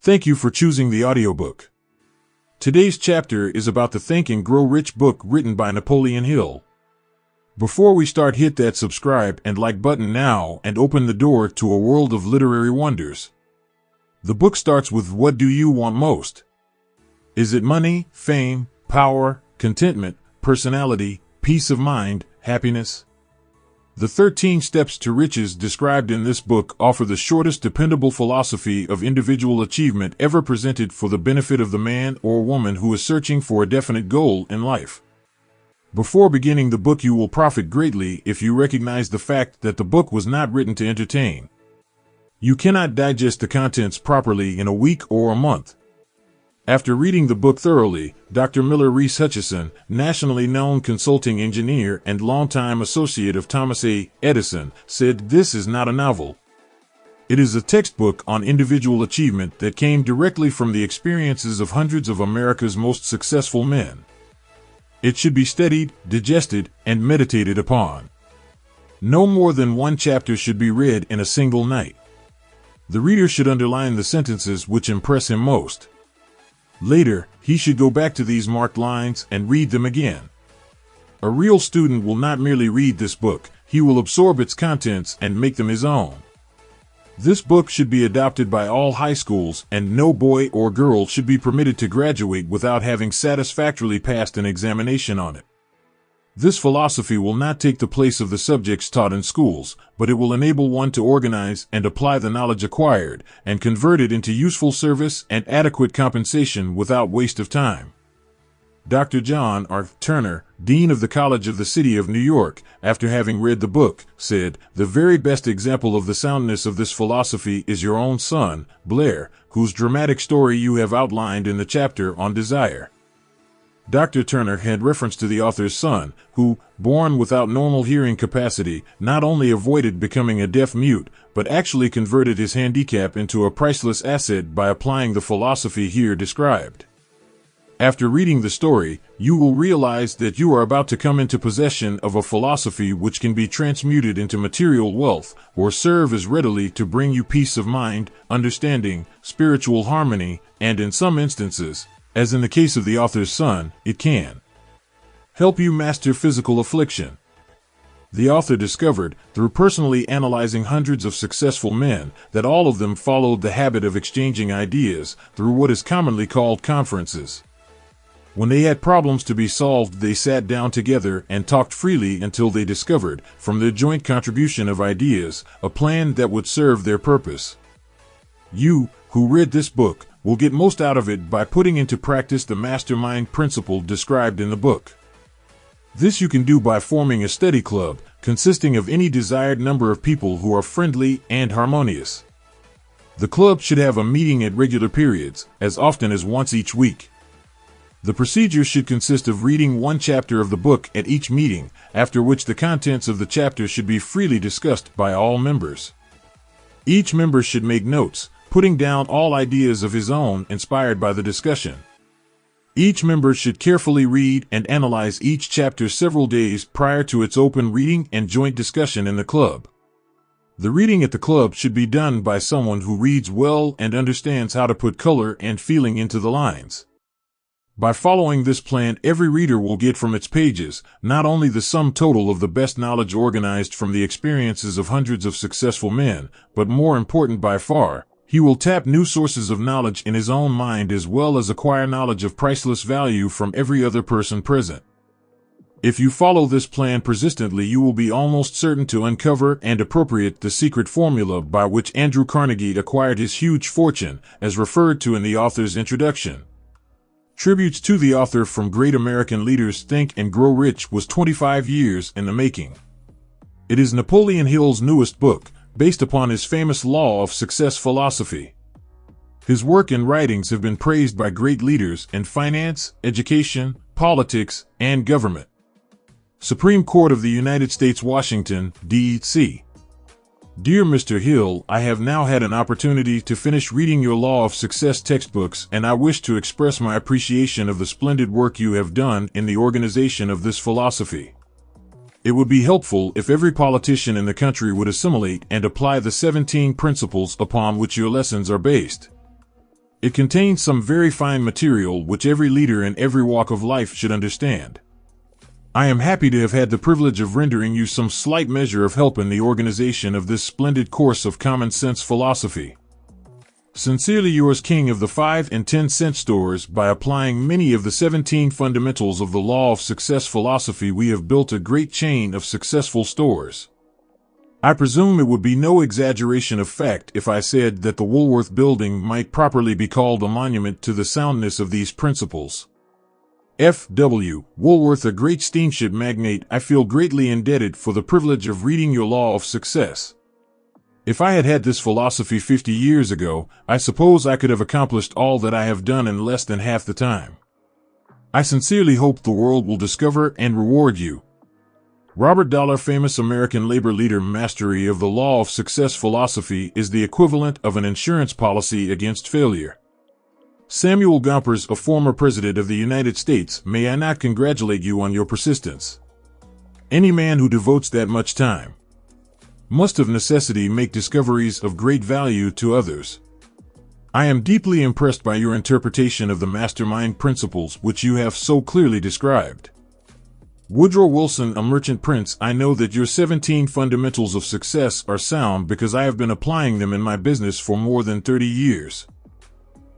Thank you for choosing the audiobook. Today's chapter is about the Think and Grow Rich book written by Napoleon Hill. Before we start, hit that subscribe and like button now and open the door to a world of literary wonders. The book starts with, what do you want most? Is it money, fame, power, contentment, personality, peace of mind, happiness? The 13 steps to riches described in this book offer the shortest dependable philosophy of individual achievement ever presented for the benefit of the man or woman who is searching for a definite goal in life. Before beginning the book, you will profit greatly if you recognize the fact that the book was not written to entertain. You cannot digest the contents properly in a week or a month. After reading the book thoroughly, Dr. Miller Reese Hutchison, nationally known consulting engineer and longtime associate of Thomas A. Edison, said, "This is not a novel. It is a textbook on individual achievement that came directly from the experiences of hundreds of America's most successful men. It should be studied, digested, and meditated upon. No more than one chapter should be read in a single night. The reader should underline the sentences which impress him most. Later, he should go back to these marked lines and read them again. A real student will not merely read this book, he will absorb its contents and make them his own. This book should be adopted by all high schools, and no boy or girl should be permitted to graduate without having satisfactorily passed an examination on it. This philosophy will not take the place of the subjects taught in schools, but it will enable one to organize and apply the knowledge acquired, and convert it into useful service and adequate compensation without waste of time." Dr. John R. Turner, Dean of the College of the City of New York, after having read the book, said, "The very best example of the soundness of this philosophy is your own son, Blair, whose dramatic story you have outlined in the chapter on desire." Dr. Turner had reference to the author's son, who, born without normal hearing capacity, not only avoided becoming a deaf mute, but actually converted his handicap into a priceless asset by applying the philosophy here described. After reading the story, you will realize that you are about to come into possession of a philosophy which can be transmuted into material wealth, or serve as readily to bring you peace of mind, understanding, spiritual harmony, and in some instances, as in the case of the author's son, it can help you master physical affliction. The author discovered, through personally analyzing hundreds of successful men, that all of them followed the habit of exchanging ideas through what is commonly called conferences. When they had problems to be solved, they sat down together and talked freely until they discovered, from their joint contribution of ideas, a plan that would serve their purpose. You, who read this book, will get most out of it by putting into practice the mastermind principle described in the book. This you can do by forming a study club, consisting of any desired number of people who are friendly and harmonious. The club should have a meeting at regular periods, as often as once each week. The procedure should consist of reading one chapter of the book at each meeting, after which the contents of the chapter should be freely discussed by all members. Each member should make notes, putting down all ideas of his own inspired by the discussion. Each member should carefully read and analyze each chapter several days prior to its open reading and joint discussion in the club. The reading at the club should be done by someone who reads well and understands how to put color and feeling into the lines. By following this plan, every reader will get from its pages not only the sum total of the best knowledge organized from the experiences of hundreds of successful men, but more important by far, he will tap new sources of knowledge in his own mind as well as acquire knowledge of priceless value from every other person present. If you follow this plan persistently, you will be almost certain to uncover and appropriate the secret formula by which Andrew Carnegie acquired his huge fortune, as referred to in the author's introduction. Tributes to the author from great American leaders. Think and Grow Rich was 25 years in the making. It is Napoleon Hill's newest book, based upon his famous law of success philosophy. His work and writings have been praised by great leaders in finance, education, politics, and government. Supreme Court of the United States, Washington, D.C. Dear Mr. Hill, I have now had an opportunity to finish reading your Law of Success textbooks, and I wish to express my appreciation of the splendid work you have done in the organization of this philosophy. It would be helpful if every politician in the country would assimilate and apply the 17 principles upon which your lessons are based. It contains some very fine material which every leader in every walk of life should understand. I am happy to have had the privilege of rendering you some slight measure of help in the organization of this splendid course of common sense philosophy. Sincerely yours, King of the 5 and 10 cent stores. By applying many of the 17 fundamentals of the law of success philosophy, we have built a great chain of successful stores. I presume it would be no exaggeration of fact if I said that the Woolworth Building might properly be called a monument to the soundness of these principles. F.W. Woolworth, a great steamship magnate, I feel greatly indebted for the privilege of reading your law of success. If I had had this philosophy 50 years ago, I suppose I could have accomplished all that I have done in less than half the time. I sincerely hope the world will discover and reward you. Robert Dollar, famous American labor leader. Mastery of the law of success philosophy is the equivalent of an insurance policy against failure. Samuel Gompers, a former president of the United States, may I not congratulate you on your persistence? Any man who devotes that much time must of necessity make discoveries of great value to others. I am deeply impressed by your interpretation of the mastermind principles which you have so clearly described. Woodrow Wilson, a merchant prince, I know that your 17 fundamentals of success are sound because I have been applying them in my business for more than 30 years.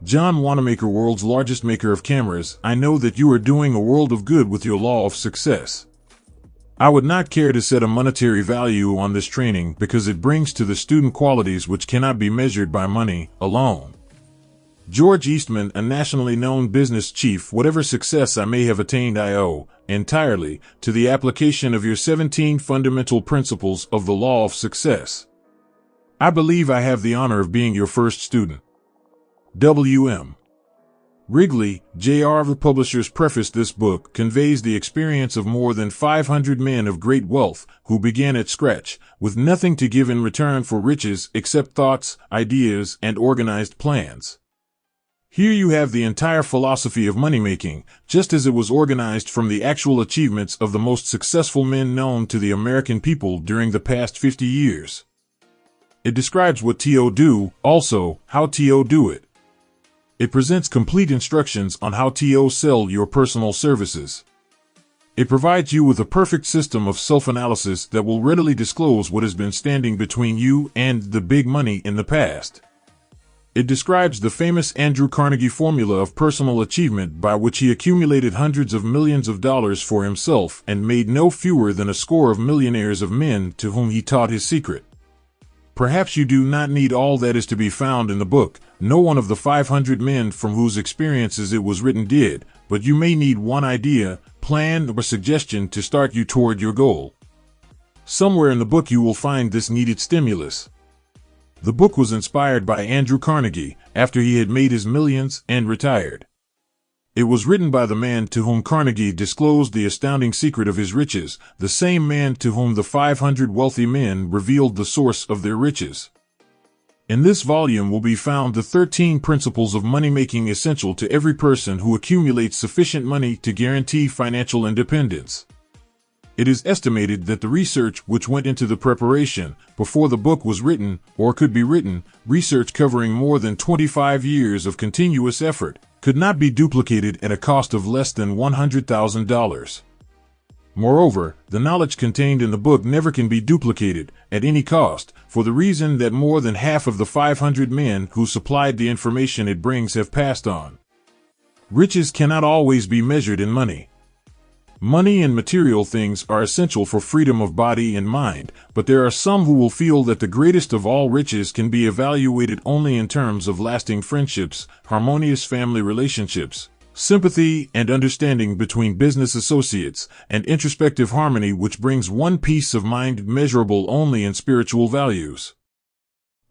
John Wanamaker, world's largest maker of cameras, I know that you are doing a world of good with your law of success. I would not care to set a monetary value on this training because it brings to the student qualities which cannot be measured by money alone. George Eastman, a nationally known business chief, whatever success I may have attained I owe entirely to the application of your 17 fundamental principles of the law of success. I believe I have the honor of being your first student. W.M. Wrigley, Jr. The publisher's preface. This book conveys the experience of more than 500 men of great wealth who began at scratch, with nothing to give in return for riches except thoughts, ideas, and organized plans. Here you have the entire philosophy of money-making, just as it was organized from the actual achievements of the most successful men known to the American people during the past 50 years. It describes what to do, also how to do it. It presents complete instructions on how to sell your personal services. It provides you with a perfect system of self-analysis that will readily disclose what has been standing between you and the big money in the past. It describes the famous Andrew Carnegie formula of personal achievement by which he accumulated hundreds of millions of dollars for himself and made no fewer than a score of millionaires of men to whom he taught his secret. Perhaps you do not need all that is to be found in the book. No one of the 500 men from whose experiences it was written did, but you may need one idea, plan, or suggestion to start you toward your goal. Somewhere in the book you will find this needed stimulus. The book was inspired by Andrew Carnegie after he had made his millions and retired. It was written by the man to whom Carnegie disclosed the astounding secret of his riches, the same man to whom the 500 wealthy men revealed the source of their riches. In this volume will be found the 13 principles of money-making essential to every person who accumulates sufficient money to guarantee financial independence. It is estimated that the research which went into the preparation before the book was written, or could be written, research covering more than 25 years of continuous effort, could not be duplicated at a cost of less than $100,000. Moreover, the knowledge contained in the book never can be duplicated at any cost, for the reason that more than half of the 500 men who supplied the information it brings have passed on. Riches cannot always be measured in money. Money and material things are essential for freedom of body and mind, but there are some who will feel that the greatest of all riches can be evaluated only in terms of lasting friendships, harmonious family relationships, sympathy and understanding between business associates, and introspective harmony which brings one peace of mind measurable only in spiritual values.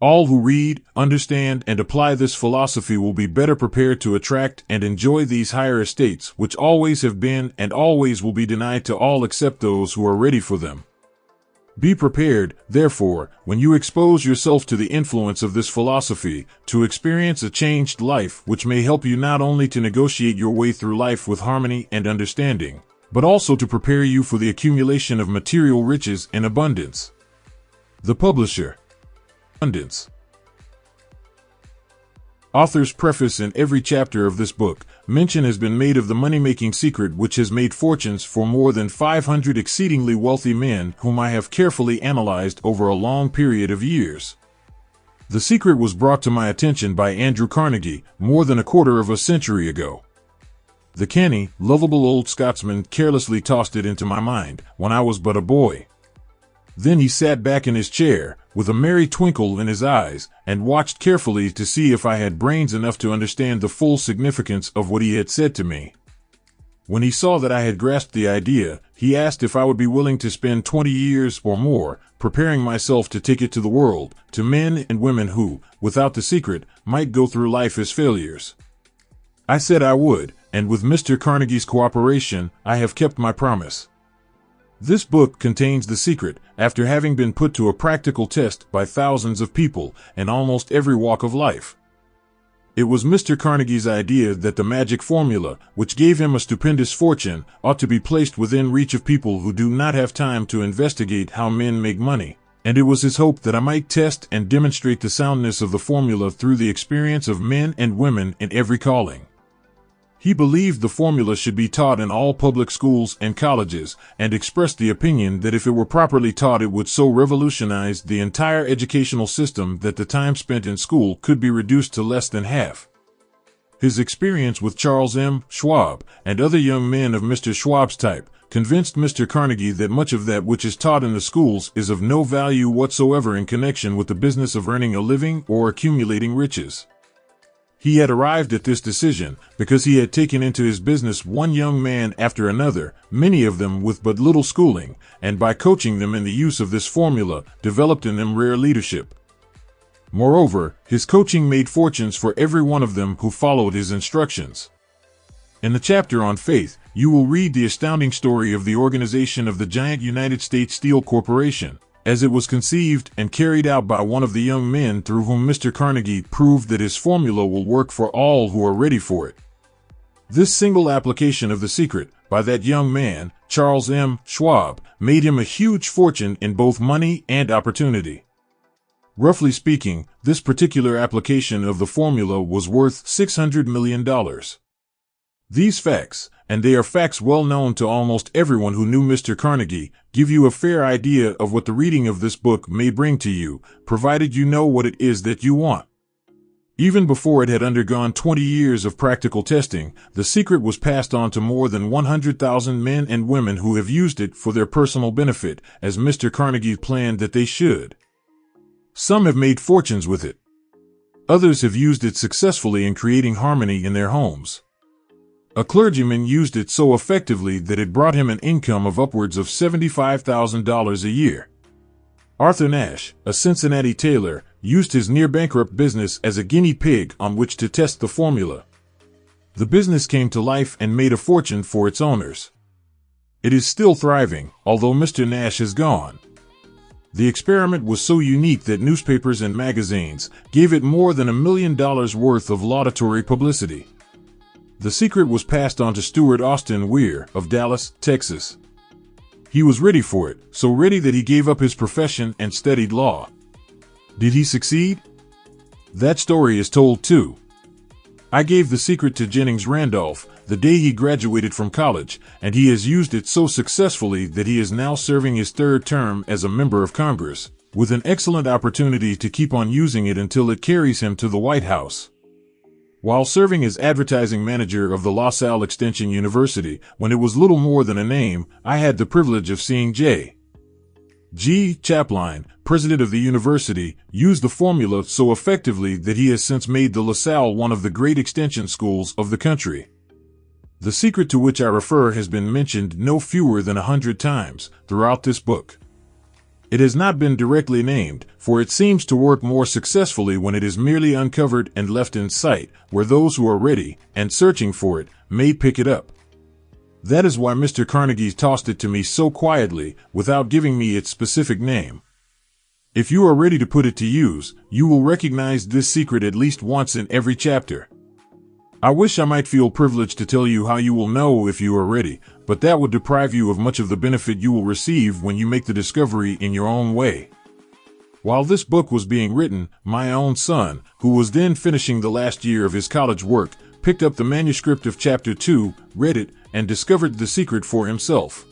All who read, understand, and apply this philosophy will be better prepared to attract and enjoy these higher estates which always have been and always will be denied to all except those who are ready for them. Be prepared, therefore, when you expose yourself to the influence of this philosophy, to experience a changed life which may help you not only to negotiate your way through life with harmony and understanding, but also to prepare you for the accumulation of material riches in abundance. The Publisher. Abundance. Author's preface: in every chapter of this book, mention has been made of the money-making secret which has made fortunes for more than 500 exceedingly wealthy men whom I have carefully analyzed over a long period of years. The secret was brought to my attention by Andrew Carnegie more than a quarter of a century ago. The canny, lovable old Scotsman carelessly tossed it into my mind when I was but a boy. Then he sat back in his chair, with a merry twinkle in his eyes, and watched carefully to see if I had brains enough to understand the full significance of what he had said to me. When he saw that I had grasped the idea, he asked if I would be willing to spend 20 years or more preparing myself to take it to the world, to men and women who, without the secret, might go through life as failures. I said I would, and with Mr. Carnegie's cooperation, I have kept my promise. This book contains the secret, after having been put to a practical test by thousands of people in almost every walk of life. It was Mr. Carnegie's idea that the magic formula, which gave him a stupendous fortune, ought to be placed within reach of people who do not have time to investigate how men make money, and it was his hope that I might test and demonstrate the soundness of the formula through the experience of men and women in every calling. He believed the formula should be taught in all public schools and colleges, and expressed the opinion that if it were properly taught it would so revolutionize the entire educational system that the time spent in school could be reduced to less than half. His experience with Charles M. Schwab and other young men of Mr. Schwab's type convinced Mr. Carnegie that much of that which is taught in the schools is of no value whatsoever in connection with the business of earning a living or accumulating riches. He had arrived at this decision because he had taken into his business one young man after another, many of them with but little schooling, and by coaching them in the use of this formula, developed in them rare leadership. Moreover, his coaching made fortunes for every one of them who followed his instructions. In the chapter on faith, you will read the astounding story of the organization of the giant United States Steel Corporation, as it was conceived and carried out by one of the young men through whom Mr. Carnegie proved that his formula will work for all who are ready for it. This single application of the secret, by that young man, Charles M. Schwab, made him a huge fortune in both money and opportunity. Roughly speaking, this particular application of the formula was worth $600 million. These facts, and they are facts well known to almost everyone who knew Mr. Carnegie, give you a fair idea of what the reading of this book may bring to you, provided you know what it is that you want. Even before it had undergone 20 years of practical testing, the secret was passed on to more than 100,000 men and women who have used it for their personal benefit, as Mr. Carnegie planned that they should. Some have made fortunes with it. Others have used it successfully in creating harmony in their homes. A clergyman used it so effectively that it brought him an income of upwards of $75,000 a year. Arthur Nash, a Cincinnati tailor, used his near-bankrupt business as a guinea pig on which to test the formula. The business came to life and made a fortune for its owners. It is still thriving, although Mr. Nash has gone. The experiment was so unique that newspapers and magazines gave it more than $1 million worth of laudatory publicity. The secret was passed on to Stuart Austin Weir of Dallas, Texas. He was ready for it, so ready that he gave up his profession and studied law. Did he succeed? That story is told too. I gave the secret to Jennings Randolph the day he graduated from college, and he has used it so successfully that he is now serving his third term as a member of Congress, with an excellent opportunity to keep on using it until it carries him to the White House. While serving as advertising manager of the La Salle Extension University, when it was little more than a name, I had the privilege of seeing J. G. Chapline, president of the university, use the formula so effectively that he has since made the La Salle one of the great extension schools of the country. The secret to which I refer has been mentioned no fewer than 100 times throughout this book. It has not been directly named, for it seems to work more successfully when it is merely uncovered and left in sight, where those who are ready and searching for it may pick it up. That is why Mr. Carnegie tossed it to me so quietly, without giving me its specific name. If you are ready to put it to use, you will recognize this secret at least once in every chapter. I wish I might feel privileged to tell you how you will know if you are ready, but that would deprive you of much of the benefit you will receive when you make the discovery in your own way. While this book was being written, my own son, who was then finishing the last year of his college work, picked up the manuscript of Chapter 2, read it, and discovered the secret for himself.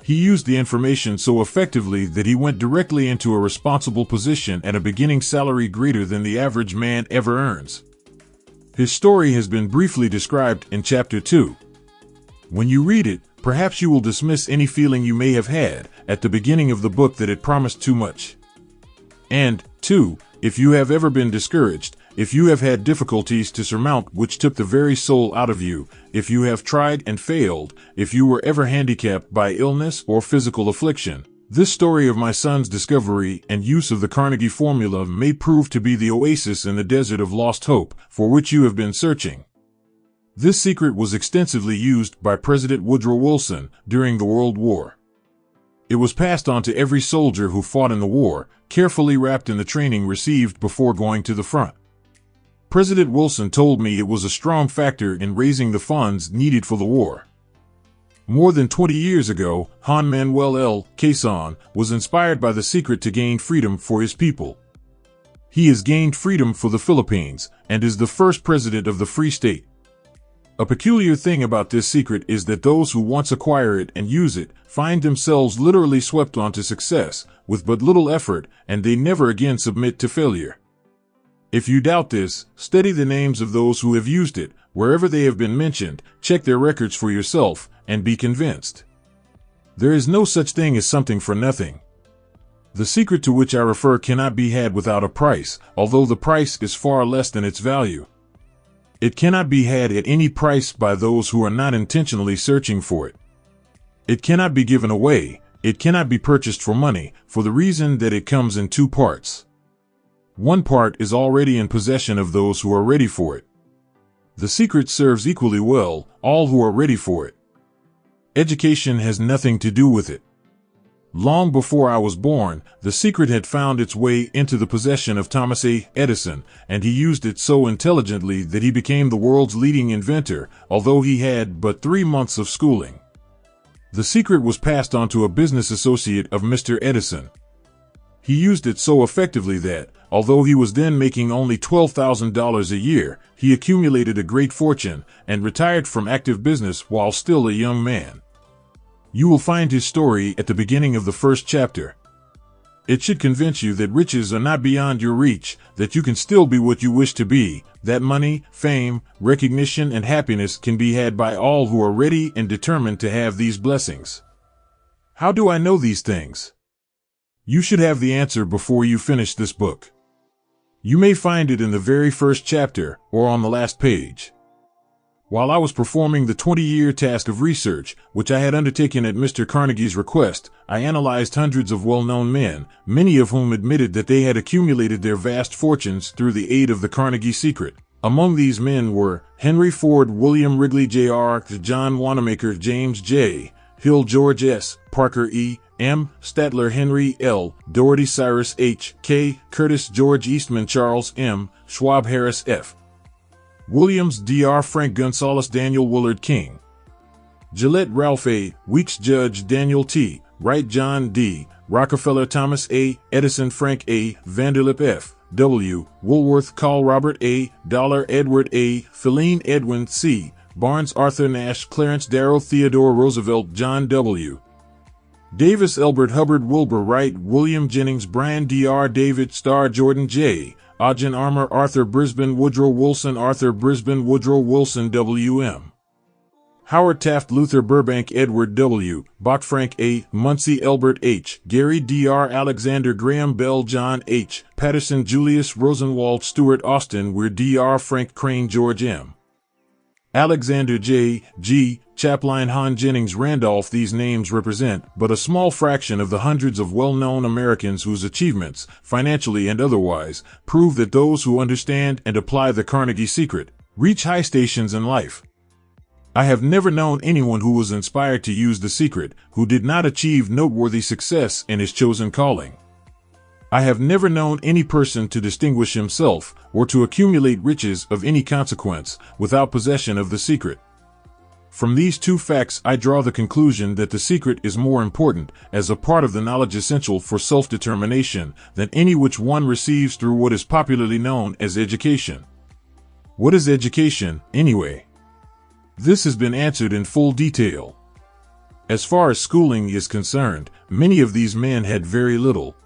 He used the information so effectively that he went directly into a responsible position at a beginning salary greater than the average man ever earns. His story has been briefly described in Chapter 2. When you read it, perhaps you will dismiss any feeling you may have had at the beginning of the book that it promised too much. And, 2, if you have ever been discouraged, if you have had difficulties to surmount which took the very soul out of you, if you have tried and failed, if you were ever handicapped by illness or physical affliction, this story of my son's discovery and use of the Carnegie formula may prove to be the oasis in the desert of lost hope for which you have been searching. This secret was extensively used by President Woodrow Wilson during the World War. It was passed on to every soldier who fought in the war, carefully wrapped in the training received before going to the front. President Wilson told me it was a strong factor in raising the funds needed for the war. More than 20 years ago, Juan Manuel L. Quezon was inspired by the secret to gain freedom for his people. He has gained freedom for the Philippines and is the first president of the Free State. A peculiar thing about this secret is that those who once acquire it and use it find themselves literally swept onto success with but little effort, and they never again submit to failure. If you doubt this, study the names of those who have used it, wherever they have been mentioned, check their records for yourself, and be convinced. There is no such thing as something for nothing. The secret to which I refer cannot be had without a price, although the price is far less than its value. It cannot be had at any price by those who are not intentionally searching for it. It cannot be given away, it cannot be purchased for money, for the reason that it comes in 2 parts. One part is already in possession of those who are ready for it. The secret serves equally well all who are ready for it. Education has nothing to do with it. Long before I was born, the secret had found its way into the possession of Thomas A. Edison, and he used it so intelligently that he became the world's leading inventor, although he had but 3 months of schooling. The secret was passed on to a business associate of Mr. Edison. He used it so effectively that, although he was then making only $12,000 a year, he accumulated a great fortune and retired from active business while still a young man. You will find his story at the beginning of the first chapter. It should convince you that riches are not beyond your reach, that you can still be what you wish to be, that money, fame, recognition, and happiness can be had by all who are ready and determined to have these blessings. How do I know these things? You should have the answer before you finish this book. You may find it in the very first chapter or on the last page. While I was performing the 20-year task of research, which I had undertaken at Mr. Carnegie's request, I analyzed hundreds of well-known men, many of whom admitted that they had accumulated their vast fortunes through the aid of the Carnegie secret. Among these men were Henry Ford, William Wrigley Jr., John Wanamaker, James J. Hill, George S. Parker E. M. Statler, Henry L. Doherty, Cyrus H. K. Curtis, George Eastman, Charles M. Schwab, Harris F. Williams, Dr. Frank Gonzalez, Daniel Willard King, Gillette, Ralph A. Weeks, Judge Daniel T. Wright, John D. Rockefeller, Thomas A. Edison, Frank A. Vanderlip F. W. Woolworth, Carl Robert A. Dollar, Edward A. Philine, Edwin C. Barnes, Arthur Nash, Clarence Darrow, Theodore Roosevelt, John W. Davis, Elbert Hubbard, Wilbur Wright, William Jennings, Brian Dr. David Starr, Jordan J. Ogden Armour, Arthur Brisbane, Woodrow Wilson, Arthur Brisbane, Woodrow Wilson, W.M. Howard Taft, Luther Burbank, Edward W. Bach, Frank A. Muncie, Elbert H. Gary Dr. Alexander Graham Bell, John H. Patterson, Julius Rosenwald, Stuart Austin, Weir Dr. Frank Crane, George M. Alexander J. G. Chaplain, Han Jennings Randolph. These names represent but a small fraction of the hundreds of well-known Americans whose achievements, financially and otherwise, prove that those who understand and apply the Carnegie secret reach high stations in life. I have never known anyone who was inspired to use the secret who did not achieve noteworthy success in his chosen calling. I have never known any person to distinguish himself or to accumulate riches of any consequence without possession of the secret. From these two facts I draw the conclusion that the secret is more important as a part of the knowledge essential for self-determination than any which one receives through what is popularly known as education. What is education, anyway? This has been answered in full detail. As far as schooling is concerned, many of these men had very little.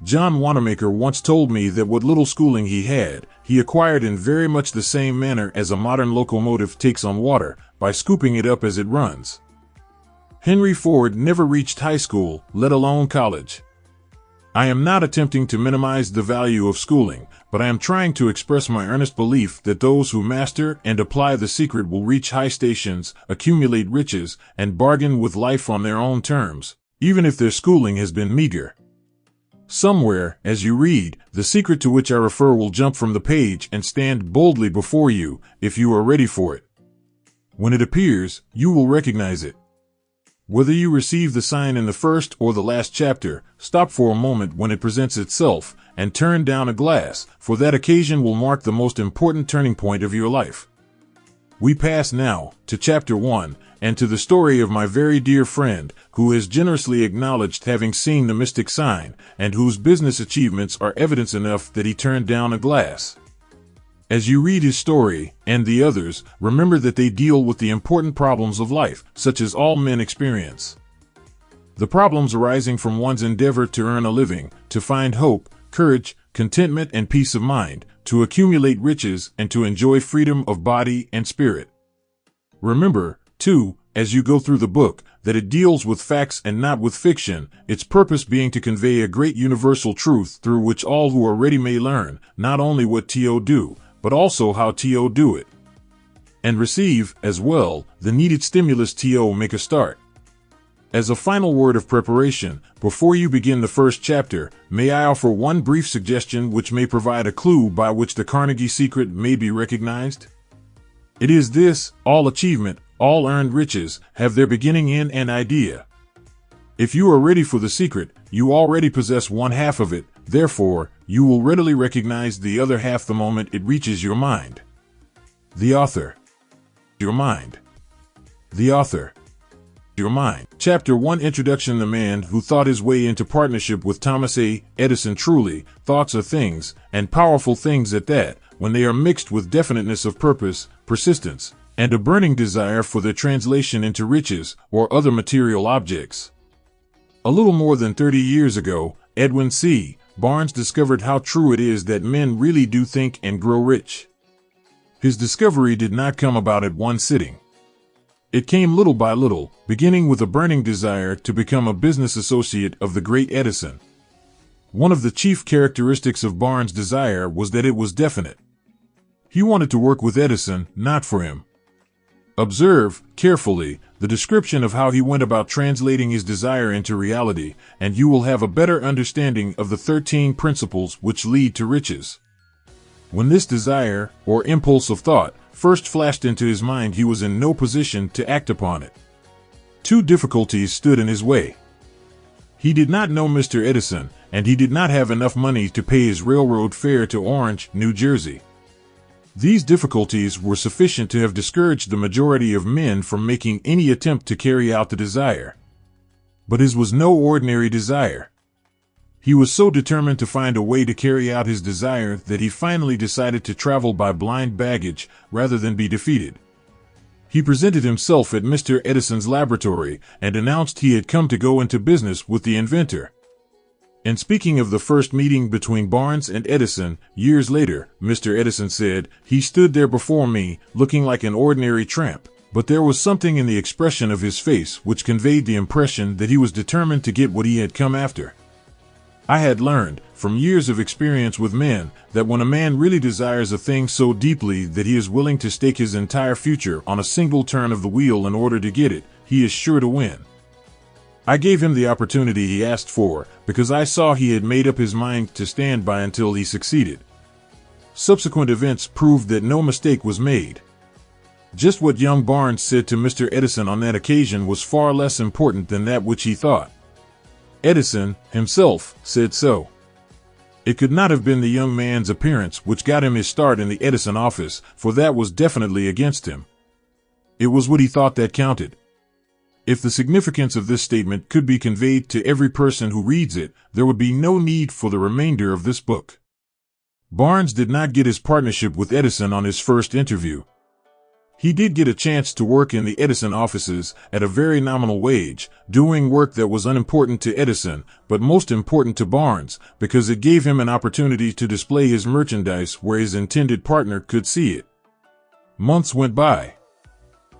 John Wanamaker once told me that what little schooling he had, he acquired in very much the same manner as a modern locomotive takes on water, by scooping it up as it runs. Henry Ford never reached high school, let alone college. I am not attempting to minimize the value of schooling, but I am trying to express my earnest belief that those who master and apply the secret will reach high stations, accumulate riches, and bargain with life on their own terms, even if their schooling has been meager. Somewhere, as you read, the secret to which I refer will jump from the page and stand boldly before you, if you are ready for it. When it appears, you will recognize it. Whether you receive the sign in the first or the last chapter, stop for a moment when it presents itself, and turn down a glass, for that occasion will mark the most important turning point of your life. We pass now to Chapter 1, and to the story of my very dear friend, who has generously acknowledged having seen the mystic sign, and whose business achievements are evidence enough that he turned down a glass. As you read his story, and the others, remember that they deal with the important problems of life, such as all men experience. The problems arising from one's endeavor to earn a living, to find hope, courage, contentment, and peace of mind, to accumulate riches, and to enjoy freedom of body and spirit. Remember, too, as you go through the book, that it deals with facts and not with fiction, its purpose being to convey a great universal truth through which all who are ready may learn, not only what to do, but also how to do it. And receive, as well, the needed stimulus to make a start. As a final word of preparation, before you begin the first chapter, may I offer one brief suggestion which may provide a clue by which the Carnegie secret may be recognized? It is this: all achievement, all earned riches, have their beginning in an idea. If you are ready for the secret, you already possess one half of it, therefore, you will readily recognize the other half the moment it reaches your mind. The author. Your mind. The author. Your mind. Chapter 1: Introduction. The man who thought his way into partnership with Thomas A. Edison. Truly, thoughts are things, and powerful things at that, when they are mixed with definiteness of purpose, persistence, and a burning desire for their translation into riches or other material objects. A little more than 30 years ago, Edwin C. Barnes discovered how true it is that men really do think and grow rich. His discovery did not come about at one sitting. It came little by little, beginning with a burning desire to become a business associate of the great Edison. One of the chief characteristics of Barnes' desire was that it was definite. He wanted to work with Edison, not for him. Observe, carefully, the description of how he went about translating his desire into reality, and you will have a better understanding of the 13 principles which lead to riches. When this desire, or impulse of thought, first flashed into his mind, he was in no position to act upon it. Two difficulties stood in his way. He did not know Mr. Edison, and he did not have enough money to pay his railroad fare to Orange, New Jersey. These difficulties were sufficient to have discouraged the majority of men from making any attempt to carry out the desire. But his was no ordinary desire. He was so determined to find a way to carry out his desire that he finally decided to travel by blind baggage rather than be defeated. He presented himself at Mr. Edison's laboratory and announced he had come to go into business with the inventor. In speaking of the first meeting between Barnes and Edison, years later, Mr. Edison said, "He stood there before me, looking like an ordinary tramp, but there was something in the expression of his face which conveyed the impression that he was determined to get what he had come after." I had learned, from years of experience with men, that when a man really desires a thing so deeply that he is willing to stake his entire future on a single turn of the wheel in order to get it, he is sure to win. I gave him the opportunity he asked for, because I saw he had made up his mind to stand by until he succeeded. Subsequent events proved that no mistake was made. Just what young Barnes said to Mr. Edison on that occasion was far less important than that which he thought. Edison, himself, said so. It could not have been the young man's appearance which got him his start in the Edison office, for that was definitely against him. It was what he thought that counted. If the significance of this statement could be conveyed to every person who reads it, there would be no need for the remainder of this book. Barnes did not get his partnership with Edison on his first interview. He did get a chance to work in the Edison offices at a very nominal wage, doing work that was unimportant to Edison, but most important to Barnes, because it gave him an opportunity to display his merchandise where his intended partner could see it. Months went by.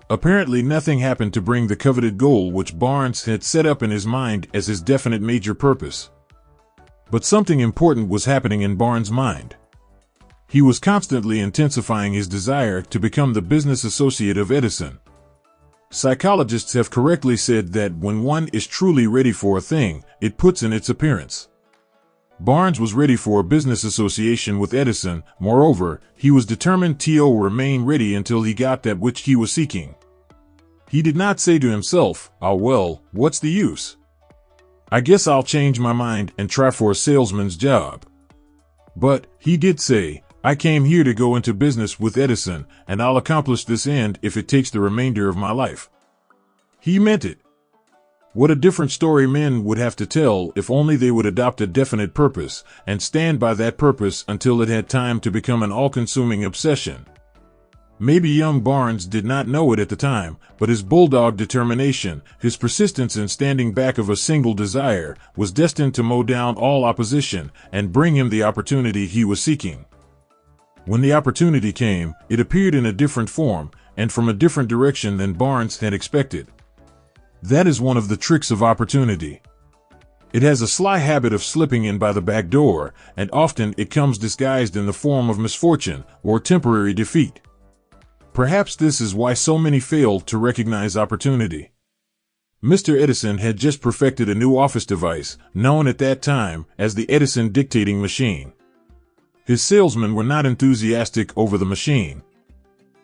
Apparently nothing happened to bring the coveted goal which Barnes had set up in his mind as his definite major purpose. But something important was happening in Barnes' mind. He was constantly intensifying his desire to become the business associate of Edison. Psychologists have correctly said that when one is truly ready for a thing, it puts in its appearance. Barnes was ready for a business association with Edison. Moreover, he was determined to remain ready until he got that which he was seeking. He did not say to himself, "Ah well, what's the use? I guess I'll change my mind and try for a salesman's job." But he did say, "I came here to go into business with Edison, and I'll accomplish this end if it takes the remainder of my life." He meant it. What a different story men would have to tell if only they would adopt a definite purpose and stand by that purpose until it had time to become an all-consuming obsession. Maybe young Barnes did not know it at the time, but his bulldog determination, his persistence in standing back of a single desire, was destined to mow down all opposition and bring him the opportunity he was seeking. When the opportunity came, it appeared in a different form and from a different direction than Barnes had expected. That is one of the tricks of opportunity. It has a sly habit of slipping in by the back door, and often it comes disguised in the form of misfortune or temporary defeat. Perhaps this is why so many fail to recognize opportunity. Mr. Edison had just perfected a new office device, known at that time as the Edison dictating machine. His salesmen were not enthusiastic over the machine.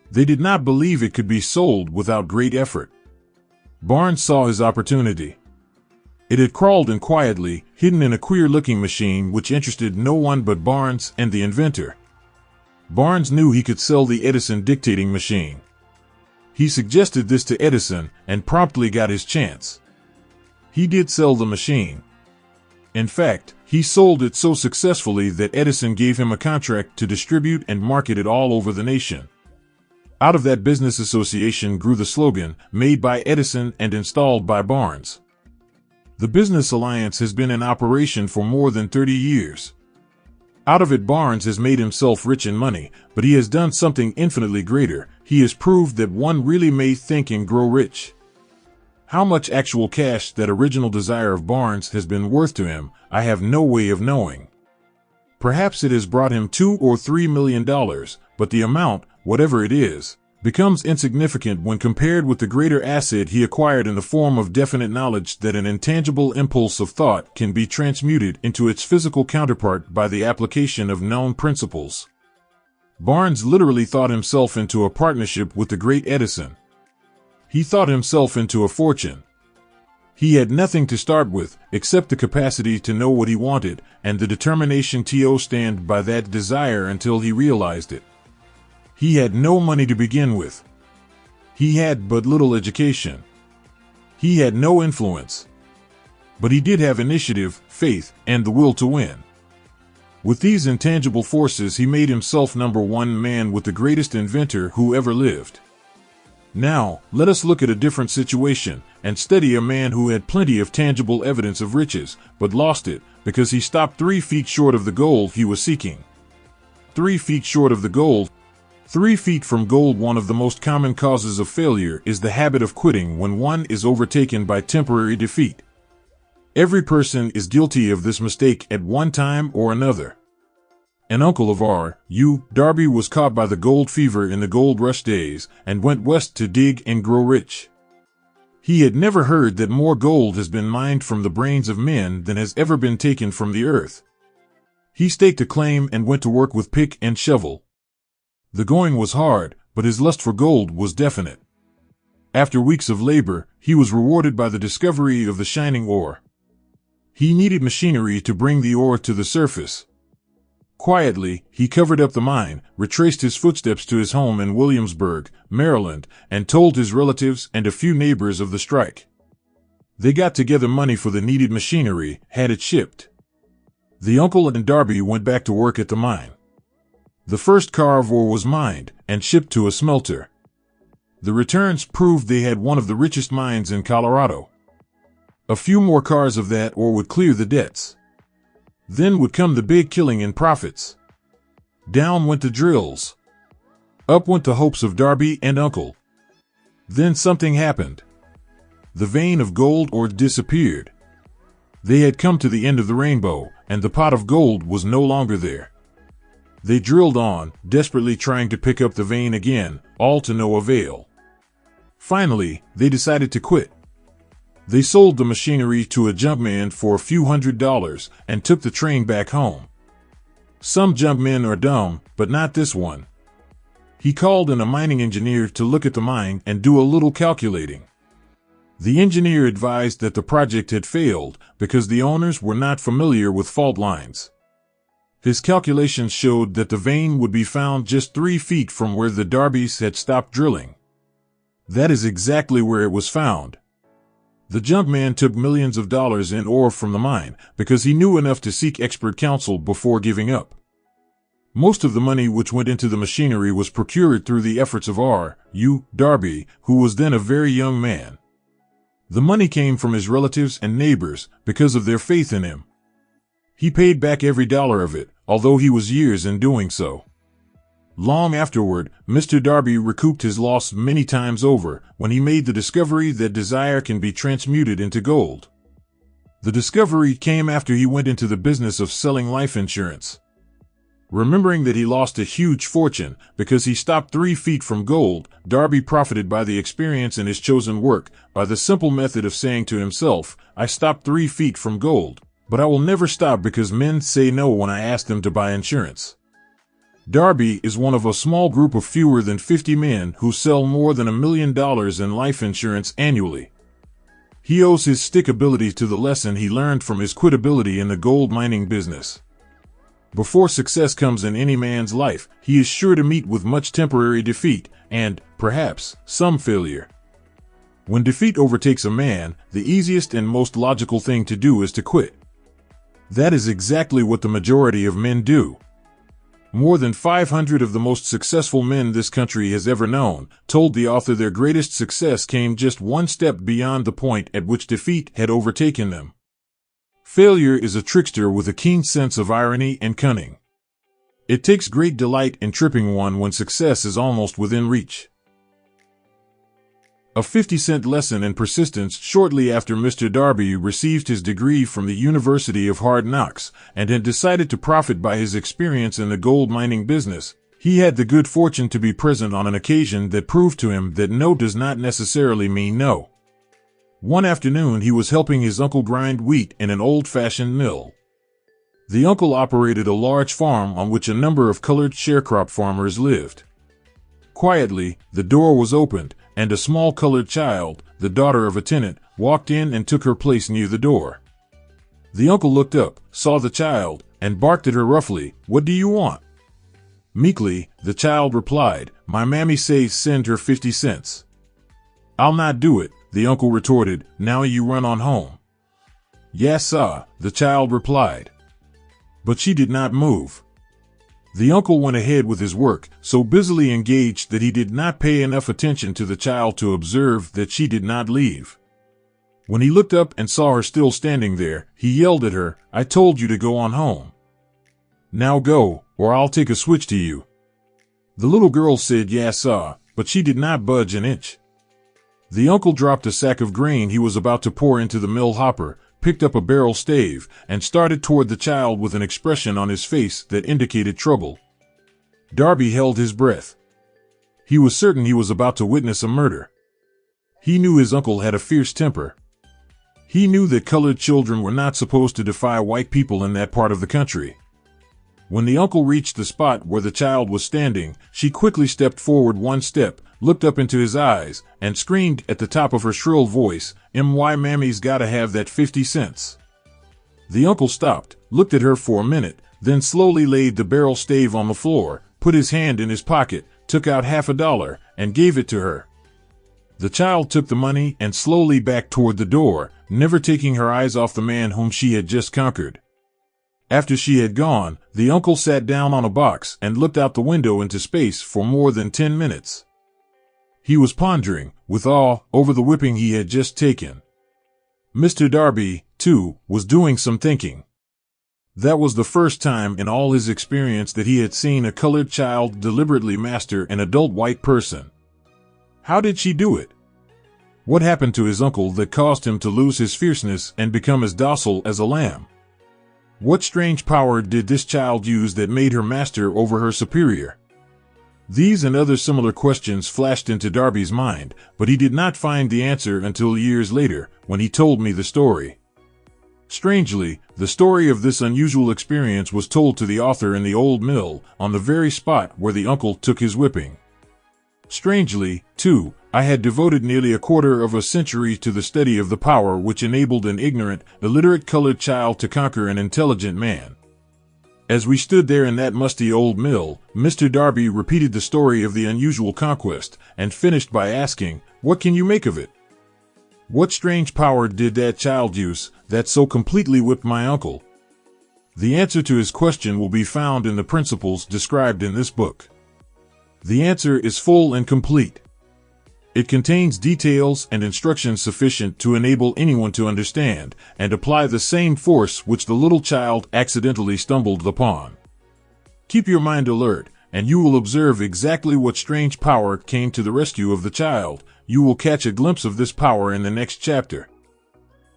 They did not believe it could be sold without great effort. Barnes saw his opportunity. It had crawled in quietly, hidden in a queer-looking machine which interested no one but Barnes and the inventor. Barnes knew he could sell the Edison dictating machine. He suggested this to Edison and promptly got his chance. He did sell the machine. In fact, he sold it so successfully that Edison gave him a contract to distribute and market it all over the nation. Out of that business association grew the slogan, "Made by Edison and installed by Barnes." The business alliance has been in operation for more than 30 years. Out of it, Barnes has made himself rich in money, but he has done something infinitely greater. He has proved that one really may think and grow rich. How much actual cash that original desire of Barnes has been worth to him, I have no way of knowing. Perhaps it has brought him $2 or $3 million, but the amount, whatever it is, becomes insignificant when compared with the greater asset he acquired in the form of definite knowledge that an intangible impulse of thought can be transmuted into its physical counterpart by the application of known principles. Barnes literally thought himself into a partnership with the great Edison. He thought himself into a fortune. He had nothing to start with except the capacity to know what he wanted and the determination to stand by that desire until he realized it. He had no money to begin with. He had but little education. He had no influence. But he did have initiative, faith, and the will to win. With these intangible forces, he made himself number one man with the greatest inventor who ever lived. Now, let us look at a different situation and study a man who had plenty of tangible evidence of riches, but lost it because he stopped 3 feet short of the goal he was seeking. 3 feet short of the goal. 3 feet from gold. One of the most common causes of failure is the habit of quitting when one is overtaken by temporary defeat. Every person is guilty of this mistake at one time or another. An uncle of R.U. Darby was caught by the gold fever in the gold rush days and went west to dig and grow rich. He had never heard that more gold has been mined from the brains of men than has ever been taken from the earth. He staked a claim and went to work with pick and shovel. The going was hard, but his lust for gold was definite. After weeks of labor, he was rewarded by the discovery of the shining ore. He needed machinery to bring the ore to the surface. Quietly, he covered up the mine, retraced his footsteps to his home in Williamsburg, Maryland, and told his relatives and a few neighbors of the strike. They got together money for the needed machinery, had it shipped. The uncle and Darby went back to work at the mine. The first car of ore was mined and shipped to a smelter. The returns proved they had one of the richest mines in Colorado. A few more cars of that ore would clear the debts. Then would come the big killing in profits. Down went the drills. Up went the hopes of Darby and Uncle. Then something happened. The vein of gold ore disappeared. They had come to the end of the rainbow, and the pot of gold was no longer there. They drilled on, desperately trying to pick up the vein again, all to no avail. Finally, they decided to quit. They sold the machinery to a junkman for a few $100s and took the train back home. Some junkmen are dumb, but not this one. He called in a mining engineer to look at the mine and do a little calculating. The engineer advised that the project had failed because the owners were not familiar with fault lines. His calculations showed that the vein would be found just 3 feet from where the Darbys had stopped drilling. That is exactly where it was found. The junkman took millions of dollars in ore from the mine because he knew enough to seek expert counsel before giving up. Most of the money which went into the machinery was procured through the efforts of R.U. Darby, who was then a very young man. The money came from his relatives and neighbors because of their faith in him. He paid back every dollar of it, although he was years in doing so. Long afterward, Mr. Darby recouped his loss many times over when he made the discovery that desire can be transmuted into gold. The discovery came after he went into the business of selling life insurance. Remembering that he lost a huge fortune because he stopped 3 feet from gold, Darby profited by the experience in his chosen work by the simple method of saying to himself, "I stopped 3 feet from gold, but I will never stop because men say no when I ask them to buy insurance." Darby is one of a small group of fewer than 50 men who sell more than $1 million in life insurance annually. He owes his stickability to the lesson he learned from his quitability in the gold mining business. Before success comes in any man's life, he is sure to meet with much temporary defeat and, perhaps, some failure. When defeat overtakes a man, the easiest and most logical thing to do is to quit. That is exactly what the majority of men do. More than 500 of the most successful men this country has ever known told the author their greatest success came just one step beyond the point at which defeat had overtaken them. Failure is a trickster with a keen sense of irony and cunning. It takes great delight in tripping one when success is almost within reach. A 50-cent lesson in persistence. Shortly after Mr. Darby received his degree from the University of Hard Knocks and had decided to profit by his experience in the gold mining business, he had the good fortune to be present on an occasion that proved to him that no does not necessarily mean no. One afternoon he was helping his uncle grind wheat in an old-fashioned mill. The uncle operated a large farm on which a number of colored sharecrop farmers lived. Quietly, the door was opened, and a small colored child, the daughter of a tenant, walked in and took her place near the door. The uncle looked up, saw the child, and barked at her roughly, "What do you want?" Meekly, the child replied, "My mammy says send her 50 cents. "I'll not do it," the uncle retorted, "now you run on home." "Yes, sir," the child replied. But she did not move. The uncle went ahead with his work, so busily engaged that he did not pay enough attention to the child to observe that she did not leave. When he looked up and saw her still standing there, he yelled at her, "I told you to go on home. Now go, or I'll take a switch to you." The little girl said yes, sir, but she did not budge an inch. The uncle dropped a sack of grain he was about to pour into the mill hopper, picked up a barrel stave, and started toward the child with an expression on his face that indicated trouble. Darby held his breath. He was certain he was about to witness a murder. He knew his uncle had a fierce temper. He knew that colored children were not supposed to defy white people in that part of the country. When the uncle reached the spot where the child was standing, she quickly stepped forward one step, looked up into his eyes, and screamed at the top of her shrill voice, "My mammy's gotta have that 50 cents. The uncle stopped, looked at her for a minute, then slowly laid the barrel stave on the floor, put his hand in his pocket, took out $50, and gave it to her. The child took the money and slowly backed toward the door, never taking her eyes off the man whom she had just conquered. After she had gone, the uncle sat down on a box and looked out the window into space for more than 10 minutes. He was pondering, with awe, over the whipping he had just taken. Mr. Darby, too, was doing some thinking. That was the first time in all his experience that he had seen a colored child deliberately master an adult white person. How did she do it? What happened to his uncle that caused him to lose his fierceness and become as docile as a lamb? What strange power did this child use that made her master over her superior? These and other similar questions flashed into Darby's mind, but he did not find the answer until years later, when he told me the story. Strangely, the story of this unusual experience was told to the author in the old mill, on the very spot where the uncle took his whipping. Strangely, too, I had devoted nearly a quarter of a century to the study of the power which enabled an ignorant, illiterate colored child to conquer an intelligent man. As we stood there in that musty old mill, Mr. Darby repeated the story of the unusual conquest, and finished by asking, "What can you make of it? What strange power did that child use that so completely whipped my uncle?" The answer to his question will be found in the principles described in this book. The answer is full and complete. It contains details and instructions sufficient to enable anyone to understand and apply the same force which the little child accidentally stumbled upon. Keep your mind alert, and you will observe exactly what strange power came to the rescue of the child. You will catch a glimpse of this power in the next chapter.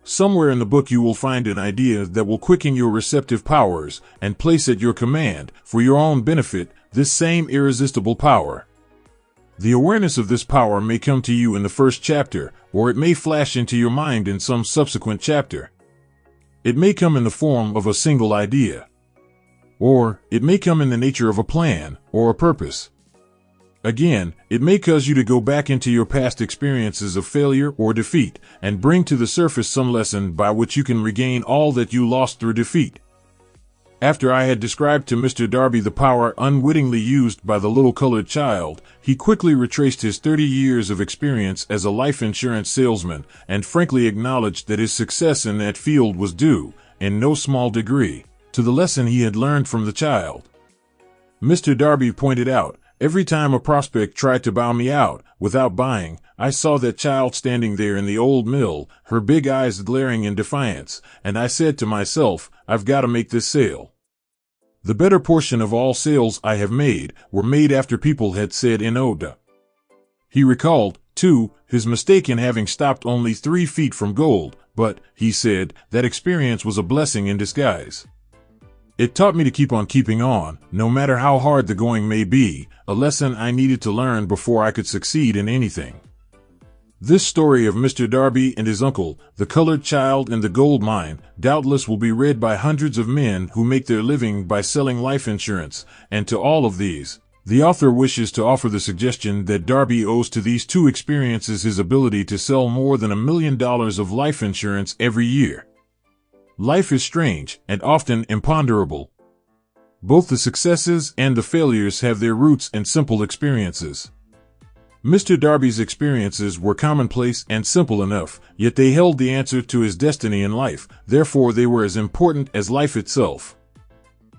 Somewhere in the book you will find an idea that will quicken your receptive powers and place at your command, for your own benefit, this same irresistible power. The awareness of this power may come to you in the first chapter, or it may flash into your mind in some subsequent chapter. It may come in the form of a single idea. Or it may come in the nature of a plan or a purpose. Again, it may cause you to go back into your past experiences of failure or defeat and bring to the surface some lesson by which you can regain all that you lost through defeat. After I had described to Mr. Darby the power unwittingly used by the little colored child, he quickly retraced his 30 years of experience as a life insurance salesman and frankly acknowledged that his success in that field was due, in no small degree, to the lesson he had learned from the child. Mr. Darby pointed out, every time a prospect tried to bow me out, without buying, I saw that child standing there in the old mill, her big eyes glaring in defiance, and I said to myself, I've got to make this sale. The better portion of all sales I have made were made after people had said "Enoda." He recalled, too, his mistake in having stopped only 3 feet from gold, but, he said, that experience was a blessing in disguise. It taught me to keep on keeping on, no matter how hard the going may be, a lesson I needed to learn before I could succeed in anything. This story of Mr. Darby and his uncle, the colored child and the gold mine, doubtless will be read by hundreds of men who make their living by selling life insurance, and to all of these, the author wishes to offer the suggestion that Darby owes to these 2 experiences his ability to sell more than $1 million of life insurance every year. Life is strange and often imponderable. Both the successes and the failures have their roots in simple experiences. Mr. Darby's experiences were commonplace and simple enough, yet they held the answer to his destiny in life, therefore they were as important as life itself.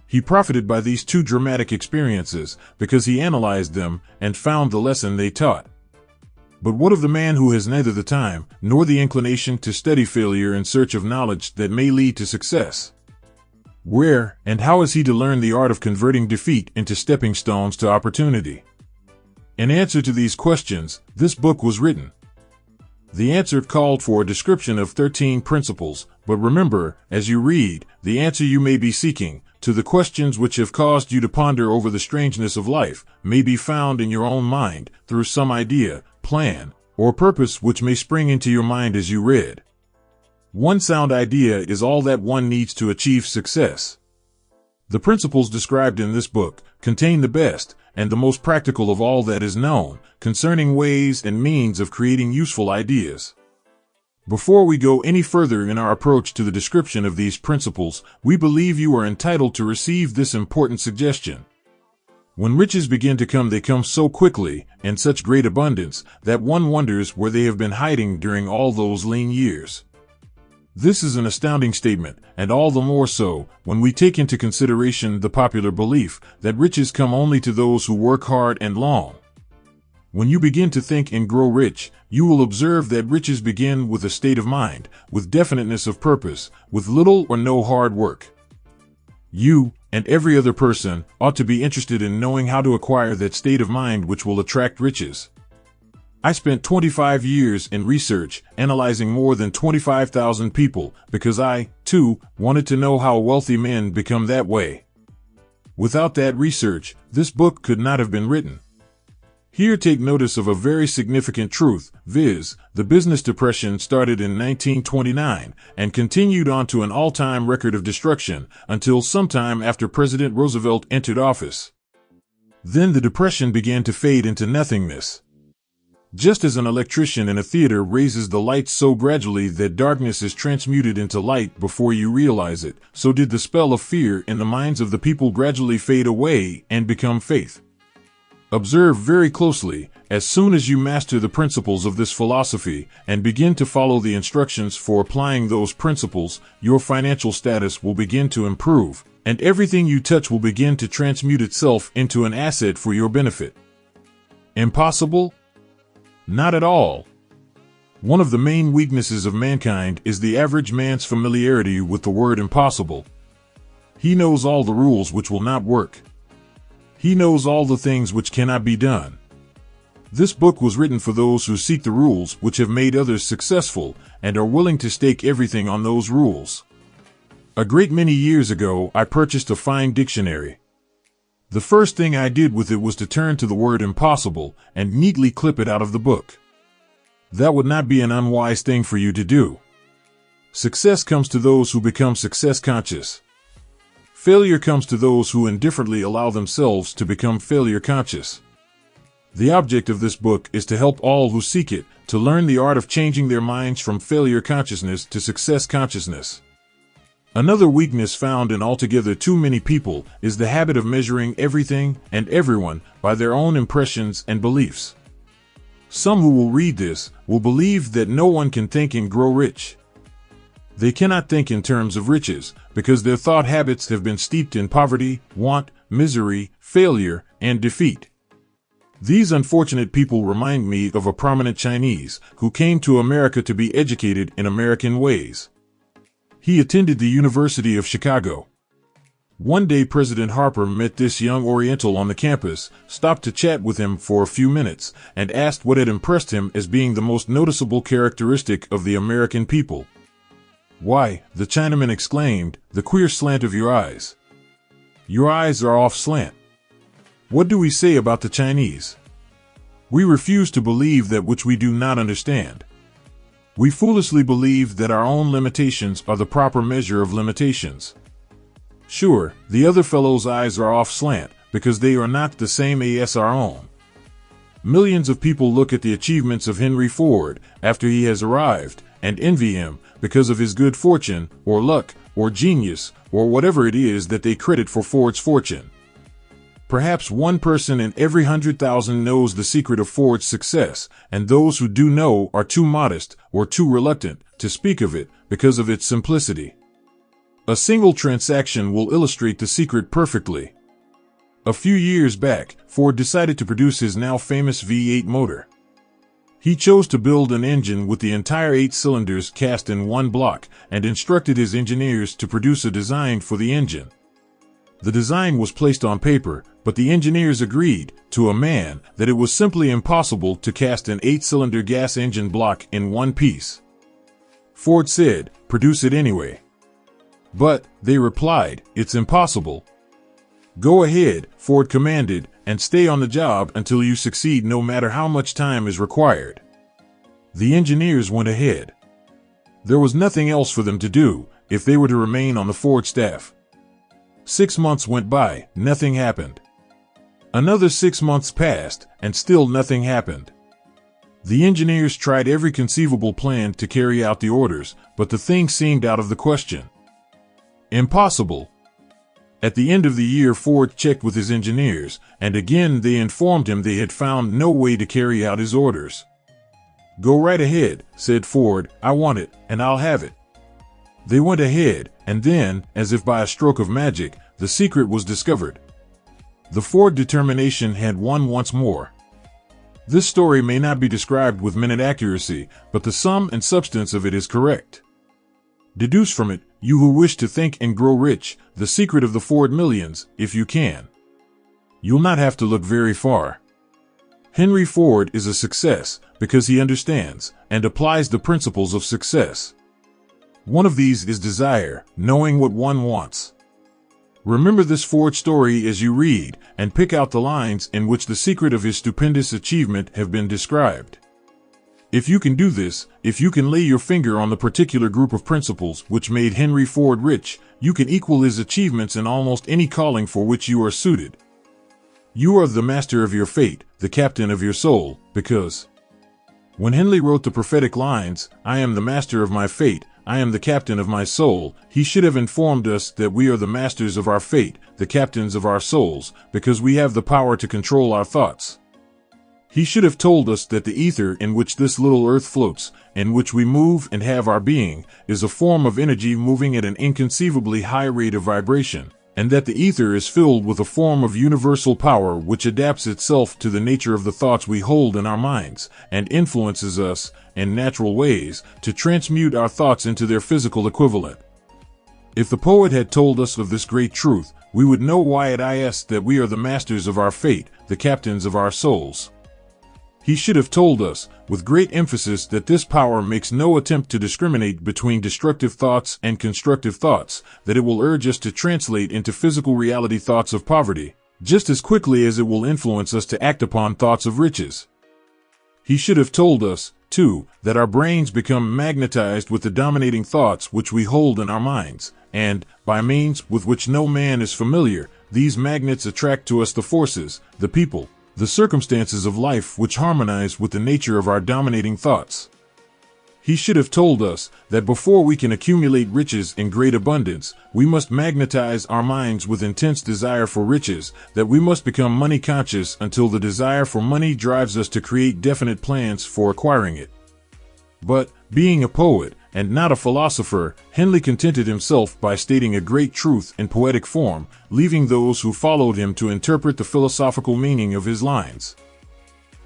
He profited by these 2 dramatic experiences because he analyzed them and found the lesson they taught. But what of the man who has neither the time nor the inclination to study failure in search of knowledge that may lead to success? Where and how is he to learn the art of converting defeat into stepping stones to opportunity? In answer to these questions, this book was written. The answer called for a description of 13 principles, but remember, as you read, the answer you may be seeking, to the questions which have caused you to ponder over the strangeness of life, may be found in your own mind, through some idea, plan, or purpose which may spring into your mind as you read. One sound idea is all that one needs to achieve success. The principles described in this book contain the best and the most practical of all that is known concerning ways and means of creating useful ideas. Before we go any further in our approach to the description of these principles, we believe you are entitled to receive this important suggestion. When riches begin to come, they come so quickly, in such great abundance, that one wonders where they have been hiding during all those lean years. This is an astounding statement, and all the more so when we take into consideration the popular belief that riches come only to those who work hard and long. When you begin to think and grow rich, you will observe that riches begin with a state of mind, with definiteness of purpose, with little or no hard work. You, and every other person, ought to be interested in knowing how to acquire that state of mind which will attract riches. I spent 25 years in research, analyzing more than 25,000 people, because I, too, wanted to know how wealthy men become that way. Without that research, this book could not have been written. Here take notice of a very significant truth, viz., the business depression started in 1929 and continued on to an all-time record of destruction until sometime after President Roosevelt entered office. Then the depression began to fade into nothingness. Just as an electrician in a theater raises the lights so gradually that darkness is transmuted into light before you realize it, so did the spell of fear in the minds of the people gradually fade away and become faith. Observe very closely. As soon as you master the principles of this philosophy and begin to follow the instructions for applying those principles, your financial status will begin to improve, and everything you touch will begin to transmute itself into an asset for your benefit. Impossible? Not at all. One of the main weaknesses of mankind is the average man's familiarity with the word impossible. He knows all the rules which will not work. He knows all the things which cannot be done. This book was written for those who seek the rules which have made others successful and are willing to stake everything on those rules. A great many years ago, I purchased a fine dictionary. The first thing I did with it was to turn to the word impossible and neatly clip it out of the book. That would not be an unwise thing for you to do. Success comes to those who become success conscious. Failure comes to those who indifferently allow themselves to become failure conscious. The object of this book is to help all who seek it to learn the art of changing their minds from failure consciousness to success consciousness. Another weakness found in altogether too many people is the habit of measuring everything and everyone by their own impressions and beliefs. Some who will read this will believe that no one can think and grow rich. They cannot think in terms of riches because their thought habits have been steeped in poverty, want, misery, failure, and defeat. These unfortunate people remind me of a prominent Chinese who came to America to be educated in American ways. He attended the University of Chicago. One day President Harper met this young Oriental on the campus, stopped to chat with him for a few minutes, and asked what had impressed him as being the most noticeable characteristic of the American people. "Why," the Chinaman exclaimed, "the queer slant of your eyes. Your eyes are off slant." What do we say about the Chinese? We refuse to believe that which we do not understand. We foolishly believe that our own limitations are the proper measure of limitations. Sure, the other fellow's eyes are off slant because they are not the same as our own. Millions of people look at the achievements of Henry Ford after he has arrived and envy him because of his good fortune, or luck, or genius, or whatever it is that they credit for Ford's fortune. Perhaps one person in every 100,000 knows the secret of Ford's success, and those who do know are too modest or too reluctant to speak of it because of its simplicity. A single transaction will illustrate the secret perfectly. A few years back, Ford decided to produce his now famous V8 motor. He chose to build an engine with the entire 8 cylinders cast in one block and instructed his engineers to produce a design for the engine. The design was placed on paper, but the engineers agreed, to a man, that it was simply impossible to cast an 8-cylinder gas engine block in one piece. Ford said, "Produce it anyway." "But," they replied, "it's impossible." "Go ahead," Ford commanded, "and stay on the job until you succeed no matter how much time is required." The engineers went ahead. There was nothing else for them to do if they were to remain on the Ford staff. 6 months went by, nothing happened. Another 6 months passed, and still nothing happened. The engineers tried every conceivable plan to carry out the orders, but the thing seemed out of the question. Impossible. At the end of the year, Ford checked with his engineers, and again they informed him they had found no way to carry out his orders. "Go right ahead," said Ford. "I want it, and I'll have it." They went ahead, and then, as if by a stroke of magic, the secret was discovered. The Ford determination had won once more. This story may not be described with minute accuracy, but the sum and substance of it is correct. Deduce from it, you who wish to think and grow rich, the secret of the Ford millions, if you can. You'll not have to look very far. Henry Ford is a success because he understands and applies the principles of success. One of these is desire, knowing what one wants. Remember this Ford story as you read, and pick out the lines in which the secret of his stupendous achievement have been described. If you can do this, if you can lay your finger on the particular group of principles which made Henry Ford rich, you can equal his achievements in almost any calling for which you are suited. You are the master of your fate, the captain of your soul, because when Henley wrote the prophetic lines, "I am the master of my fate, I am the captain of my soul," he should have informed us that we are the masters of our fate, the captains of our souls, because we have the power to control our thoughts. He should have told us that the ether in which this little earth floats, in which we move and have our being, is a form of energy moving at an inconceivably high rate of vibration, and that the ether is filled with a form of universal power which adapts itself to the nature of the thoughts we hold in our minds, and influences us, in natural ways, to transmute our thoughts into their physical equivalent. If the poet had told us of this great truth, we would know why it is that we are the masters of our fate, the captains of our souls. He should have told us, with great emphasis, that this power makes no attempt to discriminate between destructive thoughts and constructive thoughts, that it will urge us to translate into physical reality thoughts of poverty, just as quickly as it will influence us to act upon thoughts of riches. He should have told us, too, that our brains become magnetized with the dominating thoughts which we hold in our minds, and, by means with which no man is familiar, these magnets attract to us the forces, the people, the circumstances of life which harmonize with the nature of our dominating thoughts. He should have told us that before we can accumulate riches in great abundance, we must magnetize our minds with intense desire for riches, that we must become money conscious until the desire for money drives us to create definite plans for acquiring it. But, being a poet, and not a philosopher, Henley contented himself by stating a great truth in poetic form, leaving those who followed him to interpret the philosophical meaning of his lines.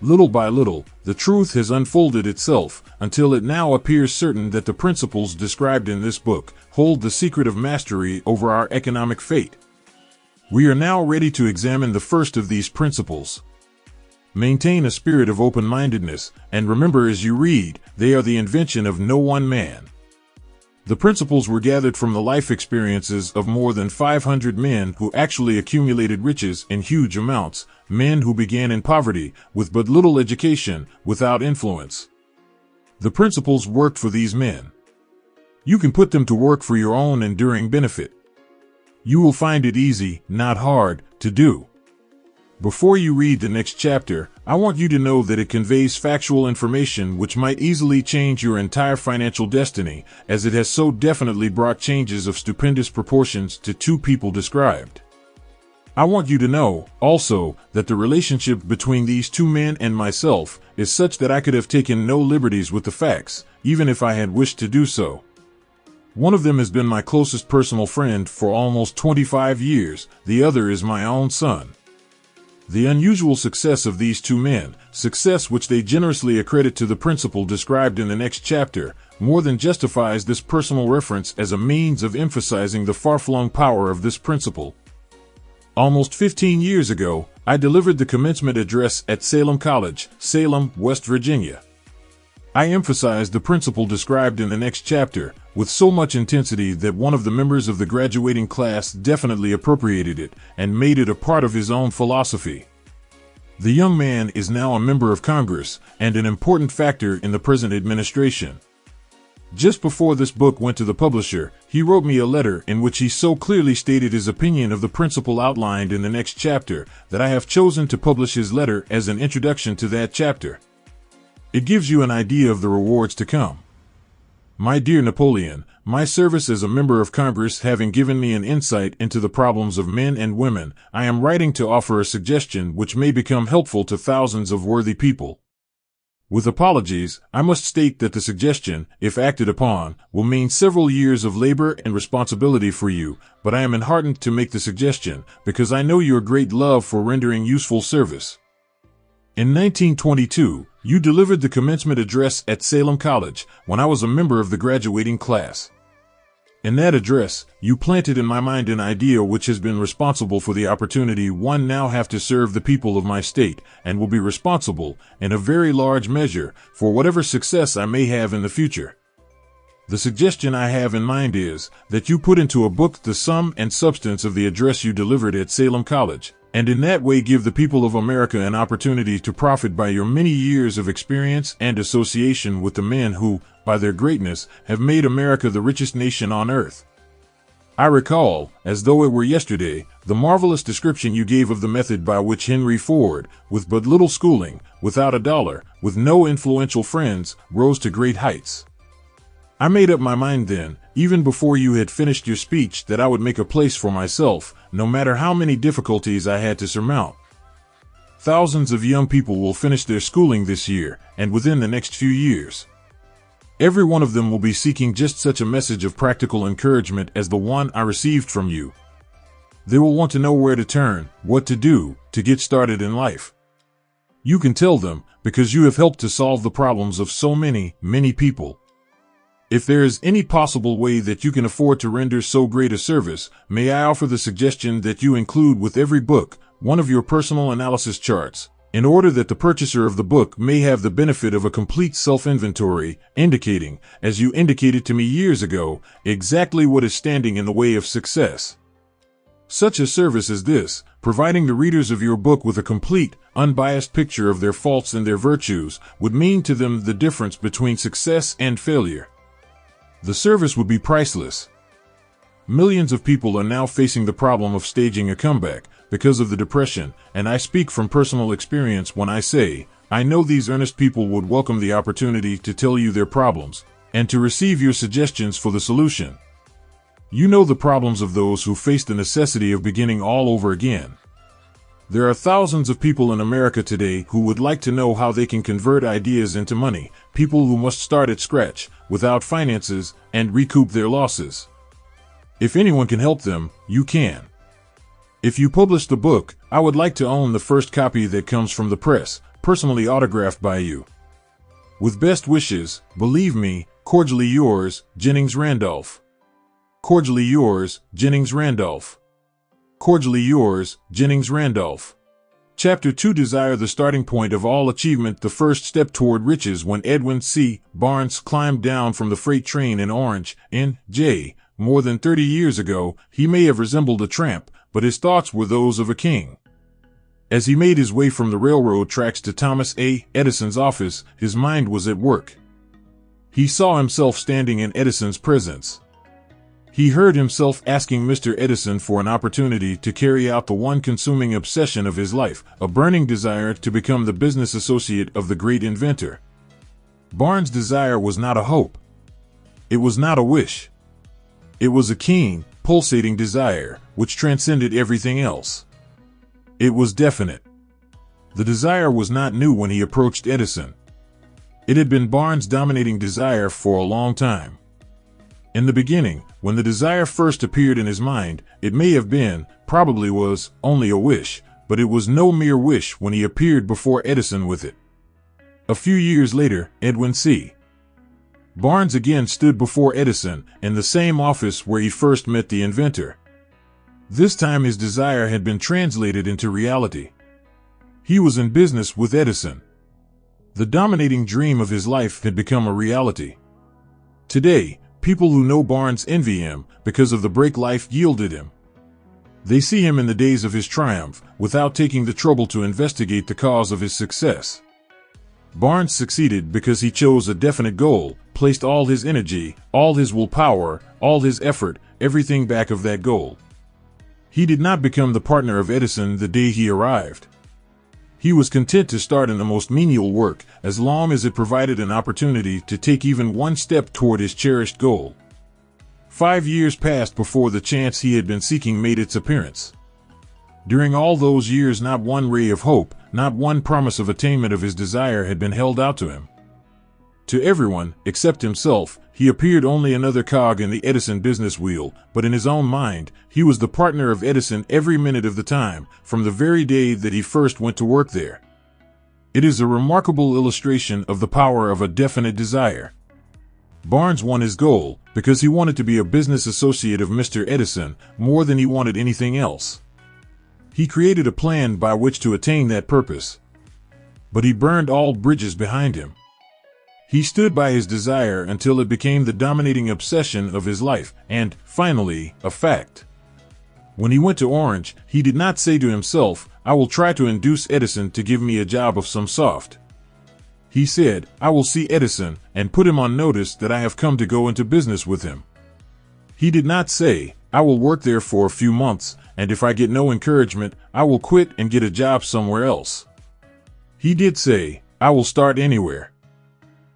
Little by little, the truth has unfolded itself, until it now appears certain that the principles described in this book hold the secret of mastery over our economic fate. We are now ready to examine the first of these principles. Maintain a spirit of open-mindedness, and remember as you read, they are the invention of no one man. The principles were gathered from the life experiences of more than 500 men who actually accumulated riches in huge amounts, men who began in poverty, with but little education, without influence. The principles worked for these men. You can put them to work for your own enduring benefit. You will find it easy, not hard, to do. Before you read the next chapter, I want you to know that it conveys factual information which might easily change your entire financial destiny, as it has so definitely brought changes of stupendous proportions to two people described. I want you to know, also, that the relationship between these two men and myself is such that I could have taken no liberties with the facts, even if I had wished to do so. One of them has been my closest personal friend for almost 25 years, the other is my own son. The unusual success of these two men, success which they generously accredit to the principle described in the next chapter, more than justifies this personal reference as a means of emphasizing the far-flung power of this principle. Almost 15 years ago, I delivered the commencement address at Salem College, Salem, West Virginia. I emphasized the principle described in the next chapter with so much intensity that one of the members of the graduating class definitely appropriated it and made it a part of his own philosophy. The young man is now a member of Congress and an important factor in the present administration. Just before this book went to the publisher, he wrote me a letter in which he so clearly stated his opinion of the principle outlined in the next chapter that I have chosen to publish his letter as an introduction to that chapter. It gives you an idea of the rewards to come. My dear Napoleon, my service as a member of Congress having given me an insight into the problems of men and women, I am writing to offer a suggestion which may become helpful to thousands of worthy people. With apologies, I must state that the suggestion, if acted upon, will mean several years of labor and responsibility for you, but I am enheartened to make the suggestion, because I know your great love for rendering useful service. In 1922, you delivered the commencement address at Salem College, when I was a member of the graduating class. In that address, you planted in my mind an idea which has been responsible for the opportunity one now have to serve the people of my state, and will be responsible, in a very large measure, for whatever success I may have in the future. The suggestion I have in mind is that you put into a book the sum and substance of the address you delivered at Salem College, and in that way give the people of America an opportunity to profit by your many years of experience and association with the men who, by their greatness, have made America the richest nation on earth. I recall, as though it were yesterday, the marvelous description you gave of the method by which Henry Ford, with but little schooling, without a dollar, with no influential friends, rose to great heights. I made up my mind then, even before you had finished your speech, that I would make a place for myself, no matter how many difficulties I had to surmount. Thousands of young people will finish their schooling this year, and within the next few years. Every one of them will be seeking just such a message of practical encouragement as the one I received from you. They will want to know where to turn, what to do, to get started in life. You can tell them, because you have helped to solve the problems of so many, many people. If there is any possible way that you can afford to render so great a service, may I offer the suggestion that you include with every book one of your personal analysis charts, in order that the purchaser of the book may have the benefit of a complete self-inventory, indicating, as you indicated to me years ago, exactly what is standing in the way of success. Such a service as this, providing the readers of your book with a complete, unbiased picture of their faults and their virtues, would mean to them the difference between success and failure. The service would be priceless. Millions of people are now facing the problem of staging a comeback because of the depression, and I speak from personal experience when I say, I know these earnest people would welcome the opportunity to tell you their problems, and to receive your suggestions for the solution. You know the problems of those who face the necessity of beginning all over again. There are thousands of people in America today who would like to know how they can convert ideas into money, people who must start at scratch, without finances, and recoup their losses. If anyone can help them, you can. If you publish the book, I would like to own the first copy that comes from the press, personally autographed by you. With best wishes, believe me, cordially yours, Jennings Randolph. Cordially yours, Jennings Randolph. Cordially yours, Jennings Randolph. Chapter 2 Desire the starting point of all achievement, the first step toward riches. When Edwin C. Barnes climbed down from the freight train in Orange, N.J., more than 30 years ago, he may have resembled a tramp, but his thoughts were those of a king. As he made his way from the railroad tracks to Thomas A. Edison's office, his mind was at work. He saw himself standing in Edison's presence. He heard himself asking Mr. Edison for an opportunity to carry out the one consuming obsession of his life, a burning desire to become the business associate of the great inventor. Barnes' desire was not a hope. It was not a wish. It was a keen, pulsating desire, which transcended everything else. It was definite. The desire was not new when he approached Edison. It had been Barnes' dominating desire for a long time. In the beginning, when the desire first appeared in his mind, it may have been, probably was, only a wish, but it was no mere wish when he appeared before Edison with it. A few years later, Edwin C. Barnes again stood before Edison, in the same office where he first met the inventor. This time his desire had been translated into reality. He was in business with Edison. The dominating dream of his life had become a reality. Today, people who know Barnes envy him because of the break life yielded him. They see him in the days of his triumph, without taking the trouble to investigate the cause of his success. Barnes succeeded because he chose a definite goal, placed all his energy, all his willpower, all his effort, everything back of that goal. He did not become the partner of Edison the day he arrived. He was content to start in the most menial work as long as it provided an opportunity to take even one step toward his cherished goal. 5 years passed before the chance he had been seeking made its appearance. During all those years, not one ray of hope, not one promise of attainment of his desire had been held out to him. To everyone, except himself, he appeared only another cog in the Edison business wheel, but in his own mind, he was the partner of Edison every minute of the time, from the very day that he first went to work there. It is a remarkable illustration of the power of a definite desire. Barnes won his goal because he wanted to be a business associate of Mr. Edison more than he wanted anything else. He created a plan by which to attain that purpose. But he burned all bridges behind him. He stood by his desire until it became the dominating obsession of his life and, finally, a fact. When he went to Orange, he did not say to himself, "I will try to induce Edison to give me a job of some sort." He said, "I will see Edison and put him on notice that I have come to go into business with him." He did not say, "I will work there for a few months, and if I get no encouragement, I will quit and get a job somewhere else." He did say, "I will start anywhere.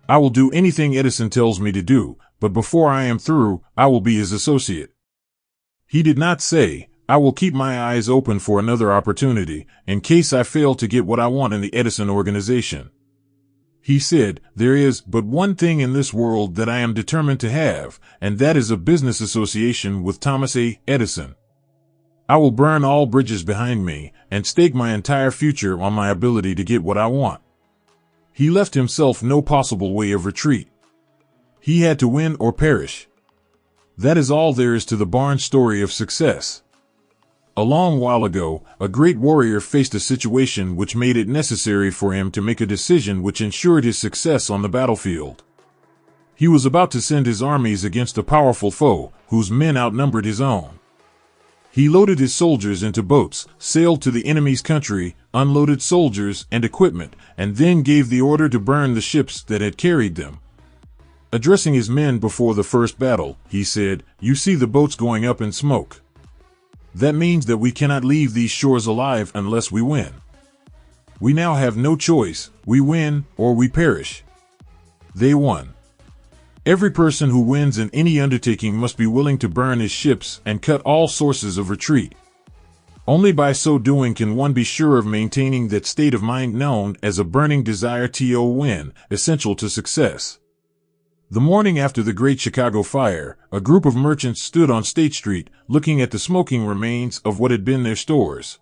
I will do anything Edison tells me to do, but before I am through, I will be his associate." He did not say, "I will keep my eyes open for another opportunity, in case I fail to get what I want in the Edison organization." He said, "There is but one thing in this world that I am determined to have, and that is a business association with Thomas A. Edison. I will burn all bridges behind me and stake my entire future on my ability to get what I want." He left himself no possible way of retreat. He had to win or perish. That is all there is to the Barnes story of success. A long while ago, a great warrior faced a situation which made it necessary for him to make a decision which ensured his success on the battlefield. He was about to send his armies against a powerful foe, whose men outnumbered his own. He loaded his soldiers into boats, sailed to the enemy's country, unloaded soldiers and equipment, and then gave the order to burn the ships that had carried them. Addressing his men before the first battle, he said, "You see the boats going up in smoke. That means that we cannot leave these shores alive unless we win. We now have no choice. We win or we perish." They won. Every person who wins in any undertaking must be willing to burn his ships and cut all sources of retreat. Only by so doing can one be sure of maintaining that state of mind known as a burning desire to win, essential to success. The morning after the Great Chicago Fire, a group of merchants stood on State Street, looking at the smoking remains of what had been their stores.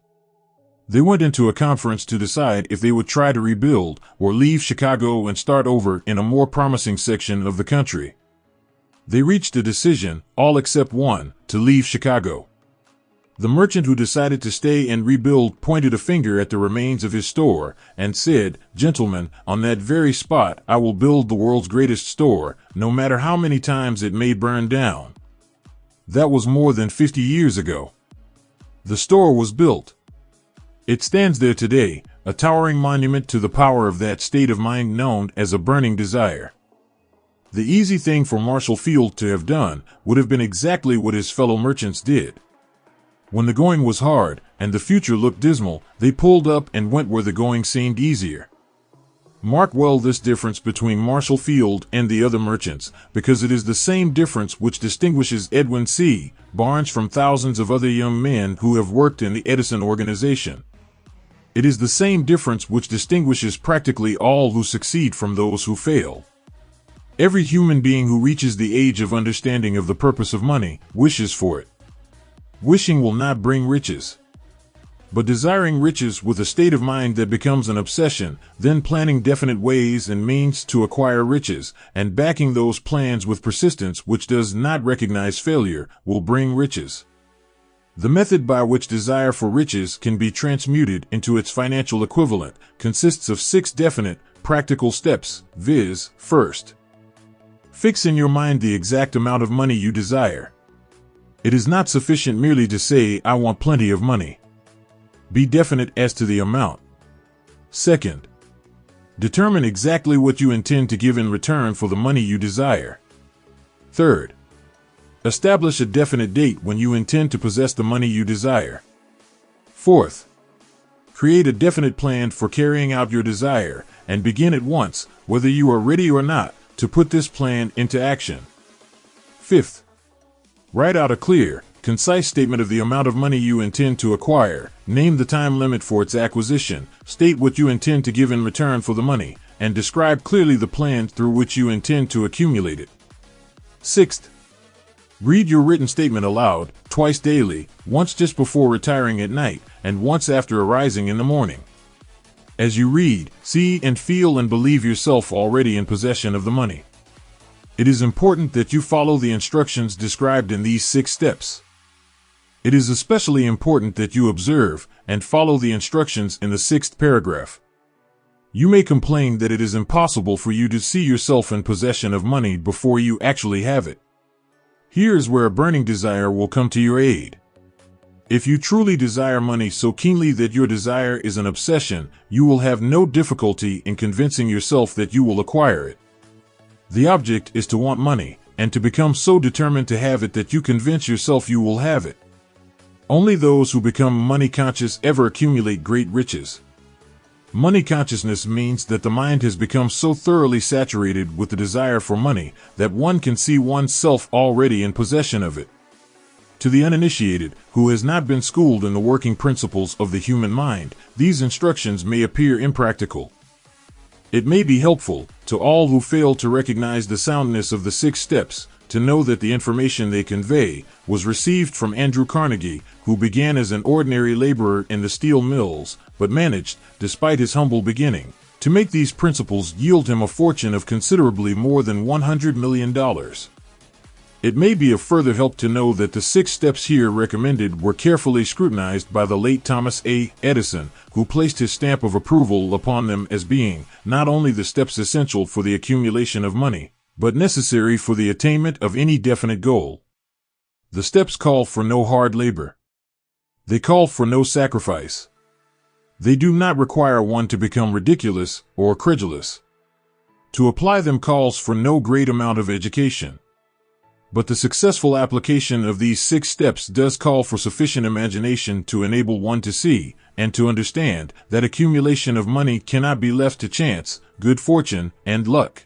They went into a conference to decide if they would try to rebuild or leave Chicago and start over in a more promising section of the country. They reached a decision, all except one, to leave Chicago. The merchant who decided to stay and rebuild pointed a finger at the remains of his store and said, "Gentlemen, on that very spot I will build the world's greatest store, no matter how many times it may burn down." That was more than 50 years ago. The store was built. It stands there today, a towering monument to the power of that state of mind known as a burning desire. The easy thing for Marshall Field to have done would have been exactly what his fellow merchants did. When the going was hard and the future looked dismal, they pulled up and went where the going seemed easier. Mark well this difference between Marshall Field and the other merchants, because it is the same difference which distinguishes Edwin C. Barnes from thousands of other young men who have worked in the Edison organization. It is the same difference which distinguishes practically all who succeed from those who fail. Every human being who reaches the age of understanding of the purpose of money wishes for it. Wishing will not bring riches. But desiring riches with a state of mind that becomes an obsession, then planning definite ways and means to acquire riches, and backing those plans with persistence which does not recognize failure, will bring riches. The method by which desire for riches can be transmuted into its financial equivalent consists of 6 definite, practical steps, viz. First, fix in your mind the exact amount of money you desire. It is not sufficient merely to say, "I want plenty of money." Be definite as to the amount. Second, determine exactly what you intend to give in return for the money you desire. Third, establish a definite date when you intend to possess the money you desire. Fourth, Create a definite plan for carrying out your desire, and begin at once, whether you are ready or not, to put this plan into action. Fifth, write out a clear, concise statement of the amount of money you intend to acquire. Name the time limit for its acquisition, state what you intend to give in return for the money, and describe clearly the plan through which you intend to accumulate it. Sixth, read your written statement aloud, twice daily, once just before retiring at night, and once after arising in the morning. As you read, see and feel and believe yourself already in possession of the money. It is important that you follow the instructions described in these 6 steps. It is especially important that you observe and follow the instructions in the 6th paragraph. You may complain that it is impossible for you to see yourself in possession of money before you actually have it. Here is where a burning desire will come to your aid. If you truly desire money so keenly that your desire is an obsession, you will have no difficulty in convincing yourself that you will acquire it. The object is to want money, and to become so determined to have it that you convince yourself you will have it. Only those who become money conscious ever accumulate great riches. Money consciousness means that the mind has become so thoroughly saturated with the desire for money that one can see oneself already in possession of it. To the uninitiated, who has not been schooled in the working principles of the human mind, these instructions may appear impractical. It may be helpful, to all who fail to recognize the soundness of the 6 steps, to know that the information they convey was received from Andrew Carnegie, who began as an ordinary laborer in the steel mills, but managed, despite his humble beginning, to make these principles yield him a fortune of considerably more than $100 million. It may be of further help to know that the 6 steps here recommended were carefully scrutinized by the late Thomas A. Edison, who placed his stamp of approval upon them as being not only the steps essential for the accumulation of money, but necessary for the attainment of any definite goal. The steps call for no hard labor. They call for no sacrifice. They do not require one to become ridiculous or credulous. To apply them calls for no great amount of education. But the successful application of these 6 steps does call for sufficient imagination to enable one to see and to understand that accumulation of money cannot be left to chance, good fortune, and luck.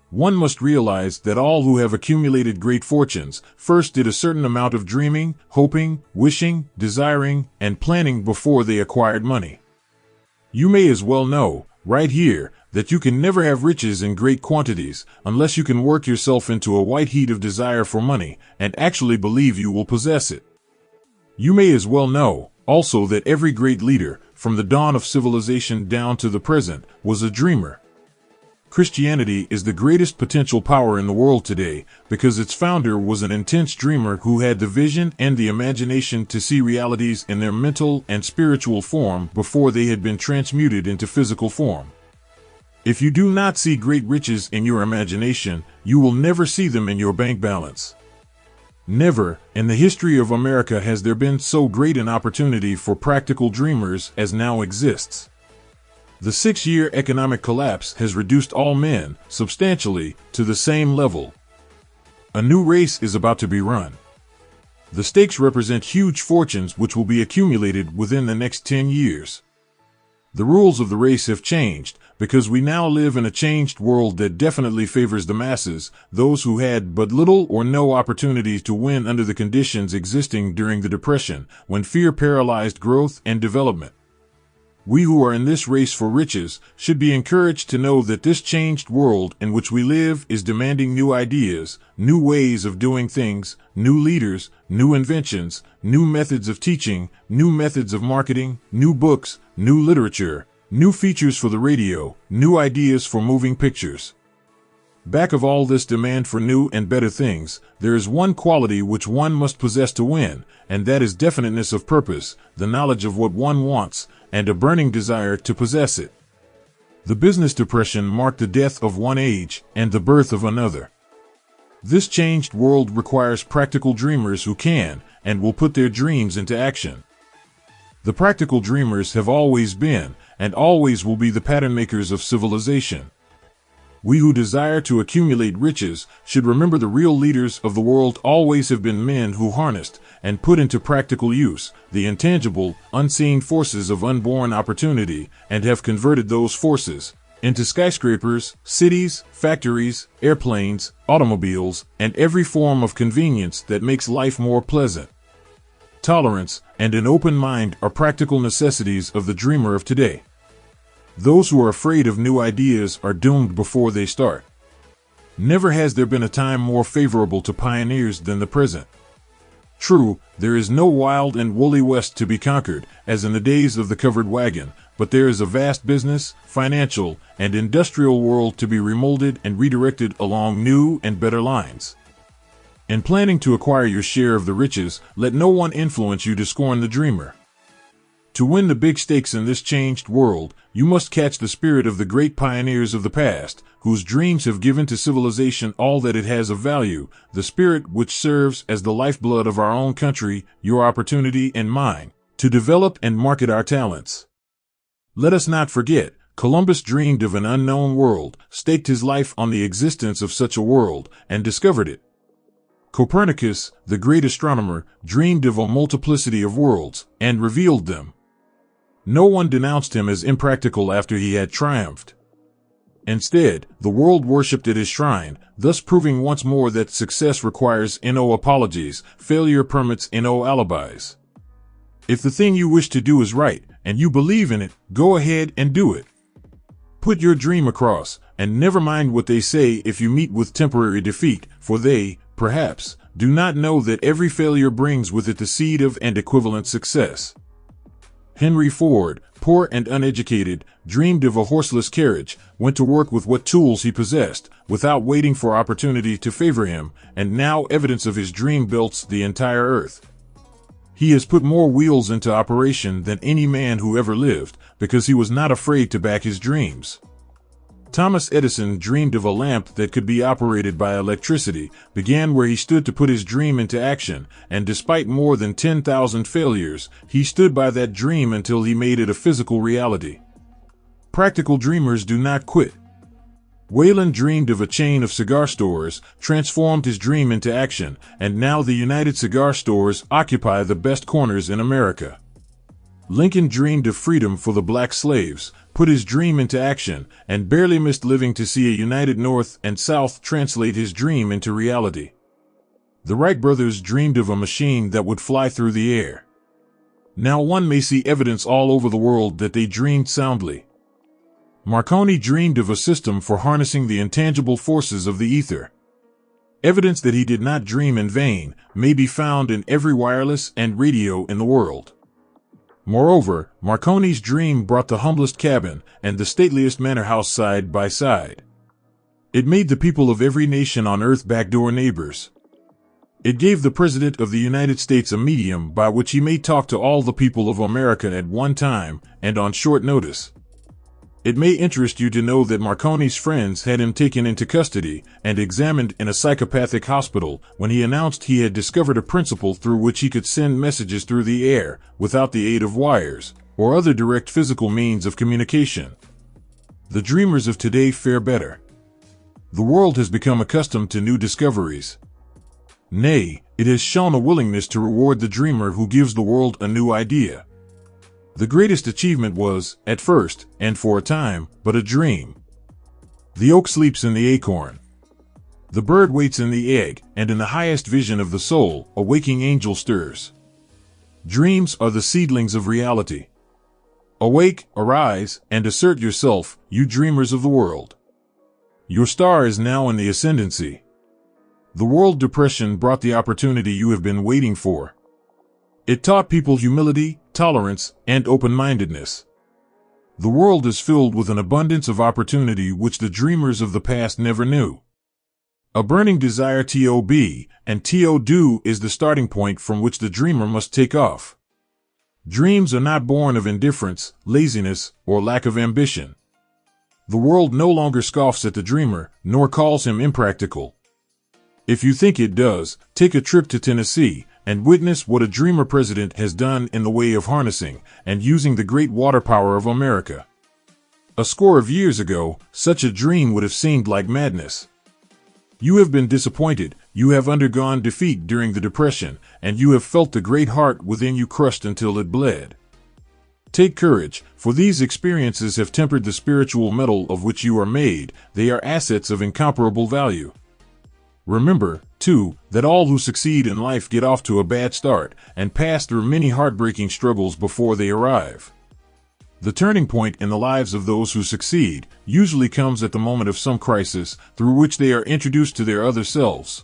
One must realize that all who have accumulated great fortunes first did a certain amount of dreaming, hoping, wishing, desiring, and planning before they acquired money. You may as well know, right here, that you can never have riches in great quantities unless you can work yourself into a white heat of desire for money and actually believe you will possess it. You may as well know, also, that every great leader, from the dawn of civilization down to the present, was a dreamer. Christianity is the greatest potential power in the world today because its founder was an intense dreamer who had the vision and the imagination to see realities in their mental and spiritual form before they had been transmuted into physical form. If you do not see great riches in your imagination, you will never see them in your bank balance. Never, in the history of America, has there been so great an opportunity for practical dreamers as now exists. The 6-year economic collapse has reduced all men, substantially, to the same level. A new race is about to be run. The stakes represent huge fortunes which will be accumulated within the next 10 years. The rules of the race have changed, because we now live in a changed world that definitely favors the masses, those who had but little or no opportunity to win under the conditions existing during the Depression, when fear paralyzed growth and development. We who are in this race for riches should be encouraged to know that this changed world in which we live is demanding new ideas, new ways of doing things, new leaders, new inventions, new methods of teaching, new methods of marketing, new books, new literature, new features for the radio, new ideas for moving pictures. Back of all this demand for new and better things, there is one quality which one must possess to win, and that is definiteness of purpose, the knowledge of what one wants, and a burning desire to possess it. The business depression marked the death of one age and the birth of another. This changed world requires practical dreamers who can and will put their dreams into action. The practical dreamers have always been and always will be the pattern makers of civilization. we who desire to accumulate riches should remember the real leaders of the world always have been men who harnessed and put into practical use the intangible, unseen forces of unborn opportunity and have converted those forces into skyscrapers, cities, factories, airplanes, automobiles, and every form of convenience that makes life more pleasant. Tolerance and an open mind are practical necessities of the dreamer of today. Those who are afraid of new ideas are doomed before they start. Never has there been a time more favorable to pioneers than the present. True, there is no wild and woolly West to be conquered, as in the days of the covered wagon, but there is a vast business, financial, and industrial world to be remolded and redirected along new and better lines. In planning to acquire your share of the riches, let no one influence you to scorn the dreamer. To win the big stakes in this changed world, you must catch the spirit of the great pioneers of the past, whose dreams have given to civilization all that it has of value, the spirit which serves as the lifeblood of our own country, your opportunity and mine, to develop and market our talents. Let us not forget, Columbus dreamed of an unknown world, staked his life on the existence of such a world, and discovered it. Copernicus, the great astronomer, dreamed of a multiplicity of worlds, and revealed them. No one denounced him as impractical after he had triumphed. Instead, the world worshipped at his shrine, thus proving once more that success requires no apologies, failure permits no alibis. If the thing you wish to do is right, and you believe in it, go ahead and do it. Put your dream across, and never mind what they say if you meet with temporary defeat, for they, perhaps, do not know that every failure brings with it the seed of and equivalent success. Henry Ford, poor and uneducated, dreamed of a horseless carriage, went to work with what tools he possessed, without waiting for opportunity to favor him, and now evidence of his dream belts the entire earth. He has put more wheels into operation than any man who ever lived, because he was not afraid to back his dreams. Thomas Edison dreamed of a lamp that could be operated by electricity, began where he stood to put his dream into action, and despite more than 10,000 failures, he stood by that dream until he made it a physical reality. Practical dreamers do not quit. Wayland dreamed of a chain of cigar stores, transformed his dream into action, and now the United Cigar Stores occupy the best corners in America. Lincoln dreamed of freedom for the black slaves, put his dream into action, and barely missed living to see a united North and South translate his dream into reality. The Wright brothers dreamed of a machine that would fly through the air. Now one may see evidence all over the world that they dreamed soundly. Marconi dreamed of a system for harnessing the intangible forces of the ether. Evidence that he did not dream in vain may be found in every wireless and radio in the world. Moreover, Marconi's dream brought the humblest cabin and the stateliest manor house side by side. It made the people of every nation on earth backdoor neighbors. It gave the President of the United States a medium by which he may talk to all the people of America at one time and on short notice. It may interest you to know that Marconi's friends had him taken into custody and examined in a psychopathic hospital when he announced he had discovered a principle through which he could send messages through the air without the aid of wires or other direct physical means of communication. The dreamers of today fare better. The world has become accustomed to new discoveries. Nay, it has shown a willingness to reward the dreamer who gives the world a new idea. The greatest achievement was, at first, and for a time, but a dream. The oak sleeps in the acorn. The bird waits in the egg, and in the highest vision of the soul, a waking angel stirs. Dreams are the seedlings of reality. Awake, arise, and assert yourself, you dreamers of the world. Your star is now in the ascendancy. The world depression brought the opportunity you have been waiting for. It taught people humility, tolerance, and open-mindedness. The world is filled with an abundance of opportunity which the dreamers of the past never knew. A burning desire to and to do is the starting point from which the dreamer must take off. Dreams are not born of indifference, laziness, or lack of ambition. The world no longer scoffs at the dreamer, nor calls him impractical. If you think it does, take a trip to Tennessee and witness what a dreamer president has done in the way of harnessing and using the great water power of America. A score of years ago, such a dream would have seemed like madness. You have been disappointed, you have undergone defeat during the Depression, and you have felt the great heart within you crushed until it bled. Take courage, for these experiences have tempered the spiritual metal of which you are made. They are assets of incomparable value. Remember, too, that all who succeed in life get off to a bad start and pass through many heartbreaking struggles before they arrive. The turning point in the lives of those who succeed usually comes at the moment of some crisis through which they are introduced to their other selves.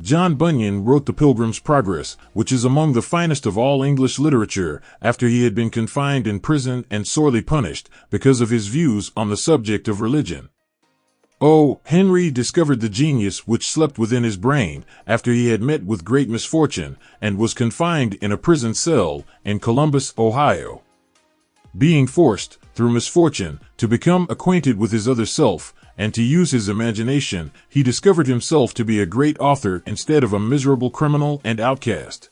John Bunyan wrote The Pilgrim's Progress, which is among the finest of all English literature, after he had been confined in prison and sorely punished because of his views on the subject of religion. O. Henry discovered the genius which slept within his brain after he had met with great misfortune and was confined in a prison cell in Columbus, Ohio. Being forced, through misfortune, to become acquainted with his other self and to use his imagination, he discovered himself to be a great author instead of a miserable criminal and outcast.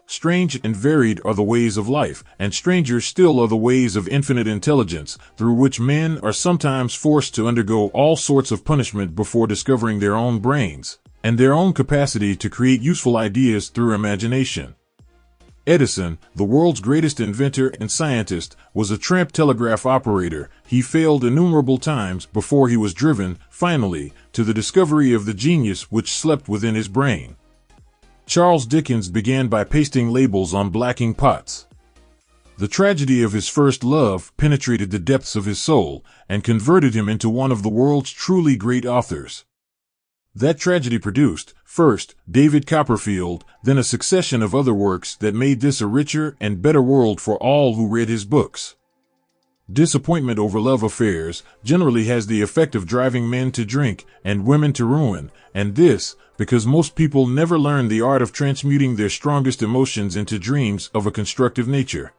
Strange and varied are the ways of life, and stranger still are the ways of infinite intelligence, through which men are sometimes forced to undergo all sorts of punishment before discovering their own brains and their own capacity to create useful ideas through imagination. Edison, the world's greatest inventor and scientist, was a tramp telegraph operator. He failed innumerable times before he was driven, finally, to the discovery of the genius which slept within his brain. Charles Dickens began by pasting labels on blacking pots. The tragedy of his first love penetrated the depths of his soul and converted him into one of the world's truly great authors. That tragedy produced, first, David Copperfield, then a succession of other works that made this a richer and better world for all who read his books. Disappointment over love affairs generally has the effect of driving men to drink and women to ruin, and this, because most people never learn the art of transmuting their strongest emotions into dreams of a constructive nature.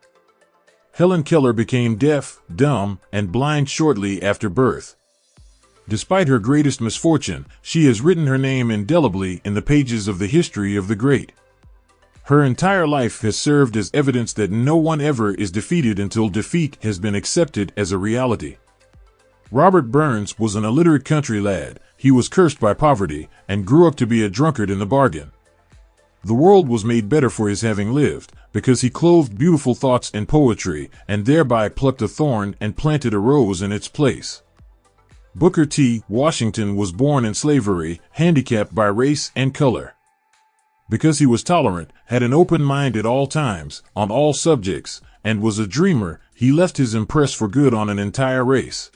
Helen Keller became deaf, dumb, and blind shortly after birth. Despite her greatest misfortune, she has written her name indelibly in the pages of the history of the great. Her entire life has served as evidence that no one ever is defeated until defeat has been accepted as a reality. Robert Burns was an illiterate country lad. He was cursed by poverty and grew up to be a drunkard in the bargain. The world was made better for his having lived, because he clothed beautiful thoughts in poetry and thereby plucked a thorn and planted a rose in its place. Booker T. Washington was born in slavery, handicapped by race and color. Because he was tolerant, had an open mind at all times, on all subjects, and was a dreamer, he left his impress for good on an entire race.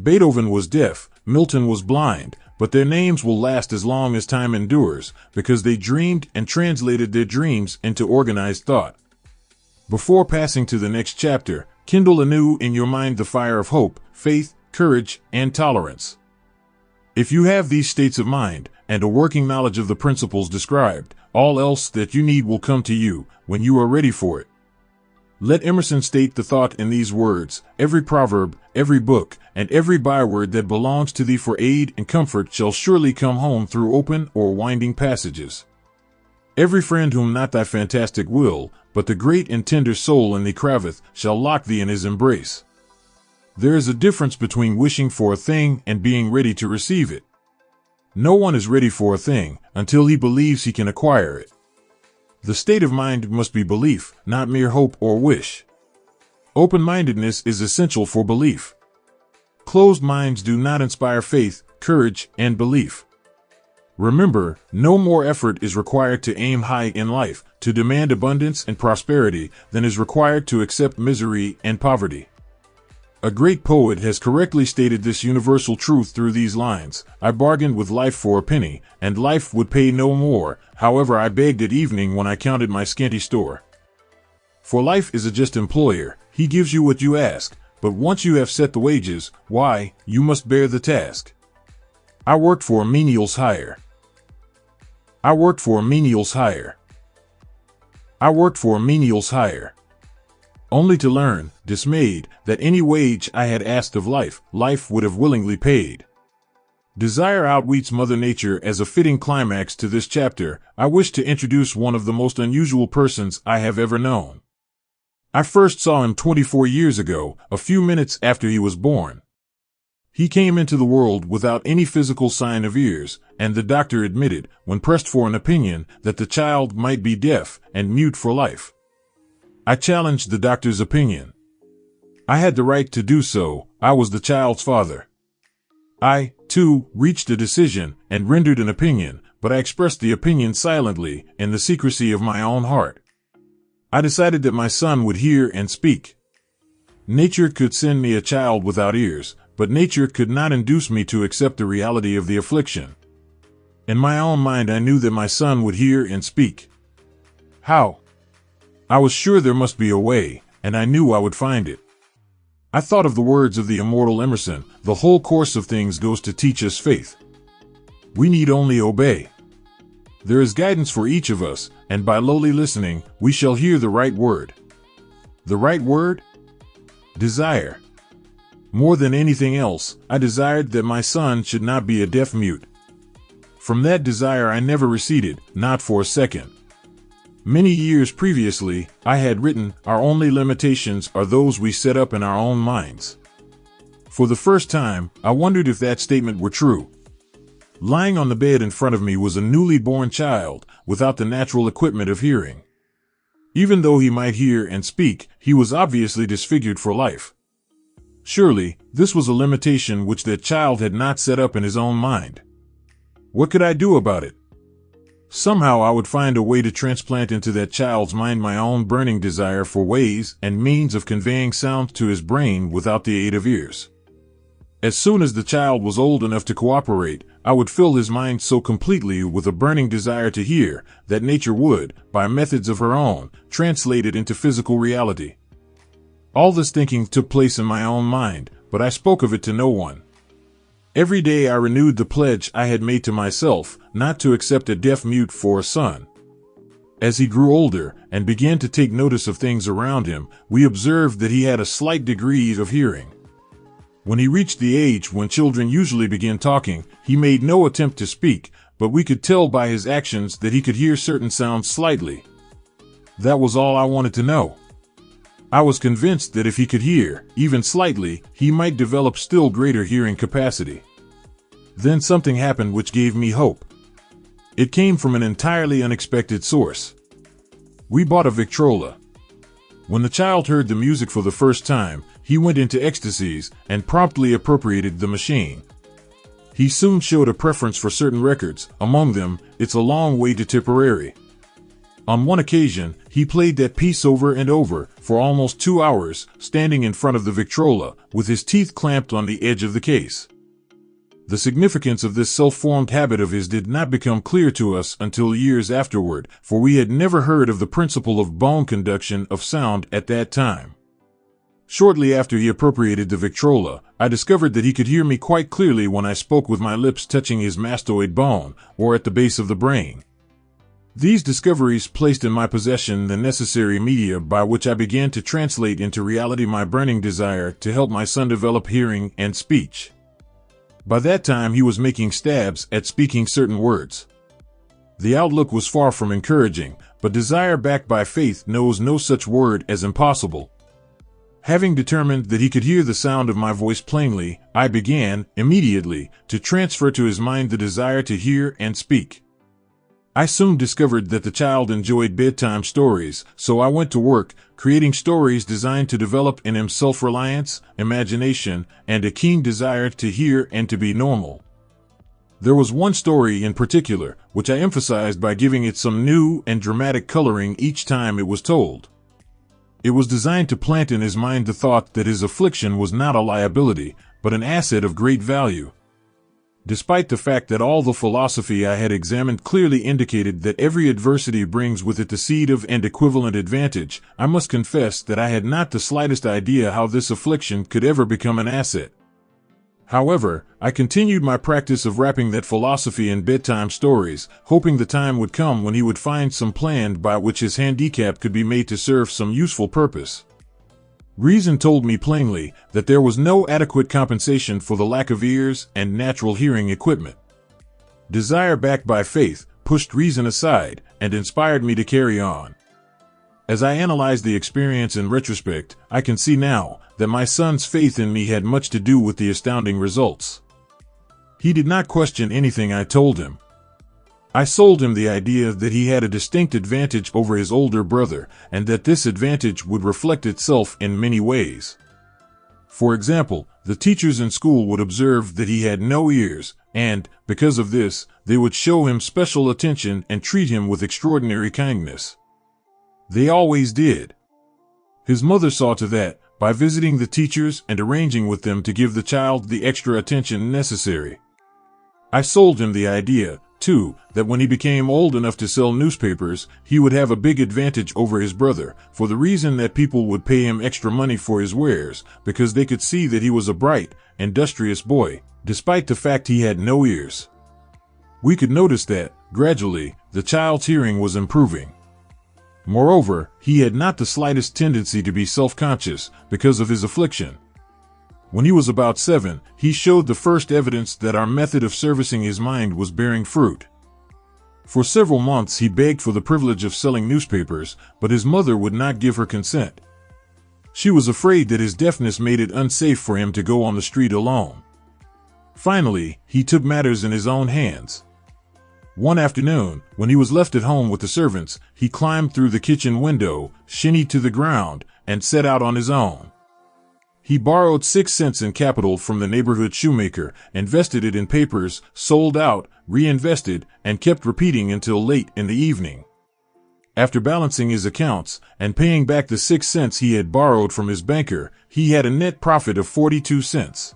Beethoven was deaf, Milton was blind, but their names will last as long as time endures, because they dreamed and translated their dreams into organized thought. Before passing to the next chapter, kindle anew in your mind the fire of hope, faith, courage, and tolerance. If you have these states of mind, and a working knowledge of the principles described, all else that you need will come to you, when you are ready for it. Let Emerson state the thought in these words: every proverb, every book, and every byword that belongs to thee for aid and comfort shall surely come home through open or winding passages. Every friend whom not thy fantastic will, but the great and tender soul in thee craveth, shall lock thee in his embrace. There is a difference between wishing for a thing and being ready to receive it. No one is ready for a thing until he believes he can acquire it. The state of mind must be belief, not mere hope or wish. Open-mindedness is essential for belief. Closed minds do not inspire faith, courage, and belief. Remember, no more effort is required to aim high in life, to demand abundance and prosperity, than is required to accept misery and poverty. A great poet has correctly stated this universal truth through these lines: I bargained with life for a penny, and life would pay no more, however I begged at evening when I counted my scanty store. For life is a just employer, he gives you what you ask, but once you have set the wages, why, you must bear the task. I worked for a menial's hire. I worked for a menial's hire. I worked for a menial's hire. Only to learn, dismayed, that any wage I had asked of life, life would have willingly paid. Desire outweets Mother Nature. As a fitting climax to this chapter, I wish to introduce one of the most unusual persons I have ever known. I first saw him 24 years ago, a few minutes after he was born. He came into the world without any physical sign of ears, and the doctor admitted, when pressed for an opinion, that the child might be deaf and mute for life. I challenged the doctor's opinion. I had the right to do so. I was the child's father. I, too, reached a decision and rendered an opinion, but I expressed the opinion silently, in the secrecy of my own heart. I decided that my son would hear and speak. Nature could send me a child without ears, but nature could not induce me to accept the reality of the affliction. In my own mind I knew that my son would hear and speak. How? I was sure there must be a way, and I knew I would find it. I thought of the words of the immortal Emerson, "The whole course of things goes to teach us faith. We need only obey." There is guidance for each of us, and by lowly listening, we shall hear the right word. The right word? Desire. More than anything else, I desired that my son should not be a deaf mute. From that desire I never receded, not for a second. Many years previously, I had written, "Our only limitations are those we set up in our own minds." For the first time, I wondered if that statement were true. Lying on the bed in front of me was a newly born child, without the natural equipment of hearing. Even though he might hear and speak, he was obviously disfigured for life. Surely, this was a limitation which that child had not set up in his own mind. What could I do about it? Somehow I would find a way to transplant into that child's mind my own burning desire for ways and means of conveying sound to his brain without the aid of ears. As soon as the child was old enough to cooperate, I would fill his mind so completely with a burning desire to hear that nature would, by methods of her own, translate it into physical reality. All this thinking took place in my own mind, but I spoke of it to no one. Every day I renewed the pledge I had made to myself, not to accept a deaf mute for a son. As he grew older and began to take notice of things around him, we observed that he had a slight degree of hearing. When he reached the age when children usually begin talking, he made no attempt to speak, but we could tell by his actions that he could hear certain sounds slightly. That was all I wanted to know. I was convinced that if he could hear, even slightly, he might develop still greater hearing capacity. Then something happened which gave me hope. It came from an entirely unexpected source. We bought a Victrola. When the child heard the music for the first time, he went into ecstasies and promptly appropriated the machine. He soon showed a preference for certain records, among them, "It's a Long Way to Tipperary." On one occasion, he played that piece over and over, for almost 2 hours, standing in front of the Victrola, with his teeth clamped on the edge of the case. The significance of this self-formed habit of his did not become clear to us until years afterward, for we had never heard of the principle of bone conduction of sound at that time. Shortly after he appropriated the Victrola, I discovered that he could hear me quite clearly when I spoke with my lips touching his mastoid bone, or at the base of the brain. These discoveries placed in my possession the necessary media by which I began to translate into reality my burning desire to help my son develop hearing and speech. By that time he was making stabs at speaking certain words. The outlook was far from encouraging, but desire backed by faith knows no such word as impossible. Having determined that he could hear the sound of my voice plainly, I began, immediately, to transfer to his mind the desire to hear and speak. I soon discovered that the child enjoyed bedtime stories, so I went to work, creating stories designed to develop in him self-reliance, imagination, and a keen desire to hear and to be normal. There was one story in particular, which I emphasized by giving it some new and dramatic coloring each time it was told. It was designed to plant in his mind the thought that his affliction was not a liability, but an asset of great value. Despite the fact that all the philosophy I had examined clearly indicated that every adversity brings with it the seed of and equivalent advantage, I must confess that I had not the slightest idea how this affliction could ever become an asset. However, I continued my practice of wrapping that philosophy in bedtime stories, hoping the time would come when he would find some plan by which his handicap could be made to serve some useful purpose. Reason told me plainly that there was no adequate compensation for the lack of ears and natural hearing equipment. Desire backed by faith pushed reason aside and inspired me to carry on. As I analyze the experience in retrospect, I can see now that my son's faith in me had much to do with the astounding results. He did not question anything I told him. I sold him the idea that he had a distinct advantage over his older brother, and that this advantage would reflect itself in many ways. For example, the teachers in school would observe that he had no ears, and, because of this, they would show him special attention and treat him with extraordinary kindness. They always did. His mother saw to that, by visiting the teachers and arranging with them to give the child the extra attention necessary. I sold him the idea, too, that when he became old enough to sell newspapers, he would have a big advantage over his brother, for the reason that people would pay him extra money for his wares, because they could see that he was a bright, industrious boy, despite the fact he had no ears. We could notice that, gradually, the child's hearing was improving. Moreover, he had not the slightest tendency to be self-conscious because of his affliction. When he was about 7, he showed the first evidence that our method of servicing his mind was bearing fruit. For several months he begged for the privilege of selling newspapers, but his mother would not give her consent. She was afraid that his deafness made it unsafe for him to go on the street alone. Finally, he took matters in his own hands. One afternoon, when he was left at home with the servants, he climbed through the kitchen window, shinnied to the ground, and set out on his own. He borrowed 6 cents in capital from the neighborhood shoemaker, invested it in papers, sold out, reinvested, and kept repeating until late in the evening. After balancing his accounts and paying back the 6 cents he had borrowed from his banker, he had a net profit of 42 cents.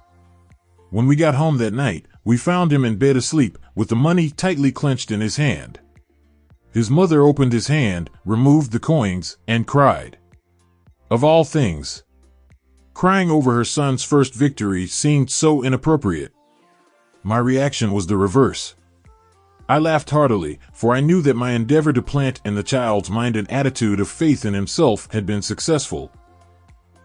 When we got home that night, we found him in bed asleep, with the money tightly clenched in his hand. His mother opened his hand, removed the coins, and cried. Of all things, crying over her son's first victory seemed so inappropriate. My reaction was the reverse. I laughed heartily, for I knew that my endeavor to plant in the child's mind an attitude of faith in himself had been successful.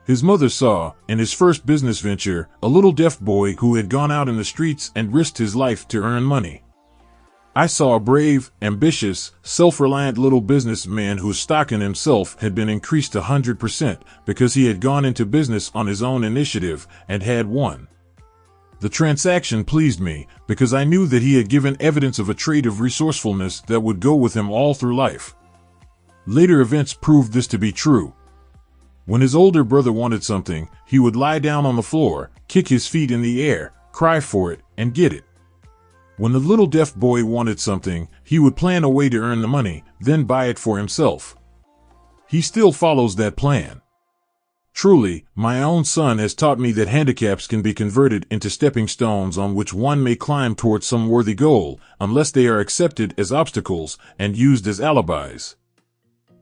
His mother saw, in his first business venture, a little deaf boy who had gone out in the streets and risked his life to earn money. I saw a brave, ambitious, self-reliant little businessman whose stock in himself had been increased 100% because he had gone into business on his own initiative and had won. The transaction pleased me because I knew that he had given evidence of a trait of resourcefulness that would go with him all through life. Later events proved this to be true. When his older brother wanted something, he would lie down on the floor, kick his feet in the air, cry for it, and get it. When the little deaf boy wanted something, he would plan a way to earn the money, then buy it for himself. He still follows that plan. Truly, my own son has taught me that handicaps can be converted into stepping stones on which one may climb towards some worthy goal, unless they are accepted as obstacles and used as alibis.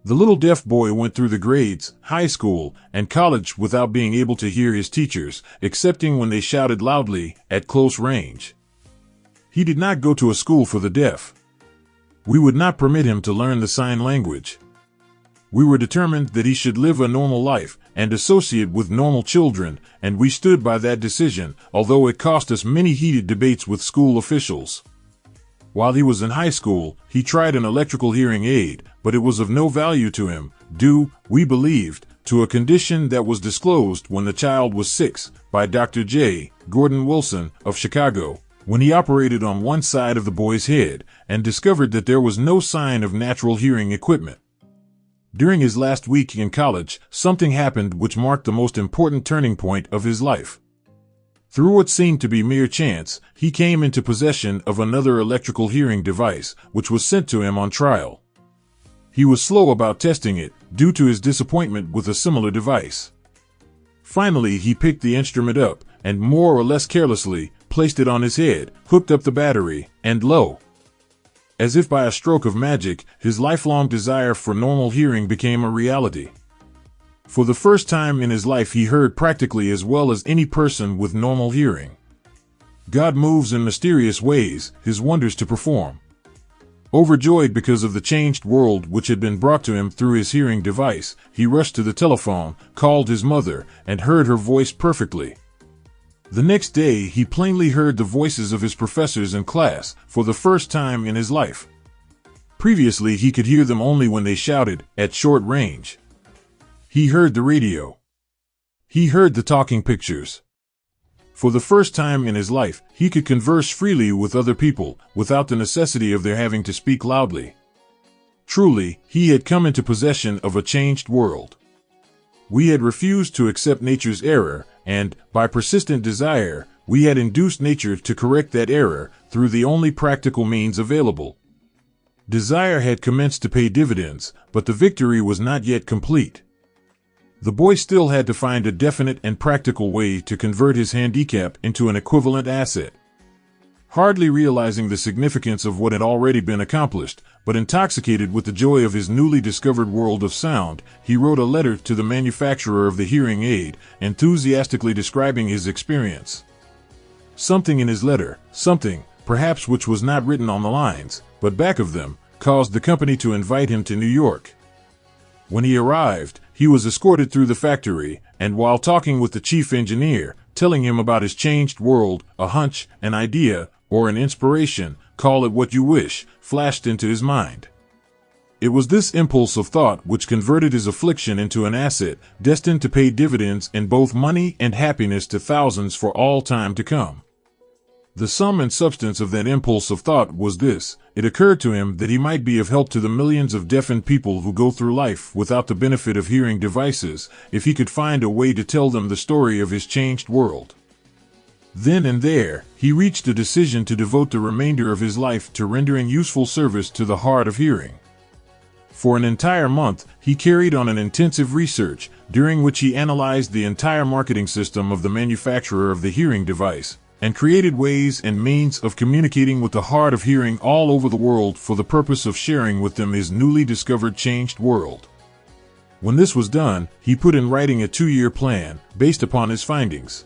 The little deaf boy went through the grades, high school, and college without being able to hear his teachers, excepting when they shouted loudly, at close range. He did not go to a school for the deaf. We would not permit him to learn the sign language. We were determined that he should live a normal life and associate with normal children, and we stood by that decision, although it cost us many heated debates with school officials. While he was in high school, he tried an electrical hearing aid, but it was of no value to him, due, we believed, to a condition that was disclosed when the child was 6 by Dr. J. Gordon Wilson of Chicago, when he operated on one side of the boy's head and discovered that there was no sign of natural hearing equipment. During his last week in college, something happened which marked the most important turning point of his life. Through what seemed to be mere chance, he came into possession of another electrical hearing device, which was sent to him on trial. He was slow about testing it, due to his disappointment with a similar device. Finally, he picked the instrument up, and more or less carelessly, placed it on his head, hooked up the battery, and lo! As if by a stroke of magic, his lifelong desire for normal hearing became a reality. For the first time in his life he heard practically as well as any person with normal hearing. God moves in mysterious ways, his wonders to perform. Overjoyed because of the changed world which had been brought to him through his hearing device, he rushed to the telephone, called his mother, and heard her voice perfectly. The next day he plainly heard the voices of his professors in class, for the first time in his life. Previously, he could hear them only when they shouted, at short range. He heard the radio. He heard the talking pictures. For the first time in his life, he could converse freely with other people, without the necessity of their having to speak loudly. Truly, he had come into possession of a changed world. We had refused to accept nature's error, and, by persistent desire, we had induced nature to correct that error through the only practical means available. Desire had commenced to pay dividends, but the victory was not yet complete. The boy still had to find a definite and practical way to convert his handicap into an equivalent asset. Hardly realizing the significance of what had already been accomplished, but intoxicated with the joy of his newly discovered world of sound, he wrote a letter to the manufacturer of the hearing aid, enthusiastically describing his experience. Something in his letter, something, perhaps which was not written on the lines, but back of them, caused the company to invite him to New York. When he arrived, he was escorted through the factory, and while talking with the chief engineer, telling him about his changed world, a hunch, an idea, or an inspiration, call it what you wish, flashed into his mind. It was this impulse of thought which converted his affliction into an asset, destined to pay dividends in both money and happiness to thousands for all time to come. The sum and substance of that impulse of thought was this: it occurred to him that he might be of help to the millions of deafened people who go through life without the benefit of hearing devices, if he could find a way to tell them the story of his changed world. Then and there, he reached a decision to devote the remainder of his life to rendering useful service to the hard of hearing. For an entire month, he carried on an intensive research, during which he analyzed the entire marketing system of the manufacturer of the hearing device, and created ways and means of communicating with the hard of hearing all over the world for the purpose of sharing with them his newly discovered changed world. When this was done, he put in writing a 2-year plan, based upon his findings.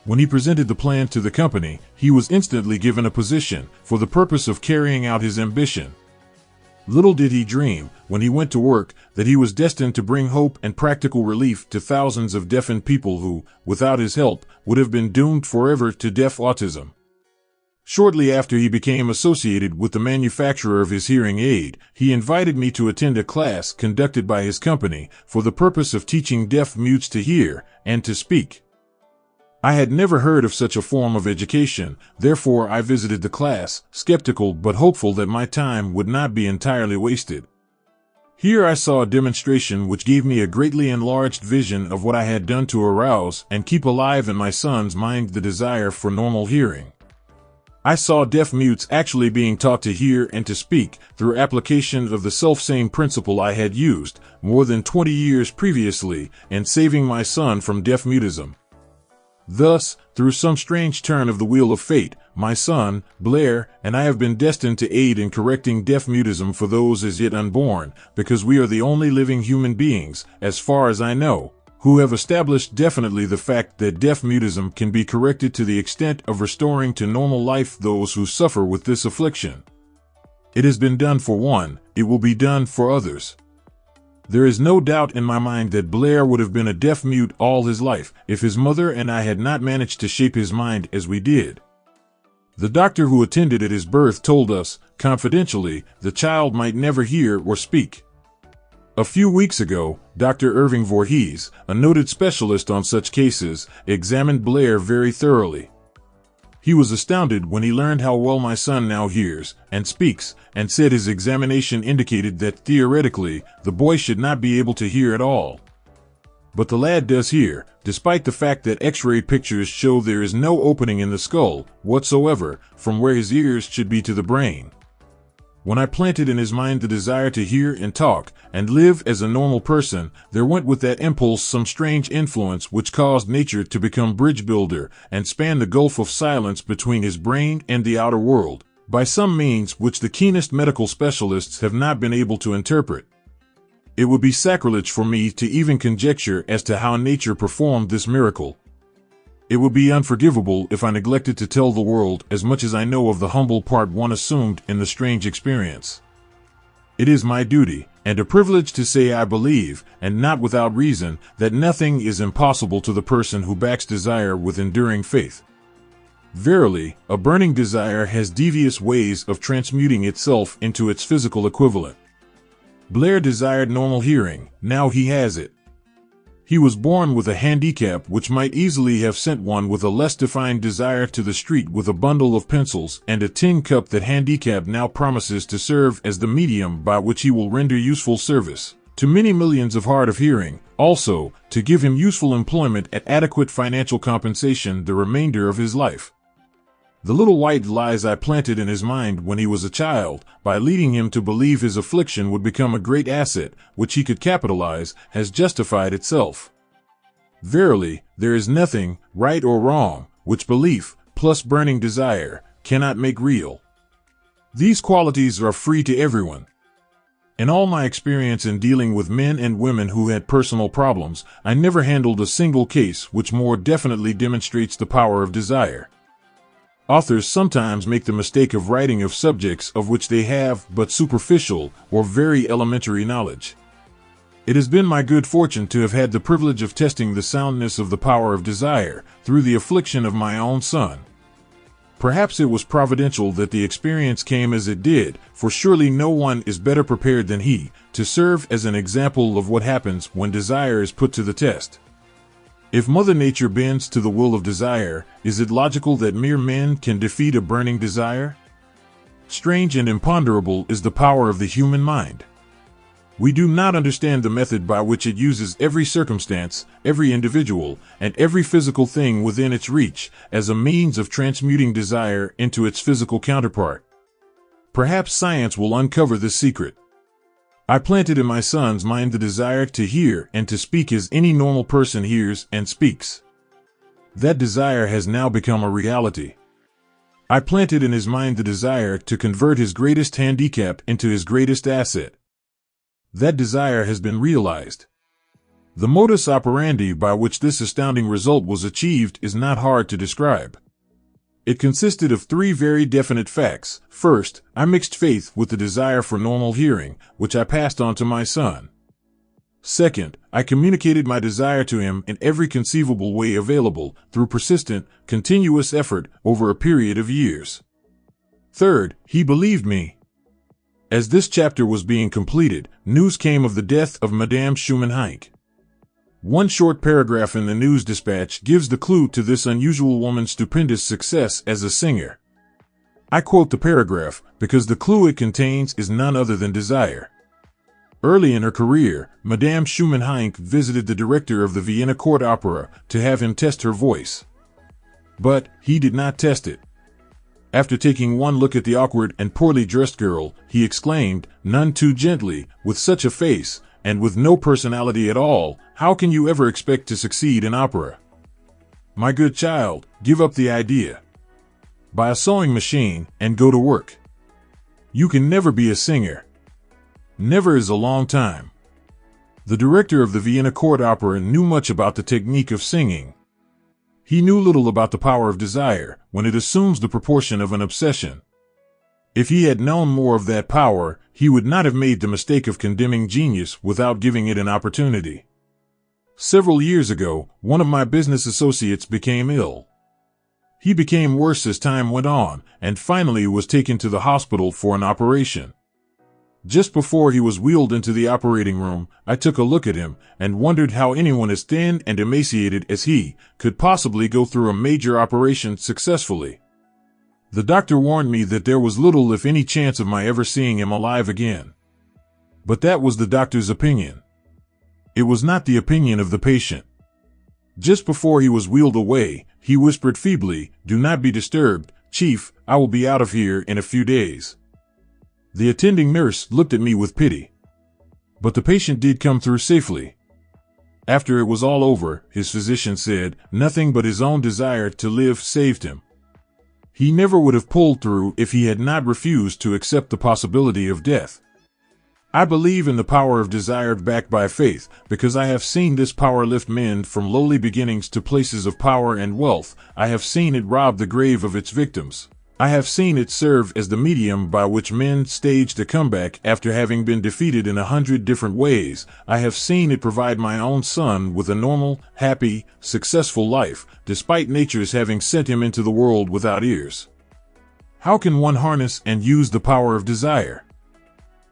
When he presented the plan to the company, he was instantly given a position, for the purpose of carrying out his ambition. Little did he dream, when he went to work, that he was destined to bring hope and practical relief to thousands of deafened people who, without his help, would have been doomed forever to deaf autism. Shortly after he became associated with the manufacturer of his hearing aid, he invited me to attend a class conducted by his company for the purpose of teaching deaf mutes to hear and to speak. I had never heard of such a form of education, therefore I visited the class, skeptical but hopeful that my time would not be entirely wasted. Here I saw a demonstration which gave me a greatly enlarged vision of what I had done to arouse and keep alive in my son's mind the desire for normal hearing. I saw deaf mutes actually being taught to hear and to speak through application of the selfsame principle I had used more than 20 years previously in saving my son from deaf mutism. Thus, through some strange turn of the wheel of fate, my son, Blair, and I have been destined to aid in correcting deaf mutism for those as yet unborn, because we are the only living human beings, as far as I know, who have established definitely the fact that deaf mutism can be corrected to the extent of restoring to normal life those who suffer with this affliction. It has been done for one, it will be done for others. There is no doubt in my mind that Blair would have been a deaf mute all his life if his mother and I had not managed to shape his mind as we did. The doctor who attended at his birth told us, confidentially, the child might never hear or speak. A few weeks ago, Dr. Irving Voorhees, a noted specialist on such cases, examined Blair very thoroughly. He was astounded when he learned how well my son now hears and speaks, and said his examination indicated that theoretically, the boy should not be able to hear at all. But the lad does hear, despite the fact that X-ray pictures show there is no opening in the skull whatsoever from where his ears should be to the brain. When I planted in his mind the desire to hear and talk and live as a normal person, there went with that impulse some strange influence which caused nature to become bridge builder and span the gulf of silence between his brain and the outer world, by some means which the keenest medical specialists have not been able to interpret. It would be sacrilege for me to even conjecture as to how nature performed this miracle. It would be unforgivable if I neglected to tell the world as much as I know of the humble part one assumed in the strange experience. It is my duty, and a privilege to say I believe, and not without reason, that nothing is impossible to the person who backs desire with enduring faith. Verily, a burning desire has devious ways of transmuting itself into its physical equivalent. Blair desired normal hearing, now he has it. He was born with a handicap which might easily have sent one with a less defined desire to the street with a bundle of pencils and a tin cup. That handicap now promises to serve as the medium by which he will render useful service to many millions of hard of hearing, also to give him useful employment at adequate financial compensation the remainder of his life. The little white lies I planted in his mind when he was a child, by leading him to believe his affliction would become a great asset, which he could capitalize, has justified itself. Verily, there is nothing, right or wrong, which belief, plus burning desire, cannot make real. These qualities are free to everyone. In all my experience in dealing with men and women who had personal problems, I never handled a single case which more definitely demonstrates the power of desire. Authors sometimes make the mistake of writing of subjects of which they have but superficial or very elementary knowledge. It has been my good fortune to have had the privilege of testing the soundness of the power of desire through the affliction of my own son. Perhaps it was providential that the experience came as it did, for surely no one is better prepared than he to serve as an example of what happens when desire is put to the test. If Mother Nature bends to the will of desire, is it logical that mere men can defeat a burning desire? Strange and imponderable is the power of the human mind. We do not understand the method by which it uses every circumstance, every individual, and every physical thing within its reach as a means of transmuting desire into its physical counterpart. Perhaps science will uncover this secret. I planted in my son's mind the desire to hear and to speak as any normal person hears and speaks. That desire has now become a reality. I planted in his mind the desire to convert his greatest handicap into his greatest asset. That desire has been realized. The modus operandi by which this astounding result was achieved is not hard to describe. It consisted of three very definite facts. First, I mixed faith with the desire for normal hearing, which I passed on to my son. Second, I communicated my desire to him in every conceivable way available, through persistent, continuous effort over a period of years. Third, he believed me. As this chapter was being completed, news came of the death of Madame Schumann-Heink. One short paragraph in the News Dispatch gives the clue to this unusual woman's stupendous success as a singer. I quote the paragraph because the clue it contains is none other than desire. Early in her career, Madame Schumann-Heink visited the director of the Vienna Court Opera to have him test her voice. But he did not test it. After taking one look at the awkward and poorly dressed girl, he exclaimed, none too gently, with such a face, and with no personality at all, how can you ever expect to succeed in opera? My good child, give up the idea. Buy a sewing machine and go to work. You can never be a singer. Never is a long time. The director of the Vienna Court Opera knew much about the technique of singing. He knew little about the power of desire when it assumes the proportion of an obsession. If he had known more of that power, he would not have made the mistake of condemning genius without giving it an opportunity. Several years ago, one of my business associates became ill. He became worse as time went on, and finally was taken to the hospital for an operation. Just before he was wheeled into the operating room, I took a look at him and wondered how anyone as thin and emaciated as he could possibly go through a major operation successfully. The doctor warned me that there was little if any chance of my ever seeing him alive again. But that was the doctor's opinion. It was not the opinion of the patient. Just before he was wheeled away, he whispered feebly, "Do not be disturbed, Chief, I will be out of here in a few days." The attending nurse looked at me with pity. But the patient did come through safely. After it was all over, his physician said, nothing but his own desire to live saved him. He never would have pulled through if he had not refused to accept the possibility of death. I believe in the power of desire backed by faith, because I have seen this power lift men from lowly beginnings to places of power and wealth. I have seen it rob the grave of its victims. I have seen it serve as the medium by which men staged a comeback after having been defeated in 100 different ways. I have seen it provide my own son with a normal, happy, successful life, despite nature's having sent him into the world without ears. How can one harness and use the power of desire?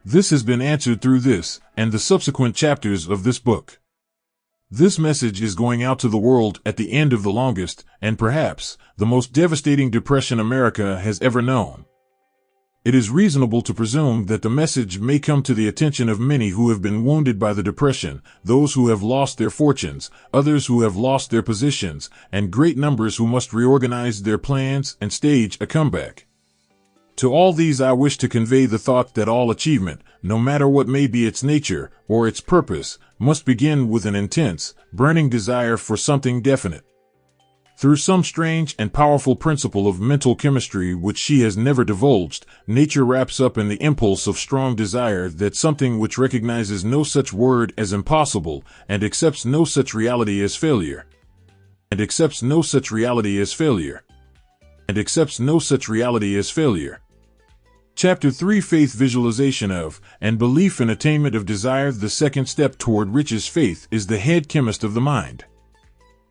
This has been answered through this and the subsequent chapters of this book. This message is going out to the world at the end of the longest, and perhaps, the most devastating depression America has ever known. It is reasonable to presume that the message may come to the attention of many who have been wounded by the depression, those who have lost their fortunes, others who have lost their positions, and great numbers who must reorganize their plans and stage a comeback. To all these I wish to convey the thought that all achievement, no matter what may be its nature or its purpose, must begin with an intense, burning desire for something definite. Through some strange and powerful principle of mental chemistry which she has never divulged, nature wraps up in the impulse of strong desire that something which recognizes no such word as impossible and accepts no such reality as failure. And accepts no such reality as failure. And accepts no such reality as failure. Chapter 3 Faith Visualization of, and Belief in Attainment of Desire. The second step toward riches. Faith is the head chemist of the mind.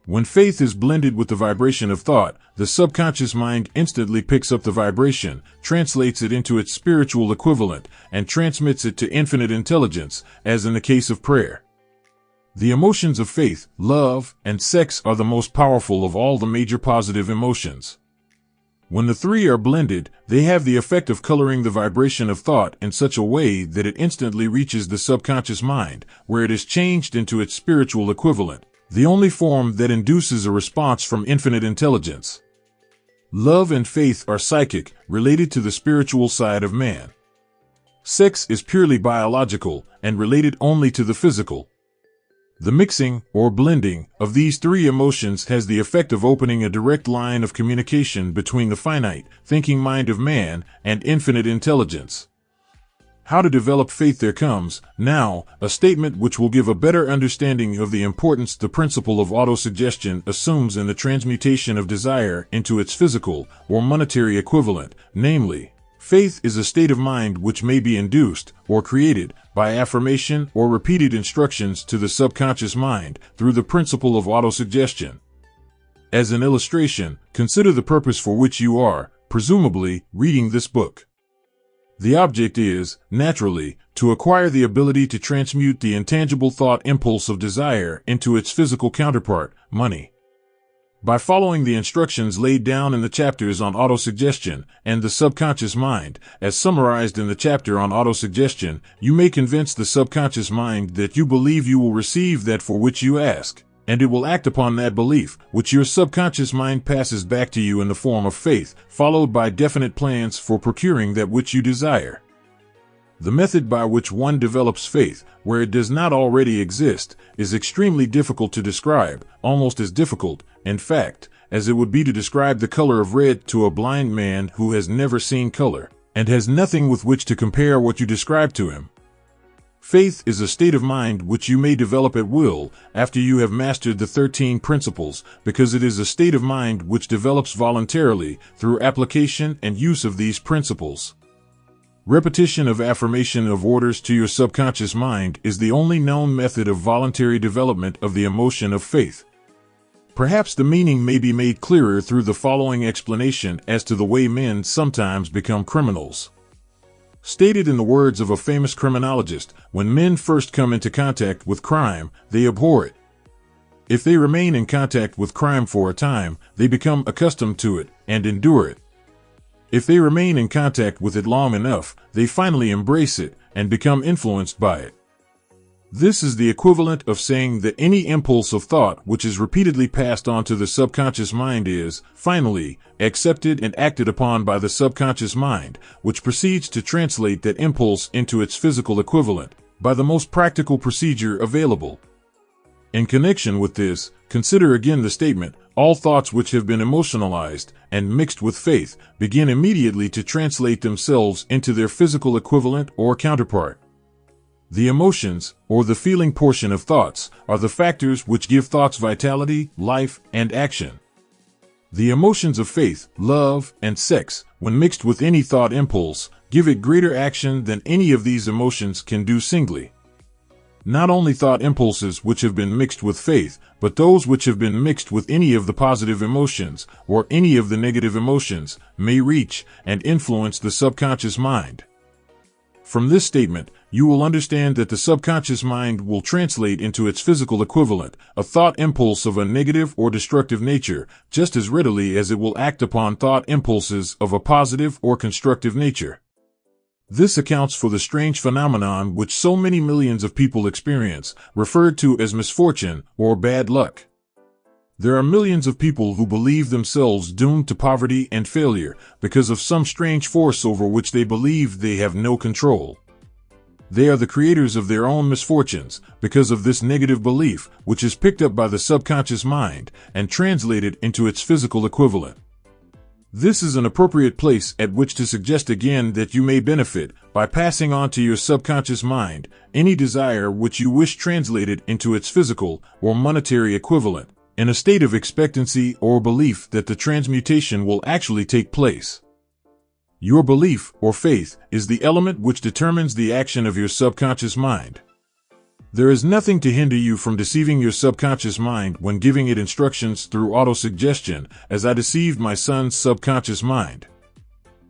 When faith is blended with the vibration of thought, the subconscious mind instantly picks up the vibration, translates it into its spiritual equivalent, and transmits it to infinite intelligence, as in the case of prayer. The emotions of faith, love, and sex are the most powerful of all the major positive emotions. When the three are blended, they have the effect of coloring the vibration of thought in such a way that it instantly reaches the subconscious mind, where it is changed into its spiritual equivalent, the only form that induces a response from infinite intelligence. Love and faith are psychic, related to the spiritual side of man. Sex is purely biological, and related only to the physical. The mixing, or blending, of these three emotions has the effect of opening a direct line of communication between the finite, thinking mind of man and infinite intelligence. How to develop faith? There comes, now, a statement which will give a better understanding of the importance the principle of autosuggestion assumes in the transmutation of desire into its physical, or monetary equivalent, namely, faith is a state of mind which may be induced, or created, by affirmation or repeated instructions to the subconscious mind through the principle of autosuggestion. As an illustration, consider the purpose for which you are, presumably, reading this book. The object is, naturally, to acquire the ability to transmute the intangible thought impulse of desire into its physical counterpart, money. By following the instructions laid down in the chapters on autosuggestion and the subconscious mind, as summarized in the chapter on autosuggestion, you may convince the subconscious mind that you believe you will receive that for which you ask, and it will act upon that belief, which your subconscious mind passes back to you in the form of faith, followed by definite plans for procuring that which you desire. The method by which one develops faith, where it does not already exist, is extremely difficult to describe, almost as difficult, in fact, as it would be to describe the color of red to a blind man who has never seen color, and has nothing with which to compare what you describe to him. Faith is a state of mind which you may develop at will after you have mastered the 13 principles, because it is a state of mind which develops voluntarily through application and use of these principles. Repetition of affirmation of orders to your subconscious mind is the only known method of voluntary development of the emotion of faith. Perhaps the meaning may be made clearer through the following explanation as to the way men sometimes become criminals. Stated in the words of a famous criminologist, when men first come into contact with crime, they abhor it. If they remain in contact with crime for a time, they become accustomed to it and endure it. If they remain in contact with it long enough, they finally embrace it and become influenced by it. This is the equivalent of saying that any impulse of thought which is repeatedly passed on to the subconscious mind is, finally, accepted and acted upon by the subconscious mind, which proceeds to translate that impulse into its physical equivalent, by the most practical procedure available. In connection with this, consider again the statement, all thoughts which have been emotionalized and mixed with faith begin immediately to translate themselves into their physical equivalent or counterpart. The emotions, or the feeling portion of thoughts, are the factors which give thoughts vitality, life, and action. The emotions of faith, love, and sex, when mixed with any thought impulse, give it greater action than any of these emotions can do singly. Not only thought impulses which have been mixed with faith, but those which have been mixed with any of the positive emotions, or any of the negative emotions, may reach and influence the subconscious mind. From this statement, you will understand that the subconscious mind will translate into its physical equivalent, a thought impulse of a negative or destructive nature, just as readily as it will act upon thought impulses of a positive or constructive nature. This accounts for the strange phenomenon which so many millions of people experience, referred to as misfortune or bad luck. There are millions of people who believe themselves doomed to poverty and failure because of some strange force over which they believe they have no control. They are the creators of their own misfortunes because of this negative belief, which is picked up by the subconscious mind and translated into its physical equivalent. This is an appropriate place at which to suggest again that you may benefit by passing on to your subconscious mind any desire which you wish translated into its physical or monetary equivalent, in a state of expectancy or belief that the transmutation will actually take place. Your belief or faith is the element which determines the action of your subconscious mind. There is nothing to hinder you from deceiving your subconscious mind when giving it instructions through autosuggestion, as I deceived my son's subconscious mind.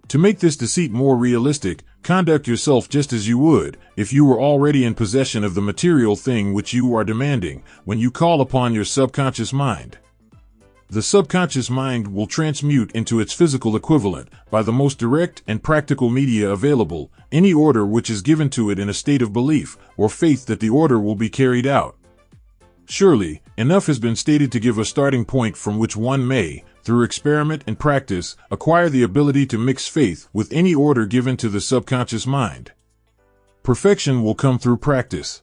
To make this deceit more realistic, conduct yourself just as you would if you were already in possession of the material thing which you are demanding when you call upon your subconscious mind. The subconscious mind will transmute into its physical equivalent, by the most direct and practical media available, any order which is given to it in a state of belief or faith that the order will be carried out. Surely, enough has been stated to give a starting point from which one may, through experiment and practice, acquire the ability to mix faith with any order given to the subconscious mind. Perfection will come through practice.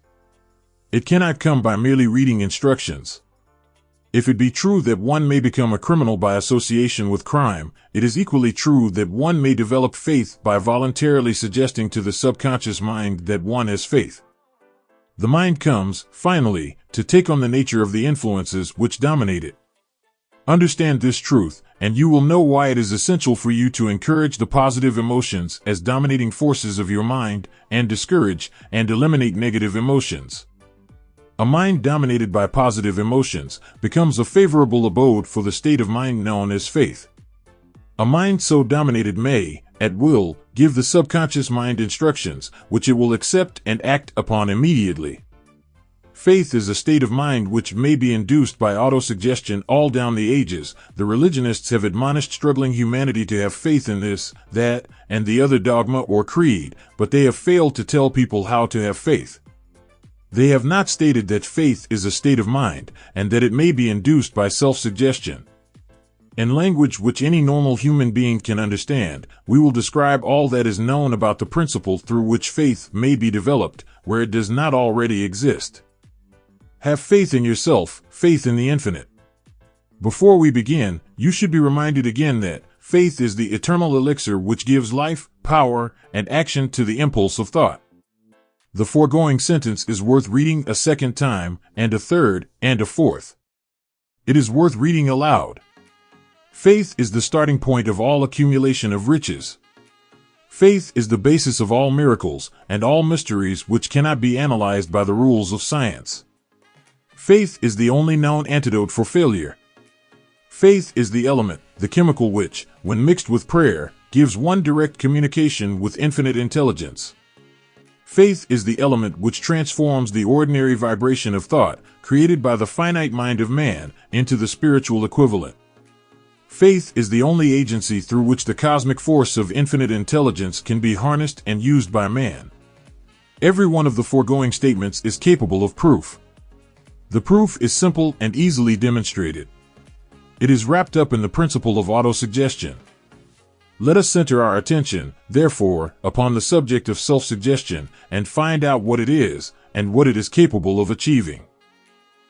It cannot come by merely reading instructions. If it be true that one may become a criminal by association with crime, it is equally true that one may develop faith by voluntarily suggesting to the subconscious mind that one has faith. The mind comes, finally, to take on the nature of the influences which dominate it. Understand this truth, and you will know why it is essential for you to encourage the positive emotions as dominating forces of your mind, and discourage and eliminate negative emotions. A mind dominated by positive emotions becomes a favorable abode for the state of mind known as faith. A mind so dominated may, at will, give the subconscious mind instructions which it will accept and act upon immediately. Faith is a state of mind which may be induced by autosuggestion all down the ages. The religionists have admonished struggling humanity to have faith in this, that, and the other dogma or creed, but they have failed to tell people how to have faith. They have not stated that faith is a state of mind, and that it may be induced by self-suggestion. In language which any normal human being can understand, we will describe all that is known about the principle through which faith may be developed, where it does not already exist. Have faith in yourself, faith in the infinite. Before we begin, you should be reminded again that faith is the eternal elixir which gives life, power, and action to the impulse of thought. The foregoing sentence is worth reading a second time, and a third, and a fourth. It is worth reading aloud. Faith is the starting point of all accumulation of riches. Faith is the basis of all miracles and all mysteries which cannot be analyzed by the rules of science. Faith is the only known antidote for failure. Faith is the element, the chemical which, when mixed with prayer, gives one direct communication with infinite intelligence. Faith is the element which transforms the ordinary vibration of thought, created by the finite mind of man, into the spiritual equivalent. Faith is the only agency through which the cosmic force of infinite intelligence can be harnessed and used by man. Every one of the foregoing statements is capable of proof. The proof is simple and easily demonstrated. It is wrapped up in the principle of autosuggestion. Let us center our attention, therefore, upon the subject of self-suggestion and find out what it is and what it is capable of achieving.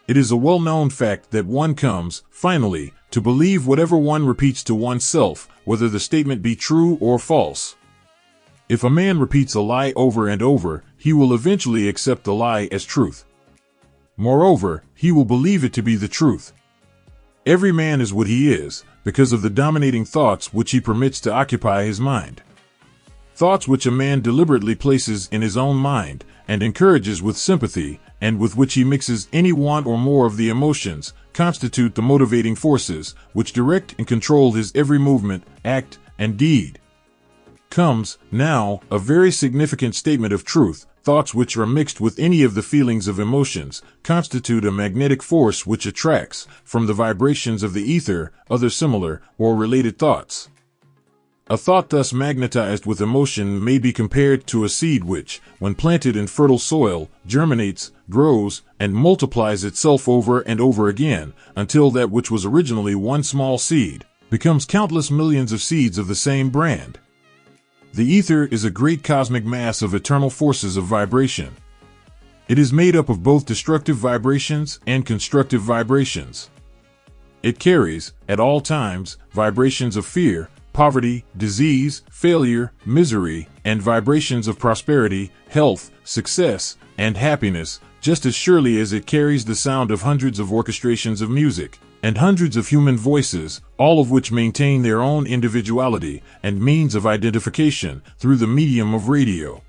It is a well-known fact that one comes, finally, to believe whatever one repeats to oneself, whether the statement be true or false. If a man repeats a lie over and over, he will eventually accept the lie as truth. Moreover, he will believe it to be the truth. Every man is what he is, because of the dominating thoughts which he permits to occupy his mind. Thoughts which a man deliberately places in his own mind and encourages with sympathy, and with which he mixes any one or more of the emotions, constitute the motivating forces which direct and control his every movement, act, and deed. Comes, now, a very significant statement of truth. Thoughts which are mixed with any of the feelings of emotions constitute a magnetic force which attracts, from the vibrations of the ether, other similar or related thoughts. A thought thus magnetized with emotion may be compared to a seed which, when planted in fertile soil, germinates, grows, and multiplies itself over and over again, until that which was originally one small seed becomes countless millions of seeds of the same brand. The ether is a great cosmic mass of eternal forces of vibration. It is made up of both destructive vibrations and constructive vibrations. It carries, at all times, vibrations of fear, poverty, disease, failure, misery, and vibrations of prosperity, health, success, and happiness, just as surely as it carries the sound of hundreds of orchestrations of music, and hundreds of human voices, all of which maintain their own individuality and means of identification through the medium of radio.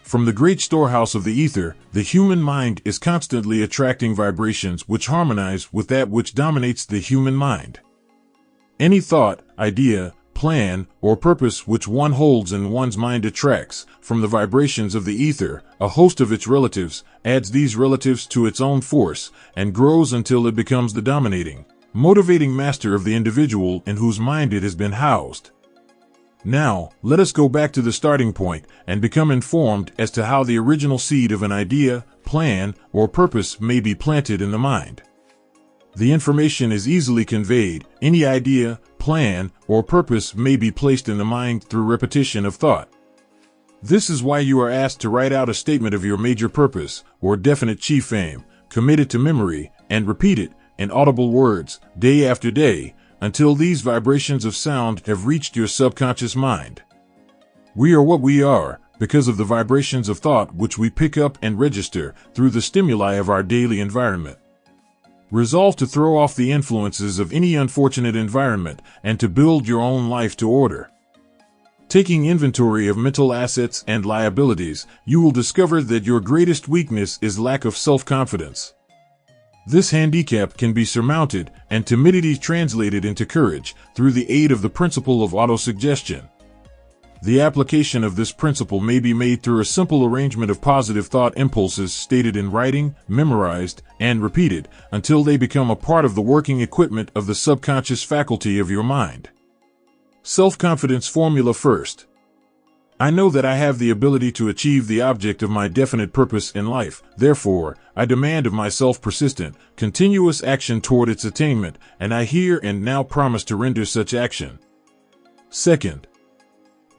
From the great storehouse of the ether, the human mind is constantly attracting vibrations which harmonize with that which dominates the human mind. Any thought, idea, plan, or purpose which one holds in one's mind attracts, from the vibrations of the ether, a host of its relatives, adds these relatives to its own force, and grows until it becomes the dominating, motivating master of the individual in whose mind it has been housed. Now, let us go back to the starting point and become informed as to how the original seed of an idea, plan, or purpose may be planted in the mind. The information is easily conveyed. Any idea, plan, or purpose may be placed in the mind through repetition of thought. This is why you are asked to write out a statement of your major purpose or definite chief aim, commit it to memory, and repeat it in audible words, day after day, until these vibrations of sound have reached your subconscious mind. We are what we are because of the vibrations of thought which we pick up and register through the stimuli of our daily environment. Resolve to throw off the influences of any unfortunate environment and to build your own life to order. Taking inventory of mental assets and liabilities, you will discover that your greatest weakness is lack of self-confidence. This handicap can be surmounted and timidity translated into courage through the aid of the principle of autosuggestion. The application of this principle may be made through a simple arrangement of positive thought impulses stated in writing, memorized, and repeated until they become a part of the working equipment of the subconscious faculty of your mind. Self-confidence formula first. I know that I have the ability to achieve the object of my definite purpose in life. Therefore, I demand of myself persistent, continuous action toward its attainment, and I here and now promise to render such action. Second,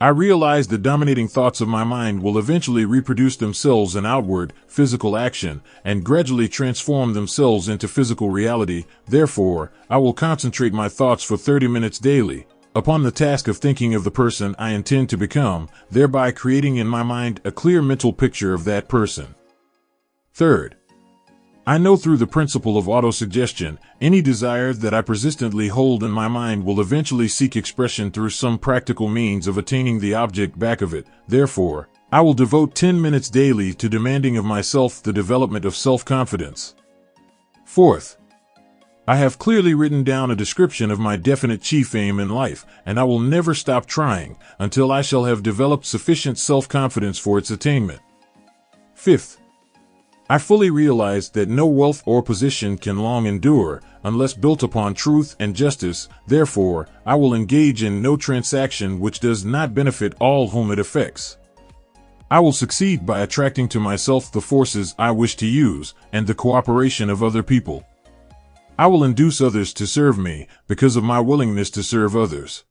I realize the dominating thoughts of my mind will eventually reproduce themselves in outward, physical action, and gradually transform themselves into physical reality. Therefore, I will concentrate my thoughts for 30 minutes daily upon the task of thinking of the person I intend to become, thereby creating in my mind a clear mental picture of that person. Third, I know through the principle of autosuggestion, any desire that I persistently hold in my mind will eventually seek expression through some practical means of attaining the object back of it. Therefore, I will devote 10 minutes daily to demanding of myself the development of self-confidence. Fourth, I have clearly written down a description of my definite chief aim in life, and I will never stop trying until I shall have developed sufficient self-confidence for its attainment. Fifth, I fully realize that no wealth or position can long endure unless built upon truth and justice. Therefore, I will engage in no transaction which does not benefit all whom it affects. I will succeed by attracting to myself the forces I wish to use and the cooperation of other people. I will induce others to serve me because of my willingness to serve others.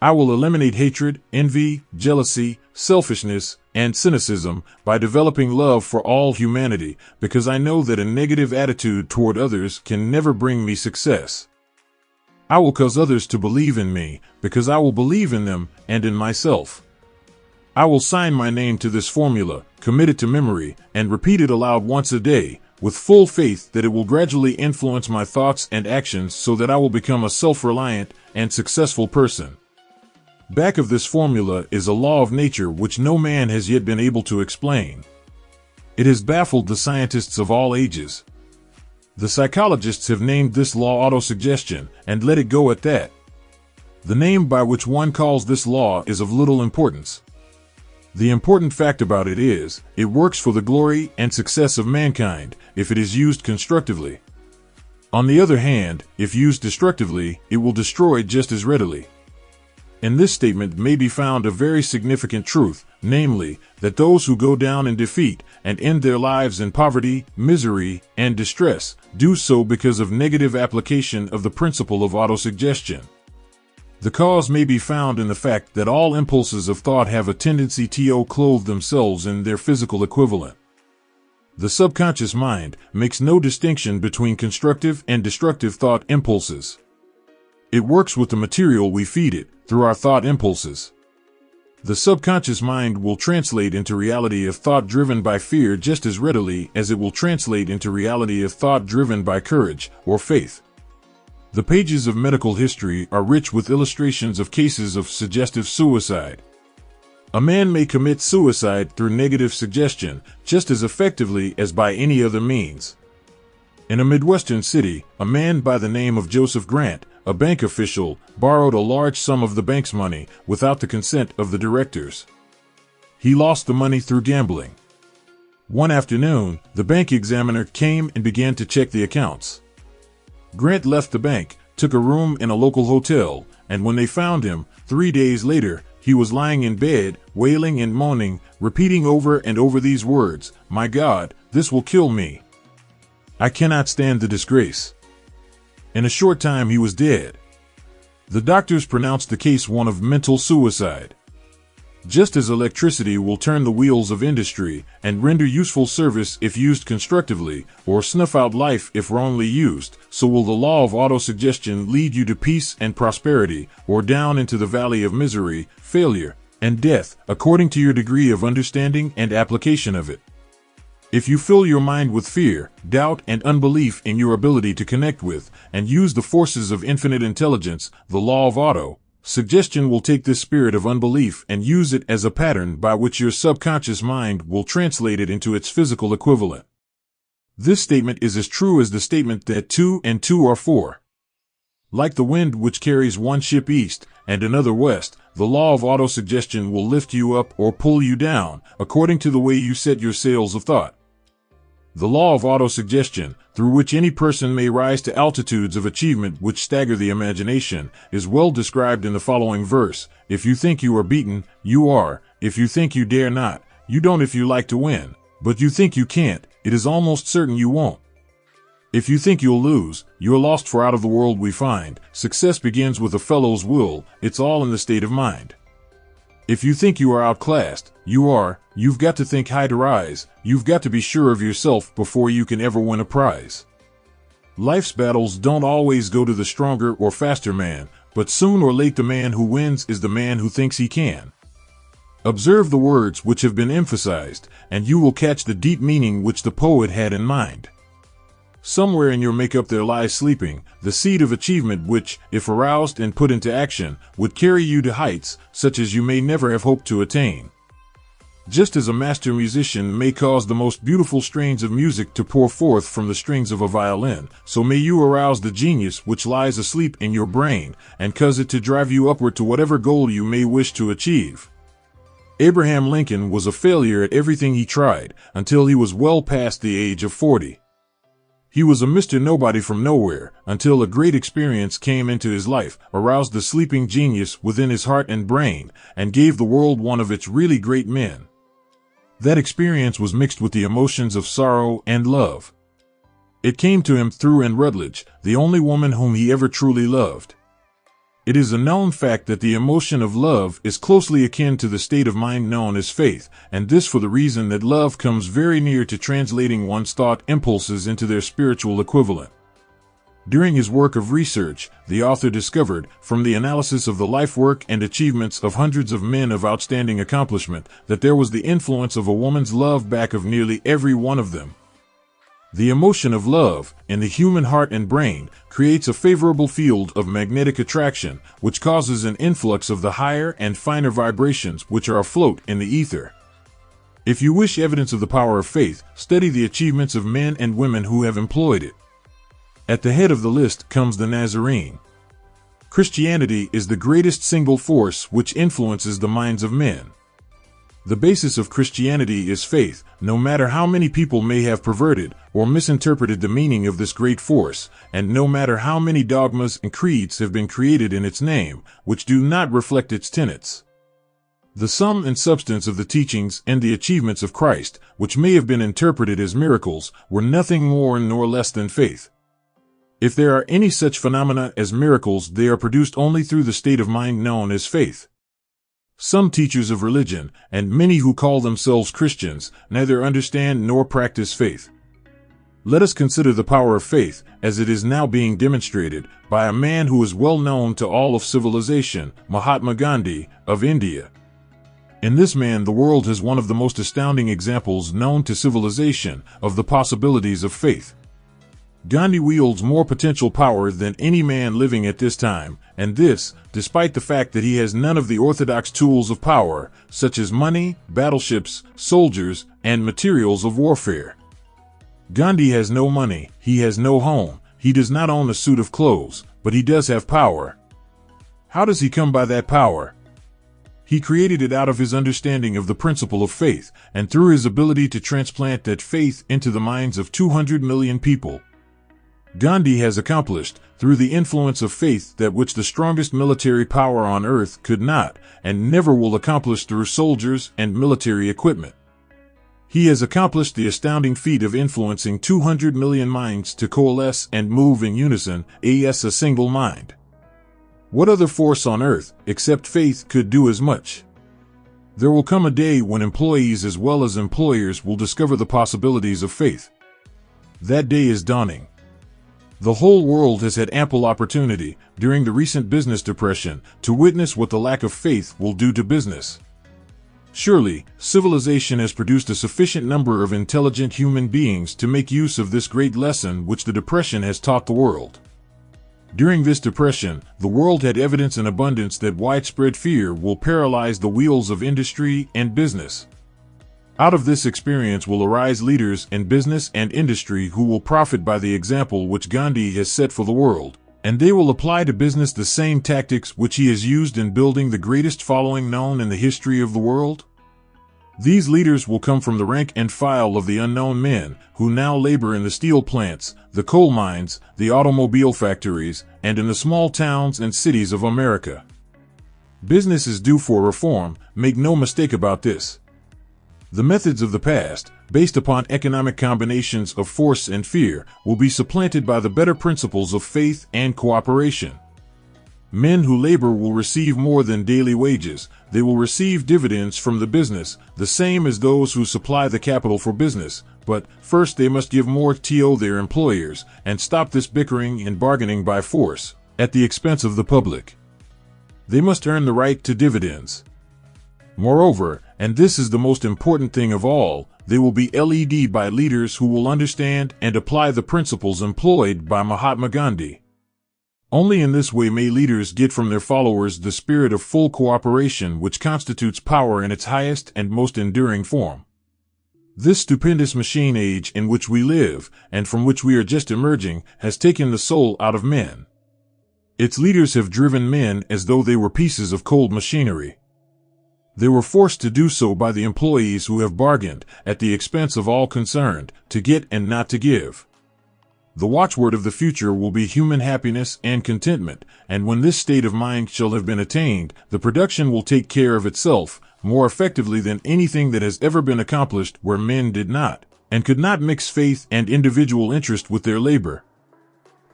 I will eliminate hatred, envy, jealousy, selfishness, and cynicism by developing love for all humanity, because I know that a negative attitude toward others can never bring me success. I will cause others to believe in me, because I will believe in them and in myself. I will sign my name to this formula, commit it to memory, and repeat it aloud once a day, with full faith that it will gradually influence my thoughts and actions so that I will become a self-reliant and successful person. Back of this formula is a law of nature which no man has yet been able to explain. It has baffled the scientists of all ages. The psychologists have named this law autosuggestion and let it go at that. The name by which one calls this law is of little importance. The important fact about it is, it works for the glory and success of mankind if it is used constructively. On the other hand, if used destructively, it will destroy just as readily. In this statement may be found a very significant truth, namely, that those who go down in defeat and end their lives in poverty, misery, and distress do so because of negative application of the principle of autosuggestion. The cause may be found in the fact that all impulses of thought have a tendency to clothe themselves in their physical equivalent. The subconscious mind makes no distinction between constructive and destructive thought impulses. It works with the material we feed it through our thought impulses. The subconscious mind will translate into reality of thought driven by fear just as readily as it will translate into reality of thought driven by courage or faith. The pages of medical history are rich with illustrations of cases of suggestive suicide. A man may commit suicide through negative suggestion just as effectively as by any other means. In a Midwestern city, a man by the name of Joseph Grant, a bank official, borrowed a large sum of the bank's money without the consent of the directors. He lost the money through gambling. One afternoon, the bank examiner came and began to check the accounts. Grant left the bank, took a room in a local hotel, and when they found him, 3 days later, he was lying in bed, wailing and moaning, repeating over and over these words, "My God, this will kill me. I cannot stand the disgrace." In a short time he was dead. The doctors pronounced the case one of mental suicide. Just as electricity will turn the wheels of industry and render useful service if used constructively, or snuff out life if wrongly used, so will the law of autosuggestion lead you to peace and prosperity, or down into the valley of misery, failure, and death, according to your degree of understanding and application of it. If you fill your mind with fear, doubt, and unbelief in your ability to connect with and use the forces of infinite intelligence, the law of auto-suggestion will take this spirit of unbelief and use it as a pattern by which your subconscious mind will translate it into its physical equivalent. This statement is as true as the statement that 2 and 2 are 4. Like the wind which carries one ship east and another west, the law of autosuggestion will lift you up or pull you down, according to the way you set your sails of thought. The law of autosuggestion, through which any person may rise to altitudes of achievement which stagger the imagination, is well described in the following verse: "If you think you are beaten, you are. If you think you dare not, you don't. If you like to win, but you think you can't, it is almost certain you won't. If you think you'll lose, you're lost, for out of the world we find success begins with a fellow's will. It's all in the state of mind. If you think you are outclassed, you are. You've got to think high to rise. You've got to be sure of yourself before you can ever win a prize. Life's battles don't always go to the stronger or faster man, but soon or late the man who wins is the man who thinks he can." Observe the words which have been emphasized, and you will catch the deep meaning which the poet had in mind. Somewhere in your makeup there lies sleeping the seed of achievement which, if aroused and put into action, would carry you to heights such as you may never have hoped to attain. Just as a master musician may cause the most beautiful strains of music to pour forth from the strings of a violin, so may you arouse the genius which lies asleep in your brain and cause it to drive you upward to whatever goal you may wish to achieve. Abraham Lincoln was a failure at everything he tried until he was well past the age of 40. He was a Mr. Nobody from nowhere until a great experience came into his life, aroused the sleeping genius within his heart and brain, and gave the world one of its really great men. That experience was mixed with the emotions of sorrow and love. It came to him through Anne Rutledge, the only woman whom he ever truly loved. It is a known fact that the emotion of love is closely akin to the state of mind known as faith, and this for the reason that love comes very near to translating one's thought impulses into their spiritual equivalent. During his work of research, the author discovered, from the analysis of the life work and achievements of hundreds of men of outstanding accomplishment, that there was the influence of a woman's love back of nearly every one of them. The emotion of love, in the human heart and brain, creates a favorable field of magnetic attraction, which causes an influx of the higher and finer vibrations which are afloat in the ether. If you wish evidence of the power of faith, study the achievements of men and women who have employed it. At the head of the list comes the Nazarene. Christianity is the greatest single force which influences the minds of men. The basis of Christianity is faith, no matter how many people may have perverted or misinterpreted the meaning of this great force, and no matter how many dogmas and creeds have been created in its name, which do not reflect its tenets. The sum and substance of the teachings and the achievements of Christ, which may have been interpreted as miracles, were nothing more nor less than faith. If there are any such phenomena as miracles, they are produced only through the state of mind known as faith. Some teachers of religion, and many who call themselves Christians, neither understand nor practice faith. Let us consider the power of faith, as it is now being demonstrated, by a man who is well known to all of civilization, Mahatma Gandhi, of India. In this man, the world has one of the most astounding examples known to civilization of the possibilities of faith. Gandhi wields more potential power than any man living at this time, and this, despite the fact that he has none of the orthodox tools of power, such as money, battleships, soldiers, and materials of warfare. Gandhi has no money, he has no home, he does not own a suit of clothes, but he does have power. How does he come by that power? He created it out of his understanding of the principle of faith, and through his ability to transplant that faith into the minds of 200 million people. Gandhi has accomplished, through the influence of faith, that which the strongest military power on earth could not, and never will accomplish through soldiers and military equipment. He has accomplished the astounding feat of influencing 200 million minds to coalesce and move in unison, as a single mind. What other force on earth, except faith, could do as much? There will come a day when employees as well as employers will discover the possibilities of faith. That day is dawning. The whole world has had ample opportunity, during the recent business depression, to witness what the lack of faith will do to business. Surely, civilization has produced a sufficient number of intelligent human beings to make use of this great lesson which the depression has taught the world. During this depression, the world had evidence in abundance that widespread fear will paralyze the wheels of industry and business. Out of this experience will arise leaders in business and industry who will profit by the example which Gandhi has set for the world, and they will apply to business the same tactics which he has used in building the greatest following known in the history of the world. These leaders will come from the rank and file of the unknown men who now labor in the steel plants, the coal mines, the automobile factories, and in the small towns and cities of America. Business is due for reform, make no mistake about this. The methods of the past, based upon economic combinations of force and fear, will be supplanted by the better principles of faith and cooperation. Men who labor will receive more than daily wages. They will receive dividends from the business, the same as those who supply the capital for business. But first they must give more to their employers and stop this bickering and bargaining by force, at the expense of the public. They must earn the right to dividends. Moreover, and this is the most important thing of all, they will be led by leaders who will understand and apply the principles employed by Mahatma Gandhi. Only in this way may leaders get from their followers the spirit of full cooperation which constitutes power in its highest and most enduring form. This stupendous machine age in which we live, and from which we are just emerging, has taken the soul out of men. Its leaders have driven men as though they were pieces of cold machinery. They were forced to do so by the employees who have bargained, at the expense of all concerned, to get and not to give. The watchword of the future will be human happiness and contentment, and when this state of mind shall have been attained, the production will take care of itself, more effectively than anything that has ever been accomplished where men did not, and could not mix faith and individual interest with their labor.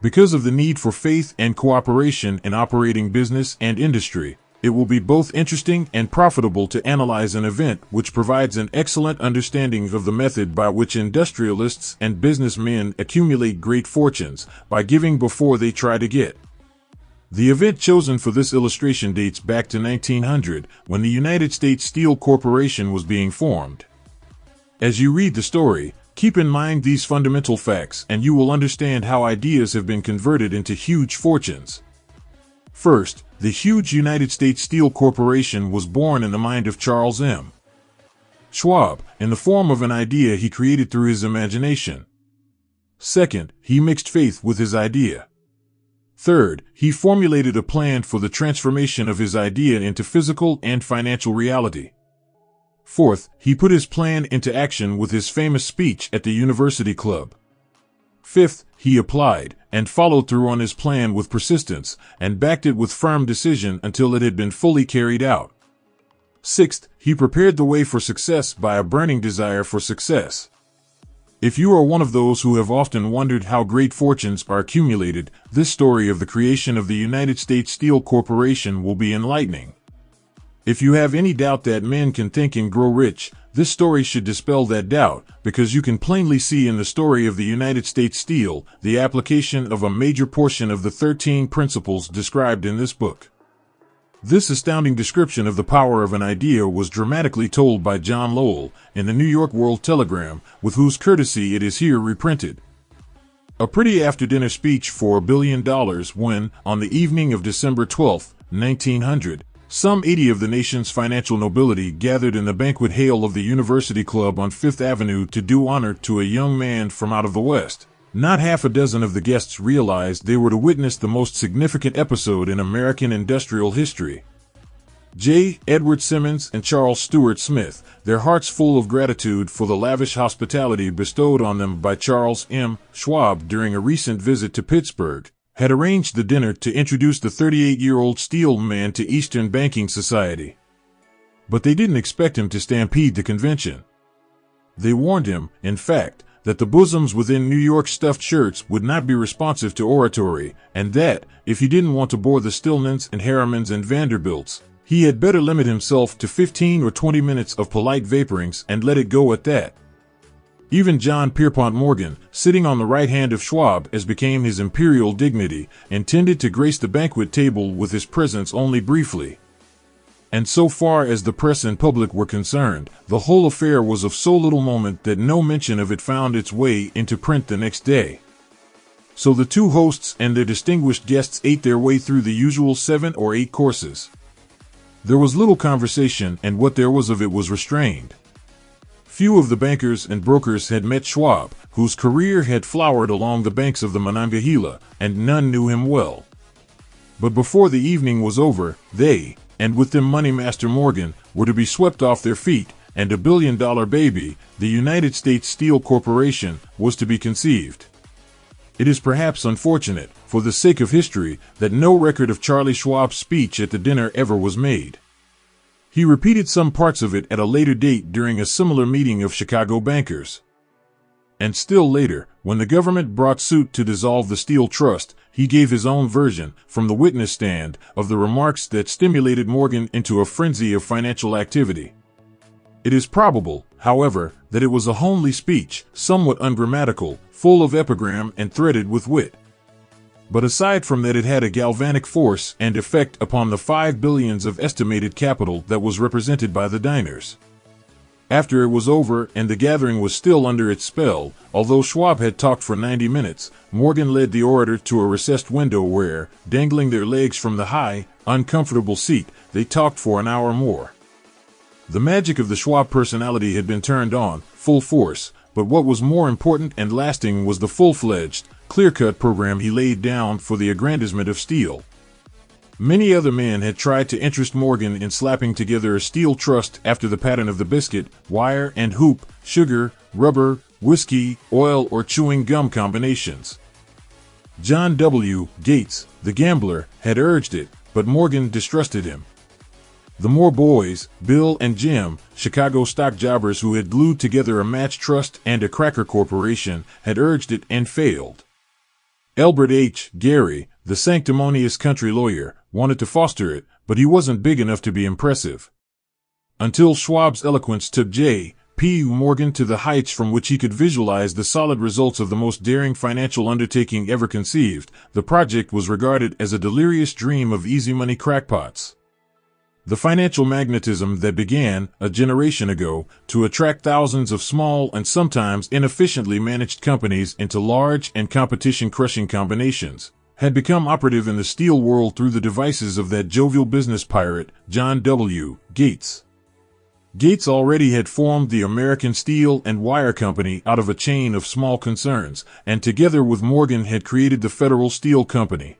Because of the need for faith and cooperation in operating business and industry, it will be both interesting and profitable to analyze an event which provides an excellent understanding of the method by which industrialists and businessmen accumulate great fortunes, by giving before they try to get. The event chosen for this illustration dates back to 1900, when the United States Steel Corporation was being formed. As you read the story, Keep in mind these fundamental facts and you will understand how ideas have been converted into huge fortunes. First, the huge United States Steel Corporation was born in the mind of Charles M. Schwab, in the form of an idea he created through his imagination. Second, he mixed faith with his idea. Third, he formulated a plan for the transformation of his idea into physical and financial reality. Fourth, he put his plan into action with his famous speech at the University Club. Fifth, he applied and followed through on his plan with persistence and backed it with firm decision until it had been fully carried out. Sixth, he prepared the way for success by a burning desire for success. If you are one of those who have often wondered how great fortunes are accumulated, this story of the creation of the United States Steel Corporation will be enlightening. If you have any doubt that men can think and grow rich, this story should dispel that doubt, because you can plainly see in the story of the United States Steel the application of a major portion of the 13 principles described in this book. This astounding description of the power of an idea was dramatically told by John Lowell in the New York World Telegram, with whose courtesy it is here reprinted. A pretty after-dinner speech for $1 billion when, on the evening of December 12, 1900, some 80 of the nation's financial nobility gathered in the banquet hall of the University Club on Fifth Avenue to do honor to a young man from out of the West. Not half a dozen of the guests realized they were to witness the most significant episode in American industrial history. J. Edward Simmons and Charles Stuart Smith, their hearts full of gratitude for the lavish hospitality bestowed on them by Charles M. Schwab during a recent visit to Pittsburgh, had arranged the dinner to introduce the 38-year-old steel man to Eastern banking society. But they didn't expect him to stampede the convention. They warned him, in fact, that the bosoms within New York stuffed shirts would not be responsive to oratory, and that, if he didn't want to bore the Stillmans and Harrimans and Vanderbilts, he had better limit himself to 15 or 20 minutes of polite vaporings and let it go at that. Even John Pierpont Morgan, sitting on the right hand of Schwab as became his imperial dignity, intended to grace the banquet table with his presence only briefly. And so far as the press and public were concerned, the whole affair was of so little moment that no mention of it found its way into print the next day. So the two hosts and their distinguished guests ate their way through the usual 7 or 8 courses. There was little conversation, and what there was of it was restrained. Few of the bankers and brokers had met Schwab, whose career had flowered along the banks of the Monongahela, and none knew him well. But before the evening was over, they, and with them Moneymaster Morgan, were to be swept off their feet, and a billion-dollar baby, the United States Steel Corporation, was to be conceived. It is perhaps unfortunate, for the sake of history, that no record of Charlie Schwab's speech at the dinner ever was made. He repeated some parts of it at a later date during a similar meeting of Chicago bankers. And still later, when the government brought suit to dissolve the Steel Trust, he gave his own version, from the witness stand, of the remarks that stimulated Morgan into a frenzy of financial activity. It is probable, however, that it was a homely speech, somewhat ungrammatical, full of epigram and threaded with wit. But aside from that, it had a galvanic force and effect upon the 5 billions of estimated capital that was represented by the diners. After it was over and the gathering was still under its spell, although Schwab had talked for 90 minutes, Morgan led the orator to a recessed window where, dangling their legs from the high, uncomfortable seat, they talked for an hour more. The magic of the Schwab personality had been turned on, full force, but what was more important and lasting was the full-fledged, clear-cut program he laid down for the aggrandizement of steel. Many other men had tried to interest Morgan in slapping together a steel trust after the pattern of the biscuit, wire and hoop, sugar, rubber, whiskey, oil, or chewing gum combinations. John W. Gates, the gambler, had urged it, but Morgan distrusted him. The Moore boys, Bill and Jim, Chicago stock jobbers who had glued together a match trust and a cracker corporation, had urged it and failed. Elbert H. Gary, the sanctimonious country lawyer, wanted to foster it, but he wasn't big enough to be impressive. Until Schwab's eloquence took J. P. Morgan to the heights from which he could visualize the solid results of the most daring financial undertaking ever conceived, the project was regarded as a delirious dream of easy money crackpots. The financial magnetism that began, a generation ago, to attract thousands of small and sometimes inefficiently managed companies into large and competition-crushing combinations, had become operative in the steel world through the devices of that jovial business pirate, John W. Gates. Gates already had formed the American Steel and Wire Company out of a chain of small concerns, and together with Morgan had created the Federal Steel Company.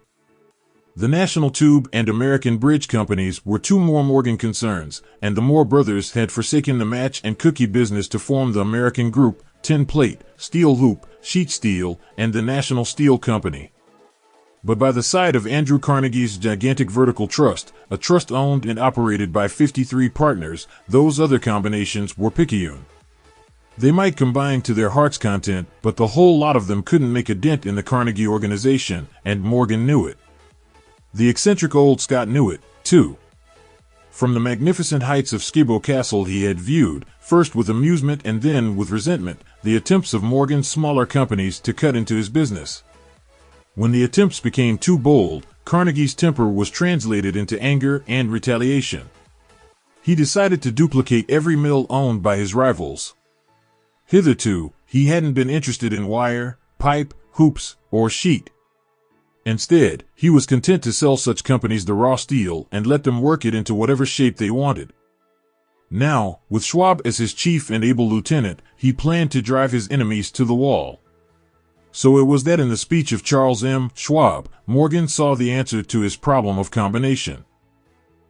The National Tube and American Bridge Companies were two more Morgan concerns, and the Moore brothers had forsaken the match and cookie business to form the American Group, Tin Plate, Steel Hoop, Sheet Steel, and the National Steel Company. But by the side of Andrew Carnegie's gigantic vertical trust, a trust owned and operated by 53 partners, those other combinations were picayune. They might combine to their heart's content, but the whole lot of them couldn't make a dent in the Carnegie organization, and Morgan knew it. The eccentric old Scot knew it, too. From the magnificent heights of Skibo Castle he had viewed, first with amusement and then with resentment, the attempts of Morgan's smaller companies to cut into his business. When the attempts became too bold, Carnegie's temper was translated into anger and retaliation. He decided to duplicate every mill owned by his rivals. Hitherto, he hadn't been interested in wire, pipe, hoops, or sheet. Instead, he was content to sell such companies the raw steel and let them work it into whatever shape they wanted. Now, with Schwab as his chief and able lieutenant, he planned to drive his enemies to the wall. So it was that in the speech of Charles M. Schwab, Morgan saw the answer to his problem of combination.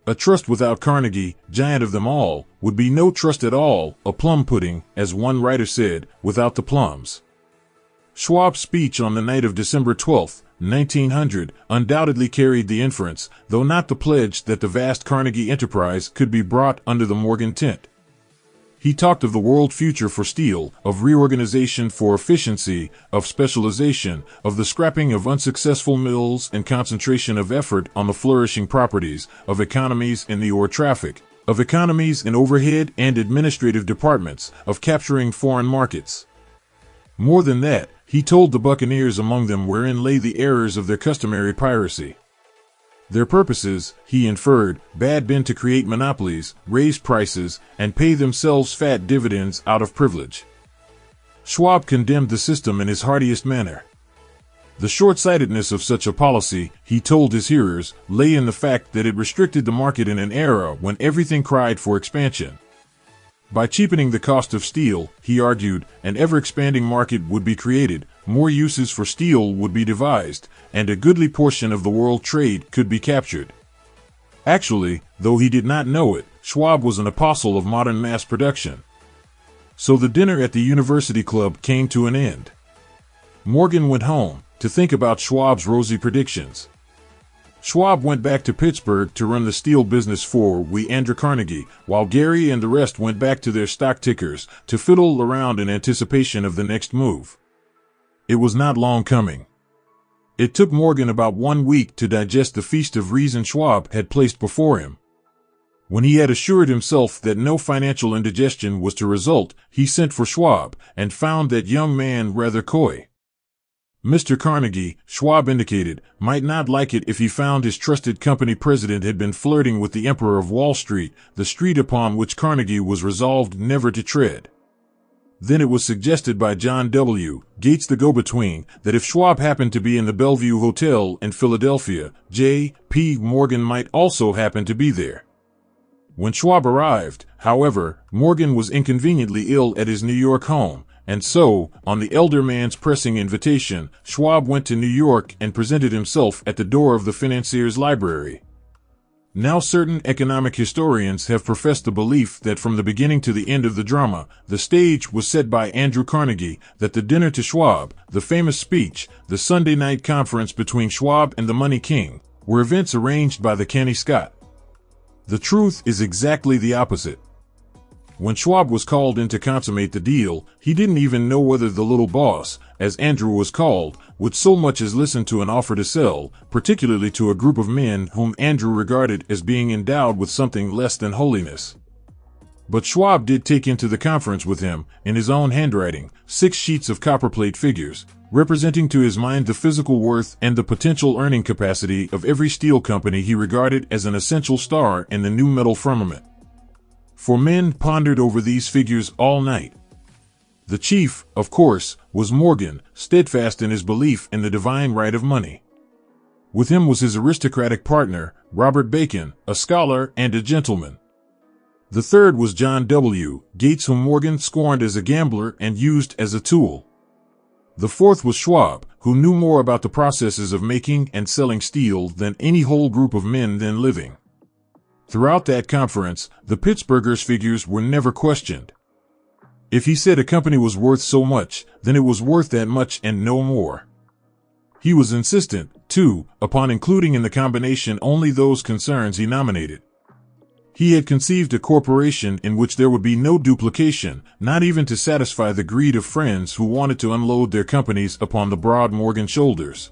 A trust without Carnegie, giant of them all, would be no trust at all, a plum pudding, as one writer said, without the plums. Schwab's speech on the night of December 12, 1900, undoubtedly carried the inference, though not the pledge, that the vast Carnegie enterprise could be brought under the Morgan tent. He talked of the world future for steel, of reorganization for efficiency, of specialization, of the scrapping of unsuccessful mills and concentration of effort on the flourishing properties, of economies in the ore traffic, of economies in overhead and administrative departments, of capturing foreign markets. More than that, he told the buccaneers among them wherein lay the errors of their customary piracy. Their purposes, he inferred, had been to create monopolies, raise prices, and pay themselves fat dividends out of privilege. Schwab condemned the system in his heartiest manner. The short-sightedness of such a policy, he told his hearers, lay in the fact that it restricted the market in an era when everything cried for expansion. By cheapening the cost of steel, he argued, an ever-expanding market would be created, more uses for steel would be devised, and a goodly portion of the world trade could be captured. Actually, though he did not know it, Schwab was an apostle of modern mass production. So the dinner at the University Club came to an end. Morgan went home to think about Schwab's rosy predictions. Schwab went back to Pittsburgh to run the steel business for Andrew Carnegie, while Gary and the rest went back to their stock tickers to fiddle around in anticipation of the next move. It was not long coming. It took Morgan about 1 week to digest the feast of reason Schwab had placed before him. When he had assured himself that no financial indigestion was to result, he sent for Schwab and found that young man rather coy. Mr. Carnegie, Schwab indicated, might not like it if he found his trusted company president had been flirting with the Emperor of Wall Street, the street upon which Carnegie was resolved never to tread. Then it was suggested by John W. Gates, the go-between, that if Schwab happened to be in the Bellevue Hotel in Philadelphia, J. P. Morgan might also happen to be there. When Schwab arrived, however, Morgan was inconveniently ill at his New York home, and so, on the elder man's pressing invitation, Schwab went to New York and presented himself at the door of the financier's library. Now certain economic historians have professed the belief that from the beginning to the end of the drama, the stage was set by Andrew Carnegie, that the dinner to Schwab, the famous speech, the Sunday night conference between Schwab and the Money King, were events arranged by the canny Scot. The truth is exactly the opposite. When Schwab was called in to consummate the deal, he didn't even know whether the little boss, as Andrew was called, would so much as listen to an offer to sell, particularly to a group of men whom Andrew regarded as being endowed with something less than holiness. But Schwab did take into the conference with him, in his own handwriting, 6 sheets of copperplate figures, representing to his mind the physical worth and the potential earning capacity of every steel company he regarded as an essential star in the new metal firmament. 4 men pondered over these figures all night. The chief, of course, was Morgan, steadfast in his belief in the divine right of money. With him was his aristocratic partner, Robert Bacon, a scholar and a gentleman. The third was John W. Gates, whom Morgan scorned as a gambler and used as a tool. The fourth was Schwab, who knew more about the processes of making and selling steel than any whole group of men then living. Throughout that conference, the Pittsburghers' figures were never questioned. If he said a company was worth so much, then it was worth that much and no more. He was insistent, too, upon including in the combination only those concerns he nominated. He had conceived a corporation in which there would be no duplication, not even to satisfy the greed of friends who wanted to unload their companies upon the broad Morgan shoulders.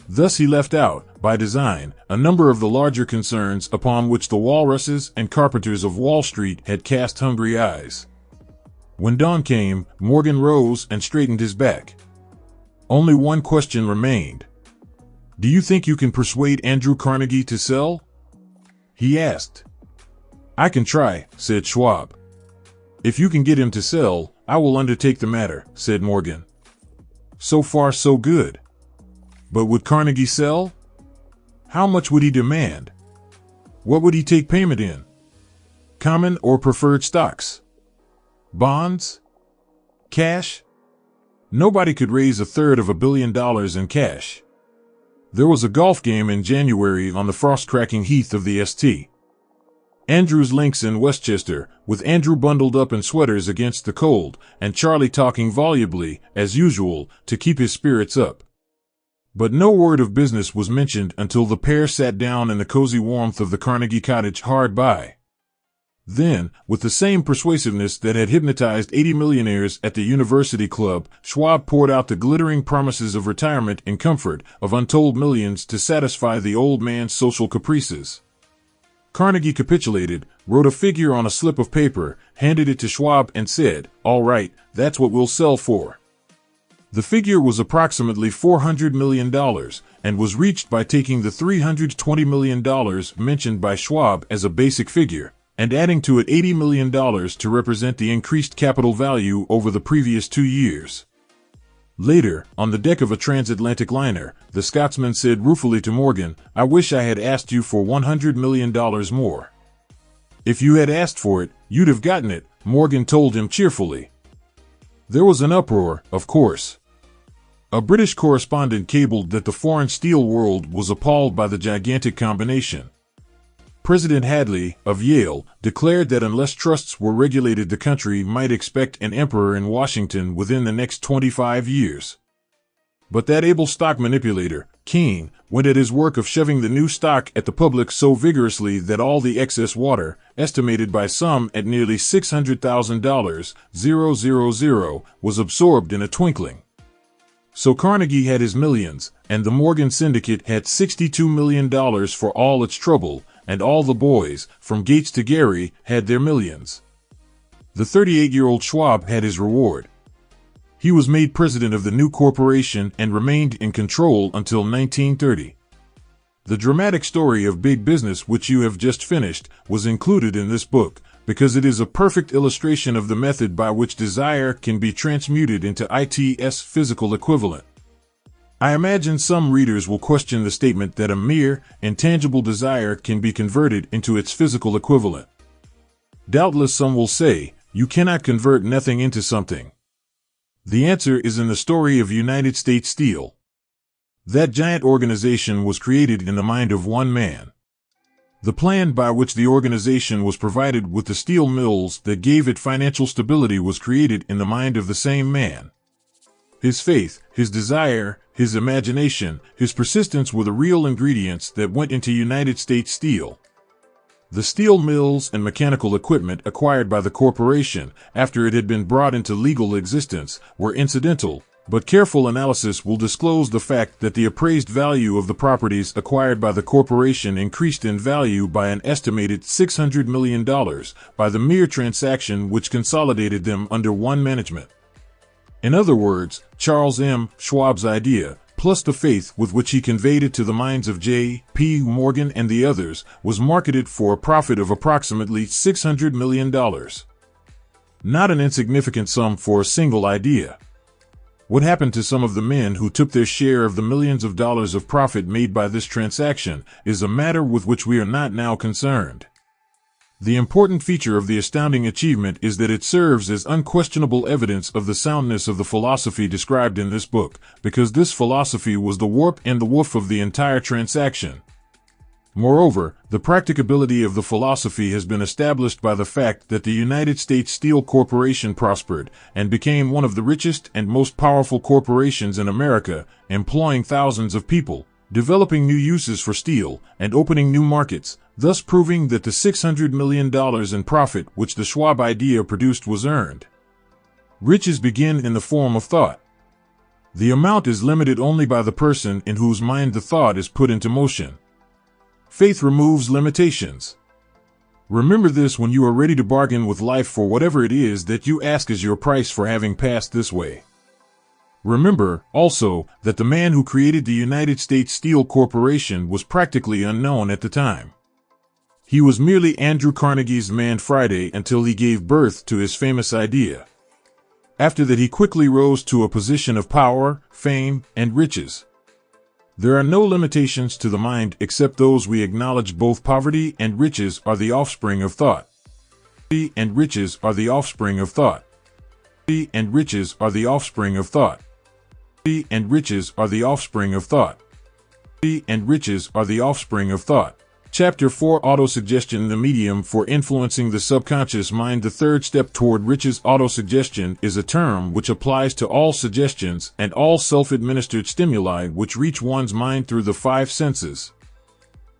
Thus he left out, by design, a number of the larger concerns upon which the walruses and carpenters of Wall Street had cast hungry eyes. When dawn came, Morgan rose and straightened his back. Only one question remained. "Do you think you can persuade Andrew Carnegie to sell?" he asked. "I can try," said Schwab. "If you can get him to sell, I will undertake the matter," said Morgan. So far so good. But would Carnegie sell? How much would he demand? What would he take payment in? Common or preferred stocks? Bonds? Cash? Nobody could raise $1/3 billion in cash. There was a golf game in January on the frost-cracking heath of the St. Andrew's Links in Westchester, with Andrew bundled up in sweaters against the cold, and Charlie talking volubly, as usual, to keep his spirits up. But no word of business was mentioned until the pair sat down in the cozy warmth of the Carnegie cottage hard by. Then, with the same persuasiveness that had hypnotized 80 millionaires at the University Club, Schwab poured out the glittering promises of retirement and comfort, of untold millions to satisfy the old man's social caprices. Carnegie capitulated, wrote a figure on a slip of paper, handed it to Schwab and said, "All right, that's what we'll sell for." The figure was approximately $400 million, and was reached by taking the $320 million mentioned by Schwab as a basic figure, and adding to it $80 million to represent the increased capital value over the previous 2 years. Later, on the deck of a transatlantic liner, the Scotsman said ruefully to Morgan, "I wish I had asked you for $100 million more." "If you had asked for it, you'd have gotten it," Morgan told him cheerfully. There was an uproar, of course. A British correspondent cabled that the foreign steel world was appalled by the gigantic combination. President Hadley, of Yale, declared that unless trusts were regulated, the country might expect an emperor in Washington within the next 25 years. But that able stock manipulator, Keene, went at his work of shoving the new stock at the public so vigorously that all the excess water, estimated by some at nearly $600,000, was absorbed in a twinkling. So Carnegie had his millions, and the Morgan Syndicate had $62 million for all its trouble, and all the boys, from Gates to Gary, had their millions. The 38-year-old Schwab had his reward. He was made president of the new corporation and remained in control until 1930. The dramatic story of big business which you have just finished was included in this book, because it is a perfect illustration of the method by which desire can be transmuted into its physical equivalent. I imagine some readers will question the statement that a mere, intangible desire can be converted into its physical equivalent. Doubtless some will say, you cannot convert nothing into something. The answer is in the story of United States Steel. That giant organization was created in the mind of one man. The plan by which the organization was provided with the steel mills that gave it financial stability was created in the mind of the same man. His faith, his desire, his imagination, his persistence were the real ingredients that went into United States Steel. The steel mills and mechanical equipment acquired by the corporation, after it had been brought into legal existence, were incidental, But careful analysis will disclose the fact that the appraised value of the properties acquired by the corporation increased in value by an estimated $600 million by the mere transaction which consolidated them under one management. In other words, Charles M. Schwab's idea, plus the faith with which he conveyed it to the minds of J. P. Morgan and the others, was marketed for a profit of approximately $600 million. Not an insignificant sum for a single idea. What happened to some of the men who took their share of the millions of dollars of profit made by this transaction is a matter with which we are not now concerned. The important feature of the astounding achievement is that it serves as unquestionable evidence of the soundness of the philosophy described in this book, because this philosophy was the warp and the woof of the entire transaction. Moreover, the practicability of the philosophy has been established by the fact that the United States Steel Corporation prospered and became one of the richest and most powerful corporations in America, employing thousands of people, developing new uses for steel, and opening new markets, thus proving that the $600 million in profit which the Schwab idea produced was earned. Riches begin in the form of thought. The amount is limited only by the person in whose mind the thought is put into motion. Faith removes limitations. Remember this when you are ready to bargain with life for whatever it is that you ask as your price for having passed this way. Remember, also, that the man who created the United States Steel Corporation was practically unknown at the time. He was merely Andrew Carnegie's Man Friday until he gave birth to his famous idea. After that, he quickly rose to a position of power, fame, and riches. There are no limitations to the mind except those we acknowledge. Both poverty and riches are the offspring of thought. Poverty and riches are the offspring of thought. Poverty and riches are the offspring of thought. Poverty and riches are the offspring of thought. Poverty and riches are the offspring of thought. Chapter 4: Autosuggestion, the medium for influencing the subconscious mind. The third step toward riches. Autosuggestion is a term which applies to all suggestions and all self-administered stimuli which reach one's mind through the five senses.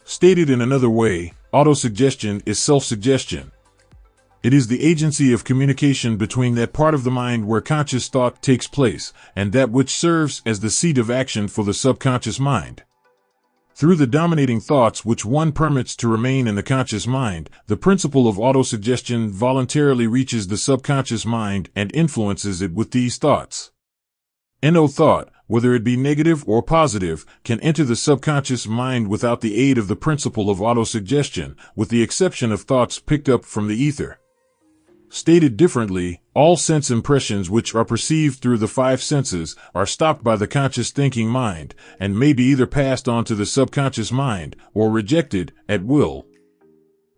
Stated in another way, autosuggestion is self-suggestion. It is the agency of communication between that part of the mind where conscious thought takes place and that which serves as the seat of action for the subconscious mind. Through the dominating thoughts which one permits to remain in the conscious mind, the principle of autosuggestion voluntarily reaches the subconscious mind and influences it with these thoughts. No thought, whether it be negative or positive, can enter the subconscious mind without the aid of the principle of autosuggestion, with the exception of thoughts picked up from the ether. Stated differently, all sense impressions which are perceived through the five senses are stopped by the conscious thinking mind, and may be either passed on to the subconscious mind, or rejected, at will.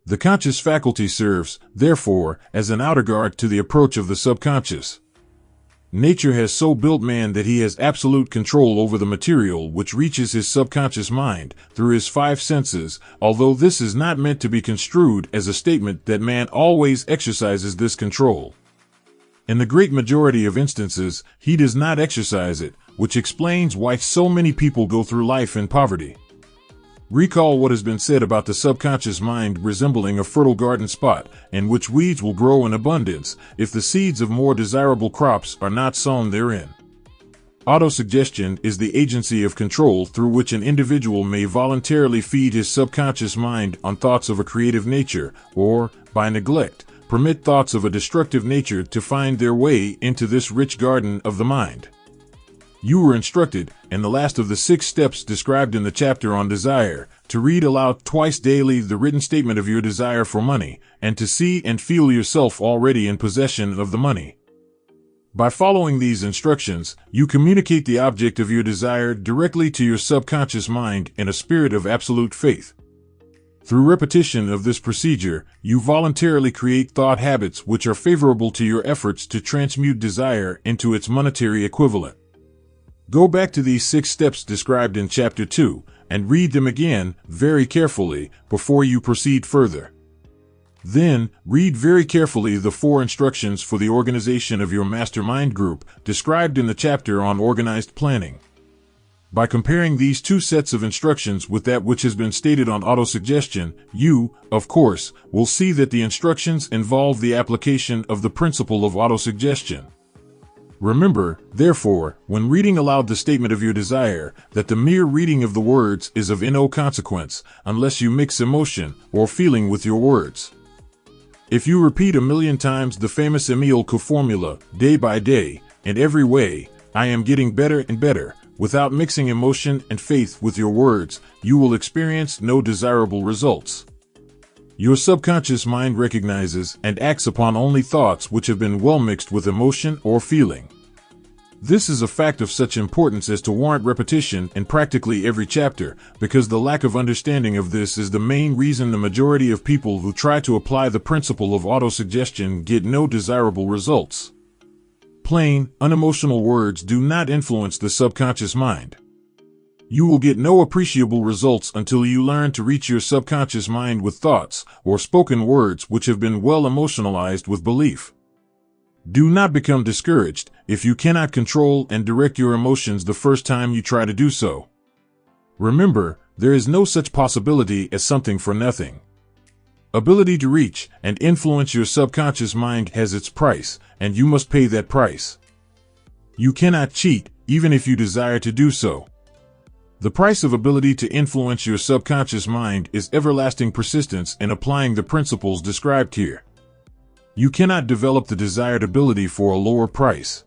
The conscious faculty serves, therefore, as an outerguard to the approach of the subconscious. Nature has so built man that he has absolute control over the material which reaches his subconscious mind through his five senses, although this is not meant to be construed as a statement that man always exercises this control. In the great majority of instances, he does not exercise it, which explains why so many people go through life in poverty. Recall what has been said about the subconscious mind resembling a fertile garden spot, in which weeds will grow in abundance if the seeds of more desirable crops are not sown therein. Autosuggestion is the agency of control through which an individual may voluntarily feed his subconscious mind on thoughts of a creative nature, or, by neglect, permit thoughts of a destructive nature to find their way into this rich garden of the mind. You were instructed, in the last of the 6 steps described in the chapter on desire, to read aloud twice daily the written statement of your desire for money, and to see and feel yourself already in possession of the money. By following these instructions, you communicate the object of your desire directly to your subconscious mind in a spirit of absolute faith. Through repetition of this procedure, you voluntarily create thought habits which are favorable to your efforts to transmute desire into its monetary equivalent. Go back to these 6 steps described in Chapter 2 and read them again very carefully before you proceed further. Then, read very carefully the 4 instructions for the organization of your mastermind group described in the chapter on organized planning. By comparing these 2 sets of instructions with that which has been stated on autosuggestion, you, of course, will see that the instructions involve the application of the principle of autosuggestion. Remember, therefore, when reading aloud the statement of your desire, that the mere reading of the words is of no consequence, unless you mix emotion or feeling with your words. If you repeat 1,000,000 times the famous Emile Coué formula, day by day, in every way, I am getting better and better, without mixing emotion and faith with your words, you will experience no desirable results. Your subconscious mind recognizes and acts upon only thoughts which have been well mixed with emotion or feeling. This is a fact of such importance as to warrant repetition in practically every chapter, because the lack of understanding of this is the main reason the majority of people who try to apply the principle of autosuggestion get no desirable results. Plain, unemotional words do not influence the subconscious mind. You will get no appreciable results until you learn to reach your subconscious mind with thoughts or spoken words which have been well emotionalized with belief. Do not become discouraged if you cannot control and direct your emotions the first time you try to do so. Remember, there is no such possibility as something for nothing. Ability to reach and influence your subconscious mind has its price, and you must pay that price. You cannot cheat, even if you desire to do so. The price of ability to influence your subconscious mind is everlasting persistence in applying the principles described here. You cannot develop the desired ability for a lower price.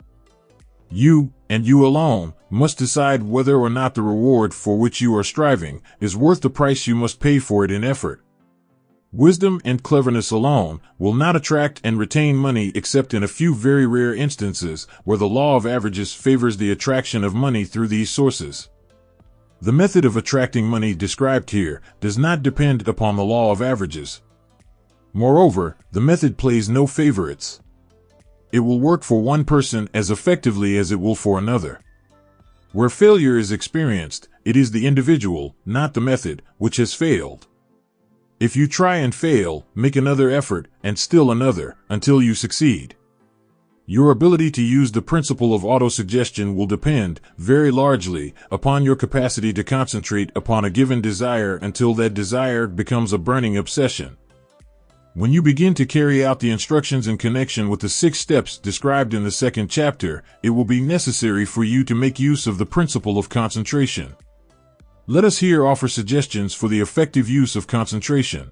You, and you alone, must decide whether or not the reward for which you are striving is worth the price you must pay for it in effort. Wisdom and cleverness alone will not attract and retain money except in a few very rare instances where the law of averages favors the attraction of money through these sources. The method of attracting money described here does not depend upon the law of averages. Moreover, the method plays no favorites. It will work for one person as effectively as it will for another. Where failure is experienced, it is the individual, not the method, which has failed. If you try and fail, make another effort, and still another, until you succeed. Your ability to use the principle of autosuggestion will depend, very largely, upon your capacity to concentrate upon a given desire until that desire becomes a burning obsession. When you begin to carry out the instructions in connection with the 6 steps described in the 2nd chapter, it will be necessary for you to make use of the principle of concentration. Let us here offer suggestions for the effective use of concentration.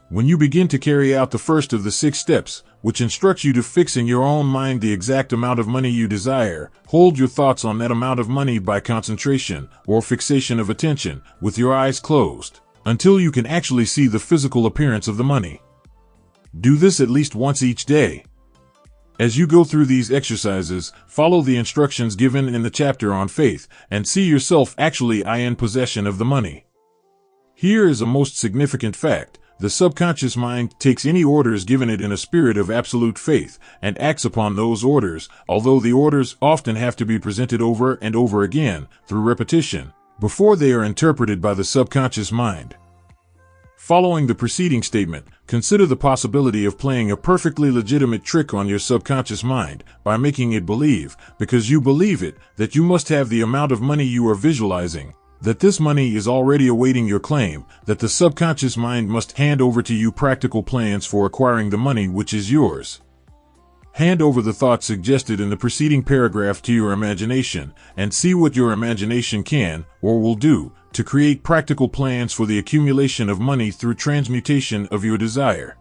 When you begin to carry out the first of the 6 steps, which instructs you to fix in your own mind the exact amount of money you desire, hold your thoughts on that amount of money by concentration, or fixation of attention, with your eyes closed, until you can actually see the physical appearance of the money. Do this at least once each day. As you go through these exercises, follow the instructions given in the chapter on faith, and see yourself actually in possession of the money. Here is a most significant fact. The subconscious mind takes any orders given it in a spirit of absolute faith, and acts upon those orders, although the orders often have to be presented over and over again, through repetition, before they are interpreted by the subconscious mind. Following the preceding statement, consider the possibility of playing a perfectly legitimate trick on your subconscious mind by making it believe, because you believe it, that you must have the amount of money you are visualizing, that this money is already awaiting your claim, that the subconscious mind must hand over to you practical plans for acquiring the money which is yours. Hand over the thoughts suggested in the preceding paragraph to your imagination, and see what your imagination can, or will do, to create practical plans for the accumulation of money through transmutation of your desire.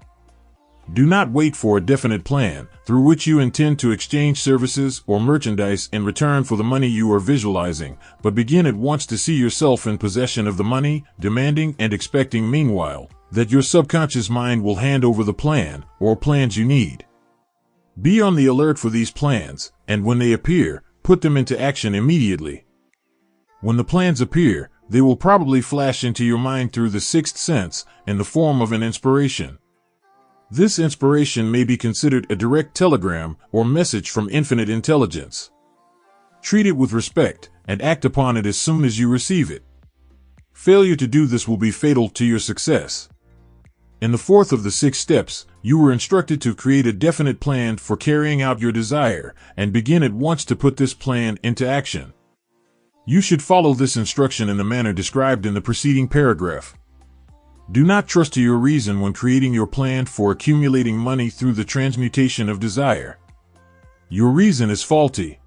Do not wait for a definite plan, through which you intend to exchange services or merchandise in return for the money you are visualizing, but begin at once to see yourself in possession of the money, demanding and expecting meanwhile, that your subconscious mind will hand over the plan, or plans you need. Be on the alert for these plans, and when they appear, put them into action immediately. When the plans appear, they will probably flash into your mind through the 6th sense, in the form of an inspiration. This inspiration may be considered a direct telegram or message from infinite intelligence. Treat it with respect, and act upon it as soon as you receive it. Failure to do this will be fatal to your success. In the 4th of the 6 steps, you were instructed to create a definite plan for carrying out your desire, and begin at once to put this plan into action. You should follow this instruction in the manner described in the preceding paragraph. Do not trust to your reason when creating your plan for accumulating money through the transmutation of desire. Your reason is faulty.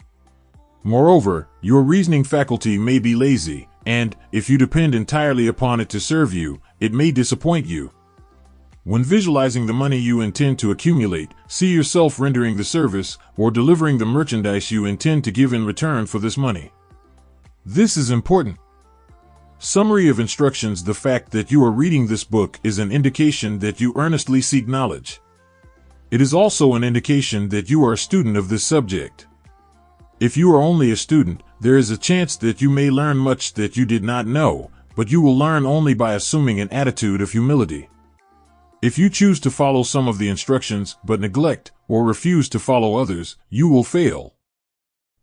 Moreover, your reasoning faculty may be lazy, and, if you depend entirely upon it to serve you, it may disappoint you. When visualizing the money you intend to accumulate, see yourself rendering the service or delivering the merchandise you intend to give in return for this money. This is important. Summary of instructions: the fact that you are reading this book is an indication that you earnestly seek knowledge. It is also an indication that you are a student of this subject. If you are only a student, there is a chance that you may learn much that you did not know, but you will learn only by assuming an attitude of humility. If you choose to follow some of the instructions but neglect or refuse to follow others, you will fail.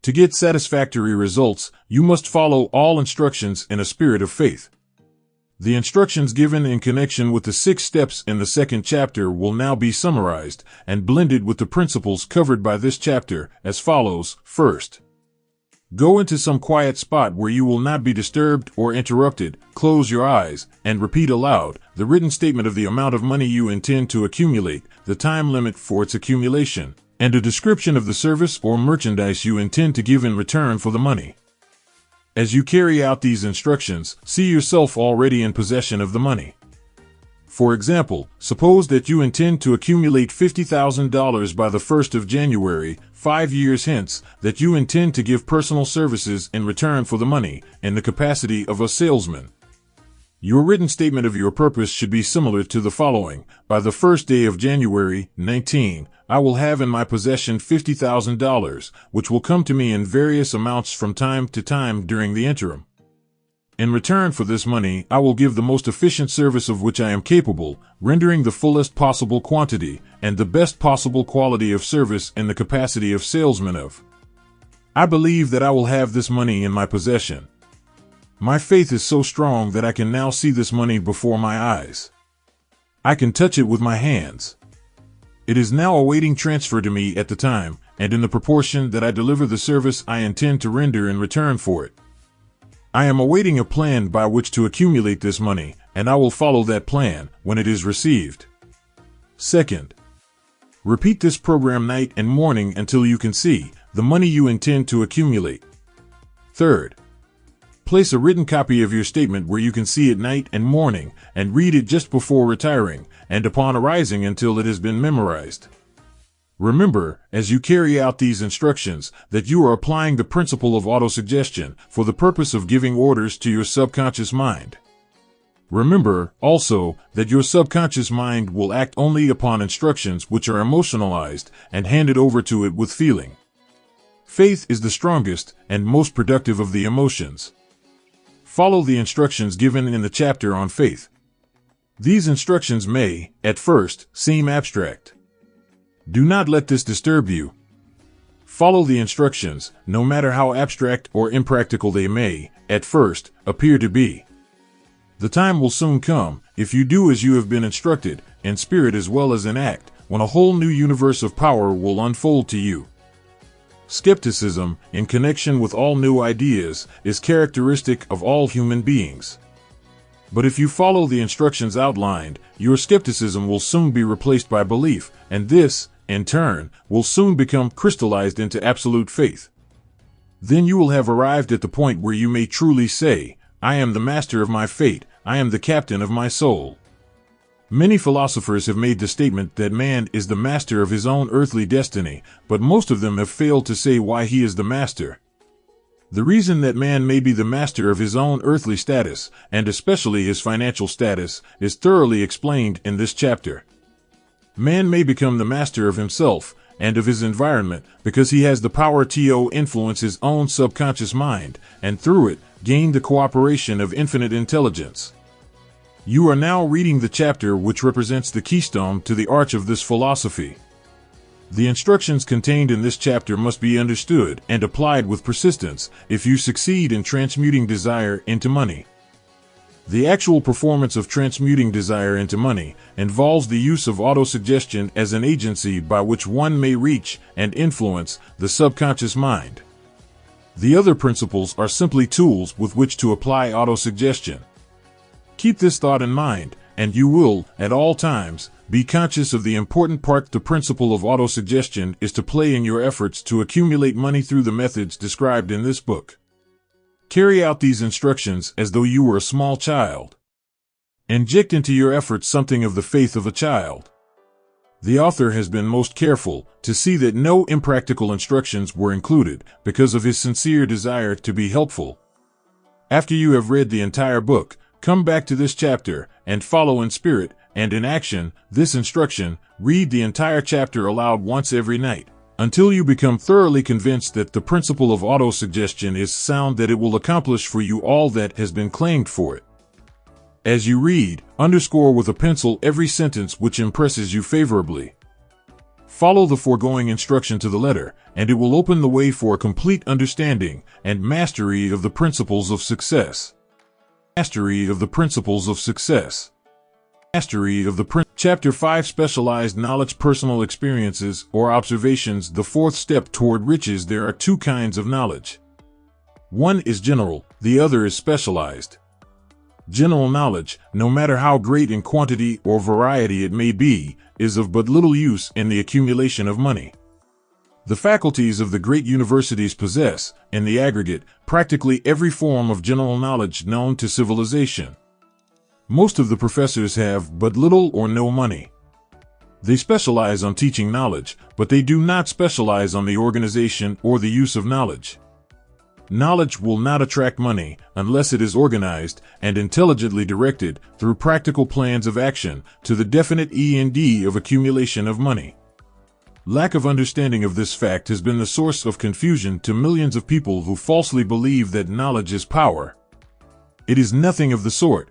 To get satisfactory results, you must follow all instructions in a spirit of faith. The instructions given in connection with the 6 steps in the 2nd chapter will now be summarized and blended with the principles covered by this chapter as follows. First, go into some quiet spot where you will not be disturbed or interrupted, close your eyes, and repeat aloud the written statement of the amount of money you intend to accumulate, the time limit for its accumulation, and a description of the service or merchandise you intend to give in return for the money. As you carry out these instructions, see yourself already in possession of the money. For example, suppose that you intend to accumulate $50,000 by the 1st of January, 5 years hence, that you intend to give personal services in return for the money, in the capacity of a salesman. Your written statement of your purpose should be similar to the following: by the 1st day of January, 19, I will have in my possession $50,000, which will come to me in various amounts from time to time during the interim. In return for this money, I will give the most efficient service of which I am capable, rendering the fullest possible quantity and the best possible quality of service in the capacity of salesman of. I believe that I will have this money in my possession. My faith is so strong that I can now see this money before my eyes. I can touch it with my hands. It is now awaiting transfer to me at the time and in the proportion that I deliver the service I intend to render in return for it. I am awaiting a plan by which to accumulate this money, and I will follow that plan when it is received. Second, repeat this program night and morning until you can see the money you intend to accumulate. Third, place a written copy of your statement where you can see it night and morning and read it just before retiring and upon arising until it has been memorized. Remember, as you carry out these instructions, that you are applying the principle of autosuggestion for the purpose of giving orders to your subconscious mind. Remember, also, that your subconscious mind will act only upon instructions which are emotionalized and handed over to it with feeling. Faith is the strongest and most productive of the emotions. Follow the instructions given in the chapter on faith. These instructions may, at first, seem abstract. Do not let this disturb you. Follow the instructions, no matter how abstract or impractical they may, at first, appear to be. The time will soon come, if you do as you have been instructed, in spirit as well as in act, when a whole new universe of power will unfold to you. Skepticism, in connection with all new ideas, is characteristic of all human beings. But if you follow the instructions outlined, your skepticism will soon be replaced by belief, and this, in turn, will soon become crystallized into absolute faith. Then you will have arrived at the point where you may truly say, I am the master of my fate, I am the captain of my soul. Many philosophers have made the statement that man is the master of his own earthly destiny, but most of them have failed to say why he is the master. The reason that man may be the master of his own earthly status, and especially his financial status, is thoroughly explained in this chapter. Man may become the master of himself and of his environment because he has the power to influence his own subconscious mind, and through it, gain the cooperation of infinite intelligence. You are now reading the chapter which represents the keystone to the arch of this philosophy. The instructions contained in this chapter must be understood and applied with persistence if you succeed in transmuting desire into money. The actual performance of transmuting desire into money involves the use of autosuggestion as an agency by which one may reach and influence the subconscious mind. The other principles are simply tools with which to apply autosuggestion. Keep this thought in mind, and you will, at all times, be conscious of the important part the principle of autosuggestion is to play in your efforts to accumulate money through the methods described in this book. Carry out these instructions as though you were a small child. Inject into your efforts something of the faith of a child. The author has been most careful to see that no impractical instructions were included because of his sincere desire to be helpful. After you have read the entire book, come back to this chapter and follow in spirit and in action this instruction. Read the entire chapter aloud once every night, until you become thoroughly convinced that the principle of autosuggestion is sound, that it will accomplish for you all that has been claimed for it. As you read, underscore with a pencil every sentence which impresses you favorably. Follow the foregoing instruction to the letter, and it will open the way for a complete understanding and mastery of the principles of success. Mastery of the principles of success. Mastery of the Chapter 5, Specialized Knowledge, Personal Experiences or Observations. The fourth step toward riches. There are two kinds of knowledge. One is general, the other is specialized. General knowledge, no matter how great in quantity or variety it may be, is of but little use in the accumulation of money. The faculties of the great universities possess, in the aggregate, practically every form of general knowledge known to civilization. Most of the professors have but little or no money. They specialize on teaching knowledge, but they do not specialize on the organization or the use of knowledge. Knowledge will not attract money unless it is organized and intelligently directed through practical plans of action to the definite end of accumulation of money. Lack of understanding of this fact has been the source of confusion to millions of people who falsely believe that knowledge is power. It is nothing of the sort.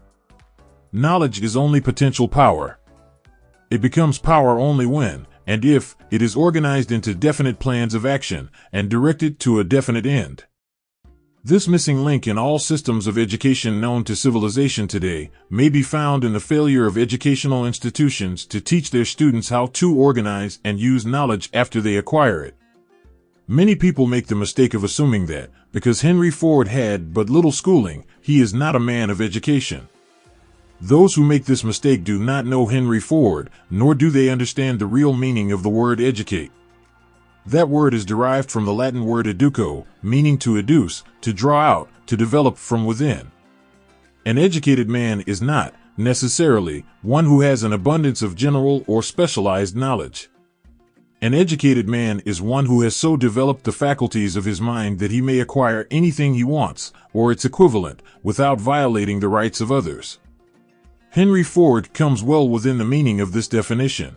Knowledge is only potential power. It becomes power only when, and if, it is organized into definite plans of action and directed to a definite end. This missing link in all systems of education known to civilization today may be found in the failure of educational institutions to teach their students how to organize and use knowledge after they acquire it. Many people make the mistake of assuming that, because Henry Ford had but little schooling, he is not a man of education. Those who make this mistake do not know Henry Ford, nor do they understand the real meaning of the word educate. That word is derived from the Latin word educo, meaning to educe, to draw out, to develop from within. An educated man is not, necessarily, one who has an abundance of general or specialized knowledge. An educated man is one who has so developed the faculties of his mind that he may acquire anything he wants, or its equivalent, without violating the rights of others. Henry Ford comes well within the meaning of this definition.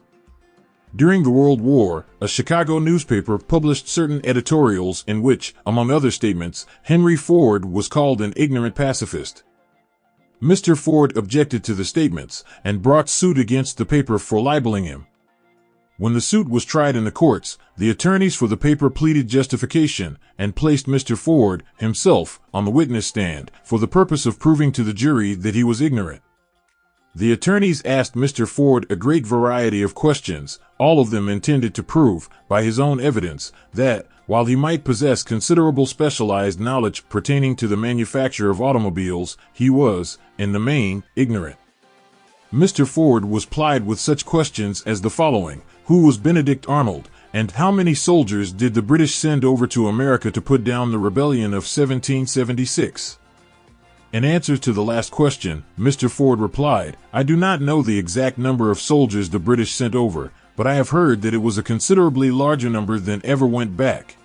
During the World War, a Chicago newspaper published certain editorials in which, among other statements, Henry Ford was called an ignorant pacifist. Mr. Ford objected to the statements and brought suit against the paper for libeling him. When the suit was tried in the courts, the attorneys for the paper pleaded justification and placed Mr. Ford himself on the witness stand for the purpose of proving to the jury that he was ignorant. The attorneys asked Mr. Ford a great variety of questions, all of them intended to prove, by his own evidence, that, while he might possess considerable specialized knowledge pertaining to the manufacture of automobiles, he was, in the main, ignorant. Mr. Ford was plied with such questions as the following: who was Benedict Arnold, and how many soldiers did the British send over to America to put down the rebellion of 1776? In answer to the last question, Mr. Ford replied, "I do not know the exact number of soldiers the British sent over, but I have heard that it was a considerably larger number than ever went back."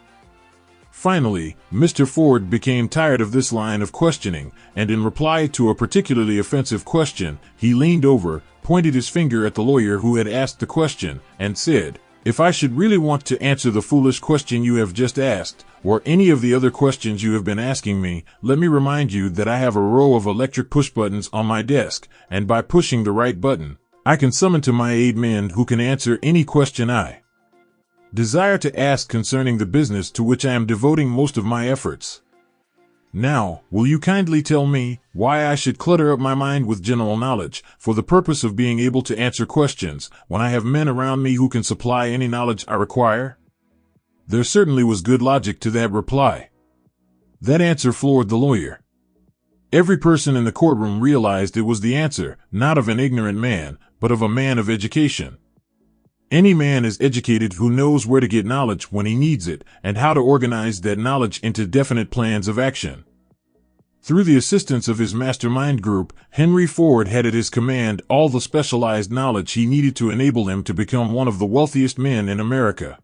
Finally, Mr. Ford became tired of this line of questioning, and in reply to a particularly offensive question, he leaned over, pointed his finger at the lawyer who had asked the question, and said, "If I should really want to answer the foolish question you have just asked, or any of the other questions you have been asking me, let me remind you that I have a row of electric push buttons on my desk, and by pushing the right button, I can summon to my aid men who can answer any question I desire to ask concerning the business to which I am devoting most of my efforts. Now, will you kindly tell me why I should clutter up my mind with general knowledge for the purpose of being able to answer questions when I have men around me who can supply any knowledge I require?" There certainly was good logic to that reply. That answer floored the lawyer. Every person in the courtroom realized it was the answer, not of an ignorant man, but of a man of education. Any man is educated who knows where to get knowledge when he needs it, and how to organize that knowledge into definite plans of action. Through the assistance of his mastermind group, Henry Ford had at his command all the specialized knowledge he needed to enable him to become one of the wealthiest men in America.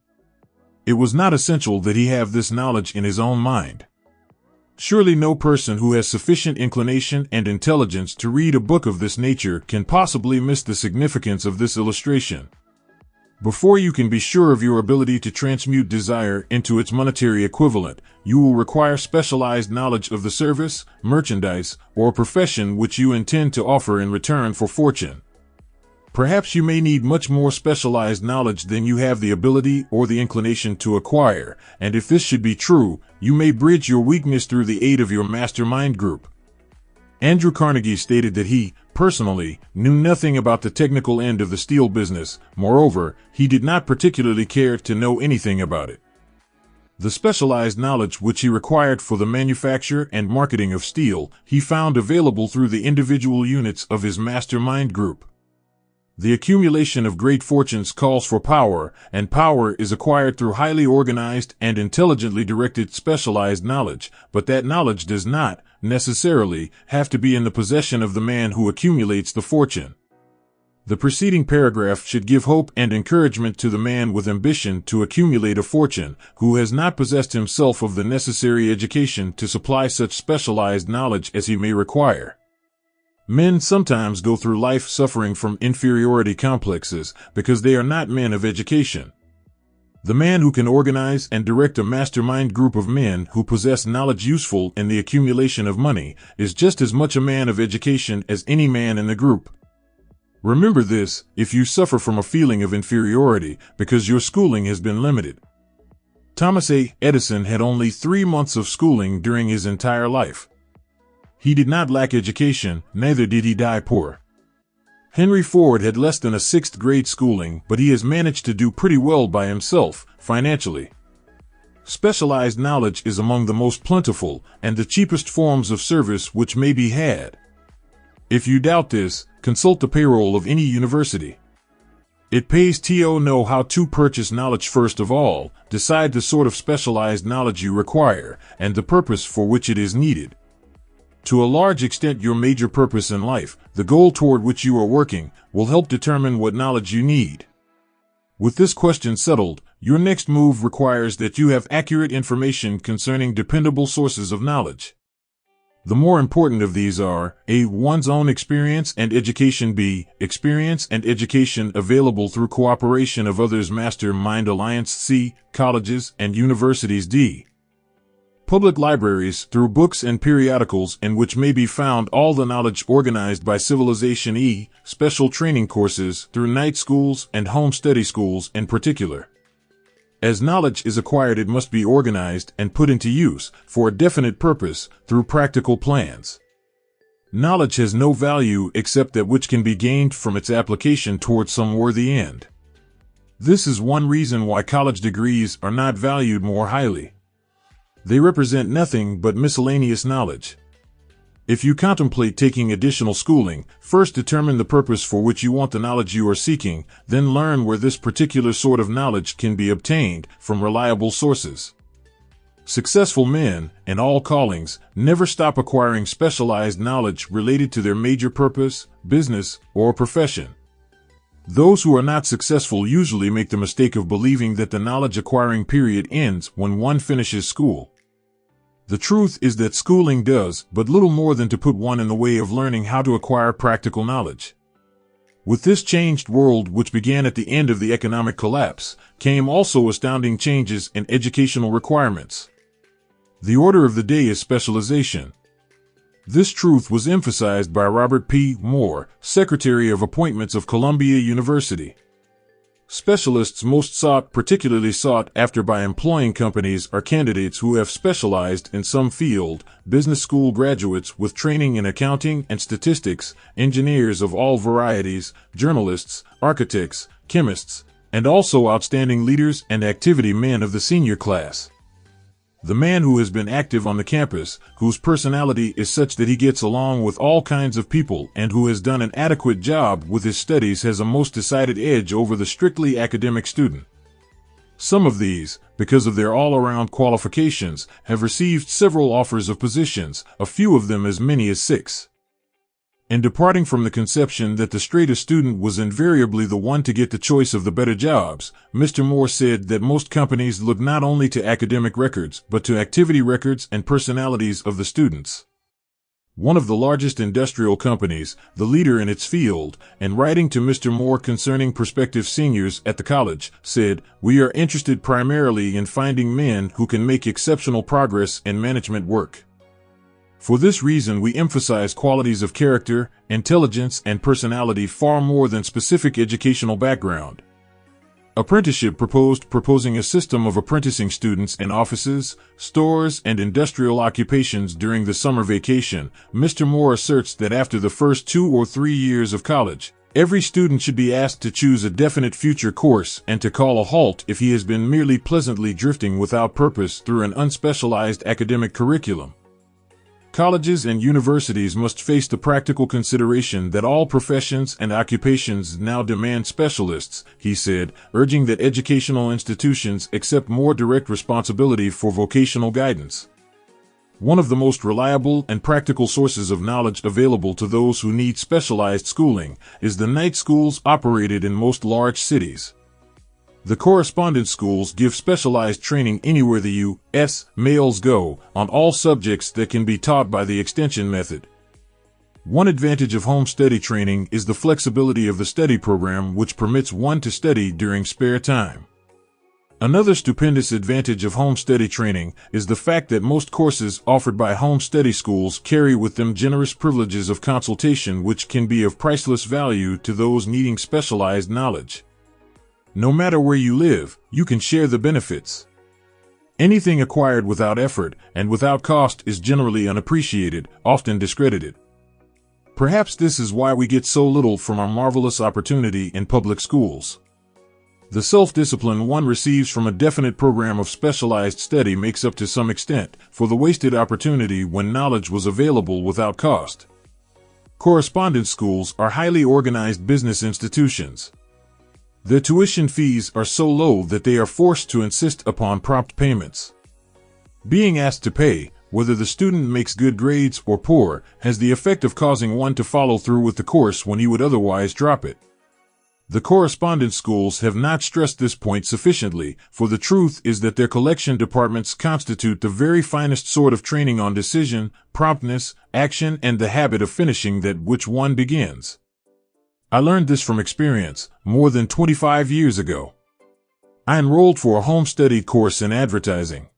It was not essential that he have this knowledge in his own mind. Surely no person who has sufficient inclination and intelligence to read a book of this nature can possibly miss the significance of this illustration. Before you can be sure of your ability to transmute desire into its monetary equivalent, you will require specialized knowledge of the service, merchandise, or profession which you intend to offer in return for fortune. Perhaps you may need much more specialized knowledge than you have the ability or the inclination to acquire, and if this should be true, you may bridge your weakness through the aid of your mastermind group. Andrew Carnegie stated that he, personally, knew nothing about the technical end of the steel business. Moreover, he did not particularly care to know anything about it. The specialized knowledge which he required for the manufacture and marketing of steel, he found available through the individual units of his mastermind group. The accumulation of great fortunes calls for power, and power is acquired through highly organized and intelligently directed specialized knowledge, but that knowledge does not, necessarily, have to be in the possession of the man who accumulates the fortune. The preceding paragraph should give hope and encouragement to the man with ambition to accumulate a fortune, who has not possessed himself of the necessary education to supply such specialized knowledge as he may require. Men sometimes go through life suffering from inferiority complexes because they are not men of education. The man who can organize and direct a mastermind group of men who possess knowledge useful in the accumulation of money is just as much a man of education as any man in the group. Remember this if you suffer from a feeling of inferiority because your schooling has been limited. Thomas A. Edison had only 3 months of schooling during his entire life. He did not lack education, neither did he die poor. Henry Ford had less than a 6th grade schooling, but he has managed to do pretty well by himself, financially. Specialized knowledge is among the most plentiful and the cheapest forms of service which may be had. If you doubt this, consult the payroll of any university. It pays to know how to purchase knowledge first of all, decide the sort of specialized knowledge you require, and the purpose for which it is needed. To a large extent, your major purpose in life, the goal toward which you are working, will help determine what knowledge you need. With this question settled, your next move requires that you have accurate information concerning dependable sources of knowledge. The more important of these are A. One's own experience and education. B. Experience and education available through cooperation of others. Mastermind alliance. C. Colleges and universities. D. Public libraries through books and periodicals in which may be found all the knowledge organized by civilization. E. Special training courses through night schools and home study schools in particular. As knowledge is acquired, it must be organized and put into use for a definite purpose through practical plans. Knowledge has no value except that which can be gained from its application toward some worthy end. This is one reason why college degrees are not valued more highly. They represent nothing but miscellaneous knowledge. If you contemplate taking additional schooling, first determine the purpose for which you want the knowledge you are seeking, then learn where this particular sort of knowledge can be obtained from reliable sources. Successful men, in all callings, never stop acquiring specialized knowledge related to their major purpose, business, or profession. Those who are not successful usually make the mistake of believing that the knowledge acquiring period ends when one finishes school. The truth is that schooling does but little more than to put one in the way of learning how to acquire practical knowledge. With this changed world, which began at the end of the economic collapse, came also astounding changes in educational requirements. The order of the day is specialization. This truth was emphasized by Robert P. Moore, Secretary of Appointments of Columbia University. Specialists most particularly sought after by employing companies are candidates who have specialized in some field, business school graduates with training in accounting and statistics, engineers of all varieties, journalists, architects, chemists, and also outstanding leaders and activity men of the senior class. The man who has been active on the campus, whose personality is such that he gets along with all kinds of people and who has done an adequate job with his studies has a most decided edge over the strictly academic student. Some of these, because of their all-around qualifications, have received several offers of positions, a few of them as many as 6. In departing from the conception that the straighter student was invariably the one to get the choice of the better jobs, Mr. Moore said that most companies look not only to academic records, but to activity records and personalities of the students. One of the largest industrial companies, the leader in its field, and writing to Mr. Moore concerning prospective seniors at the college, said, "We are interested primarily in finding men who can make exceptional progress in management work. For this reason, we emphasize qualities of character, intelligence, and personality far more than specific educational background." Apprenticeship proposing a system of apprenticing students in offices, stores, and industrial occupations during the summer vacation. Mr. Moore asserts that after the first 2 or 3 years of college, every student should be asked to choose a definite future course and to call a halt if he has been merely pleasantly drifting without purpose through an unspecialized academic curriculum. Colleges and universities must face the practical consideration that all professions and occupations now demand specialists, he said, urging that educational institutions accept more direct responsibility for vocational guidance. One of the most reliable and practical sources of knowledge available to those who need specialized schooling is the night schools operated in most large cities. The correspondence schools give specialized training anywhere the U.S. males go, on all subjects that can be taught by the extension method. One advantage of home study training is the flexibility of the study program, which permits one to study during spare time. Another stupendous advantage of home study training is the fact that most courses offered by home study schools carry with them generous privileges of consultation which can be of priceless value to those needing specialized knowledge. No matter where you live, you can share the benefits. Anything acquired without effort and without cost is generally unappreciated, often discredited. Perhaps this is why we get so little from our marvelous opportunity in public schools. The self-discipline one receives from a definite program of specialized study makes up to some extent for the wasted opportunity when knowledge was available without cost. Correspondence schools are highly organized business institutions. Their tuition fees are so low that they are forced to insist upon prompt payments. Being asked to pay, whether the student makes good grades or poor, has the effect of causing one to follow through with the course when he would otherwise drop it. The correspondence schools have not stressed this point sufficiently, for the truth is that their collection departments constitute the very finest sort of training on decision, promptness, action, and the habit of finishing that which one begins. I learned this from experience, more than 25 years ago. I enrolled for a home study course in advertising.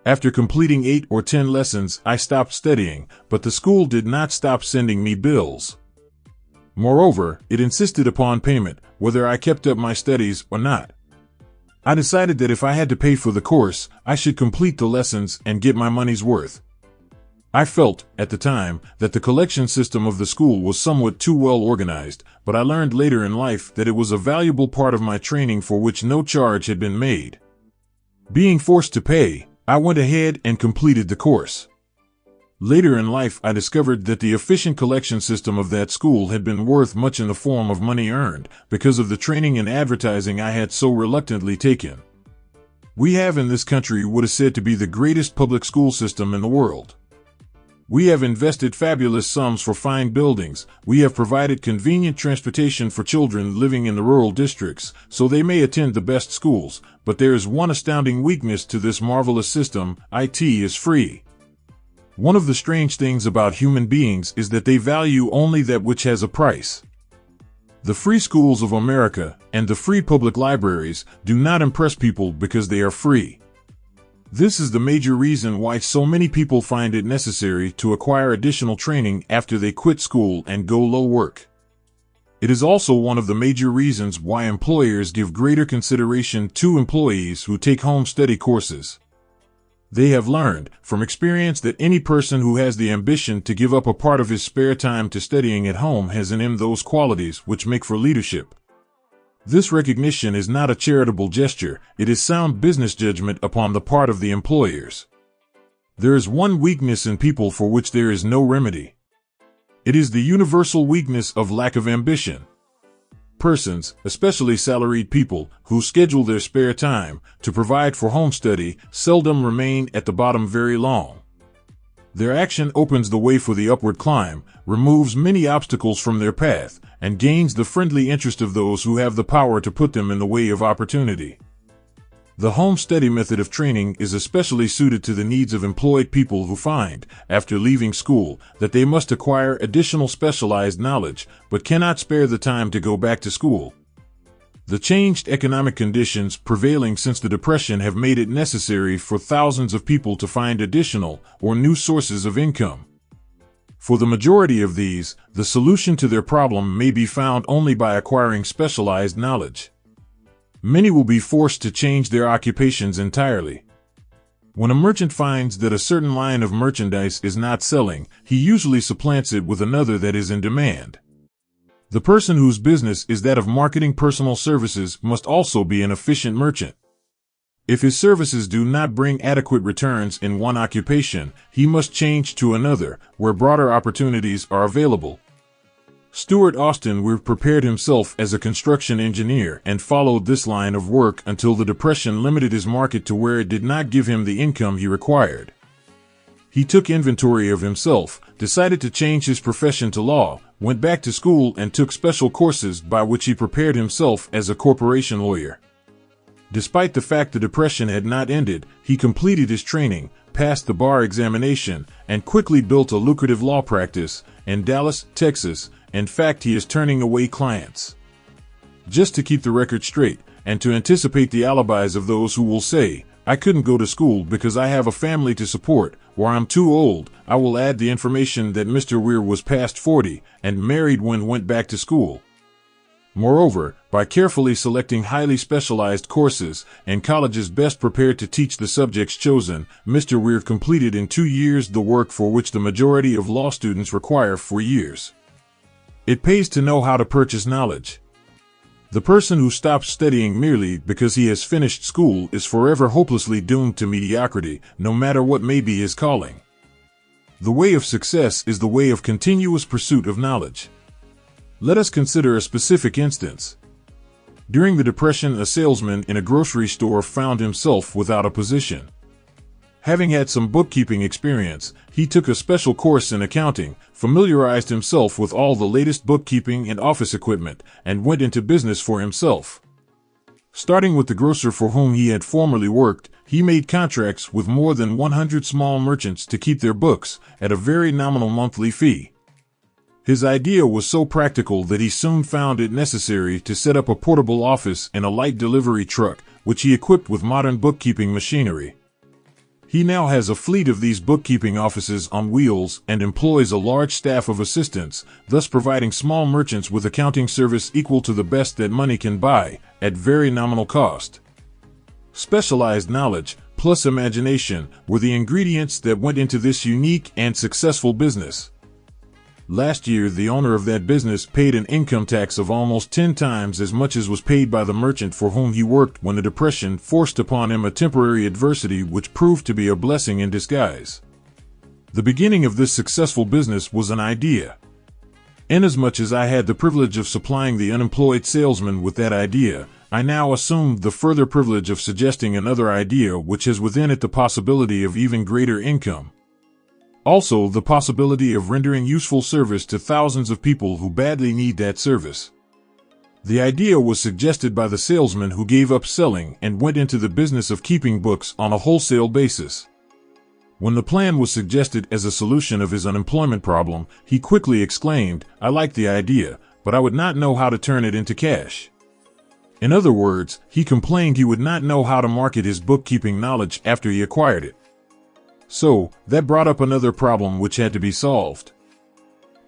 After completing 8 or 10 lessons, I stopped studying, but the school did not stop sending me bills. Moreover, it insisted upon payment, whether I kept up my studies or not. I decided that if I had to pay for the course, I should complete the lessons and get my money's worth. I felt, at the time, that the collection system of the school was somewhat too well organized, but I learned later in life that it was a valuable part of my training for which no charge had been made. Being forced to pay, I went ahead and completed the course. Later in life, I discovered that the efficient collection system of that school had been worth much in the form of money earned, because of the training in advertising I had so reluctantly taken. We have in this country what is said to be the greatest public school system in the world. We have invested fabulous sums for fine buildings, we have provided convenient transportation for children living in the rural districts, so they may attend the best schools, but there is one astounding weakness to this marvelous system: it is free. One of the strange things about human beings is that they value only that which has a price. The free schools of America, and the free public libraries, do not impress people because they are free. This is the major reason why so many people find it necessary to acquire additional training after they quit school and go low work. It is also one of the major reasons why employers give greater consideration to employees who take home study courses. They have learned, from experience, that any person who has the ambition to give up a part of his spare time to studying at home has in him those qualities which make for leadership. This recognition is not a charitable gesture, it is sound business judgment upon the part of the employers. There is one weakness in people for which there is no remedy. It is the universal weakness of lack of ambition. Persons, especially salaried people, who schedule their spare time to provide for home study, seldom remain at the bottom very long. Their action opens the way for the upward climb, removes many obstacles from their path, and gains the friendly interest of those who have the power to put them in the way of opportunity. The home study method of training is especially suited to the needs of employed people who find, after leaving school, that they must acquire additional specialized knowledge, but cannot spare the time to go back to school. The changed economic conditions prevailing since the Depression have made it necessary for thousands of people to find additional or new sources of income. For the majority of these, the solution to their problem may be found only by acquiring specialized knowledge. Many will be forced to change their occupations entirely. When a merchant finds that a certain line of merchandise is not selling, he usually supplants it with another that is in demand. The person whose business is that of marketing personal services must also be an efficient merchant. If his services do not bring adequate returns in one occupation, he must change to another, where broader opportunities are available. Stuart Austin Weir prepared himself as a construction engineer and followed this line of work until the Depression limited his market to where it did not give him the income he required. He took inventory of himself, decided to change his profession to law, went back to school and took special courses by which he prepared himself as a corporation lawyer. Despite the fact the Depression had not ended, he completed his training, passed the bar examination, and quickly built a lucrative law practice in Dallas, Texas. In fact, he is turning away clients. Just to keep the record straight, and to anticipate the alibis of those who will say, "I couldn't go to school because I have a family to support," or "I'm too old," I will add the information that Mr. Weir was past 40 and married when went back to school. Moreover, by carefully selecting highly specialized courses and colleges best prepared to teach the subjects chosen, Mr. Weir completed in 2 years the work for which the majority of law students require 4 years. It pays to know how to purchase knowledge. The person who stops studying merely because he has finished school is forever hopelessly doomed to mediocrity, no matter what may be his calling. The way of success is the way of continuous pursuit of knowledge. Let us consider a specific instance. During the Depression, a salesman in a grocery store found himself without a position. Having had some bookkeeping experience, he took a special course in accounting, familiarized himself with all the latest bookkeeping and office equipment, and went into business for himself. Starting with the grocer for whom he had formerly worked, he made contracts with more than 100 small merchants to keep their books at a very nominal monthly fee. His idea was so practical that he soon found it necessary to set up a portable office in a light delivery truck, which he equipped with modern bookkeeping machinery. He now has a fleet of these bookkeeping offices on wheels and employs a large staff of assistants, thus providing small merchants with accounting service equal to the best that money can buy, at very nominal cost. Specialized knowledge, plus imagination, were the ingredients that went into this unique and successful business. Last year, the owner of that business paid an income tax of almost 10 times as much as was paid by the merchant for whom he worked when the Depression forced upon him a temporary adversity which proved to be a blessing in disguise. The beginning of this successful business was an idea. Inasmuch as I had the privilege of supplying the unemployed salesman with that idea, I now assumed the further privilege of suggesting another idea which has within it the possibility of even greater income. Also, the possibility of rendering useful service to thousands of people who badly need that service. The idea was suggested by the salesman who gave up selling and went into the business of keeping books on a wholesale basis. When the plan was suggested as a solution of his unemployment problem, he quickly exclaimed, "I like the idea, but I would not know how to turn it into cash." In other words, he complained he would not know how to market his bookkeeping knowledge after he acquired it. So, that brought up another problem which had to be solved.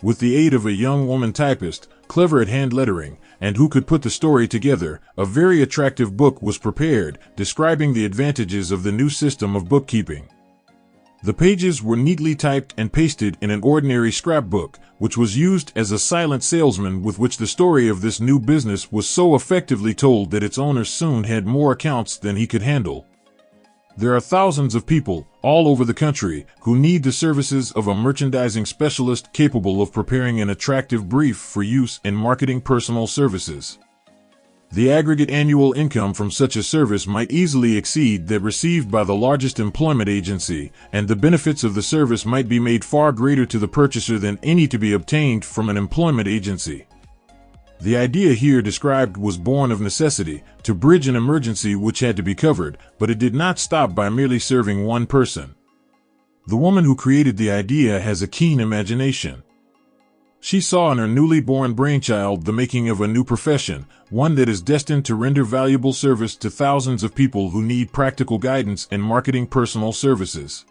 With the aid of a young woman typist, clever at hand lettering, and who could put the story together, a very attractive book was prepared, describing the advantages of the new system of bookkeeping. The pages were neatly typed and pasted in an ordinary scrapbook, which was used as a silent salesman with which the story of this new business was so effectively told that its owner soon had more accounts than he could handle. There are thousands of people, all over the country, who need the services of a merchandising specialist capable of preparing an attractive brief for use in marketing personal services. The aggregate annual income from such a service might easily exceed that received by the largest employment agency, and the benefits of the service might be made far greater to the purchaser than any to be obtained from an employment agency. The idea here described was born of necessity, to bridge an emergency which had to be covered, but it did not stop by merely serving one person. The woman who created the idea has a keen imagination. She saw in her newly born brainchild the making of a new profession, one that is destined to render valuable service to thousands of people who need practical guidance in marketing personal services.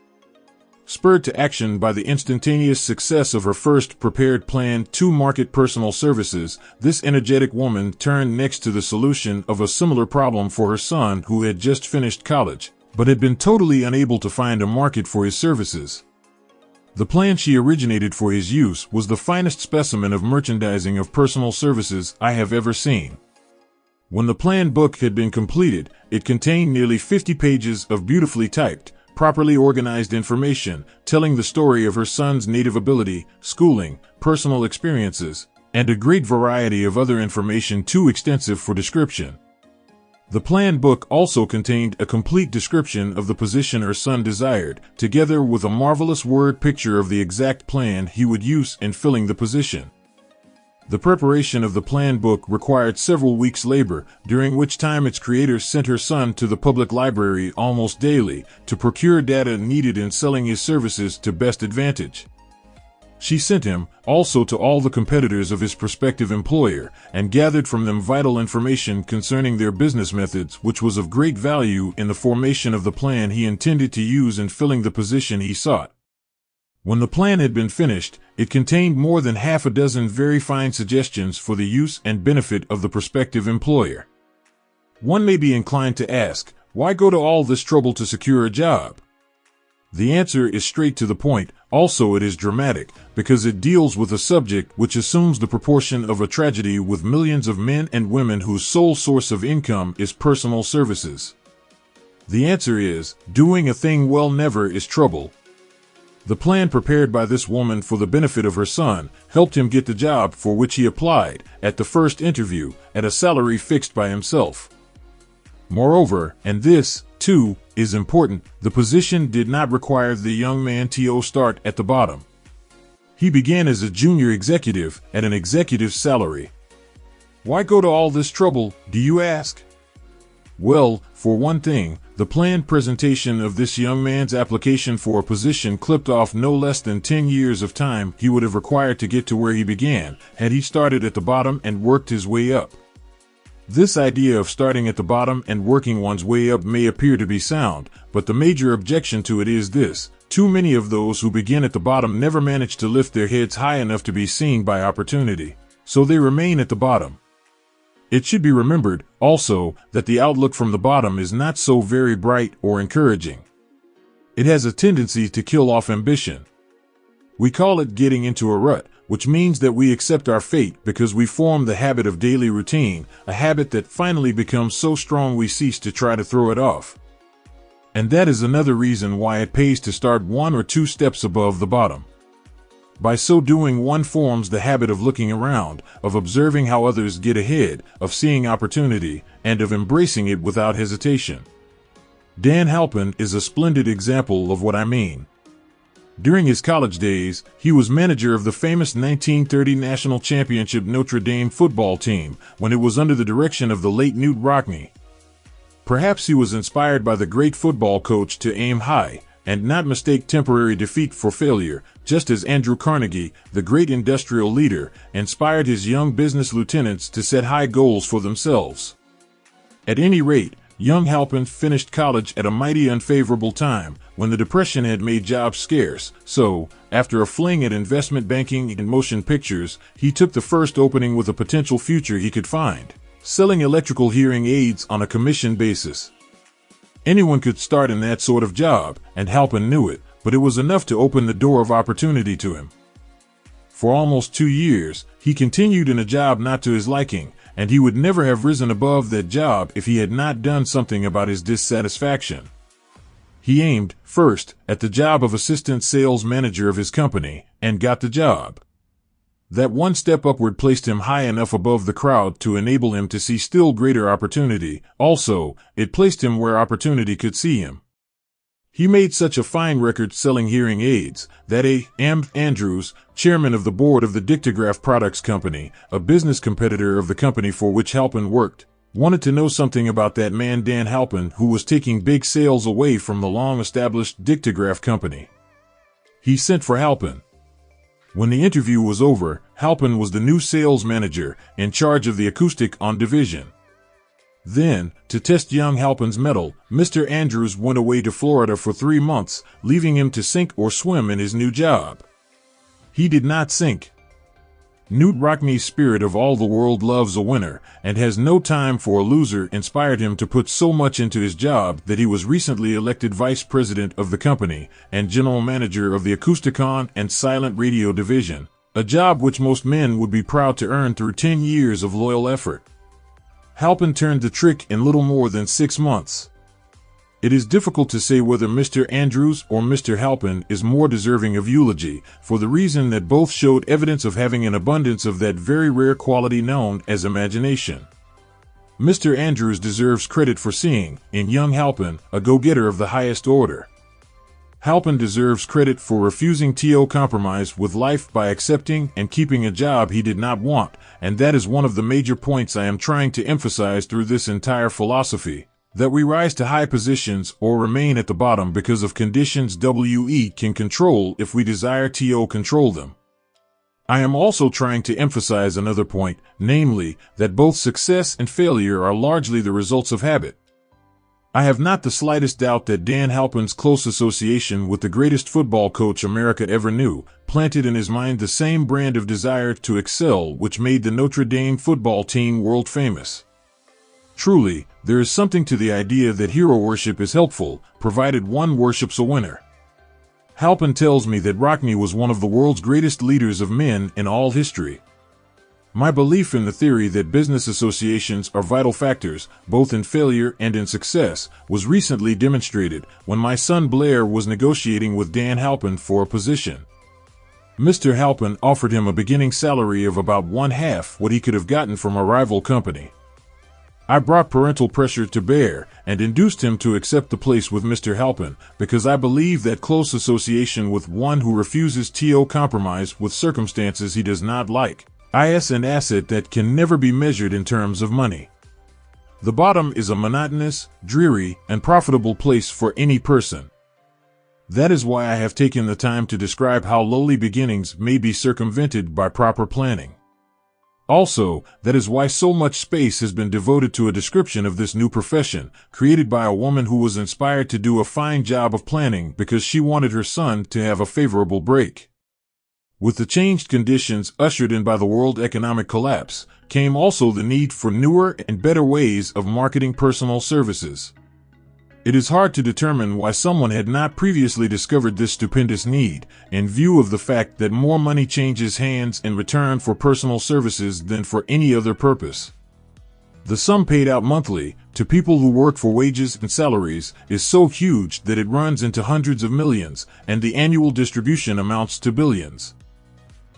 Spurred to action by the instantaneous success of her first prepared plan to market personal services, this energetic woman turned next to the solution of a similar problem for her son who had just finished college, but had been totally unable to find a market for his services. The plan she originated for his use was the finest specimen of merchandising of personal services I have ever seen. When the plan book had been completed, it contained nearly 50 pages of beautifully typed, properly organized information telling the story of her son's native ability, schooling, personal experiences, and a great variety of other information too extensive for description. The plan book also contained a complete description of the position her son desired, together with a marvelous word picture of the exact plan he would use in filling the position. The preparation of the plan book required several weeks' labor, during which time its creator sent her son to the public library almost daily to procure data needed in selling his services to best advantage. She sent him, also, to all the competitors of his prospective employer, and gathered from them vital information concerning their business methods, which was of great value in the formation of the plan he intended to use in filling the position he sought. When the plan had been finished, it contained more than half a dozen very fine suggestions for the use and benefit of the prospective employer. One may be inclined to ask, why go to all this trouble to secure a job? The answer is straight to the point. Also, it is dramatic, because it deals with a subject which assumes the proportion of a tragedy with millions of men and women whose sole source of income is personal services. The answer is, doing a thing well never is trouble. The plan prepared by this woman for the benefit of her son helped him get the job for which he applied, at the first interview, at a salary fixed by himself. Moreover, and this, too, is important, the position did not require the young man to start at the bottom. He began as a junior executive at an executive's salary. Why go to all this trouble, do you ask? Well, for one thing, the planned presentation of this young man's application for a position clipped off no less than 10 years of time he would have required to get to where he began, had he started at the bottom and worked his way up. This idea of starting at the bottom and working one's way up may appear to be sound, but the major objection to it is this: too many of those who begin at the bottom never manage to lift their heads high enough to be seen by opportunity, so they remain at the bottom. It should be remembered, also, that the outlook from the bottom is not so very bright or encouraging. It has a tendency to kill off ambition. We call it getting into a rut, which means that we accept our fate because we form the habit of daily routine, a habit that finally becomes so strong we cease to try to throw it off. And that is another reason why it pays to start 1 or 2 steps above the bottom. By so doing, one forms the habit of looking around, of observing how others get ahead, of seeing opportunity, and of embracing it without hesitation. Dan Halpin is a splendid example of what I mean. During his college days, he was manager of the famous 1930 national championship Notre Dame football team, when it was under the direction of the late Knute Rockne. Perhaps he was inspired by the great football coach to aim high, and not mistake temporary defeat for failure, just as Andrew Carnegie, the great industrial leader, inspired his young business lieutenants to set high goals for themselves. At any rate, young Halpin finished college at a mighty unfavorable time, when the Depression had made jobs scarce, so, after a fling at investment banking and motion pictures, he took the first opening with a potential future he could find, selling electrical hearing aids on a commission basis. Anyone could start in that sort of job, and Halpin knew it, but it was enough to open the door of opportunity to him. For almost 2 years, he continued in a job not to his liking, and he would never have risen above that job if he had not done something about his dissatisfaction. He aimed, first, at the job of assistant sales manager of his company, and got the job. That one step upward placed him high enough above the crowd to enable him to see still greater opportunity. Also, it placed him where opportunity could see him. He made such a fine record selling hearing aids that A.M. Andrews, chairman of the board of the Dictograph Products Company, a business competitor of the company for which Halpin worked, wanted to know something about that man Dan Halpin, who was taking big sales away from the long-established Dictograph Company. He sent for Halpin. When the interview was over, Halpin was the new sales manager in charge of the Acoustic-On division. Then, to test young Halpin's mettle, Mr. Andrews went away to Florida for 3 months, leaving him to sink or swim in his new job. He did not sink. Knute Rockne's spirit of all the world loves a winner and has no time for a loser inspired him to put so much into his job that he was recently elected vice president of the company and general manager of the Acoustic-On and Silent Radio division, a job which most men would be proud to earn through 10 years of loyal effort. Halpin turned the trick in little more than 6 months. It is difficult to say whether Mr. Andrews or Mr. Halpin is more deserving of eulogy, for the reason that both showed evidence of having an abundance of that very rare quality known as imagination. Mr. Andrews deserves credit for seeing, in young Halpin, a go-getter of the highest order. Halpin deserves credit for refusing to compromise with life by accepting and keeping a job he did not want, and that is one of the major points I am trying to emphasize through this entire philosophy, that we rise to high positions or remain at the bottom because of conditions we can control if we desire to control them. I am also trying to emphasize another point, namely, that both success and failure are largely the results of habit. I have not the slightest doubt that Dan Halpin's close association with the greatest football coach America ever knew planted in his mind the same brand of desire to excel which made the Notre Dame football team world famous. Truly, there is something to the idea that hero worship is helpful, provided one worships a winner. Halpin tells me that Rockne was one of the world's greatest leaders of men in all history. My belief in the theory that business associations are vital factors, both in failure and in success, was recently demonstrated when my son Blair was negotiating with Dan Halpin for a position. Mr. Halpin offered him a beginning salary of about 1/2 what he could have gotten from a rival company. I brought parental pressure to bear and induced him to accept the place with Mr. Halpin because I believe that close association with one who refuses to compromise with circumstances he does not like is an asset that can never be measured in terms of money. The bottom is a monotonous, dreary, and profitable place for any person. That is why I have taken the time to describe how lowly beginnings may be circumvented by proper planning. Also, that is why so much space has been devoted to a description of this new profession, created by a woman who was inspired to do a fine job of planning because she wanted her son to have a favorable break. With the changed conditions ushered in by the world economic collapse, came also the need for newer and better ways of marketing personal services. It is hard to determine why someone had not previously discovered this stupendous need, in view of the fact that more money changes hands in return for personal services than for any other purpose. The sum paid out monthly, to people who work for wages and salaries, is so huge that it runs into hundreds of millions, and the annual distribution amounts to billions.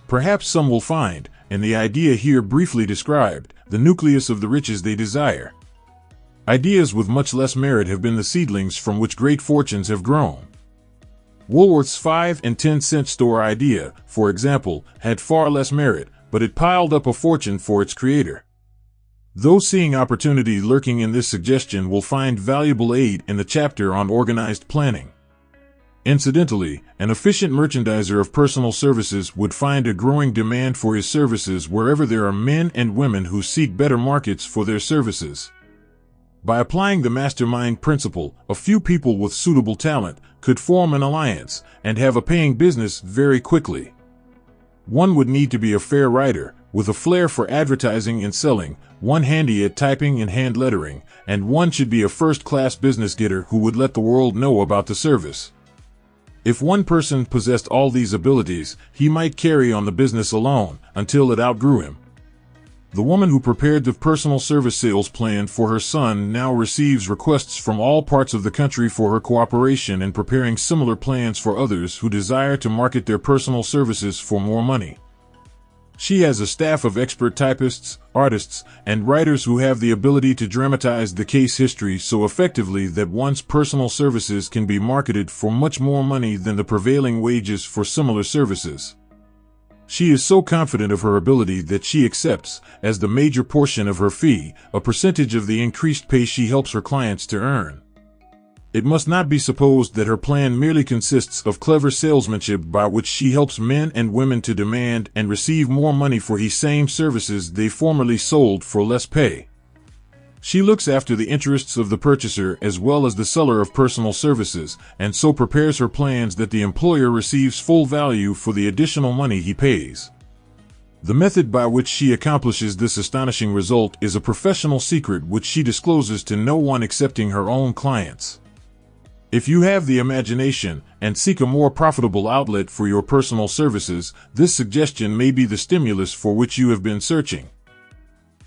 Perhaps some will find, in the idea here briefly described, the nucleus of the riches they desire. Ideas with much less merit have been the seedlings from which great fortunes have grown. Woolworth's 5 and 10-cent store idea, for example, had far less merit, but it piled up a fortune for its creator. Those seeing opportunity lurking in this suggestion will find valuable aid in the chapter on organized planning. Incidentally, an efficient merchandiser of personal services would find a growing demand for his services wherever there are men and women who seek better markets for their services. By applying the mastermind principle, a few people with suitable talent could form an alliance and have a paying business very quickly. One would need to be a fair writer, with a flair for advertising and selling, one handy at typing and hand lettering, and one should be a first-class business getter who would let the world know about the service. If one person possessed all these abilities, he might carry on the business alone until it outgrew him. The woman who prepared the personal service sales plan for her son now receives requests from all parts of the country for her cooperation in preparing similar plans for others who desire to market their personal services for more money. She has a staff of expert typists, artists, and writers who have the ability to dramatize the case history so effectively that one's personal services can be marketed for much more money than the prevailing wages for similar services. She is so confident of her ability that she accepts, as the major portion of her fee, a percentage of the increased pay she helps her clients to earn. It must not be supposed that her plan merely consists of clever salesmanship by which she helps men and women to demand and receive more money for the same services they formerly sold for less pay. She looks after the interests of the purchaser as well as the seller of personal services, and so prepares her plans that the employer receives full value for the additional money he pays. The method by which she accomplishes this astonishing result is a professional secret which she discloses to no one excepting her own clients. If you have the imagination and seek a more profitable outlet for your personal services, this suggestion may be the stimulus for which you have been searching.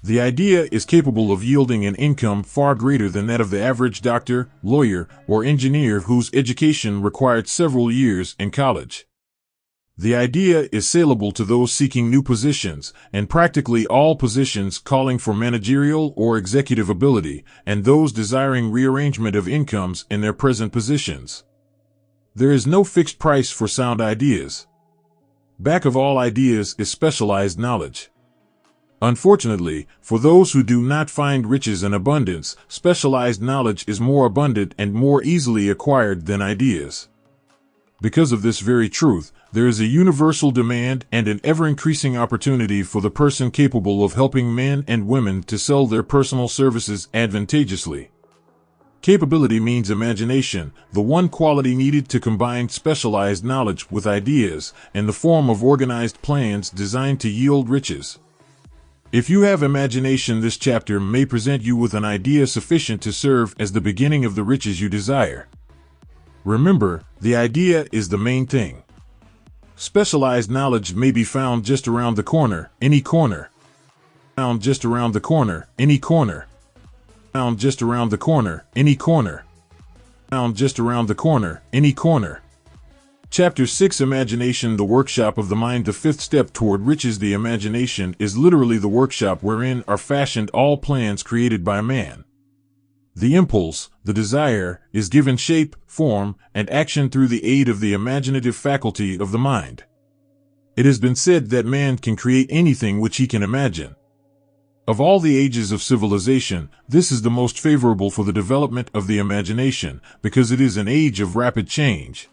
The idea is capable of yielding an income far greater than that of the average doctor, lawyer, or engineer whose education required several years in college. The idea is saleable to those seeking new positions, and practically all positions calling for managerial or executive ability, and those desiring rearrangement of incomes in their present positions. There is no fixed price for sound ideas. Back of all ideas is specialized knowledge. Unfortunately, for those who do not find riches in abundance, specialized knowledge is more abundant and more easily acquired than ideas. Because of this very truth, there is a universal demand and an ever-increasing opportunity for the person capable of helping men and women to sell their personal services advantageously. Capability means imagination, the one quality needed to combine specialized knowledge with ideas in the form of organized plans designed to yield riches. If you have imagination, this chapter may present you with an idea sufficient to serve as the beginning of the riches you desire. Remember, the idea is the main thing. Specialized knowledge may be found just around the corner, any corner. Found just around the corner, any corner. Found just around the corner, any corner. Found just around the corner, any corner. Chapter 6, Imagination, the Workshop of the Mind. The fifth step toward riches. The imagination is literally the workshop wherein are fashioned all plans created by man. The impulse, the desire, is given shape, form, and action through the aid of the imaginative faculty of the mind. It has been said that man can create anything which he can imagine. Of all the ages of civilization, this is the most favorable for the development of the imagination, because it is an age of rapid change.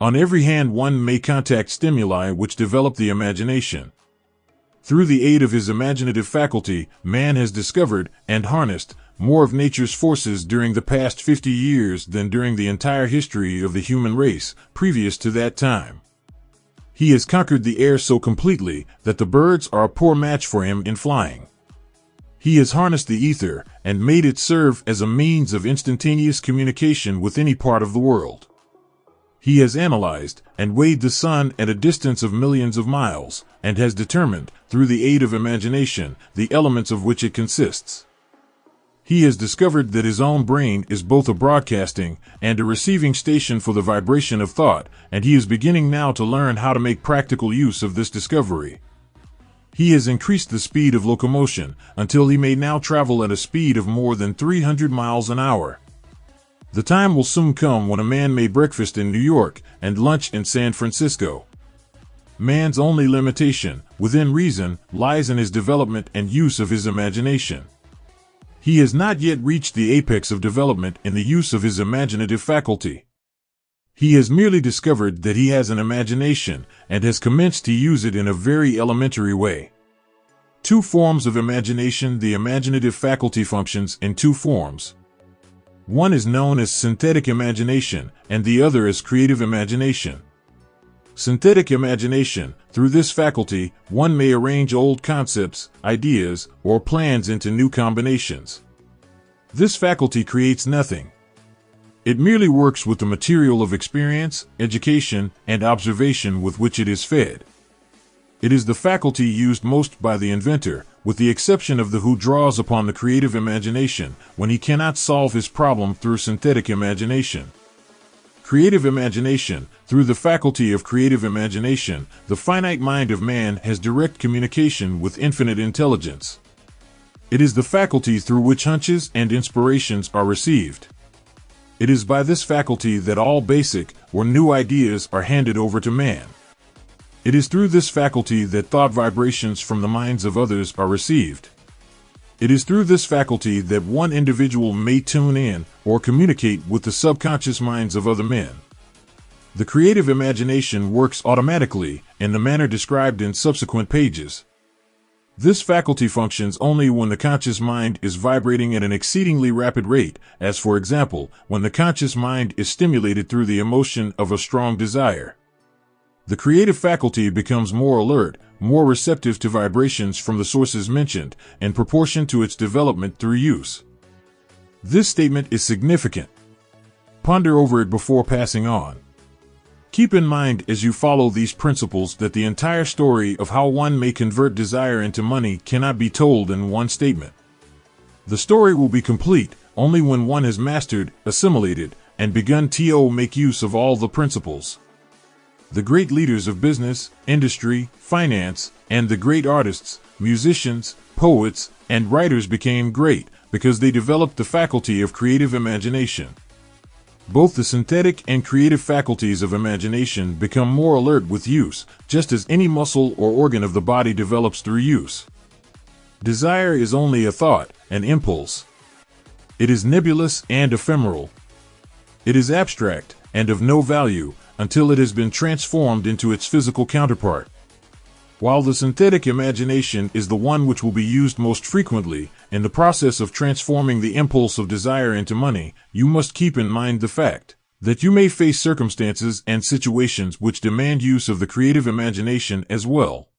On every hand one may contact stimuli which develop the imagination. Through the aid of his imaginative faculty, man has discovered and harnessed more of nature's forces during the past 50 years than during the entire history of the human race previous to that time. He has conquered the air so completely that the birds are a poor match for him in flying. He has harnessed the ether and made it serve as a means of instantaneous communication with any part of the world. He has analyzed and weighed the sun at a distance of millions of miles, and has determined, through the aid of imagination, the elements of which it consists. He has discovered that his own brain is both a broadcasting and a receiving station for the vibration of thought, and he is beginning now to learn how to make practical use of this discovery. He has increased the speed of locomotion until he may now travel at a speed of more than 300 miles an hour. The time will soon come when a man may breakfast in New York and lunch in San Francisco. Man's only limitation, within reason, lies in his development and use of his imagination. He has not yet reached the apex of development in the use of his imaginative faculty. He has merely discovered that he has an imagination and has commenced to use it in a very elementary way. Two forms of imagination. The imaginative faculty functions in two forms. One is known as synthetic imagination, and the other is creative imagination. Synthetic imagination. Through this faculty, one may arrange old concepts, ideas, or plans into new combinations. This faculty creates nothing. It merely works with the material of experience, education, and observation with which it is fed. It is the faculty used most by the inventor, with the exception of the who draws upon the creative imagination when he cannot solve his problem through synthetic imagination. Creative imagination. Through the faculty of creative imagination, the finite mind of man has direct communication with infinite intelligence. It is the faculty through which hunches and inspirations are received. It is by this faculty that all basic or new ideas are handed over to man. It is through this faculty that thought vibrations from the minds of others are received. It is through this faculty that one individual may tune in or communicate with the subconscious minds of other men. The creative imagination works automatically in the manner described in subsequent pages. This faculty functions only when the conscious mind is vibrating at an exceedingly rapid rate, as for example, when the conscious mind is stimulated through the emotion of a strong desire. The creative faculty becomes more alert, more receptive to vibrations from the sources mentioned, in proportion to its development through use. This statement is significant. Ponder over it before passing on. Keep in mind as you follow these principles that the entire story of how one may convert desire into money cannot be told in one statement. The story will be complete only when one has mastered, assimilated, and begun to make use of all the principles. The great leaders of business, industry, finance, and the great artists, musicians, poets, and writers became great because they developed the faculty of creative imagination. Both the synthetic and creative faculties of imagination become more alert with use, just as any muscle or organ of the body develops through use. Desire is only a thought, an impulse. It is nebulous and ephemeral. It is abstract and of no value until it has been transformed into its physical counterpart. While the synthetic imagination is the one which will be used most frequently in the process of transforming the impulse of desire into money, you must keep in mind the fact that you may face circumstances and situations which demand use of the creative imagination as well.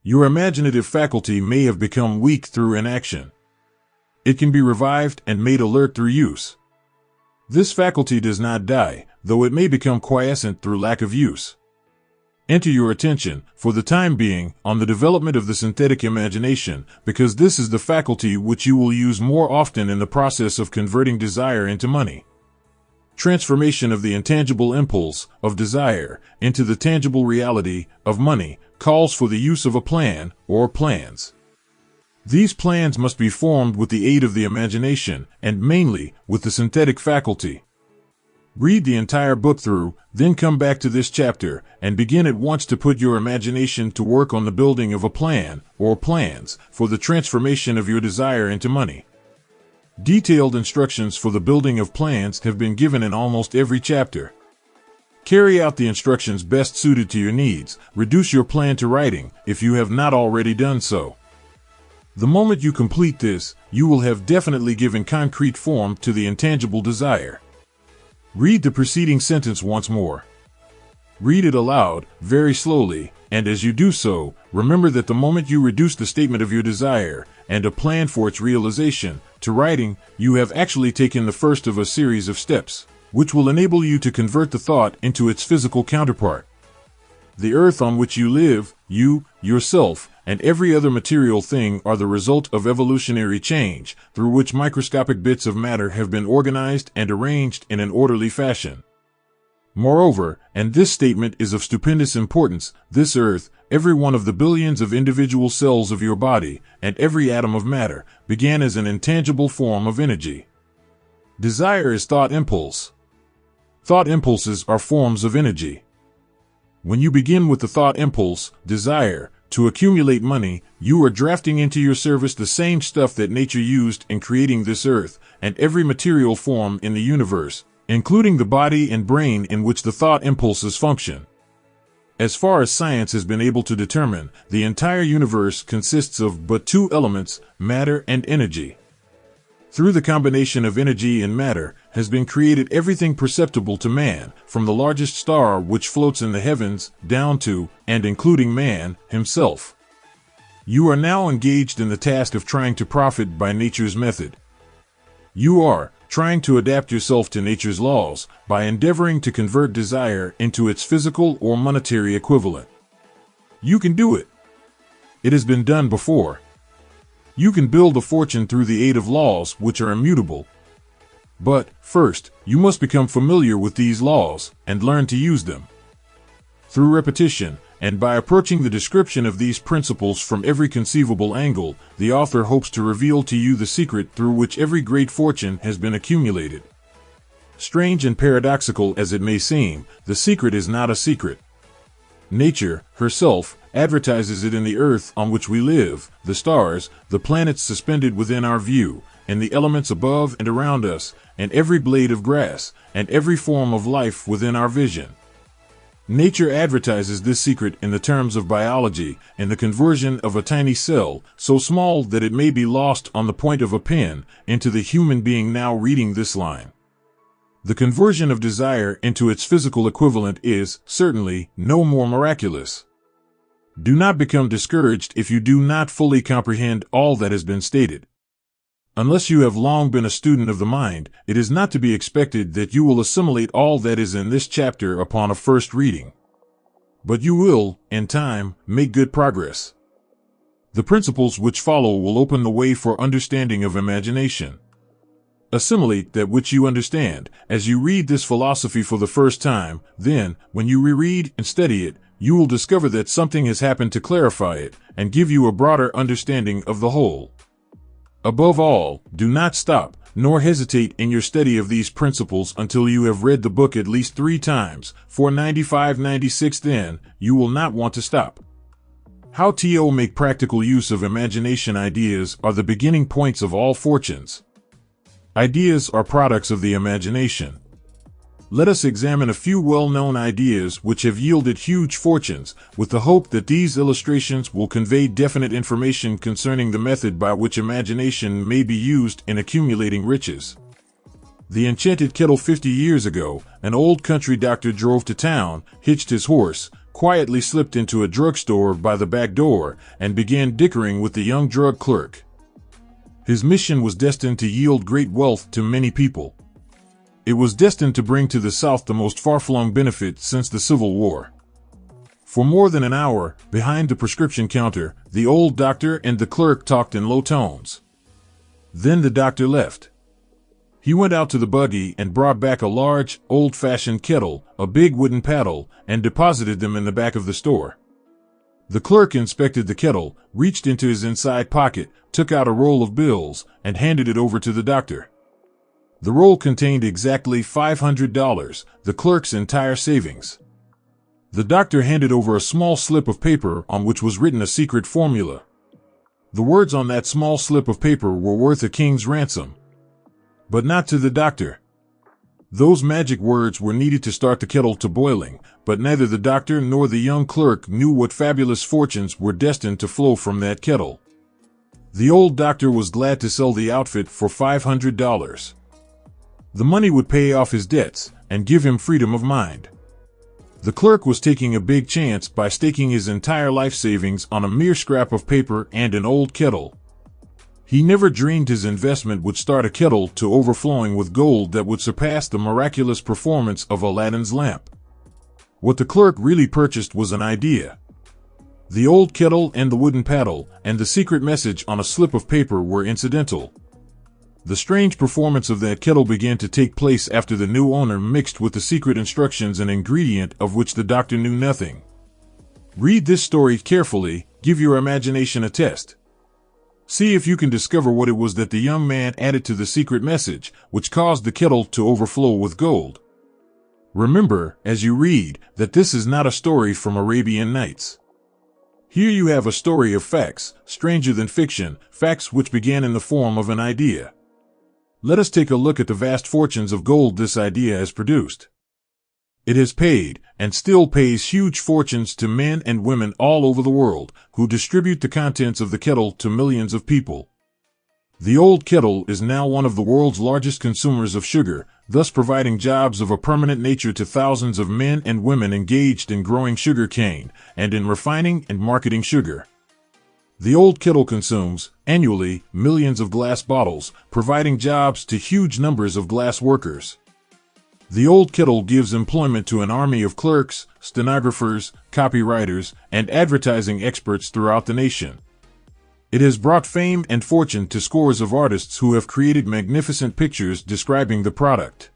Your imaginative faculty may have become weak through inaction. It can be revived and made alert through use. This faculty does not die, though it may become quiescent through lack of use. Enter your attention, for the time being, on the development of the synthetic imagination, because this is the faculty which you will use more often in the process of converting desire into money. Transformation of the intangible impulse of desire into the tangible reality of money calls for the use of a plan or plans. These plans must be formed with the aid of the imagination and mainly with the synthetic faculty. Read the entire book through, then come back to this chapter and begin at once to put your imagination to work on the building of a plan or plans for the transformation of your desire into money. Detailed instructions for the building of plans have been given in almost every chapter. Carry out the instructions best suited to your needs. Reduce your plan to writing if you have not already done so. The moment you complete this, you will have definitely given concrete form to the intangible desire. Read the preceding sentence once more. Read it aloud, very slowly, and as you do so, remember that the moment you reduce the statement of your desire and a plan for its realization to writing, you have actually taken the first of a series of steps, which will enable you to convert the thought into its physical counterpart. The earth on which you live, you, yourself, and every other material thing are the result of evolutionary change, through which microscopic bits of matter have been organized and arranged in an orderly fashion. Moreover, and this statement is of stupendous importance, this earth, every one of the billions of individual cells of your body, and every atom of matter, began as an intangible form of energy. Desire is thought impulse. Thought impulses are forms of energy. When you begin with the thought impulse, desire, to accumulate money, you are drafting into your service the same stuff that nature used in creating this earth and every material form in the universe, including the body and brain in which the thought impulses function. As far as science has been able to determine, the entire universe consists of but two elements, matter and energy. Through the combination of energy and matter has been created everything perceptible to man, from the largest star which floats in the heavens, down to, and including man himself. You are now engaged in the task of trying to profit by nature's method. You are, trying to adapt yourself to nature's laws by endeavoring to convert desire into its physical or monetary equivalent. You can do it. It has been done before. You can build a fortune through the aid of laws which are immutable. But, first, you must become familiar with these laws and learn to use them. Through repetition, and by approaching the description of these principles from every conceivable angle, the author hopes to reveal to you the secret through which every great fortune has been accumulated. Strange and paradoxical as it may seem, the secret is not a secret. Nature, herself, advertises it in the earth on which we live, the stars, the planets suspended within our view, and the elements above and around us, and every blade of grass, and every form of life within our vision. Nature advertises this secret in the terms of biology, in the conversion of a tiny cell, so small that it may be lost on the point of a pen, into the human being now reading this line. The conversion of desire into its physical equivalent is, certainly, no more miraculous. Do not become discouraged if you do not fully comprehend all that has been stated. Unless you have long been a student of the mind, it is not to be expected that you will assimilate all that is in this chapter upon a first reading. But you will, in time, make good progress. The principles which follow will open the way for understanding of imagination. Assimilate that which you understand, as you read this philosophy for the first time, then, when you reread and study it, you will discover that something has happened to clarify it, and give you a broader understanding of the whole. Above all, do not stop, nor hesitate in your study of these principles until you have read the book at least 3 times, 495-96 then, you will not want to stop. How to make practical use of imagination. Ideas are the beginning points of all fortunes. Ideas are products of the imagination. Let us examine a few well-known ideas which have yielded huge fortunes, with the hope that these illustrations will convey definite information concerning the method by which imagination may be used in accumulating riches. The enchanted kettle. 50 years ago, an old country doctor drove to town, hitched his horse, quietly slipped into a drugstore by the back door, and began dickering with the young drug clerk. His mission was destined to yield great wealth to many people. It was destined to bring to the South the most far-flung benefit since the Civil War. For more than an hour, behind the prescription counter, the old doctor and the clerk talked in low tones. Then the doctor left. He went out to the buggy and brought back a large, old-fashioned kettle, a big wooden paddle, and deposited them in the back of the store. The clerk inspected the kettle, reached into his inside pocket, took out a roll of bills, and handed it over to the doctor. The roll contained exactly $500, the clerk's entire savings. The doctor handed over a small slip of paper on which was written a secret formula. The words on that small slip of paper were worth a king's ransom. But not to the doctor. Those magic words were needed to start the kettle to boiling, but neither the doctor nor the young clerk knew what fabulous fortunes were destined to flow from that kettle. The old doctor was glad to sell the outfit for $500. The money would pay off his debts and give him freedom of mind. The clerk was taking a big chance by staking his entire life savings on a mere scrap of paper and an old kettle. He never dreamed his investment would start a kettle to overflowing with gold that would surpass the miraculous performance of Aladdin's lamp. What the clerk really purchased was an idea. The old kettle and the wooden paddle and the secret message on a slip of paper were incidental. The strange performance of that kettle began to take place after the new owner mixed with the secret instructions an ingredient of which the doctor knew nothing. Read this story carefully, give your imagination a test. See if you can discover what it was that the young man added to the secret message, which caused the kettle to overflow with gold. Remember, as you read, that this is not a story from Arabian Nights. Here you have a story of facts, stranger than fiction, facts which began in the form of an idea. Let us take a look at the vast fortunes of gold this idea has produced. It has paid, and still pays huge fortunes to men and women all over the world, who distribute the contents of the kettle to millions of people. The old kettle is now one of the world's largest consumers of sugar, thus providing jobs of a permanent nature to thousands of men and women engaged in growing sugar cane, and in refining and marketing sugar. The old kettle consumes, annually, millions of glass bottles, providing jobs to huge numbers of glass workers. The old kettle gives employment to an army of clerks, stenographers, copywriters, and advertising experts throughout the nation. It has brought fame and fortune to scores of artists who have created magnificent pictures describing the product.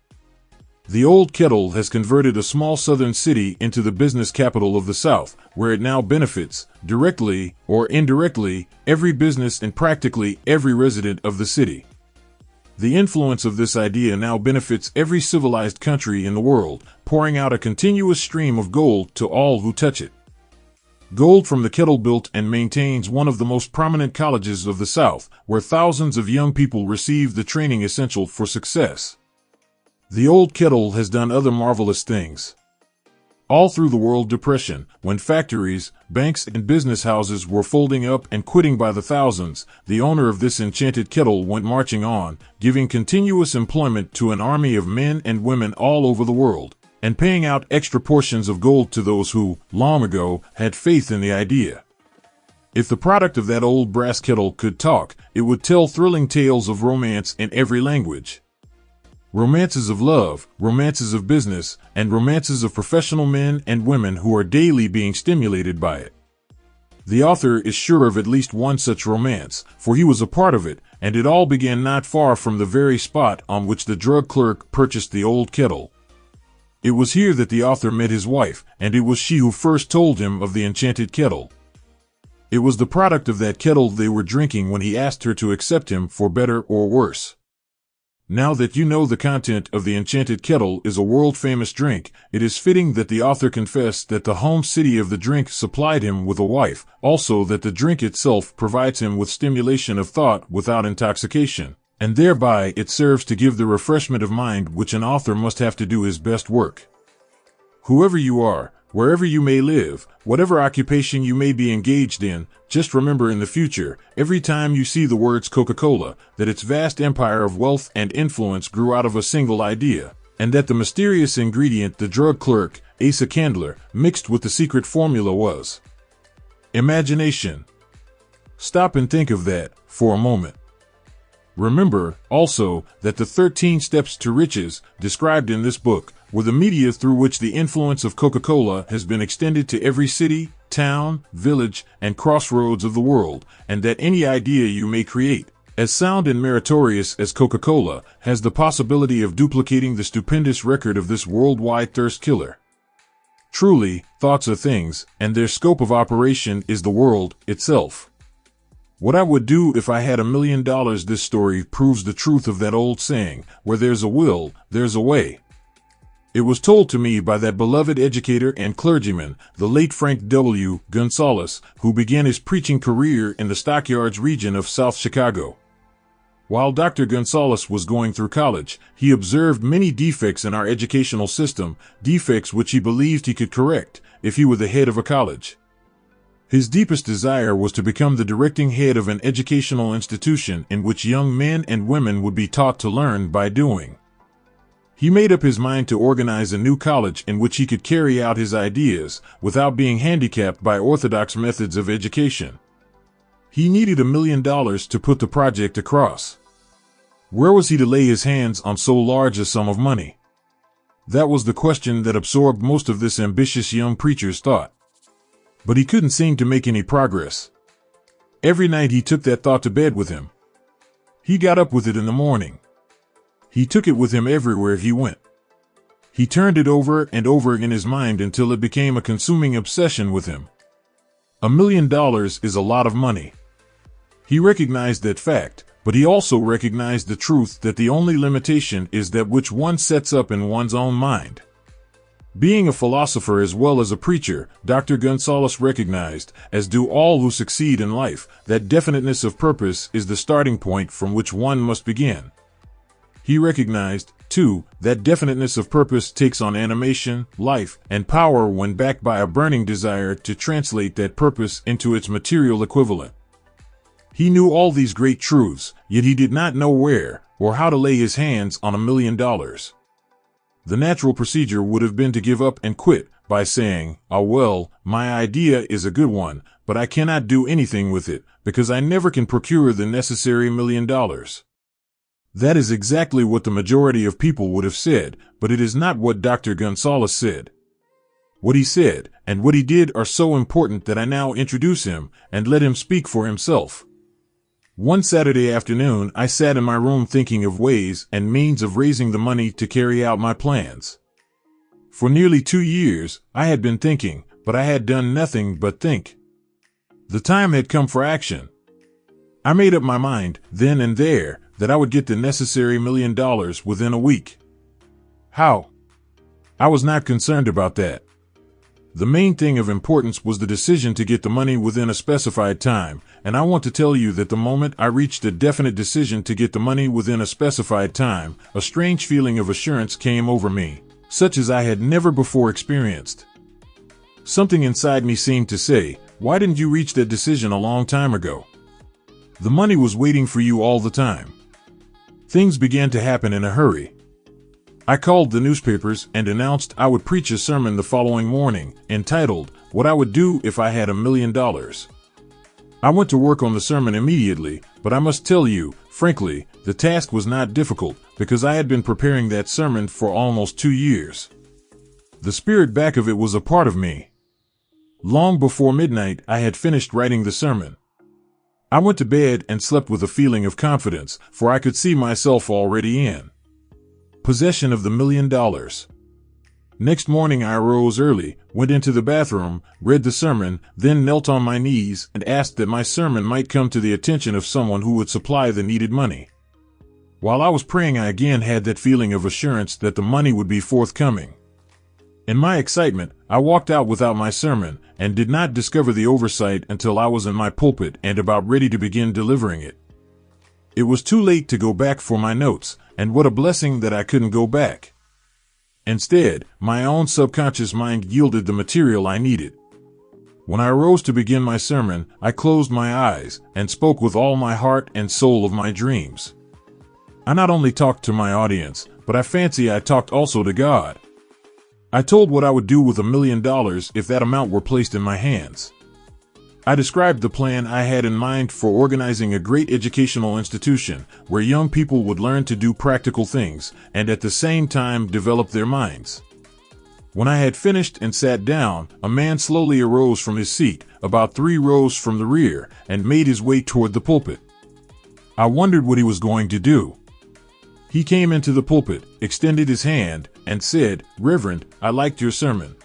The old kettle has converted a small southern city into the business capital of the South, where it now benefits, directly or indirectly, every business and practically every resident of the city. The influence of this idea now benefits every civilized country in the world, pouring out a continuous stream of gold to all who touch it. Gold from the kettle built and maintains one of the most prominent colleges of the South, where thousands of young people receive the training essential for success. The old kettle has done other marvelous things. All through the World Depression, when factories, banks, and business houses were folding up and quitting by the thousands, the owner of this enchanted kettle went marching on, giving continuous employment to an army of men and women all over the world, and paying out extra portions of gold to those who, long ago, had faith in the idea. If the product of that old brass kettle could talk, it would tell thrilling tales of romance in every language. Romances of love, romances of business, and romances of professional men and women who are daily being stimulated by it. The author is sure of at least one such romance, for he was a part of it, and it all began not far from the very spot on which the drug clerk purchased the old kettle. It was here that the author met his wife, and it was she who first told him of the enchanted kettle. It was the product of that kettle they were drinking when he asked her to accept him for better or worse. Now that you know the content of the enchanted kettle is a world-famous drink, it is fitting that the author confess that the home city of the drink supplied him with a wife, also that the drink itself provides him with stimulation of thought without intoxication, and thereby it serves to give the refreshment of mind which an author must have to do his best work. Whoever you are, wherever you may live, whatever occupation you may be engaged in, just remember in the future, every time you see the words Coca-Cola, that its vast empire of wealth and influence grew out of a single idea, and that the mysterious ingredient the drug clerk, Asa Candler, mixed with the secret formula was imagination. Stop and think of that for a moment. Remember, also, that the 13 steps to riches, described in this book, were the media through which the influence of Coca-Cola has been extended to every city, town, village, and crossroads of the world, and that any idea you may create, as sound and meritorious as Coca-Cola, has the possibility of duplicating the stupendous record of this worldwide thirst killer. Truly, thoughts are things, and their scope of operation is the world itself. What I would do if I had $1 million. This story proves the truth of that old saying, where there's a will, there's a way. It was told to me by that beloved educator and clergyman, the late Frank W. Gonzalez, who began his preaching career in the Stockyards region of South Chicago. While Dr. Gonzalez was going through college, he observed many defects in our educational system, defects which he believed he could correct if he were the head of a college. His deepest desire was to become the directing head of an educational institution in which young men and women would be taught to learn by doing. He made up his mind to organize a new college in which he could carry out his ideas without being handicapped by orthodox methods of education. He needed $1 million to put the project across. Where was he to lay his hands on so large a sum of money? That was the question that absorbed most of this ambitious young preacher's thought. But he couldn't seem to make any progress. Every night he took that thought to bed with him. He got up with it in the morning. He took it with him everywhere he went. He turned it over and over in his mind until it became a consuming obsession with him. $1 million is a lot of money. He recognized that fact, but he also recognized the truth that the only limitation is that which one sets up in one's own mind. Being a philosopher as well as a preacher, Dr. Gonzalez recognized, as do all who succeed in life, that definiteness of purpose is the starting point from which one must begin. He recognized, too, that definiteness of purpose takes on animation, life, and power when backed by a burning desire to translate that purpose into its material equivalent. He knew all these great truths, yet he did not know where or how to lay his hands on $1 million. The natural procedure would have been to give up and quit by saying, "Ah well, my idea is a good one, but but I cannot do anything with it because I never can procure the necessary $1 million. That is exactly what the majority of people would have said, but it is not what Dr. Gonzalez said. What he said and what he did are so important that I now introduce him and let him speak for himself. One Saturday afternoon, I sat in my room thinking of ways and means of raising the money to carry out my plans. For nearly 2 years, I had been thinking, but I had done nothing but think. The time had come for action. I made up my mind, then and there, that I would get the necessary $1 million within a week. How? I was not concerned about that. The main thing of importance was the decision to get the money within a specified time, and I want to tell you that the moment I reached a definite decision to get the money within a specified time, a strange feeling of assurance came over me, such as I had never before experienced. Something inside me seemed to say, "Why didn't you reach that decision a long time ago? The money was waiting for you all the time." Things began to happen in a hurry. I called the newspapers and announced I would preach a sermon the following morning, entitled, "What I Would Do If I Had $1 Million." I went to work on the sermon immediately, but I must tell you, frankly, the task was not difficult, because I had been preparing that sermon for almost 2 years. The spirit back of it was a part of me. Long before midnight, I had finished writing the sermon. I went to bed and slept with a feeling of confidence, for I could see myself already in possession of the $1 million. Next morning I arose early, went into the bathroom, read the sermon, then knelt on my knees and asked that my sermon might come to the attention of someone who would supply the needed money. While I was praying, I again had that feeling of assurance that the money would be forthcoming. In my excitement, I walked out without my sermon and did not discover the oversight until I was in my pulpit and about ready to begin delivering it. It was too late to go back for my notes, and what a blessing that I couldn't go back. Instead, my own subconscious mind yielded the material I needed. When I arose to begin my sermon, I closed my eyes and spoke with all my heart and soul of my dreams. I not only talked to my audience, but I fancy I talked also to God. I told what I would do with $1 million if that amount were placed in my hands. I described the plan I had in mind for organizing a great educational institution where young people would learn to do practical things and at the same time develop their minds. When I had finished and sat down, a man slowly arose from his seat, about 3 rows from the rear, and made his way toward the pulpit. I wondered what he was going to do. He came into the pulpit, extended his hand, and said, "Reverend, I liked your sermon.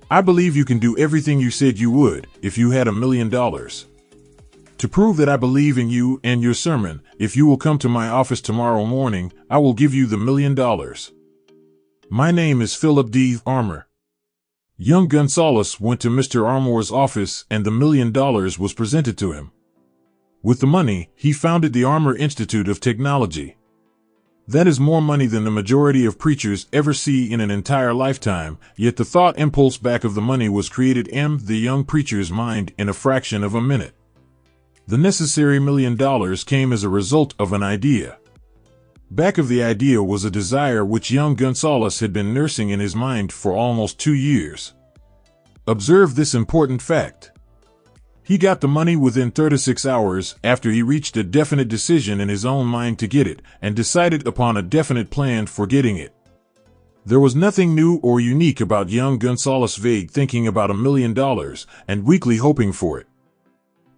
I believe you can do everything you said you would if you had $1 million. To prove that I believe in you and your sermon, if you will come to my office tomorrow morning, I will give you the $1 million. My name is Philip D. Armour." Young Gonzalez went to Mr. Armour's office and the $1 million was presented to him. With the money, he founded the Armour Institute of Technology. That is more money than the majority of preachers ever see in an entire lifetime, yet the thought impulse back of the money was created in the young preacher's mind in a fraction of a minute. The necessary $1 million came as a result of an idea. Back of the idea was a desire which young Gonzalez had been nursing in his mind for almost 2 years. Observe this important fact. He got the money within 36 hours after he reached a definite decision in his own mind to get it and decided upon a definite plan for getting it. There was nothing new or unique about young Gonzalez vague thinking about $1 million and weakly hoping for it.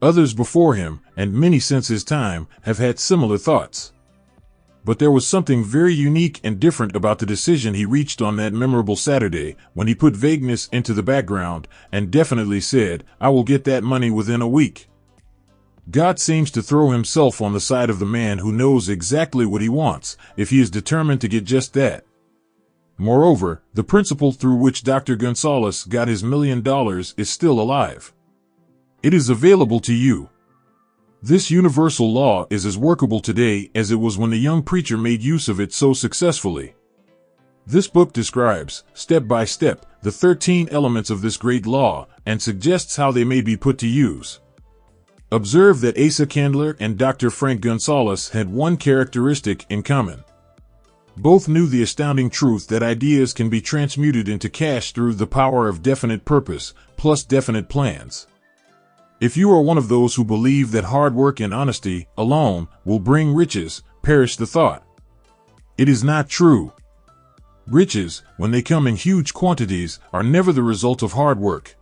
Others before him, and many since his time, have had similar thoughts. But there was something very unique and different about the decision he reached on that memorable Saturday when he put vagueness into the background and definitely said, "I will get that money within a week." God seems to throw himself on the side of the man who knows exactly what he wants, if he is determined to get just that. Moreover, the principle through which Dr. Gonzalez got his $1 million is still alive. It is available to you. This universal law is as workable today as it was when the young preacher made use of it so successfully. This book describes, step by step, the 13 elements of this great law and suggests how they may be put to use. Observe that Asa Candler and Dr. Frank Gonzalez had one characteristic in common. Both knew the astounding truth that ideas can be transmuted into cash through the power of definite purpose plus definite plans. If you are one of those who believe that hard work and honesty alone will bring riches, perish the thought. It is not true. Riches, when they come in huge quantities, are never the result of hard work.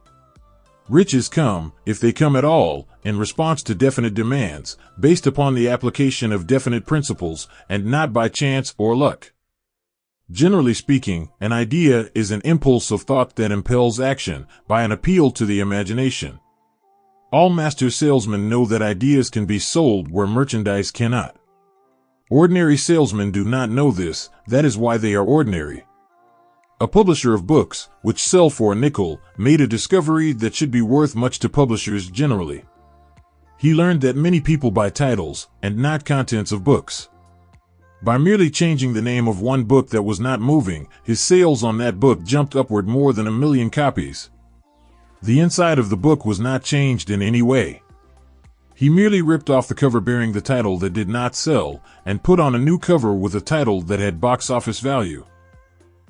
Riches come, if they come at all, in response to definite demands, based upon the application of definite principles, and not by chance or luck. Generally speaking, an idea is an impulse of thought that impels action by an appeal to the imagination. All master salesmen know that ideas can be sold where merchandise cannot. Ordinary salesmen do not know this, that is why they are ordinary. A publisher of books, which sell for a nickel, made a discovery that should be worth much to publishers generally. He learned that many people buy titles, and not contents of books. By merely changing the name of one book that was not moving, his sales on that book jumped upward more than 1 million copies. The inside of the book was not changed in any way. He merely ripped off the cover bearing the title that did not sell, and put on a new cover with a title that had box office value.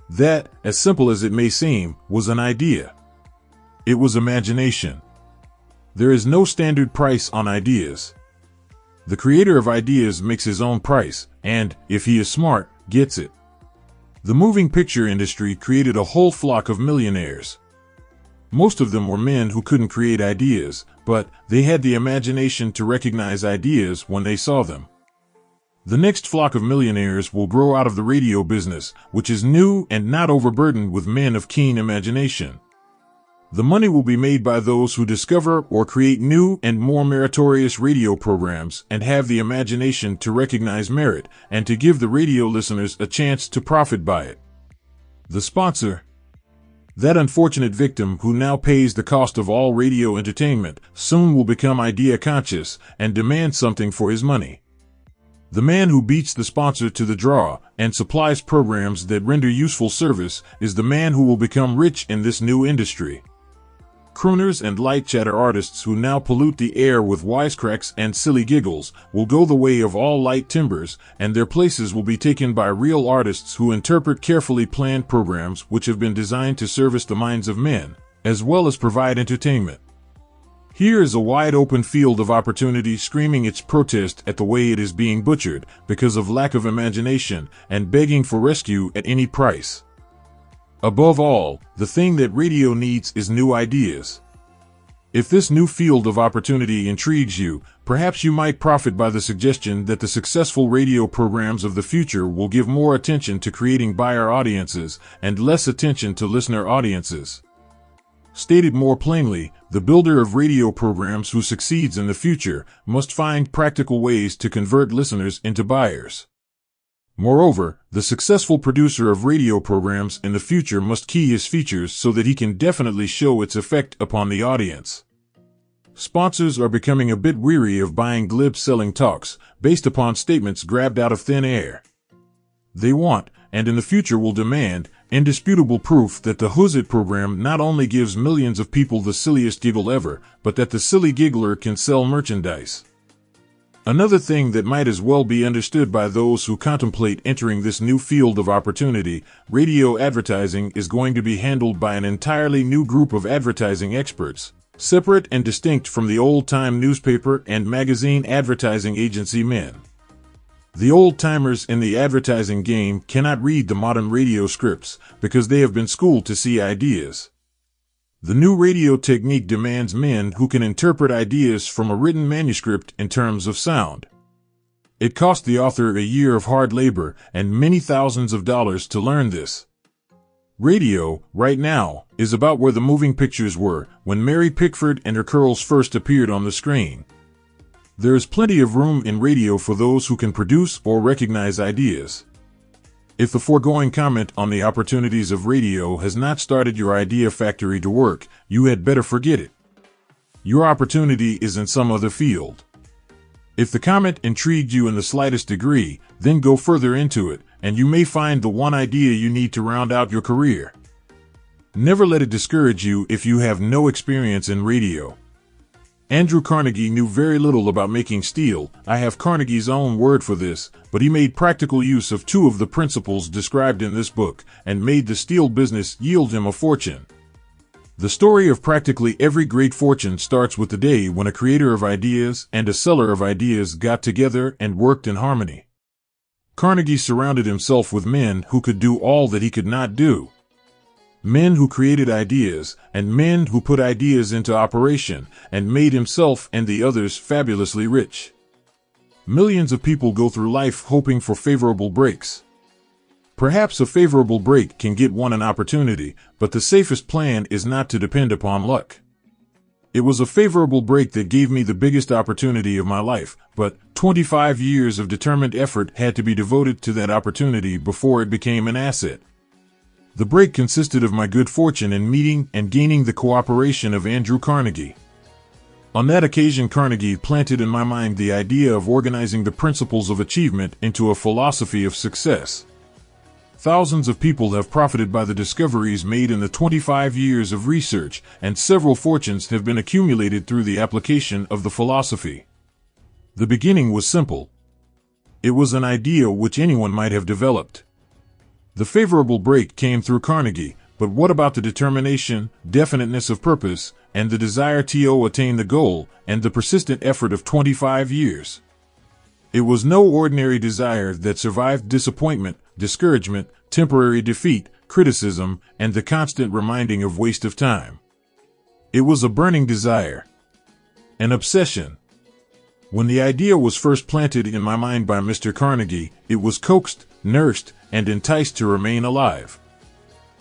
That, as simple as it may seem, was an idea. It was imagination. There is no standard price on ideas. The creator of ideas makes his own price, and, if he is smart, gets it. The moving picture industry created a whole flock of millionaires. Most of them were men who couldn't create ideas, but they had the imagination to recognize ideas when they saw them. The next flock of millionaires will grow out of the radio business, which is new and not overburdened with men of keen imagination. The money will be made by those who discover or create new and more meritorious radio programs and have the imagination to recognize merit and to give the radio listeners a chance to profit by it. The sponsor, that unfortunate victim who now pays the cost of all radio entertainment, soon will become idea conscious and demand something for his money. The man who beats the sponsor to the draw and supplies programs that render useful service is the man who will become rich in this new industry. Crooners and light chatter artists who now pollute the air with wisecracks and silly giggles will go the way of all light timbers, and their places will be taken by real artists who interpret carefully planned programs which have been designed to service the minds of men, as well as provide entertainment. Here is a wide open field of opportunity screaming its protest at the way it is being butchered because of lack of imagination and begging for rescue at any price. Above all, the thing that radio needs is new ideas. If this new field of opportunity intrigues you, perhaps you might profit by the suggestion that the successful radio programs of the future will give more attention to creating buyer audiences and less attention to listener audiences. Stated more plainly, the builder of radio programs who succeeds in the future must find practical ways to convert listeners into buyers. Moreover, the successful producer of radio programs in the future must key his features so that he can definitely show its effect upon the audience. Sponsors are becoming a bit weary of buying glib selling talks based upon statements grabbed out of thin air. They want, and in the future will demand, indisputable proof that the Who's It program not only gives millions of people the silliest giggle ever, but that the silly giggler can sell merchandise. Another thing that might as well be understood by those who contemplate entering this new field of opportunity, radio advertising is going to be handled by an entirely new group of advertising experts, separate and distinct from the old-time newspaper and magazine advertising agency men. The old-timers in the advertising game cannot read the modern radio scripts because they have been schooled to see ideas. The new radio technique demands men who can interpret ideas from a written manuscript in terms of sound. It cost the author a year of hard labor and many thousands of dollars to learn this. Radio, right now, is about where the moving pictures were when Mary Pickford and her curls first appeared on the screen. There is plenty of room in radio for those who can produce or recognize ideas. If the foregoing comment on the opportunities of radio has not started your idea factory to work, you had better forget it. Your opportunity is in some other field. If the comment intrigued you in the slightest degree, then go further into it, and you may find the one idea you need to round out your career. Never let it discourage you if you have no experience in radio. Andrew Carnegie knew very little about making steel. I have Carnegie's own word for this, but he made practical use of two of the principles described in this book and made the steel business yield him a fortune. The story of practically every great fortune starts with the day when a creator of ideas and a seller of ideas got together and worked in harmony. Carnegie surrounded himself with men who could do all that he could not do. Men who created ideas, and men who put ideas into operation, and made himself and the others fabulously rich. Millions of people go through life hoping for favorable breaks. Perhaps a favorable break can get one an opportunity, but the safest plan is not to depend upon luck. It was a favorable break that gave me the biggest opportunity of my life, but 25 years of determined effort had to be devoted to that opportunity before it became an asset. The break consisted of my good fortune in meeting and gaining the cooperation of Andrew Carnegie. On that occasion, Carnegie planted in my mind the idea of organizing the principles of achievement into a philosophy of success. Thousands of people have profited by the discoveries made in the 25 years of research, and several fortunes have been accumulated through the application of the philosophy. The beginning was simple. It was an idea which anyone might have developed. The favorable break came through Carnegie, but what about the determination, definiteness of purpose, and the desire to attain the goal, and the persistent effort of 25 years? It was no ordinary desire that survived disappointment, discouragement, temporary defeat, criticism, and the constant reminding of waste of time. It was a burning desire. An obsession. When the idea was first planted in my mind by Mr. Carnegie, it was coaxed, nursed, and enticed to remain alive.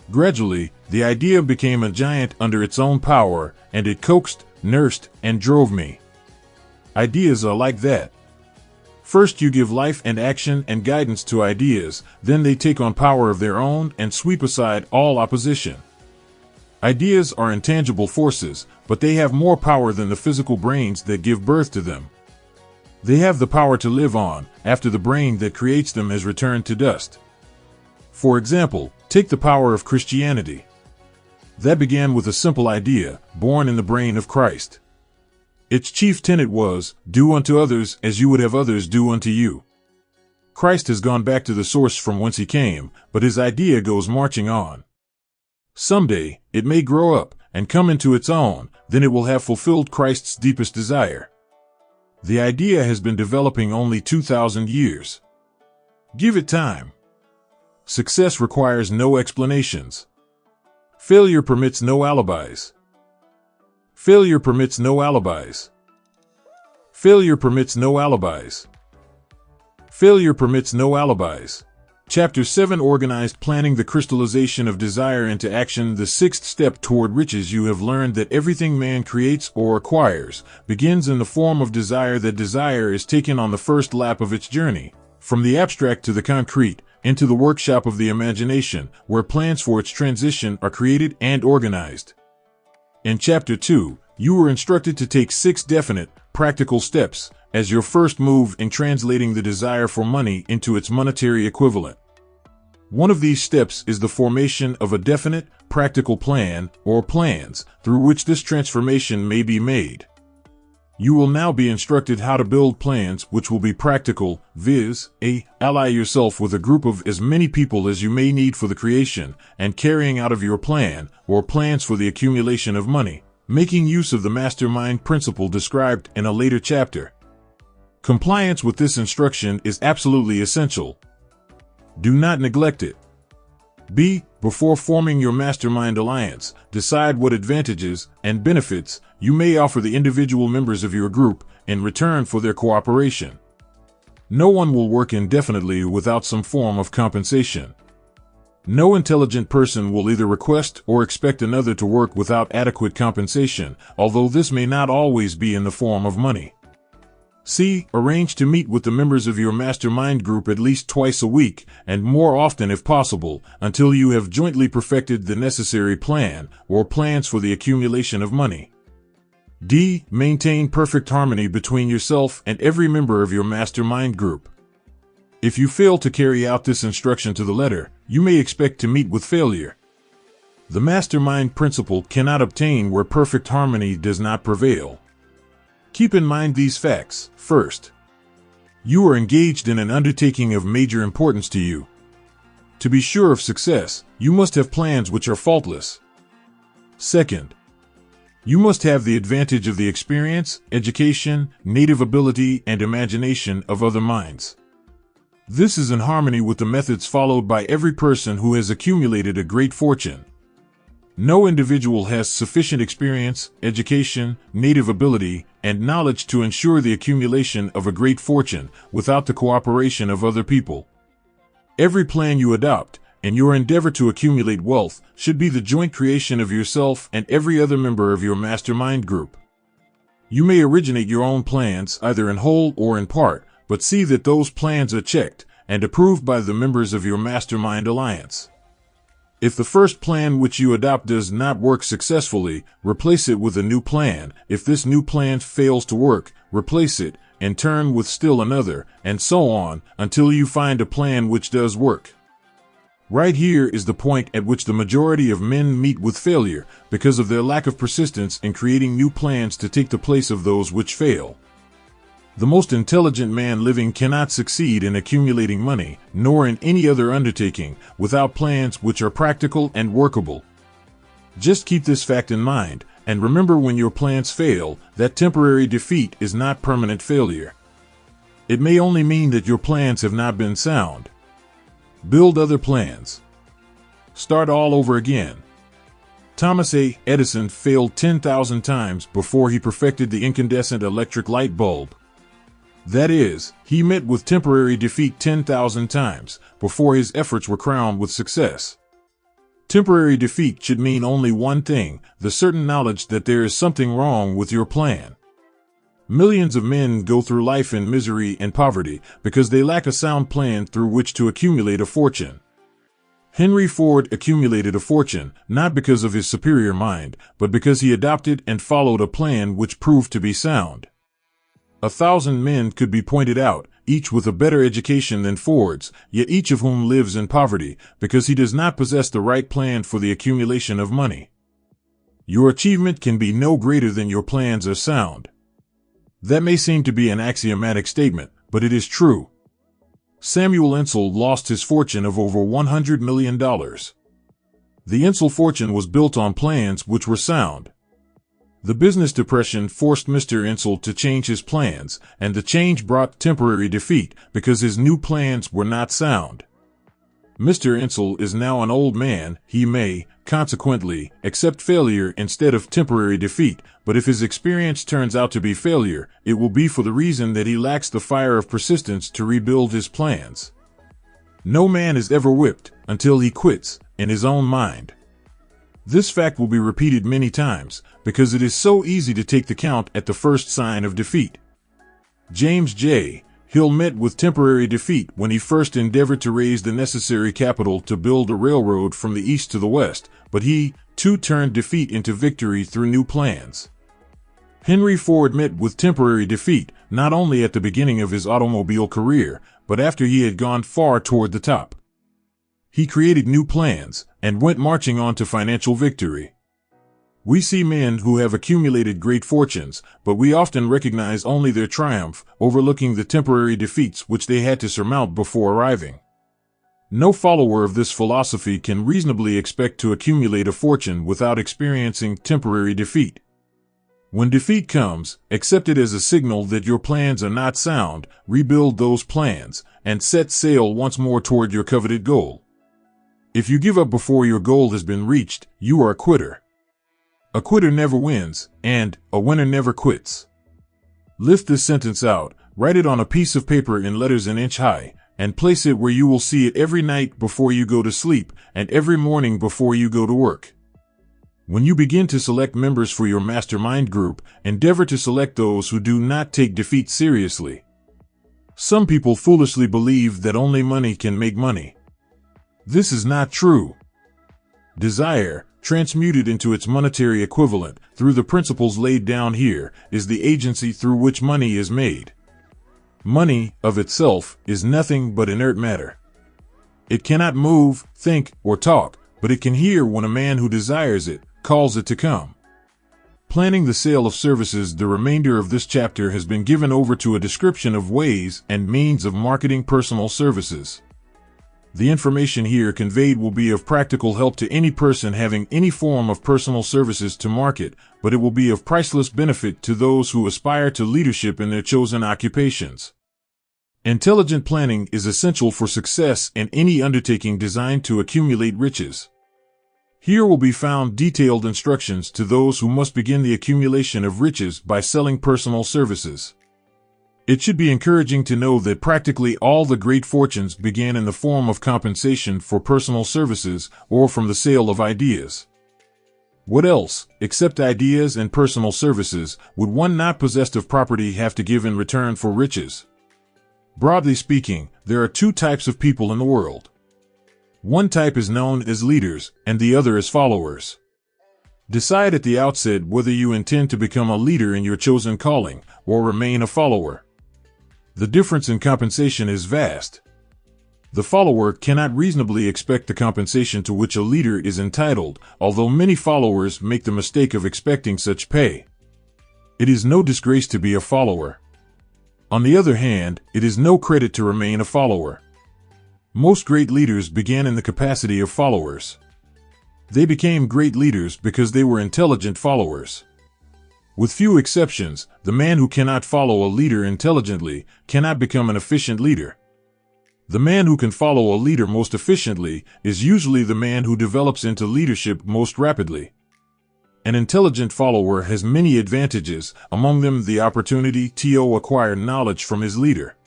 Gradually, the idea became a giant under its own power, and it coaxed, nursed, and drove me. Ideas are like that. First you give life and action and guidance to ideas, then they take on power of their own and sweep aside all opposition. Ideas are intangible forces, but they have more power than the physical brains that give birth to them. They have the power to live on, after the brain that creates them has returned to dust. For example, take the power of Christianity. That began with a simple idea, born in the brain of Christ. Its chief tenet was, do unto others as you would have others do unto you. Christ has gone back to the source from whence he came, but his idea goes marching on. Someday, it may grow up and come into its own, then it will have fulfilled Christ's deepest desire. The idea has been developing only 2,000 years. Give it time. Success requires no explanations. Failure permits no alibis. Failure permits no alibis. Failure permits no alibis. Failure permits no alibis. Chapter 7 Organized Planning the Crystallization of Desire into Action. The sixth step toward riches. You have learned that everything man creates or acquires begins in the form of desire. That desire is taken on the first lap of its journey, from the abstract to the concrete, into the workshop of the imagination, where plans for its transition are created and organized. In Chapter 2, you were instructed to take 6 definite, practical steps as your first move in translating the desire for money into its monetary equivalent. One of these steps is the formation of a definite, practical plan, or plans, through which this transformation may be made. You will now be instructed how to build plans which will be practical, viz. Ally yourself with a group of as many people as you may need for the creation and carrying out of your plan, or plans for the accumulation of money, making use of the mastermind principle described in a later chapter. Compliance with this instruction is absolutely essential. Do not neglect it. Before forming your mastermind alliance, decide what advantages and benefits you may offer the individual members of your group in return for their cooperation. No one will work indefinitely without some form of compensation. No intelligent person will either request or expect another to work without adequate compensation, although this may not always be in the form of money. Arrange to meet with the members of your mastermind group at least twice a week, and more often if possible, until you have jointly perfected the necessary plan, or plans for the accumulation of money. Maintain perfect harmony between yourself and every member of your mastermind group. If you fail to carry out this instruction to the letter, you may expect to meet with failure. The mastermind principle cannot obtain where perfect harmony does not prevail. Keep in mind these facts. First, you are engaged in an undertaking of major importance to you. To be sure of success, you must have plans which are faultless. Second, you must have the advantage of the experience, education, native ability, and imagination of other minds. This is in harmony with the methods followed by every person who has accumulated a great fortune. No individual has sufficient experience, education, native ability, and knowledge to ensure the accumulation of a great fortune without the cooperation of other people. Every plan you adopt, and your endeavor to accumulate wealth, should be the joint creation of yourself and every other member of your mastermind group. You may originate your own plans, either in whole or in part, but see that those plans are checked and approved by the members of your mastermind alliance. If the first plan which you adopt does not work successfully, replace it with a new plan. If this new plan fails to work, replace it, and turn with still another, and so on, until you find a plan which does work. Right here is the point at which the majority of men meet with failure, because of their lack of persistence in creating new plans to take the place of those which fail. The most intelligent man living cannot succeed in accumulating money, nor in any other undertaking, without plans which are practical and workable. Just keep this fact in mind, and remember, when your plans fail, that temporary defeat is not permanent failure. It may only mean that your plans have not been sound. Build other plans. Start all over again. Thomas A. Edison failed 10,000 times before he perfected the incandescent electric light bulb. That is, he met with temporary defeat 10,000 times before his efforts were crowned with success. Temporary defeat should mean only one thing: the certain knowledge that there is something wrong with your plan. Millions of men go through life in misery and poverty because they lack a sound plan through which to accumulate a fortune. Henry Ford accumulated a fortune not because of his superior mind, but because he adopted and followed a plan which proved to be sound. 1,000 men could be pointed out, each with a better education than Ford's, yet each of whom lives in poverty because he does not possess the right plan for the accumulation of money. Your achievement can be no greater than your plans are sound. That may seem to be an axiomatic statement, but it is true. Samuel Insull lost his fortune of over $100 million. The Insull fortune was built on plans which were sound. The business depression forced Mr. Insull to change his plans, and the change brought temporary defeat because his new plans were not sound. Mr. Insull is now an old man. He may, consequently, accept failure instead of temporary defeat, but if his experience turns out to be failure, it will be for the reason that he lacks the fire of persistence to rebuild his plans. No man is ever whipped until he quits in his own mind. This fact will be repeated many times, because it is so easy to take the count at the first sign of defeat. James J. Hill met with temporary defeat when he first endeavored to raise the necessary capital to build a railroad from the east to the west, but he, too, turned defeat into victory through new plans. Henry Ford met with temporary defeat, not only at the beginning of his automobile career, but after he had gone far toward the top. He created new plans and went marching on to financial victory. We see men who have accumulated great fortunes, but we often recognize only their triumph, overlooking the temporary defeats which they had to surmount before arriving. No follower of this philosophy can reasonably expect to accumulate a fortune without experiencing temporary defeat. When defeat comes, accept it as a signal that your plans are not sound, rebuild those plans, and set sail once more toward your coveted goal. If you give up before your goal has been reached, you are a quitter. A quitter never wins, and a winner never quits. Lift this sentence out, write it on a piece of paper in letters an inch high, and place it where you will see it every night before you go to sleep, and every morning before you go to work. When you begin to select members for your mastermind group, endeavor to select those who do not take defeat seriously. Some people foolishly believe that only money can make money. This is not true. Desire, transmuted into its monetary equivalent through the principles laid down here, is the agency through which money is made. Money, of itself, is nothing but inert matter. It cannot move, think, or talk, but it can hear when a man who desires it calls it to come. Planning the sale of services. The remainder of this chapter has been given over to a description of ways and means of marketing personal services. The information here conveyed will be of practical help to any person having any form of personal services to market, but it will be of priceless benefit to those who aspire to leadership in their chosen occupations. Intelligent planning is essential for success in any undertaking designed to accumulate riches. Here will be found detailed instructions to those who must begin the accumulation of riches by selling personal services. It should be encouraging to know that practically all the great fortunes began in the form of compensation for personal services or from the sale of ideas. What else, except ideas and personal services, would one not possessed of property have to give in return for riches? Broadly speaking, there are two types of people in the world. One type is known as leaders, and the other as followers. Decide at the outset whether you intend to become a leader in your chosen calling, or remain a follower. The difference in compensation is vast. The follower cannot reasonably expect the compensation to which a leader is entitled, although many followers make the mistake of expecting such pay. It is no disgrace to be a follower. On the other hand, it is no credit to remain a follower. Most great leaders began in the capacity of followers. They became great leaders because they were intelligent followers. With few exceptions, the man who cannot follow a leader intelligently cannot become an efficient leader. The man who can follow a leader most efficiently is usually the man who develops into leadership most rapidly. An intelligent follower has many advantages, among them the opportunity to acquire knowledge from his leader.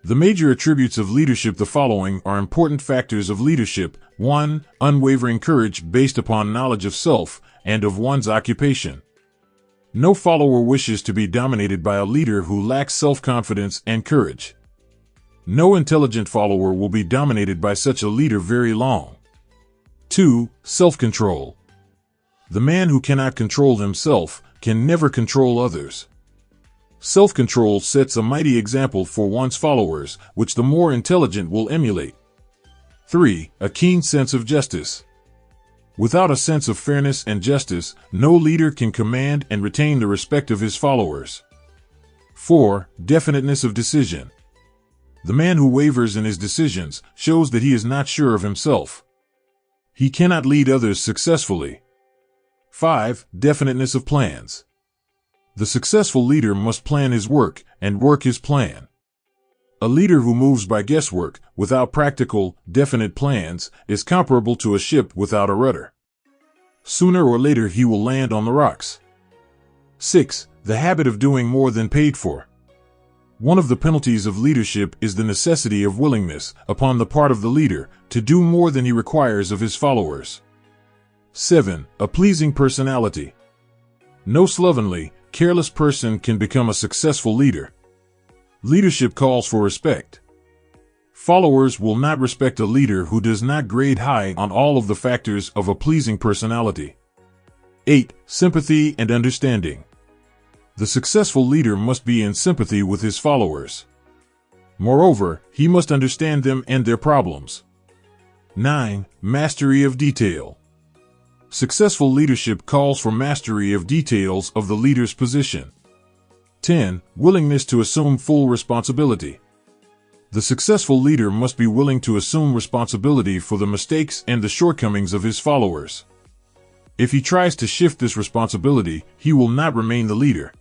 The major attributes of leadership the following are important factors of leadership. 1. Unwavering courage based upon knowledge of self and of one's occupation. No follower wishes to be dominated by a leader who lacks self-confidence and courage. No intelligent follower will be dominated by such a leader very long. 2. Self-control. The man who cannot control himself can never control others. Self-control sets a mighty example for one's followers, which the more intelligent will emulate. 3. A keen sense of justice. Without a sense of fairness and justice, no leader can command and retain the respect of his followers. 4. Definiteness of decision. The man who wavers in his decisions shows that he is not sure of himself. He cannot lead others successfully. 5. Definiteness of plans. The successful leader must plan his work and work his plan. A leader who moves by guesswork, without practical, definite plans, is comparable to a ship without a rudder. Sooner or later he will land on the rocks. 6. The habit of doing more than paid for. One of the penalties of leadership is the necessity of willingness, upon the part of the leader, to do more than he requires of his followers. 7. A pleasing personality. No slovenly, careless person can become a successful leader. Leadership calls for respect. Followers will not respect a leader who does not grade high on all of the factors of a pleasing personality. 8. Sympathy and understanding. The successful leader must be in sympathy with his followers. Moreover, he must understand them and their problems. 9. Mastery of detail. Successful leadership calls for mastery of details of the leader's position. 10. Willingness to assume full responsibility. The successful leader must be willing to assume responsibility for the mistakes and the shortcomings of his followers. If he tries to shift this responsibility, he will not remain the leader.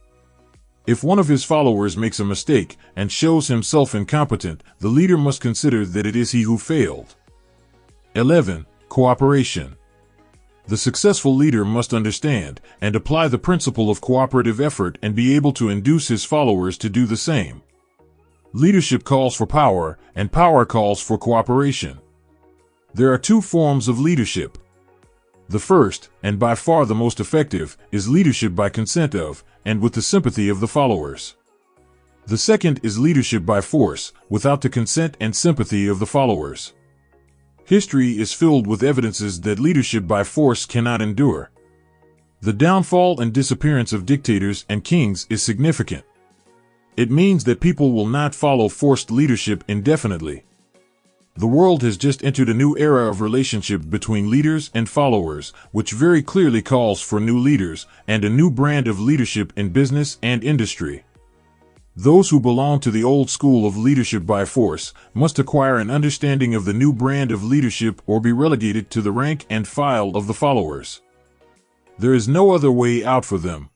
If one of his followers makes a mistake and shows himself incompetent, the leader must consider that it is he who failed. 11. Cooperation. The successful leader must understand and apply the principle of cooperative effort and be able to induce his followers to do the same. Leadership calls for power, and power calls for cooperation. There are two forms of leadership. The first, and by far the most effective, is leadership by consent of, and with the sympathy of the followers. The second is leadership by force, without the consent and sympathy of the followers. History is filled with evidences that leadership by force cannot endure. The downfall and disappearance of dictators and kings is significant. It means that people will not follow forced leadership indefinitely. The world has just entered a new era of relationship between leaders and followers, which very clearly calls for new leaders and a new brand of leadership in business and industry. Those who belong to the old school of leadership by force must acquire an understanding of the new brand of leadership or be relegated to the rank and file of the followers. There is no other way out for them.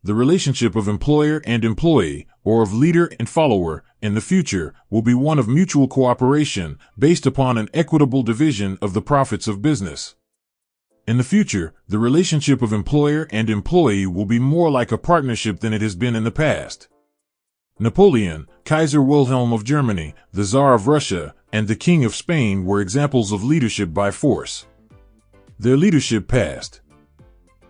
The relationship of employer and employee, or of leader and follower, in the future will be one of mutual cooperation based upon an equitable division of the profits of business. In the future, the relationship of employer and employee will be more like a partnership than it has been in the past. Napoleon, Kaiser Wilhelm of Germany, the Tsar of Russia, and the King of Spain were examples of leadership by force. Their leadership passed.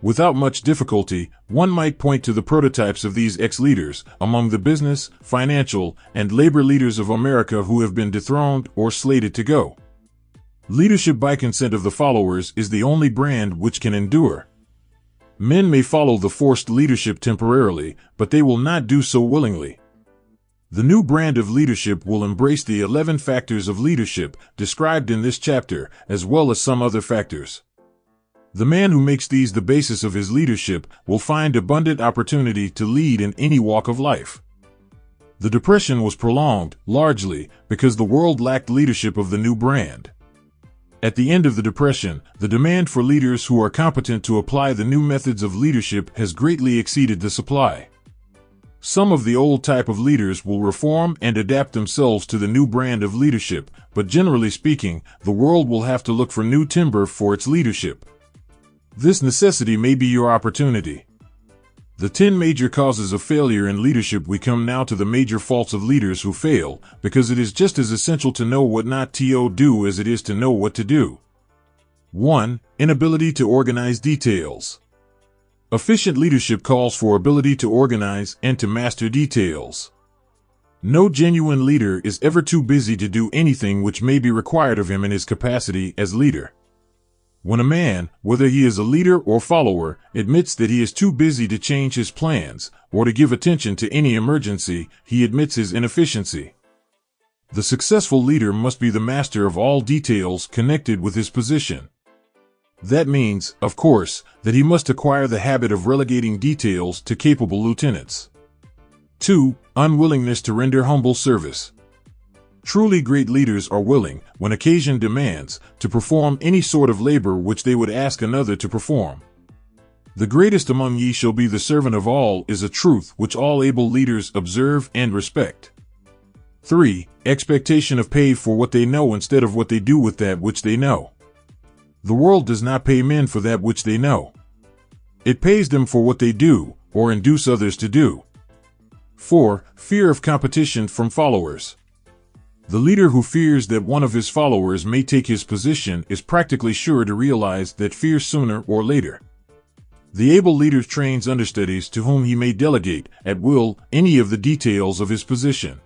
Without much difficulty, one might point to the prototypes of these ex-leaders among the business, financial, and labor leaders of America who have been dethroned or slated to go. Leadership by consent of the followers is the only brand which can endure. Men may follow the forced leadership temporarily, but they will not do so willingly. The new brand of leadership will embrace the 11 factors of leadership described in this chapter, as well as some other factors. The man who makes these the basis of his leadership will find abundant opportunity to lead in any walk of life. The Depression was prolonged, largely, because the world lacked leadership of the new brand. At the end of the Depression, the demand for leaders who are competent to apply the new methods of leadership has greatly exceeded the supply. Some of the old type of leaders will reform and adapt themselves to the new brand of leadership, but generally speaking, the world will have to look for new timber for its leadership. This necessity may be your opportunity. The 10 major causes of failure in leadership. We come now to the major faults of leaders who fail, because it is just as essential to know what not to do as it is to know what to do. 1. Inability to organize details. Efficient leadership calls for ability to organize and to master details. No genuine leader is ever too busy to do anything which may be required of him in his capacity as leader. When a man, whether he is a leader or follower, admits that he is too busy to change his plans or to give attention to any emergency, he admits his inefficiency. The successful leader must be the master of all details connected with his position. That means, of course, that he must acquire the habit of relegating details to capable lieutenants. 2. Unwillingness to render humble service. Truly great leaders are willing, when occasion demands, to perform any sort of labor which they would ask another to perform. The greatest among ye shall be the servant of all is a truth which all able leaders observe and respect. 3. Expectation of pay for what they know instead of what they do with that which they know. The world does not pay men for that which they know. It pays them for what they do, or induce others to do. 4. Fear of competition from followers. The leader who fears that one of his followers may take his position is practically sure to realize that fear sooner or later. The able leader trains understudies to whom he may delegate, at will, any of the details of his position.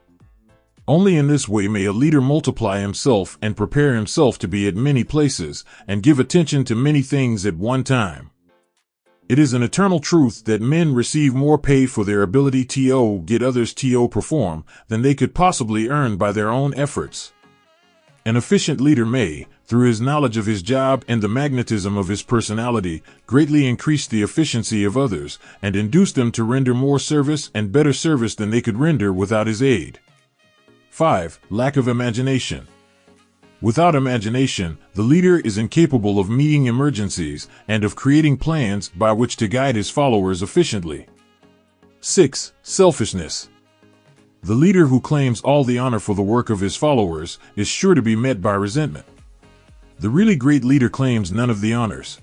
Only in this way may a leader multiply himself and prepare himself to be at many places and give attention to many things at one time. It is an eternal truth that men receive more pay for their ability to get others to perform than they could possibly earn by their own efforts. An efficient leader may, through his knowledge of his job and the magnetism of his personality, greatly increase the efficiency of others and induce them to render more service and better service than they could render without his aid. 5. Lack of imagination. Without imagination, the leader is incapable of meeting emergencies and of creating plans by which to guide his followers efficiently. 6. Selfishness. The leader who claims all the honor for the work of his followers is sure to be met by resentment. The really great leader claims none of the honors.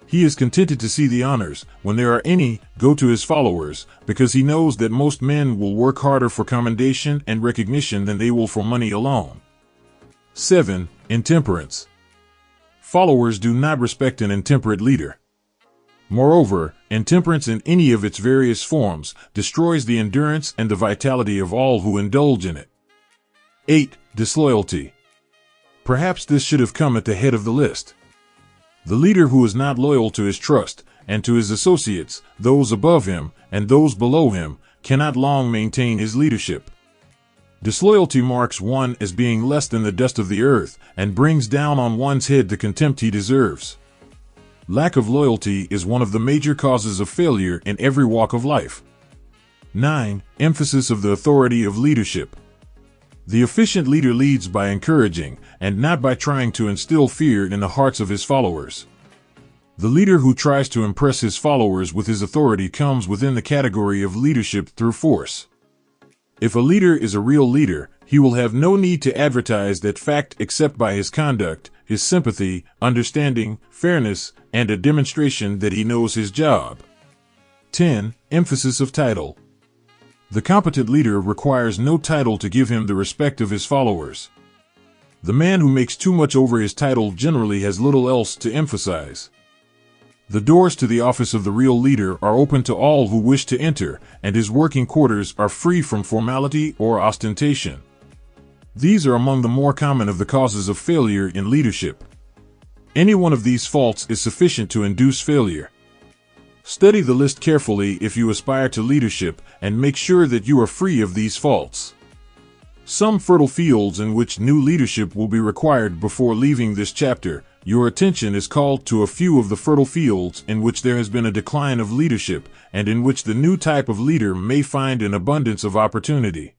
He is contented to see the honors, when there are any, go to his followers, because he knows that most men will work harder for commendation and recognition than they will for money alone. 7. Intemperance. Followers do not respect an intemperate leader. Moreover, intemperance in any of its various forms destroys the endurance and the vitality of all who indulge in it. 8. Disloyalty. Perhaps this should have come at the head of the list. The leader who is not loyal to his trust and to his associates, those above him and those below him, cannot long maintain his leadership. Disloyalty marks one as being less than the dust of the earth and brings down on one's head the contempt he deserves. Lack of loyalty is one of the major causes of failure in every walk of life. 9. Emphasis of the authority of leadership. The efficient leader leads by encouraging, and not by trying to instill fear in the hearts of his followers. The leader who tries to impress his followers with his authority comes within the category of leadership through force. If a leader is a real leader, he will have no need to advertise that fact except by his conduct, his sympathy, understanding, fairness, and a demonstration that he knows his job. 10. Emphasis of title. The competent leader requires no title to give him the respect of his followers. The man who makes too much over his title generally has little else to emphasize. The doors to the office of the real leader are open to all who wish to enter, and his working quarters are free from formality or ostentation. These are among the more common of the causes of failure in leadership. Any one of these faults is sufficient to induce failure. Study the list carefully if you aspire to leadership, and make sure that you are free of these faults. Some fertile fields in which new leadership will be required before leaving this chapter. Your attention is called to a few of the fertile fields in which there has been a decline of leadership, and in which the new type of leader may find an abundance of opportunity.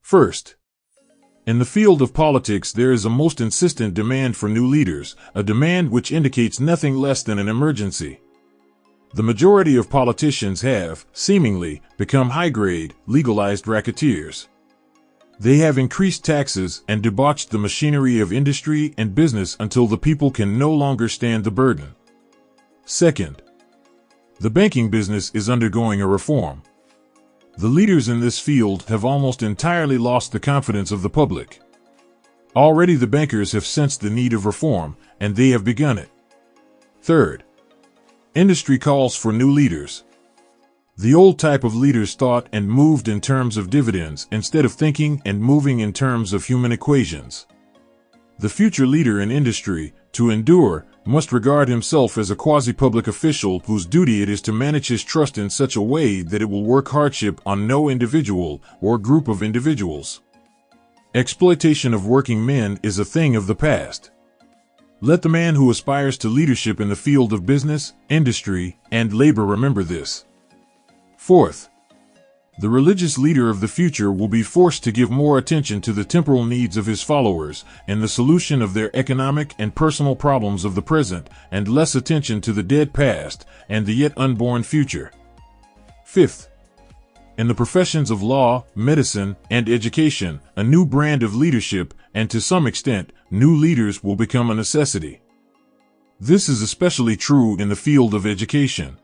First, in the field of politics there is a most insistent demand for new leaders, a demand which indicates nothing less than an emergency. The majority of politicians have, seemingly, become high-grade, legalized racketeers. They have increased taxes and debauched the machinery of industry and business until the people can no longer stand the burden. Second, the banking business is undergoing a reform. The leaders in this field have almost entirely lost the confidence of the public. Already the bankers have sensed the need of reform, and they have begun it. Third, industry calls for new leaders. The old type of leaders thought and moved in terms of dividends instead of thinking and moving in terms of human equations. The future leader in industry, to endure, must regard himself as a quasi-public official whose duty it is to manage his trust in such a way that it will work hardship on no individual or group of individuals. Exploitation of working men is a thing of the past. Let the man who aspires to leadership in the field of business, industry, and labor remember this. Fourth, the religious leader of the future will be forced to give more attention to the temporal needs of his followers and the solution of their economic and personal problems of the present, and less attention to the dead past and the yet unborn future. Fifth, in the professions of law, medicine, and education, a new brand of leadership, and to some extent, new leaders will become a necessity. This is especially true in the field of education.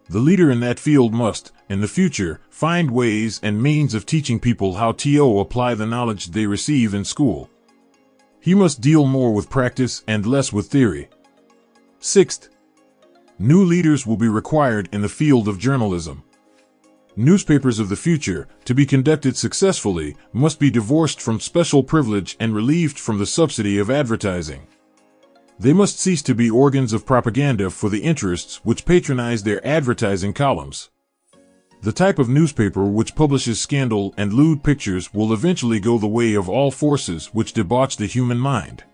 The leader in that field must, in the future, find ways and means of teaching people how to apply the knowledge they receive in school. He must deal more with practice and less with theory. Sixth, new leaders will be required in the field of journalism. Newspapers of the future, to be conducted successfully, must be divorced from special privilege and relieved from the subsidy of advertising. They must cease to be organs of propaganda for the interests which patronize their advertising columns. The type of newspaper which publishes scandal and lewd pictures will eventually go the way of all forces which debauch the human mind.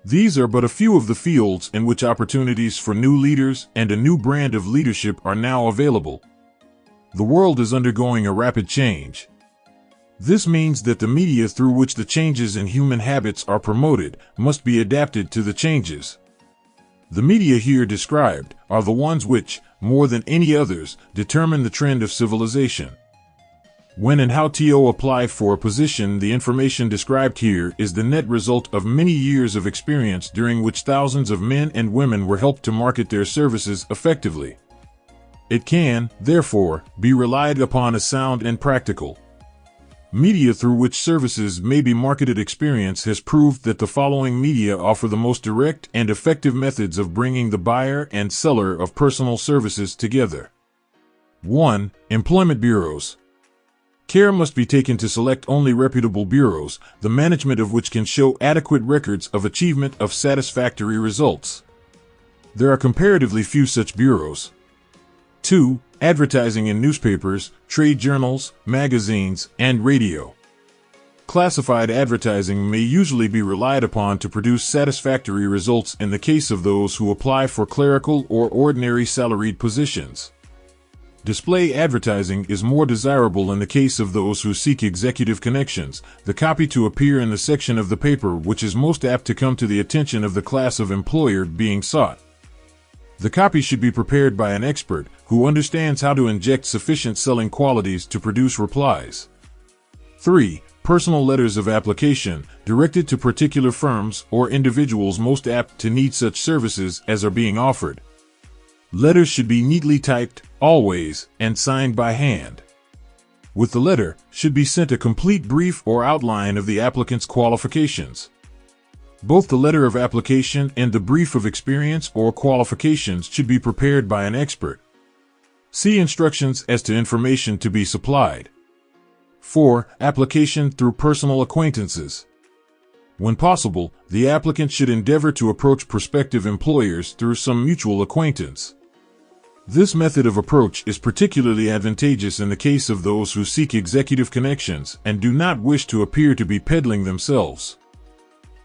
These are but a few of the fields in which opportunities for new leaders and a new brand of leadership are now available. The world is undergoing a rapid change. This means that the media through which the changes in human habits are promoted must be adapted to the changes. The media here described are the ones which, more than any others, determine the trend of civilization. When and how to apply for a position, the information described here is the net result of many years of experience during which thousands of men and women were helped to market their services effectively. It can, therefore, be relied upon as sound and practical. Media through which services may be marketed experience has proved that the following media offer the most direct and effective methods of bringing the buyer and seller of personal services together. 1. Employment bureaus. Care must be taken to select only reputable bureaus, the management of which can show adequate records of achievement of satisfactory results. There are comparatively few such bureaus. 2. Advertising in newspapers, trade journals, magazines, and radio. Classified advertising may usually be relied upon to produce satisfactory results in the case of those who apply for clerical or ordinary salaried positions. Display advertising is more desirable in the case of those who seek executive connections, the copy to appear in the section of the paper which is most apt to come to the attention of the class of employer being sought. The copy should be prepared by an expert who understands how to inject sufficient selling qualities to produce replies. 3. Personal letters of application, directed to particular firms or individuals most apt to need such services as are being offered. Letters should be neatly typed, always, and signed by hand. With the letter, should be sent a complete brief or outline of the applicant's qualifications. Both the letter of application and the brief of experience or qualifications should be prepared by an expert. See instructions as to information to be supplied. 4. Application through personal acquaintances. When possible, the applicant should endeavor to approach prospective employers through some mutual acquaintance. This method of approach is particularly advantageous in the case of those who seek executive connections and do not wish to appear to be peddling themselves.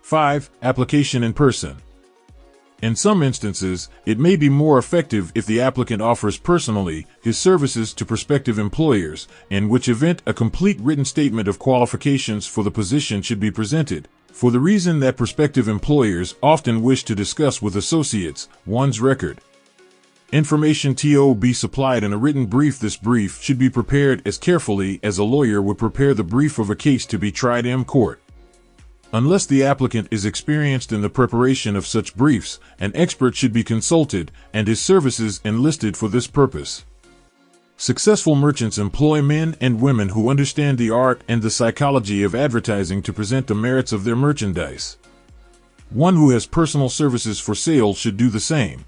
5. Application in person. In some instances, it may be more effective if the applicant offers personally his services to prospective employers, in which event a complete written statement of qualifications for the position should be presented, for the reason that prospective employers often wish to discuss with associates one's record. Information to be supplied in a written brief. This brief should be prepared as carefully as a lawyer would prepare the brief of a case to be tried in court. Unless the applicant is experienced in the preparation of such briefs, an expert should be consulted and his services enlisted for this purpose. Successful merchants employ men and women who understand the art and the psychology of advertising to present the merits of their merchandise. One who has personal services for sale should do the same.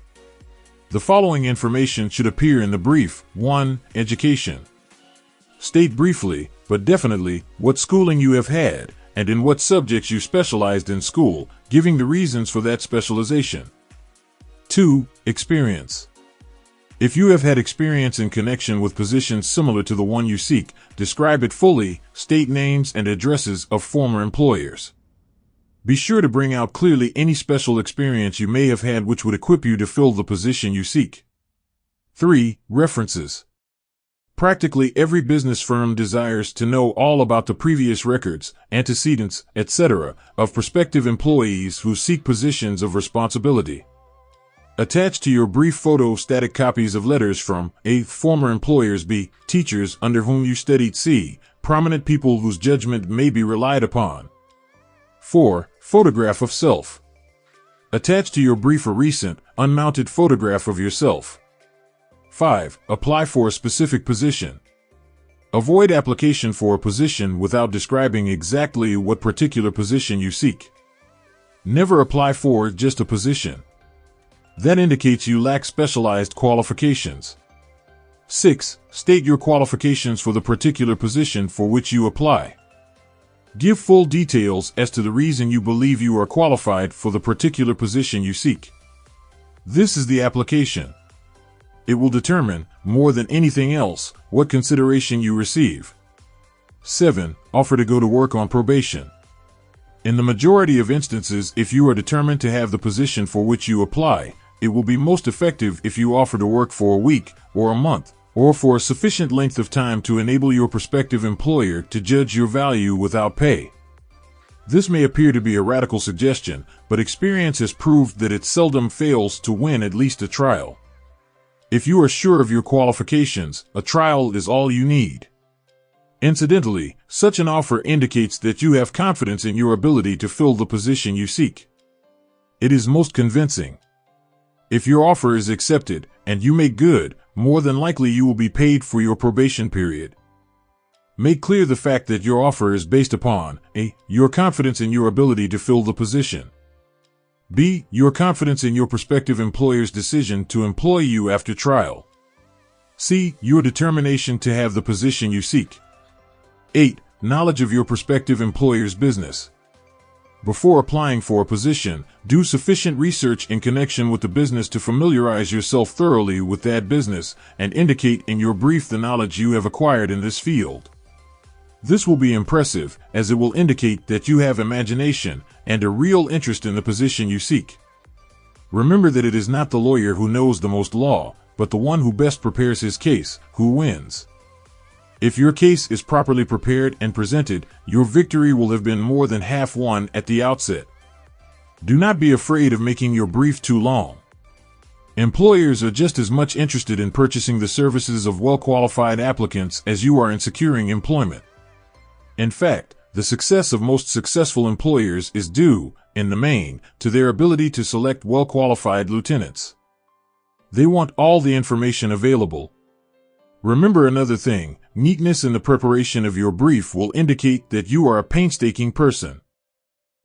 The following information should appear in the brief. 1. Education. State briefly, but definitely, what schooling you have had, and in what subjects you specialized in school, giving the reasons for that specialization. 2. Experience. If you have had experience in connection with positions similar to the one you seek, describe it fully, state names and addresses of former employers. Be sure to bring out clearly any special experience you may have had which would equip you to fill the position you seek. 3. References. Practically every business firm desires to know all about the previous records, antecedents, etc., of prospective employees who seek positions of responsibility. Attach to your brief photostatic copies of letters from A. Former employers. B. Teachers under whom you studied. C. Prominent people whose judgment may be relied upon. 4. Photograph of self. Attach to your brief a recent, unmounted photograph of yourself. 5. Apply for a specific position. Avoid application for a position without describing exactly what particular position you seek. Never apply for just a position. That indicates you lack specialized qualifications. 6. State your qualifications for the particular position for which you apply. Give full details as to the reason you believe you are qualified for the particular position you seek. This is the application. It will determine, more than anything else, what consideration you receive. 7. Offer to go to work on probation. In the majority of instances, if you are determined to have the position for which you apply, it will be most effective if you offer to work for a week, or a month, or for a sufficient length of time to enable your prospective employer to judge your value without pay. This may appear to be a radical suggestion, but experience has proved that it seldom fails to win at least a trial. If you are sure of your qualifications, a trial is all you need. Incidentally, such an offer indicates that you have confidence in your ability to fill the position you seek. It is most convincing. If your offer is accepted, and you make good, more than likely you will be paid for your probation period. Make clear the fact that your offer is based upon A. Your confidence in your ability to fill the position. B. Your confidence in your prospective employer's decision to employ you after trial. C. Your determination to have the position you seek. 8. Knowledge of your prospective employer's business. Before applying for a position, do sufficient research in connection with the business to familiarize yourself thoroughly with that business and indicate in your brief the knowledge you have acquired in this field. This will be impressive, as it will indicate that you have imagination and a real interest in the position you seek. Remember that it is not the lawyer who knows the most law, but the one who best prepares his case, who wins. If your case is properly prepared and presented, your victory will have been more than half won at the outset. Do not be afraid of making your brief too long. Employers are just as much interested in purchasing the services of well-qualified applicants as you are in securing employment. In fact, the success of most successful employers is due, in the main, to their ability to select well-qualified lieutenants. They want all the information available. Remember another thing, neatness in the preparation of your brief will indicate that you are a painstaking person.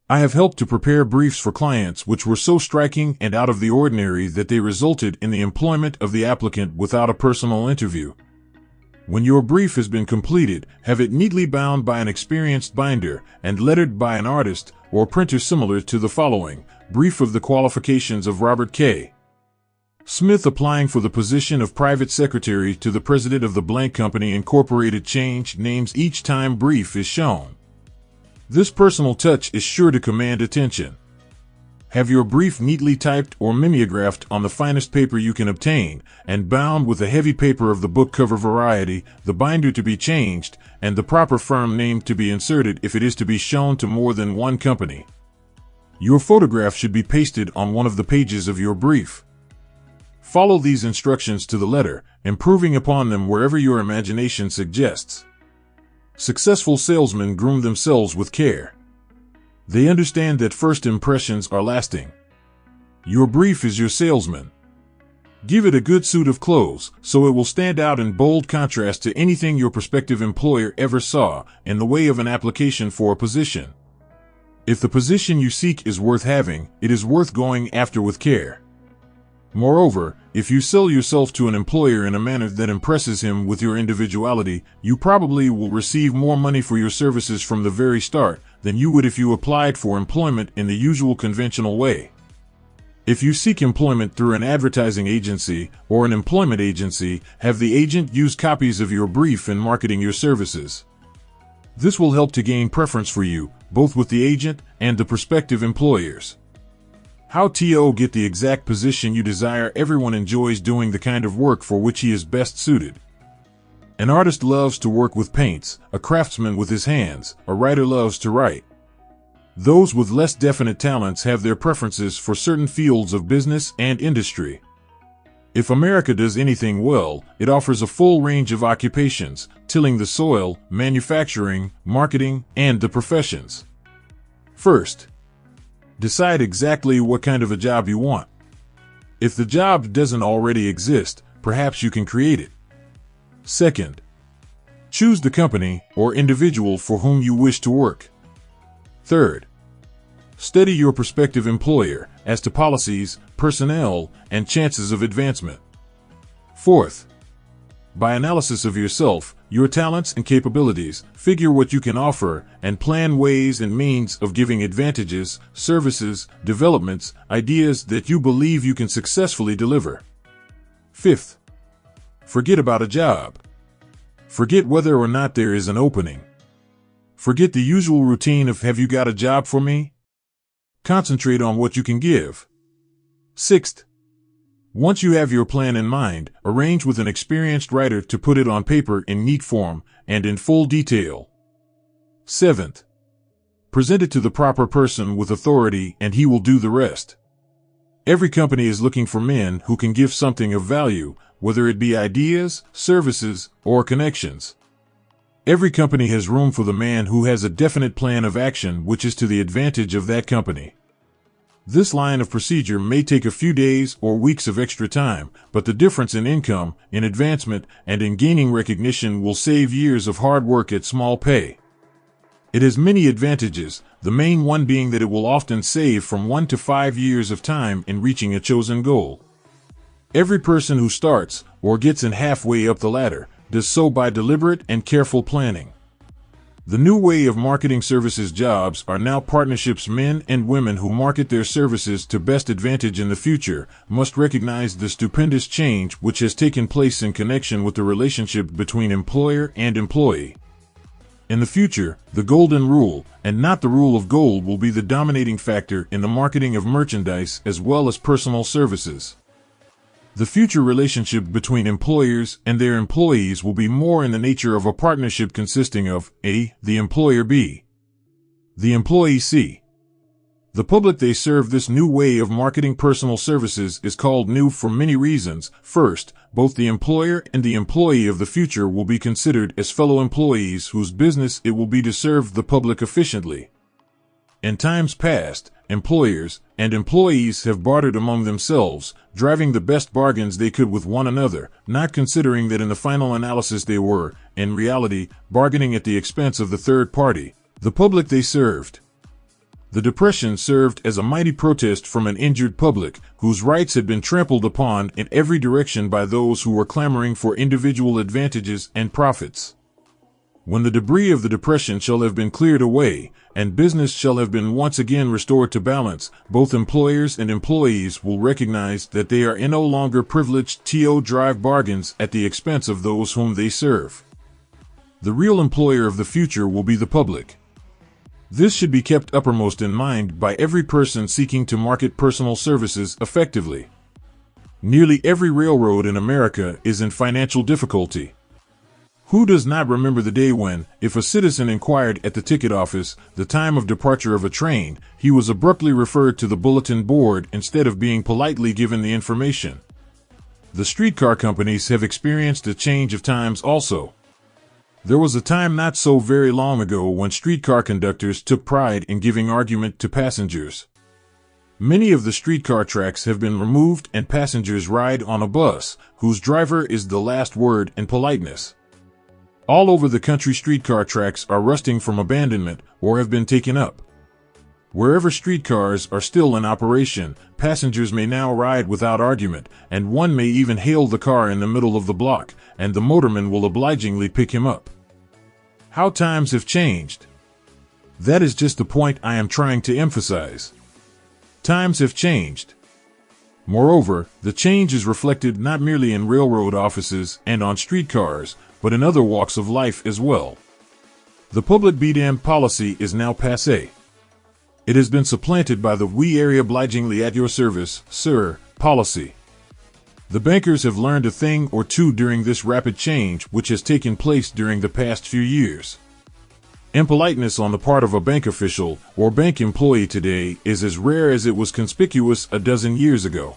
I have helped to prepare briefs for clients which were so striking and out of the ordinary that they resulted in the employment of the applicant without a personal interview. When your brief has been completed, have it neatly bound by an experienced binder and lettered by an artist or printer similar to the following: Brief of the Qualifications of Robert K. Smith applying for the position of private secretary to the president of the blank company incorporated. Change names each time brief is shown. This personal touch is sure to command attention. Have your brief neatly typed or mimeographed on the finest paper you can obtain, and bound with a heavy paper of the book cover variety, the binder to be changed, and the proper firm name to be inserted if it is to be shown to more than one company. Your photograph should be pasted on one of the pages of your brief. Follow these instructions to the letter, improving upon them wherever your imagination suggests. Successful salesmen groom themselves with care. They understand that first impressions are lasting. Your brief is your salesman. Give it a good suit of clothes, so it will stand out in bold contrast to anything your prospective employer ever saw in the way of an application for a position. If the position you seek is worth having, it is worth going after with care. Moreover, if you sell yourself to an employer in a manner that impresses him with your individuality, you probably will receive more money for your services from the very start than you would if you applied for employment in the usual conventional way. If you seek employment through an advertising agency or an employment agency, have the agent use copies of your brief in marketing your services. This will help to gain preference for you, both with the agent and the prospective employers. How to get the exact position you desire. Everyone enjoys doing the kind of work for which he is best suited. An artist loves to work with paints, a craftsman with his hands, a writer loves to write. Those with less definite talents have their preferences for certain fields of business and industry. If America does anything well, it offers a full range of occupations, tilling the soil, manufacturing, marketing, and the professions. First, decide exactly what kind of a job you want. If the job doesn't already exist, perhaps you can create it. Second, choose the company or individual for whom you wish to work. Third, study your prospective employer as to policies, personnel, and chances of advancement. Fourth, by analysis of yourself, your talents and capabilities, figure what you can offer and plan ways and means of giving advantages, services, developments, ideas that you believe you can successfully deliver. Fifth, forget about a job. Forget whether or not there is an opening. Forget the usual routine of "have you got a job for me?" Concentrate on what you can give. Sixth, once you have your plan in mind, arrange with an experienced writer to put it on paper in neat form and in full detail. Seventh, present it to the proper person with authority and he will do the rest. Every company is looking for men who can give something of value, whether it be ideas, services, or connections. Every company has room for the man who has a definite plan of action which is to the advantage of that company. This line of procedure may take a few days or weeks of extra time, but the difference in income, in advancement, and in gaining recognition will save years of hard work at small pay. It has many advantages, the main one being that it will often save from 1 to 5 years of time in reaching a chosen goal. Every person who starts, or gets in halfway up the ladder, does so by deliberate and careful planning. The new way of marketing services jobs are now partnerships. Men and women who market their services to best advantage in the future must recognize the stupendous change which has taken place in connection with the relationship between employer and employee. In the future, the golden rule, and not the rule of gold, will be the dominating factor in the marketing of merchandise as well as personal services. The future relationship between employers and their employees will be more in the nature of a partnership consisting of A, the employer; B, the employee; C, the public they serve. This new way of marketing personal services is called new for many reasons. First, both the employer and the employee of the future will be considered as fellow employees whose business it will be to serve the public efficiently. In times past, employers and employees have bartered among themselves, driving the best bargains they could with one another, not considering that in the final analysis they were, in reality, bargaining at the expense of the third party, the public they served. The Depression served as a mighty protest from an injured public, whose rights had been trampled upon in every direction by those who were clamoring for individual advantages and profits. When the debris of the Depression shall have been cleared away, and business shall have been once again restored to balance, both employers and employees will recognize that they are no longer privileged to drive bargains at the expense of those whom they serve. The real employer of the future will be the public. This should be kept uppermost in mind by every person seeking to market personal services effectively. Nearly every railroad in America is in financial difficulty. Who does not remember the day when, if a citizen inquired at the ticket office the time of departure of a train, he was abruptly referred to the bulletin board instead of being politely given the information? The streetcar companies have experienced a change of times also. There was a time not so very long ago when streetcar conductors took pride in giving argument to passengers. Many of the streetcar tracks have been removed and passengers ride on a bus, whose driver is the last word in politeness. All over the country, streetcar tracks are rusting from abandonment or have been taken up. Wherever streetcars are still in operation, passengers may now ride without argument, and one may even hail the car in the middle of the block, and the motorman will obligingly pick him up. How times have changed! That is just the point I am trying to emphasize. Times have changed. Moreover, the change is reflected not merely in railroad offices and on streetcars, but in other walks of life as well. The public be damned policy is now passé. It has been supplanted by the "we are obligingly at your service, sir" policy. The bankers have learned a thing or two during this rapid change which has taken place during the past few years. Impoliteness on the part of a bank official or bank employee today is as rare as it was conspicuous a dozen years ago.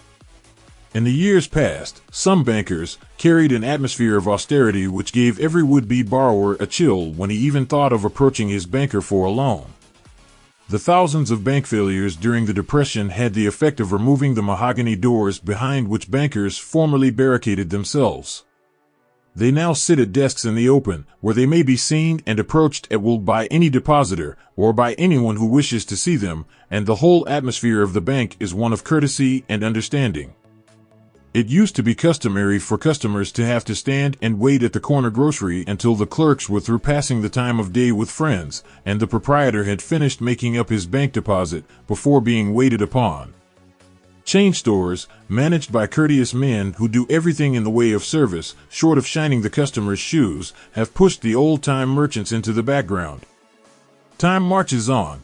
In the years past, some bankers carried an atmosphere of austerity which gave every would-be borrower a chill when he even thought of approaching his banker for a loan. The thousands of bank failures during the Depression had the effect of removing the mahogany doors behind which bankers formerly barricaded themselves. They now sit at desks in the open, where they may be seen and approached at will by any depositor, or by anyone who wishes to see them, and the whole atmosphere of the bank is one of courtesy and understanding. It used to be customary for customers to have to stand and wait at the corner grocery until the clerks were through passing the time of day with friends, and the proprietor had finished making up his bank deposit before being waited upon. Chain stores, managed by courteous men who do everything in the way of service, short of shining the customer's shoes, have pushed the old-time merchants into the background. Time marches on.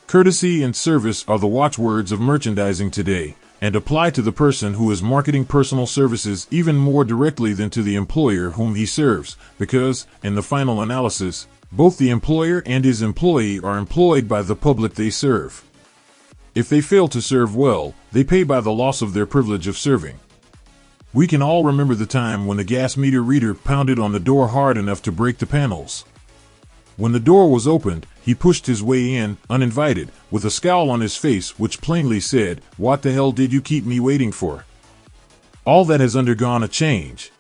Courtesy and service are the watchwords of merchandising today, and apply to the person who is marketing personal services even more directly than to the employer whom he serves, because, in the final analysis, both the employer and his employee are employed by the public they serve. If they fail to serve well, they pay by the loss of their privilege of serving. We can all remember the time when the gas meter reader pounded on the door hard enough to break the panels. When the door was opened, he pushed his way in, uninvited, with a scowl on his face which plainly said, "What the hell did you keep me waiting for?" All that has undergone a change.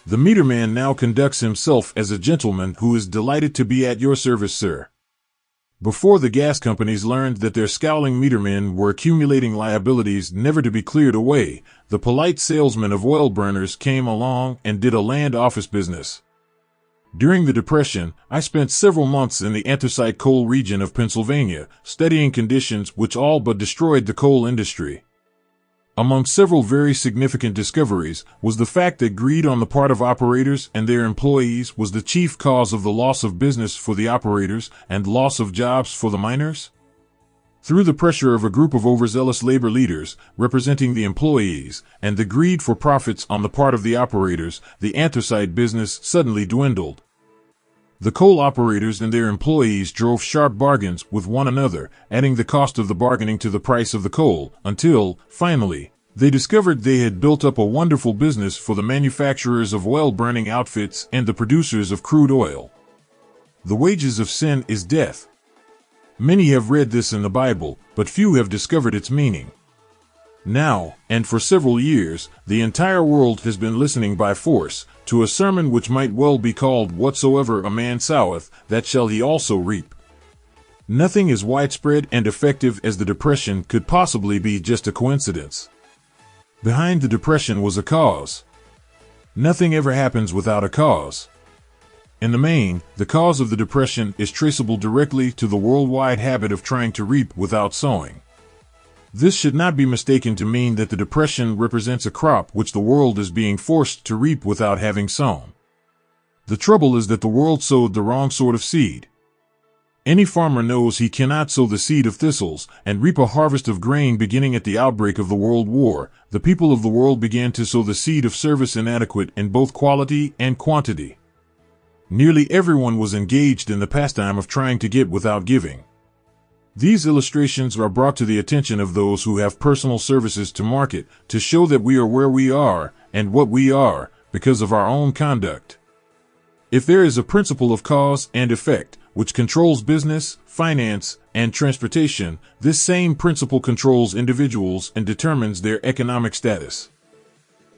The meterman now conducts himself as a gentleman who is delighted to be at your service, sir. Before the gas companies learned that their scowling metermen were accumulating liabilities never to be cleared away, the polite salesman of oil burners came along and did a land office business. During the Depression, I spent several months in the anthracite coal region of Pennsylvania, studying conditions which all but destroyed the coal industry. Among several very significant discoveries was the fact that greed on the part of operators and their employees was the chief cause of the loss of business for the operators and loss of jobs for the miners. Through the pressure of a group of overzealous labor leaders representing the employees and the greed for profits on the part of the operators, the anthracite business suddenly dwindled. The coal operators and their employees drove sharp bargains with one another, adding the cost of the bargaining to the price of the coal, until, finally, they discovered they had built up a wonderful business for the manufacturers of oil-burning outfits and the producers of crude oil. The wages of sin is death. Many have read this in the Bible, but few have discovered its meaning. Now, and for several years, the entire world has been listening by force to a sermon which might well be called "Whatsoever a man soweth, that shall he also reap." Nothing as widespread and effective as the Depression could possibly be just a coincidence. Behind the Depression was a cause. Nothing ever happens without a cause. In the main, the cause of the Depression is traceable directly to the worldwide habit of trying to reap without sowing. This should not be mistaken to mean that the Depression represents a crop which the world is being forced to reap without having sown. The trouble is that the world sowed the wrong sort of seed. Any farmer knows he cannot sow the seed of thistles and reap a harvest of grain. Beginning at the outbreak of the World War, the people of the world began to sow the seed of service inadequate in both quality and quantity. Nearly everyone was engaged in the pastime of trying to get without giving. These illustrations are brought to the attention of those who have personal services to market to show that we are where we are and what we are because of our own conduct. If there is a principle of cause and effect which controls business, finance, and transportation, this same principle controls individuals and determines their economic status.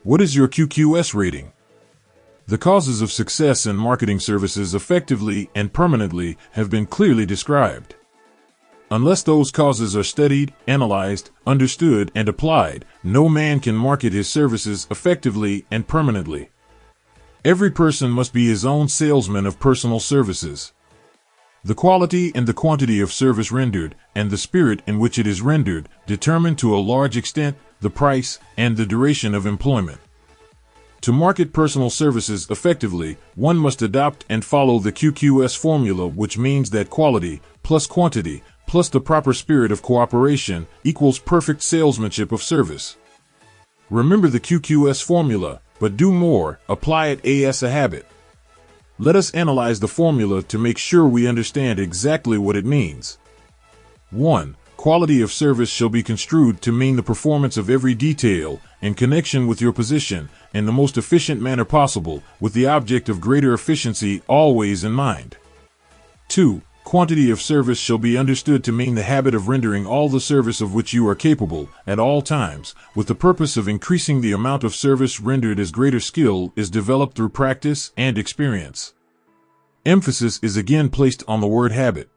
What is your QQS rating? The causes of success in marketing services effectively and permanently have been clearly described. Unless those causes are studied, analyzed, understood, and applied, no man can market his services effectively and permanently. Every person must be his own salesman of personal services. The quality and the quantity of service rendered, and the spirit in which it is rendered, determine to a large extent the price and the duration of employment. To market personal services effectively, one must adopt and follow the QQS formula, which means that quality plus quantity plus the proper spirit of cooperation equals perfect salesmanship of service. Remember the QQS formula, but do more, apply it as a habit. Let us analyze the formula to make sure we understand exactly what it means. 1. Quality of service shall be construed to mean the performance of every detail in connection with your position in the most efficient manner possible, with the object of greater efficiency always in mind. 2. Quantity of service shall be understood to mean the habit of rendering all the service of which you are capable at all times, with the purpose of increasing the amount of service rendered as greater skill is developed through practice and experience. Emphasis is again placed on the word habit.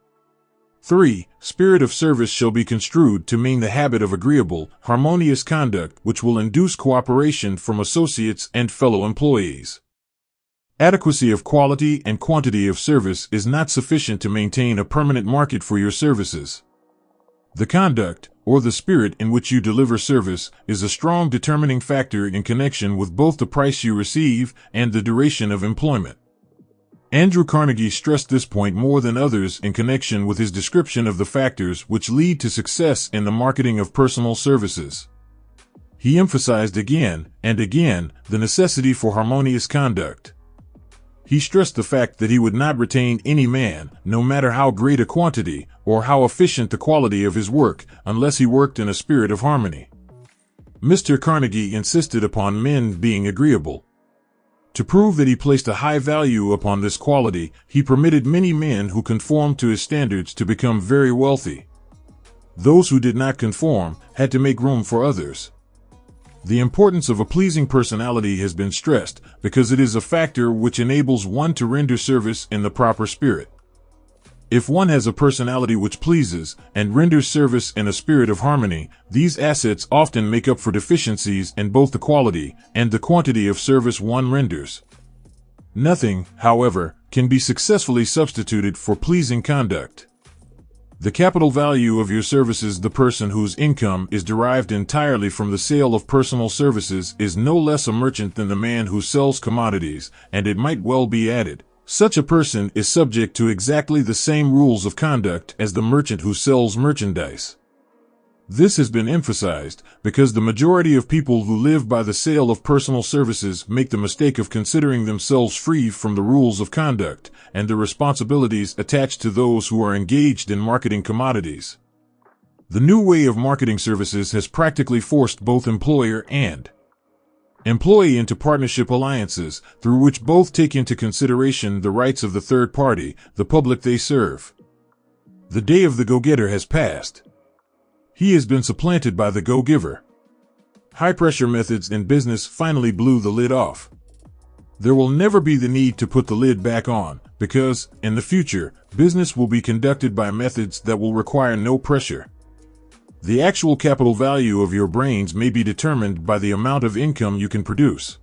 3. Spirit of service shall be construed to mean the habit of agreeable, harmonious conduct which will induce cooperation from associates and fellow employees. Adequacy of quality and quantity of service is not sufficient to maintain a permanent market for your services. The conduct, or the spirit in which you deliver service, is a strong determining factor in connection with both the price you receive and the duration of employment. Andrew Carnegie stressed this point more than others in connection with his description of the factors which lead to success in the marketing of personal services. He emphasized again and again the necessity for harmonious conduct. He stressed the fact that he would not retain any man, no matter how great a quantity or how efficient the quality of his work, unless he worked in a spirit of harmony. Mr. Carnegie insisted upon men being agreeable. To prove that he placed a high value upon this quality, he permitted many men who conformed to his standards to become very wealthy. Those who did not conform had to make room for others. The importance of a pleasing personality has been stressed because it is a factor which enables one to render service in the proper spirit. If one has a personality which pleases and renders service in a spirit of harmony, these assets often make up for deficiencies in both the quality and the quantity of service one renders. Nothing, however, can be successfully substituted for pleasing conduct. The capital value of your services, the person whose income is derived entirely from the sale of personal services, is no less a merchant than the man who sells commodities, and it might well be added, such a person is subject to exactly the same rules of conduct as the merchant who sells merchandise. This has been emphasized because the majority of people who live by the sale of personal services make the mistake of considering themselves free from the rules of conduct and the responsibilities attached to those who are engaged in marketing commodities. The new way of marketing services has practically forced both employer and employee into partnership alliances through which both take into consideration the rights of the third party, the public they serve. The day of the go-getter has passed. He has been supplanted by the go-giver. High-pressure methods in business finally blew the lid off. There will never be the need to put the lid back on, because, in the future, business will be conducted by methods that will require no pressure. The actual capital value of your brains may be determined by the amount of income you can produce.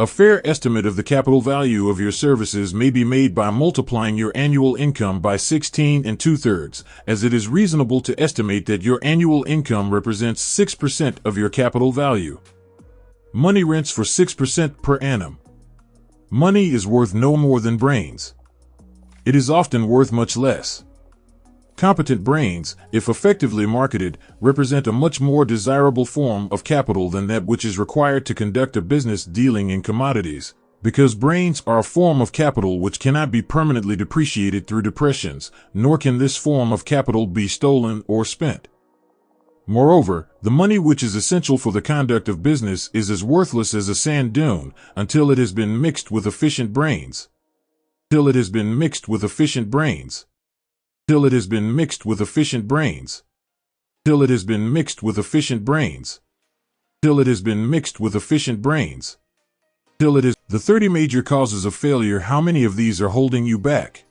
A fair estimate of the capital value of your services may be made by multiplying your annual income by 16 2/3, as it is reasonable to estimate that your annual income represents 6% of your capital value. Money rents for 6% per annum. Money is worth no more than brains. It is often worth much less. Competent brains, if effectively marketed, represent a much more desirable form of capital than that which is required to conduct a business dealing in commodities, because brains are a form of capital which cannot be permanently depreciated through depressions, nor can this form of capital be stolen or spent. Moreover, the money which is essential for the conduct of business is as worthless as a sand dune until it has been mixed with efficient brains. Till it has been mixed with efficient brains. Till it has been mixed with efficient brains. Till it has been mixed with efficient brains. Till it has been mixed with efficient brains. Till it is. The 30 major causes of failure. How many of these are holding you back?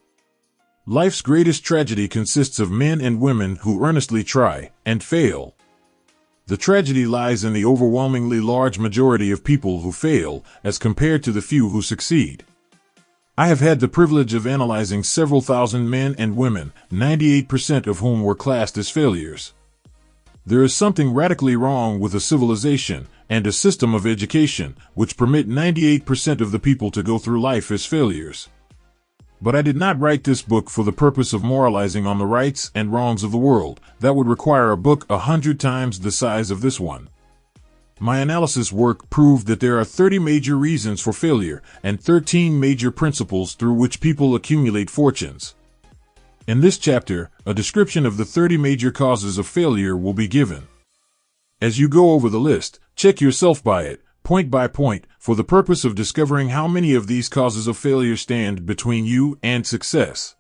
Life's greatest tragedy consists of men and women who earnestly try and fail. The tragedy lies in the overwhelmingly large majority of people who fail as compared to the few who succeed. I have had the privilege of analyzing several thousand men and women, 98% of whom were classed as failures. There is something radically wrong with a civilization and a system of education which permit 98% of the people to go through life as failures. But I did not write this book for the purpose of moralizing on the rights and wrongs of the world. That would require a book 100 times the size of this one. My analysis work proved that there are 30 major reasons for failure and 13 major principles through which people accumulate fortunes. In this chapter, a description of the 30 major causes of failure will be given. As you go over the list, check yourself by it, point by point, for the purpose of discovering how many of these causes of failure stand between you and success.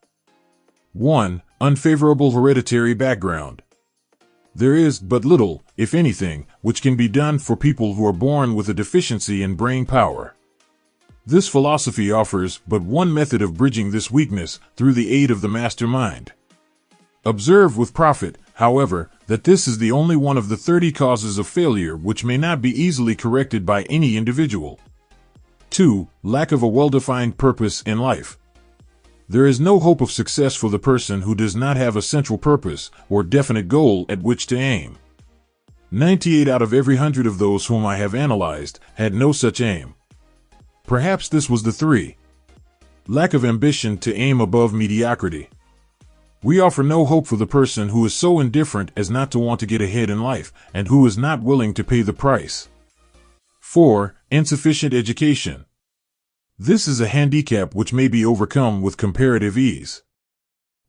1. Unfavorable hereditary background. There is but little, if anything, which can be done for people who are born with a deficiency in brain power. This philosophy offers but one method of bridging this weakness through the aid of the mastermind. Observe with profit, however, that this is the only one of the 30 causes of failure which may not be easily corrected by any individual. 2. Lack of a well-defined purpose in life. There is no hope of success for the person who does not have a central purpose or definite goal at which to aim. 98 out of every 100 of those whom I have analyzed had no such aim. Perhaps this was the 3. Lack of ambition to aim above mediocrity. We offer no hope for the person who is so indifferent as not to want to get ahead in life and who is not willing to pay the price. 4. Insufficient education. This is a handicap which may be overcome with comparative ease.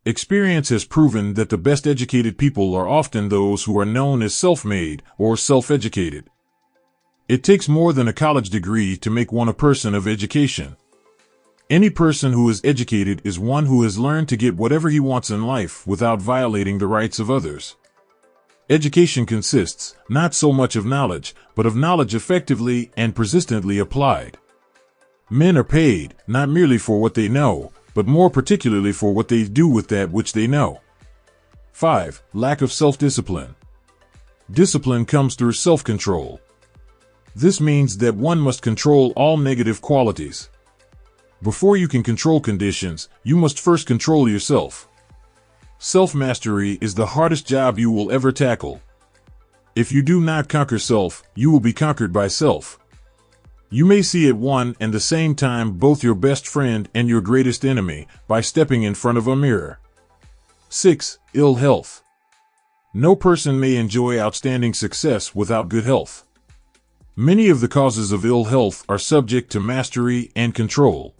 Experience has proven that the best educated people are often those who are known as self-made or self-educated. It takes more than a college degree to make one a person of education. Any person who is educated is one who has learned to get whatever he wants in life without violating the rights of others. Education consists not so much of knowledge, but of knowledge effectively and persistently applied. Men are paid not merely for what they know, but more particularly for what they do with that which they know. 5. Lack of self-discipline. Discipline comes through self-control. This means that one must control all negative qualities. Before you can control conditions, you must first control yourself. Self-mastery is the hardest job you will ever tackle. If you do not conquer self, you will be conquered by self. You may see at one and the same time both your best friend and your greatest enemy by stepping in front of a mirror. 6. Ill health. No person may enjoy outstanding success without good health. Many of the causes of ill health are subject to mastery and control.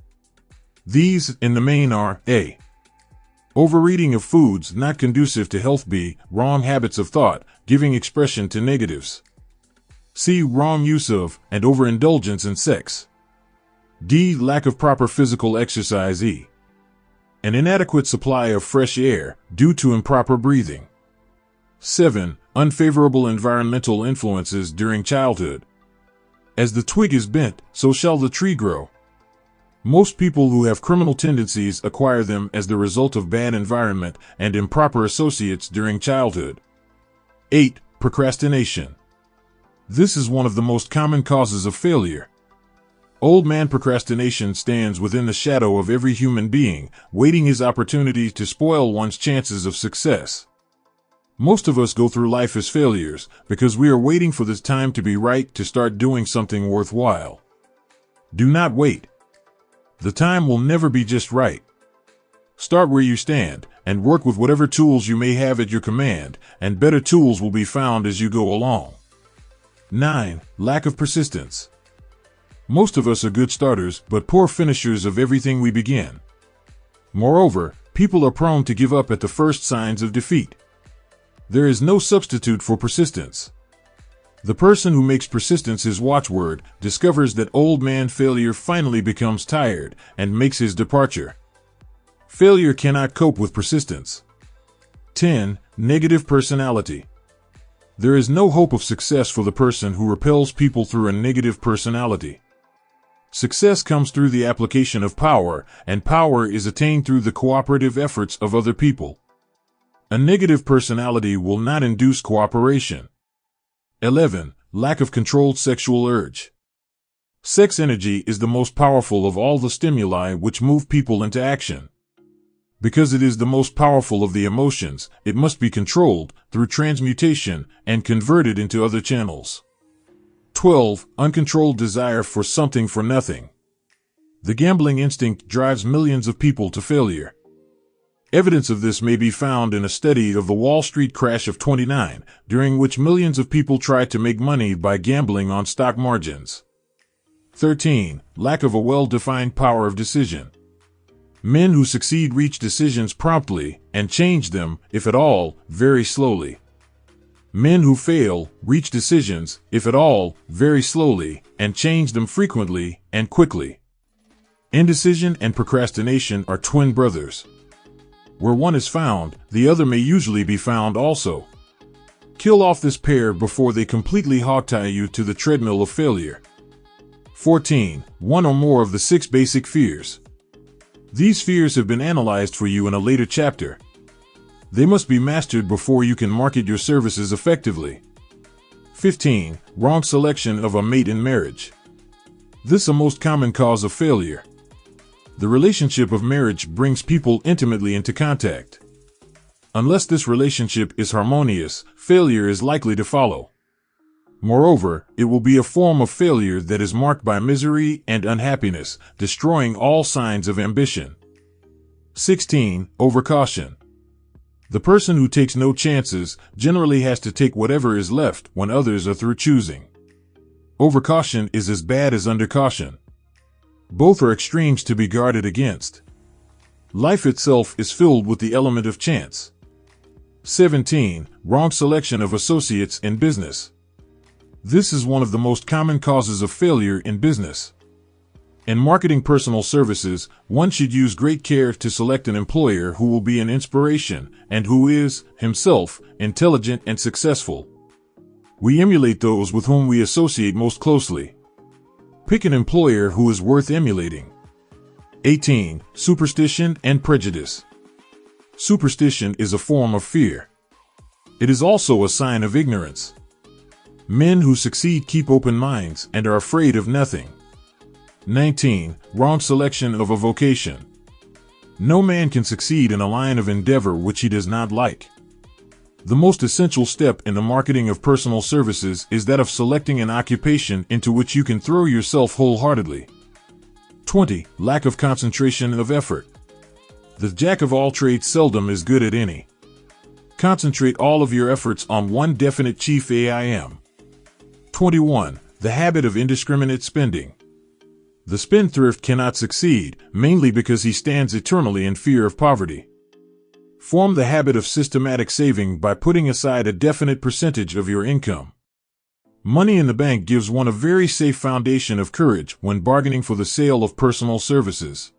These, in the main, are A. Overeating of foods not conducive to health. B. Wrong habits of thought, giving expression to negatives. C. Wrong use of and overindulgence in sex. D. Lack of proper physical exercise. E. An inadequate supply of fresh air due to improper breathing. 7. Unfavorable environmental influences during childhood. As the twig is bent, so shall the tree grow. Most people who have criminal tendencies acquire them as the result of bad environment and improper associates during childhood. 8. Procrastination. This is one of the most common causes of failure. Old man procrastination stands within the shadow of every human being, waiting his opportunity to spoil one's chances of success. Most of us go through life as failures because we are waiting for this time to be right to start doing something worthwhile. Do not wait. The time will never be just right. Start where you stand and work with whatever tools you may have at your command, and better tools will be found as you go along. 9. Lack of persistence. Most of us are good starters but poor finishers of everything we begin. Moreover, people are prone to give up at the first signs of defeat. There is no substitute for persistence. The person who makes persistence his watchword discovers that old man failure finally becomes tired and makes his departure. Failure cannot cope with persistence. 10. Negative personality. There is no hope of success for the person who repels people through a negative personality. Success comes through the application of power, and power is attained through the cooperative efforts of other people. A negative personality will not induce cooperation. 11. Lack of controlled sexual urge. Sex energy is the most powerful of all the stimuli which move people into action. Because it is the most powerful of the emotions, it must be controlled through transmutation and converted into other channels. 12. Uncontrolled desire for something for nothing. The gambling instinct drives millions of people to failure. Evidence of this may be found in a study of the Wall Street crash of '29, during which millions of people tried to make money by gambling on stock margins. 13. Lack of a well-defined power of decision. Men who succeed reach decisions promptly and change them, if at all, very slowly. Men who fail reach decisions, if at all, very slowly, and change them frequently and quickly. Indecision and procrastination are twin brothers. Where one is found, the other may usually be found also. Kill off this pair before they completely hogtie you to the treadmill of failure. 14. One or more of the 6 basic fears. These fears have been analyzed for you in a later chapter. They must be mastered before you can market your services effectively. 15. Wrong selection of a mate in marriage. This is a most common cause of failure. The relationship of marriage brings people intimately into contact. Unless this relationship is harmonious, failure is likely to follow. Moreover, it will be a form of failure that is marked by misery and unhappiness, destroying all signs of ambition. 16. Overcaution. The person who takes no chances generally has to take whatever is left when others are through choosing. Overcaution is as bad as undercaution. Both are extremes to be guarded against. Life itself is filled with the element of chance. 17. Wrong selection of associates in business. This is one of the most common causes of failure in business. In marketing personal services, one should use great care to select an employer who will be an inspiration and who is, himself, intelligent and successful. We emulate those with whom we associate most closely. Pick an employer who is worth emulating. 18. Superstition and prejudice. Superstition is a form of fear. It is also a sign of ignorance. Men who succeed keep open minds and are afraid of nothing. 19. Wrong selection of a vocation. No man can succeed in a line of endeavor which he does not like. The most essential step in the marketing of personal services is that of selecting an occupation into which you can throw yourself wholeheartedly. 20. Lack of concentration of effort. The jack of all trades seldom is good at any. Concentrate all of your efforts on one definite chief aim. 21. The habit of indiscriminate spending. The spendthrift cannot succeed, mainly because he stands eternally in fear of poverty. Form the habit of systematic saving by putting aside a definite percentage of your income. Money in the bank gives one a very safe foundation of courage when bargaining for the sale of personal services.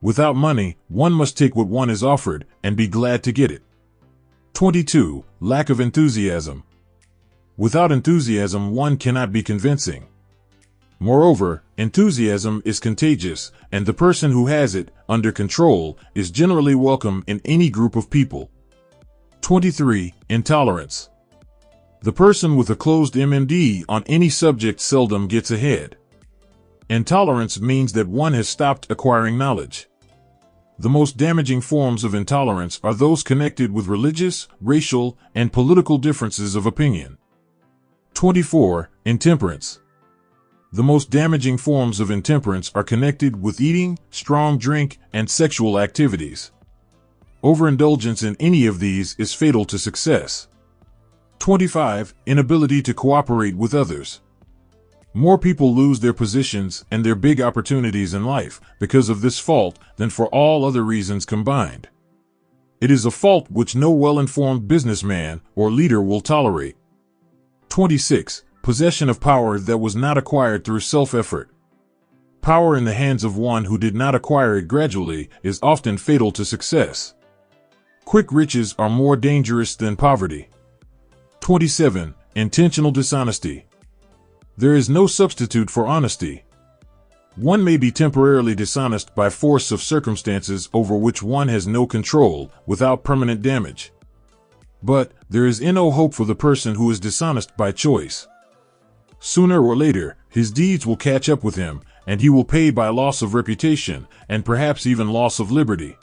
Without money, one must take what one is offered and be glad to get it. 22. Lack of enthusiasm. Without enthusiasm, one cannot be convincing. Moreover, enthusiasm is contagious, and the person who has it under control is generally welcome in any group of people. 23. Intolerance. The person with a closed MMD on any subject seldom gets ahead. Intolerance means that one has stopped acquiring knowledge. The most damaging forms of intolerance are those connected with religious, racial, and political differences of opinion. 24. Intemperance. The most damaging forms of intemperance are connected with eating, strong drink, and sexual activities. Overindulgence in any of these is fatal to success. 25. Inability to cooperate with others. More people lose their positions and their big opportunities in life because of this fault than for all other reasons combined. It is a fault which no well-informed businessman or leader will tolerate. 26. Possession of power that was not acquired through self-effort. Power in the hands of one who did not acquire it gradually is often fatal to success. Quick riches are more dangerous than poverty. 27. Intentional dishonesty. There is no substitute for honesty. One may be temporarily dishonest by force of circumstances over which one has no control, without permanent damage. But there is no hope for the person who is dishonest by choice. Sooner or later, his deeds will catch up with him, and he will pay by loss of reputation, and perhaps even loss of liberty.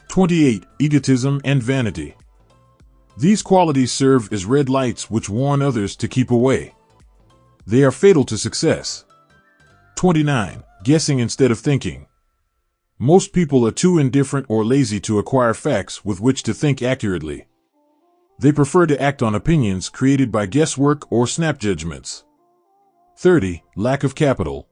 28. Egotism and vanity. These qualities serve as red lights which warn others to keep away. They are fatal to success. 29. Guessing instead of thinking. Most people are too indifferent or lazy to acquire facts with which to think accurately. They prefer to act on opinions created by guesswork or snap judgments. 30. Lack of capital.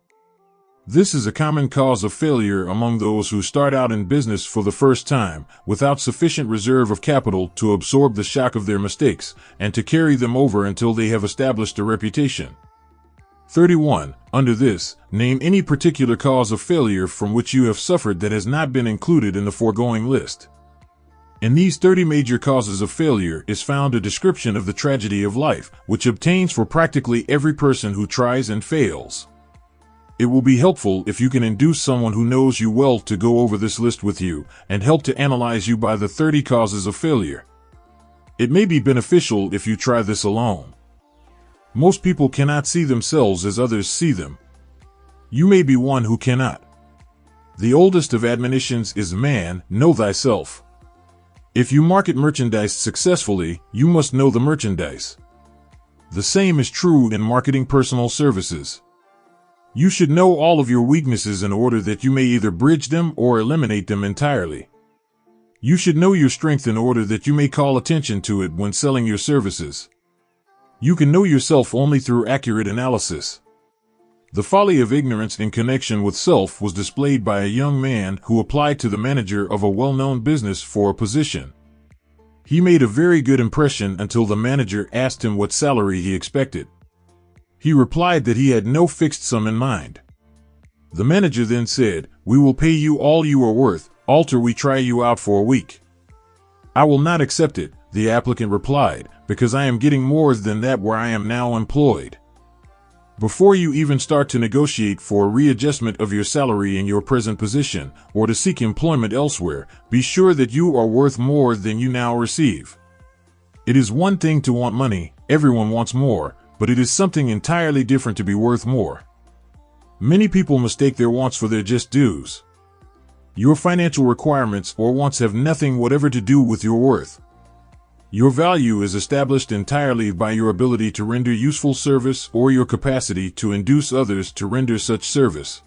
This is a common cause of failure among those who start out in business for the first time, without sufficient reserve of capital to absorb the shock of their mistakes and to carry them over until they have established a reputation. 31. Under this, name any particular cause of failure from which you have suffered that has not been included in the foregoing list. In these 30 major causes of failure is found a description of the tragedy of life, which obtains for practically every person who tries and fails. It will be helpful if you can induce someone who knows you well to go over this list with you and help to analyze you by the 30 causes of failure. It may be beneficial if you try this alone. Most people cannot see themselves as others see them. You may be one who cannot. The oldest of admonitions is, man, know thyself. If you market merchandise successfully, you must know the merchandise. The same is true in marketing personal services. You should know all of your weaknesses in order that you may either bridge them or eliminate them entirely. You should know your strength in order that you may call attention to it when selling your services. You can know yourself only through accurate analysis. The folly of ignorance in connection with self was displayed by a young man who applied to the manager of a well-known business for a position. He made a very good impression until the manager asked him what salary he expected. He replied that he had no fixed sum in mind. The manager then said, "We will pay you all you are worth, alter we try you out for a week." "I will not accept it," the applicant replied, "because I am getting more than that where I am now employed." Before you even start to negotiate for a readjustment of your salary in your present position, or to seek employment elsewhere, be sure that you are worth more than you now receive. It is one thing to want money, everyone wants more, but it is something entirely different to be worth more. Many people mistake their wants for their just dues. Your financial requirements or wants have nothing whatever to do with your worth. Your value is established entirely by your ability to render useful service or your capacity to induce others to render such service.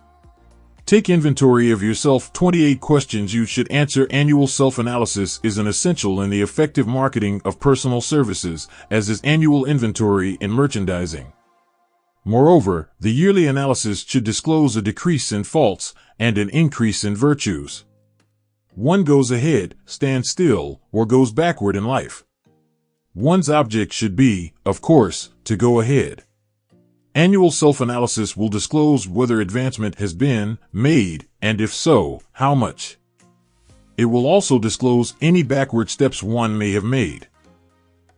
Take inventory of yourself. 28 questions you should answer. Annual self-analysis is an essential in the effective marketing of personal services, as is annual inventory in merchandising. Moreover, the yearly analysis should disclose a decrease in faults and an increase in virtues. One goes ahead, stands still, or goes backward in life. One's object should be, of course, to go ahead. Annual self-analysis will disclose whether advancement has been made, and if so, how much. It will also disclose any backward steps one may have made.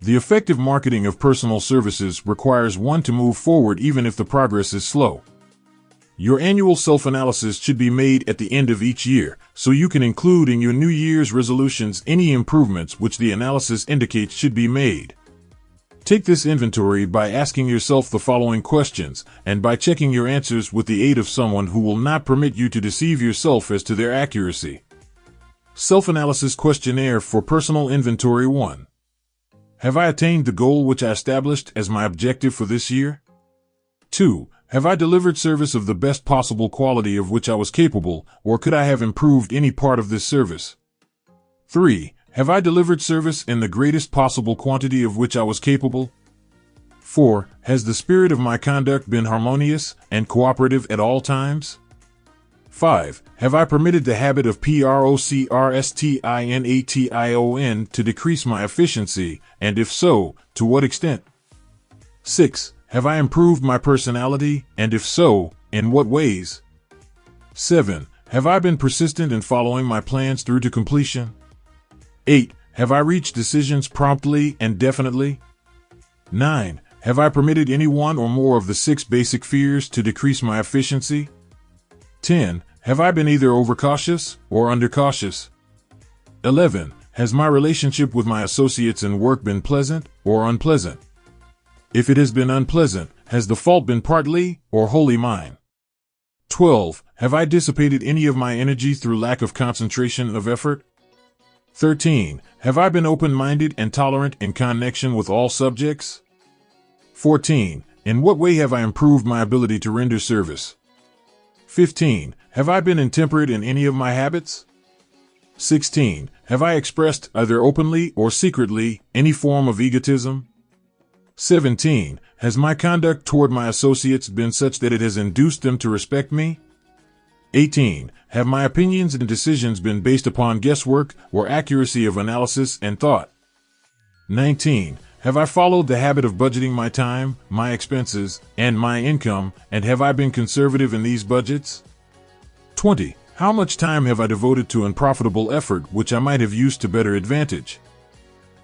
The effective marketing of personal services requires one to move forward even if the progress is slow. Your annual self-analysis should be made at the end of each year, so you can include in your New Year's resolutions any improvements which the analysis indicates should be made. Take this inventory by asking yourself the following questions, and by checking your answers with the aid of someone who will not permit you to deceive yourself as to their accuracy. Self-analysis questionnaire for personal inventory 1. Have I attained the goal which I established as my objective for this year? 2. Have I delivered service of the best possible quality of which I was capable, or could I have improved any part of this service? 3. Have I delivered service in the greatest possible quantity of which I was capable? 4. Has the spirit of my conduct been harmonious and cooperative at all times? 5. Have I permitted the habit of procrastination to decrease my efficiency, and if so, to what extent? 6. Have I improved my personality, and if so, in what ways? 7. Have I been persistent in following my plans through to completion? 8. Have I reached decisions promptly and definitely? 9. Have I permitted any one or more of the 6 basic fears to decrease my efficiency? 10. Have I been either overcautious or undercautious? 11. Has my relationship with my associates in work been pleasant or unpleasant? If it has been unpleasant, has the fault been partly or wholly mine? 12. Have I dissipated any of my energy through lack of concentration of effort? 13. Have I been open-minded and tolerant in connection with all subjects? 14. In what way have I improved my ability to render service? 15. Have I been intemperate in any of my habits? 16. Have I expressed, either openly or secretly, any form of egotism? 17. Has my conduct toward my associates been such that it has induced them to respect me? 18. Have my opinions and decisions been based upon guesswork or accuracy of analysis and thought? 19. Have I followed the habit of budgeting my time, my expenses, and my income, and have I been conservative in these budgets? 20. How much time have I devoted to unprofitable effort which I might have used to better advantage?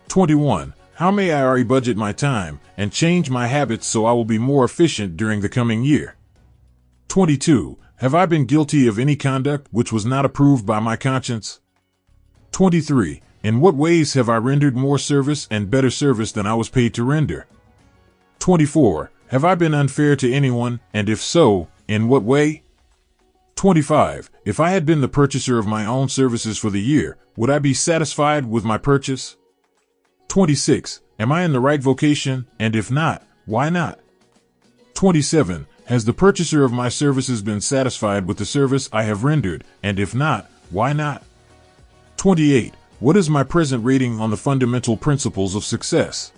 21. How may I re-budget my time and change my habits so I will be more efficient during the coming year? 22. Have I been guilty of any conduct which was not approved by my conscience? 23. In what ways have I rendered more service and better service than I was paid to render? 24. Have I been unfair to anyone, and if so, in what way? 25. If I had been the purchaser of my own services for the year, would I be satisfied with my purchase? 26. Am I in the right vocation, and if not, why not? 27. Has the purchaser of my services been satisfied with the service I have rendered, and if not, why not? 28. What is my present rating on the fundamental principles of success?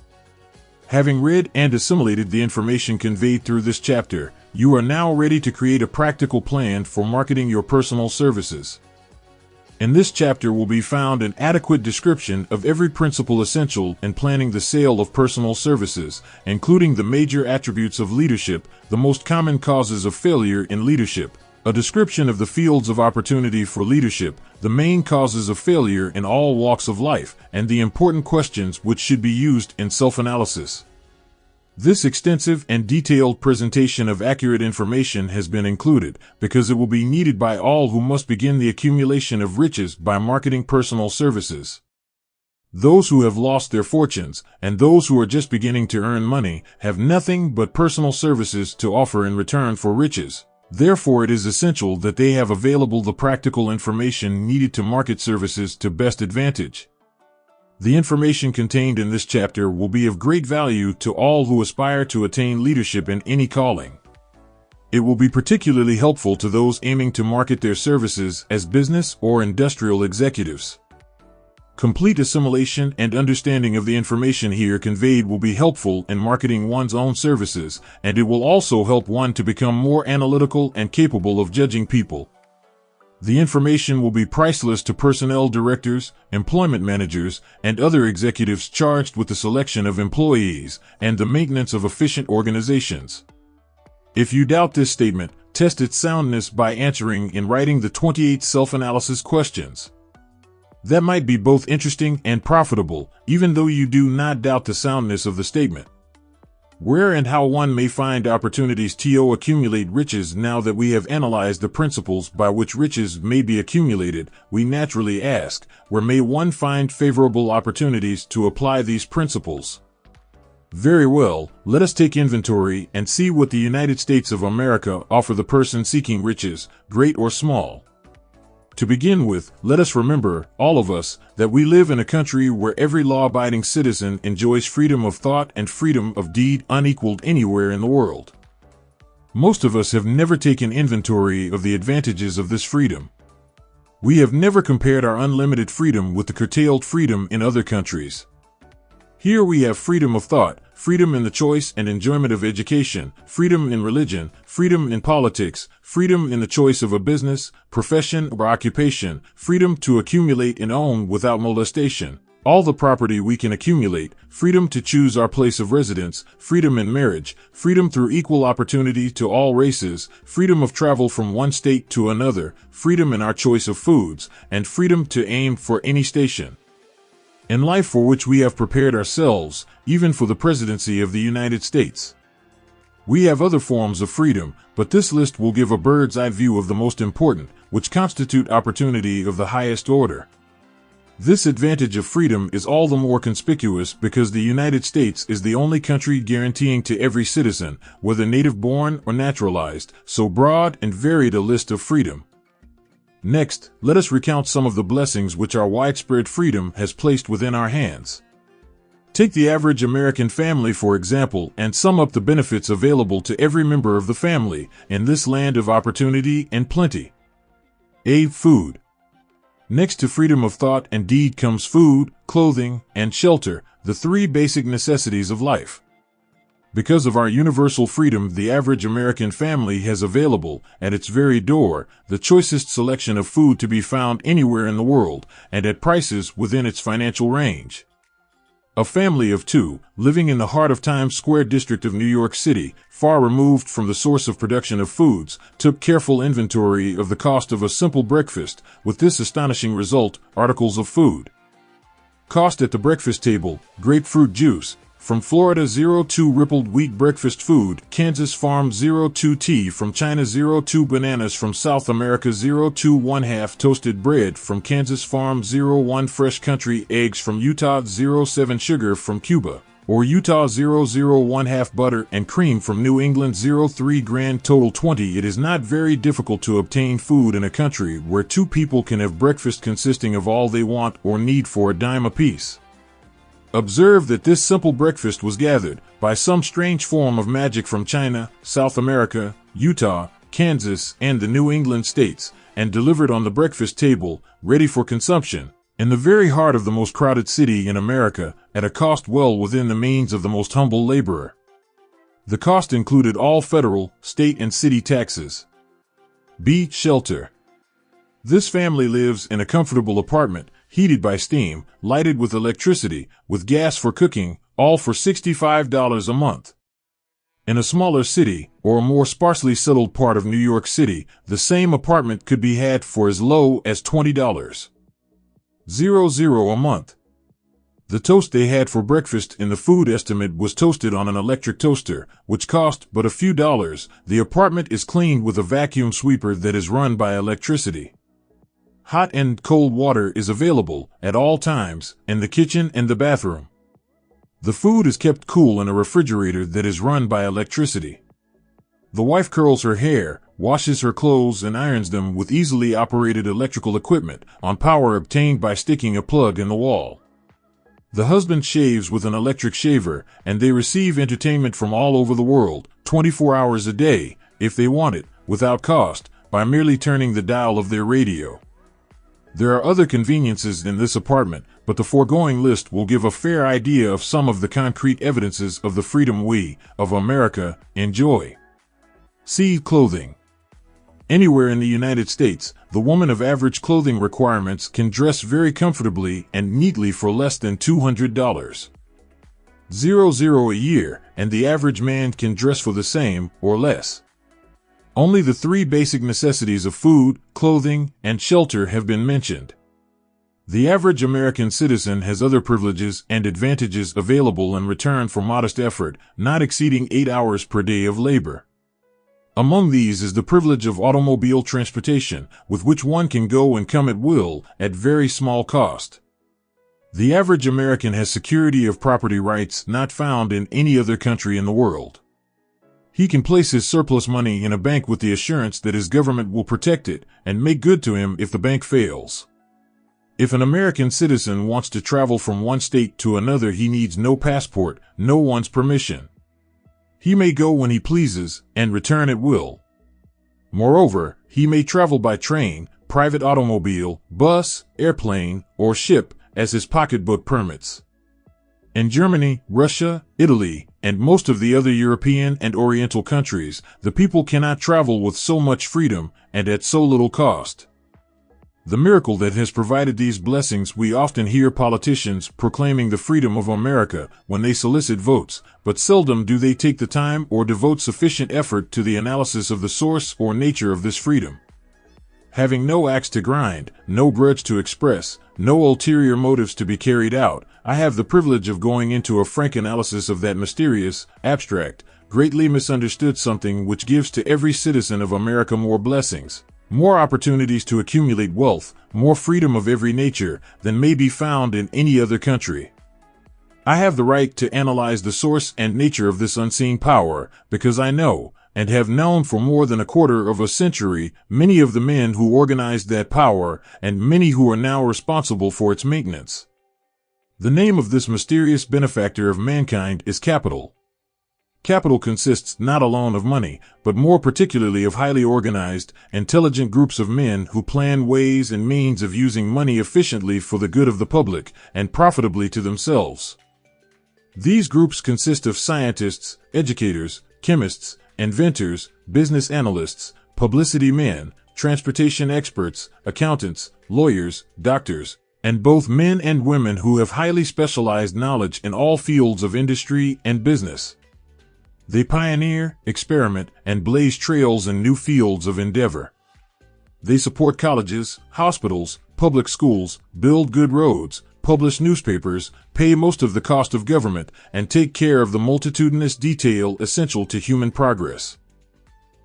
Having read and assimilated the information conveyed through this chapter, you are now ready to create a practical plan for marketing your personal services. In this chapter will be found an adequate description of every principle essential in planning the sale of personal services, including the major attributes of leadership, the most common causes of failure in leadership, a description of the fields of opportunity for leadership, the main causes of failure in all walks of life, and the important questions which should be used in self-analysis. This extensive and detailed presentation of accurate information has been included because it will be needed by all who must begin the accumulation of riches by marketing personal services. Those who have lost their fortunes and those who are just beginning to earn money have nothing but personal services to offer in return for riches. Therefore, it is essential that they have available the practical information needed to market services to best advantage. The information contained in this chapter will be of great value to all who aspire to attain leadership in any calling. It will be particularly helpful to those aiming to market their services as business or industrial executives. Complete assimilation and understanding of the information here conveyed will be helpful in marketing one's own services, and it will also help one to become more analytical and capable of judging people. The information will be priceless to personnel directors, employment managers, and other executives charged with the selection of employees and the maintenance of efficient organizations. If you doubt this statement, test its soundness by answering in writing the 28 self-analysis questions. That might be both interesting and profitable, even though you do not doubt the soundness of the statement. Where and how one may find opportunities to accumulate riches. Now that we have analyzed the principles by which riches may be accumulated, we naturally ask, where may one find favorable opportunities to apply these principles? Very well, let us take inventory and see what the United States of America offer the person seeking riches, great or small. To begin with, let us remember, all of us, that we live in a country where every law-abiding citizen enjoys freedom of thought and freedom of deed unequaled anywhere in the world. Most of us have never taken inventory of the advantages of this freedom. We have never compared our unlimited freedom with the curtailed freedom in other countries. Here we have freedom of thought, freedom in the choice and enjoyment of education, freedom in religion, freedom in politics, freedom in the choice of a business, profession, or occupation, freedom to accumulate and own without molestation, all the property we can accumulate, freedom to choose our place of residence, freedom in marriage, freedom through equal opportunity to all races, freedom of travel from one state to another, freedom in our choice of foods, and freedom to aim for any station in life for which we have prepared ourselves, even for the presidency of the United States. We have other forms of freedom, but this list will give a bird's-eye view of the most important, which constitute opportunity of the highest order. This advantage of freedom is all the more conspicuous because the United States is the only country guaranteeing to every citizen, whether native-born or naturalized, so broad and varied a list of freedom. Next, let us recount some of the blessings which our widespread freedom has placed within our hands. Take the average American family, for example, and sum up the benefits available to every member of the family in this land of opportunity and plenty. A. Food. Next to freedom of thought and deed comes food, clothing, and shelter, the three basic necessities of life. Because of our universal freedom, the average American family has available, at its very door, the choicest selection of food to be found anywhere in the world, and at prices within its financial range. A family of two, living in the heart of Times Square district of New York City, far removed from the source of production of foods, took careful inventory of the cost of a simple breakfast, with this astonishing result: articles of food. Cost at the breakfast table: grapefruit juice, from Florida 02 rippled wheat breakfast food, Kansas Farm 02 tea, from China 02 bananas, from South America 02 1/2 toasted bread, from Kansas Farm 01 fresh country eggs, from Utah 07 sugar, from Cuba, or Utah 00 1/2 butter and cream, from New England 03 grand total 20. It is not very difficult to obtain food in a country where two people can have breakfast consisting of all they want or need for a dime apiece. Observe that this simple breakfast was gathered, by some strange form of magic, from China, South America, Utah, Kansas, and the New England states, and delivered on the breakfast table, ready for consumption, in the very heart of the most crowded city in America, at a cost well within the means of the most humble laborer. The cost included all federal, state, and city taxes. B. Shelter. This family lives in a comfortable apartment, heated by steam, lighted with electricity, with gas for cooking, all for $65 a month. In a smaller city, or a more sparsely settled part of New York City, the same apartment could be had for as low as $20. 00 a month. The toast they had for breakfast in the food estimate was toasted on an electric toaster, which cost but a few dollars. The apartment is cleaned with a vacuum sweeper that is run by electricity. Hot and cold water is available, at all times, in the kitchen and the bathroom. The food is kept cool in a refrigerator that is run by electricity. The wife curls her hair, washes her clothes, and irons them with easily operated electrical equipment on power obtained by sticking a plug in the wall. The husband shaves with an electric shaver, and they receive entertainment from all over the world, 24 hours a day, if they want it, without cost, by merely turning the dial of their radio. There are other conveniences in this apartment, but the foregoing list will give a fair idea of some of the concrete evidences of the freedom we, of America, enjoy. See clothing. Anywhere in the United States, the woman of average clothing requirements can dress very comfortably and neatly for less than $200. $00 a year, and the average man can dress for the same, or less. Only the three basic necessities of food, clothing, and shelter have been mentioned. The average American citizen has other privileges and advantages available in return for modest effort, not exceeding 8 hours per day of labor. Among these is the privilege of automobile transportation, with which one can go and come at will, at very small cost. The average American has security of property rights not found in any other country in the world. He can place his surplus money in a bank with the assurance that his government will protect it and make good to him if the bank fails. If an American citizen wants to travel from one state to another, he needs no passport, no one's permission. He may go when he pleases and return at will. Moreover, he may travel by train, private automobile, bus, airplane, or ship as his pocketbook permits. In Germany, Russia, Italy, and most of the other European and Oriental countries, the people cannot travel with so much freedom and at so little cost. The miracle that has provided these blessings, we often hear politicians proclaiming the freedom of America when they solicit votes, but seldom do they take the time or devote sufficient effort to the analysis of the source or nature of this freedom. Having no axe to grind, no grudge to express, no ulterior motives to be carried out, I have the privilege of going into a frank analysis of that mysterious, abstract, greatly misunderstood something which gives to every citizen of America more blessings, more opportunities to accumulate wealth, more freedom of every nature than may be found in any other country. I have the right to analyze the source and nature of this unseen power, because I know, and have known for more than a quarter of a century, many of the men who organized that power, and many who are now responsible for its maintenance. The name of this mysterious benefactor of mankind is capital. Capital consists not alone of money, but more particularly of highly organized, intelligent groups of men who plan ways and means of using money efficiently for the good of the public and profitably to themselves. These groups consist of scientists, educators, chemists, inventors, business analysts, publicity men, transportation experts, accountants, lawyers, doctors, and both men and women who have highly specialized knowledge in all fields of industry and business. They pioneer, experiment, and blaze trails in new fields of endeavor. They support colleges, hospitals, public schools, build good roads, publish newspapers, pay most of the cost of government, and take care of the multitudinous detail essential to human progress.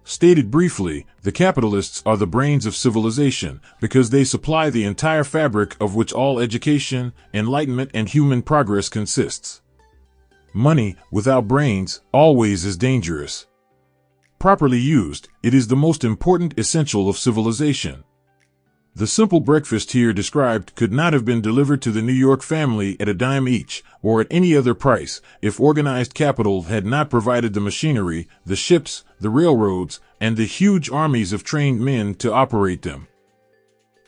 Stated briefly, the capitalists are the brains of civilization because they supply the entire fabric of which all education, enlightenment, and human progress consists. Money, without brains, always is dangerous. Properly used, it is the most important essential of civilization. The simple breakfast here described could not have been delivered to the New York family at a dime each, or at any other price, if organized capital had not provided the machinery, the ships, the railroads, and the huge armies of trained men to operate them.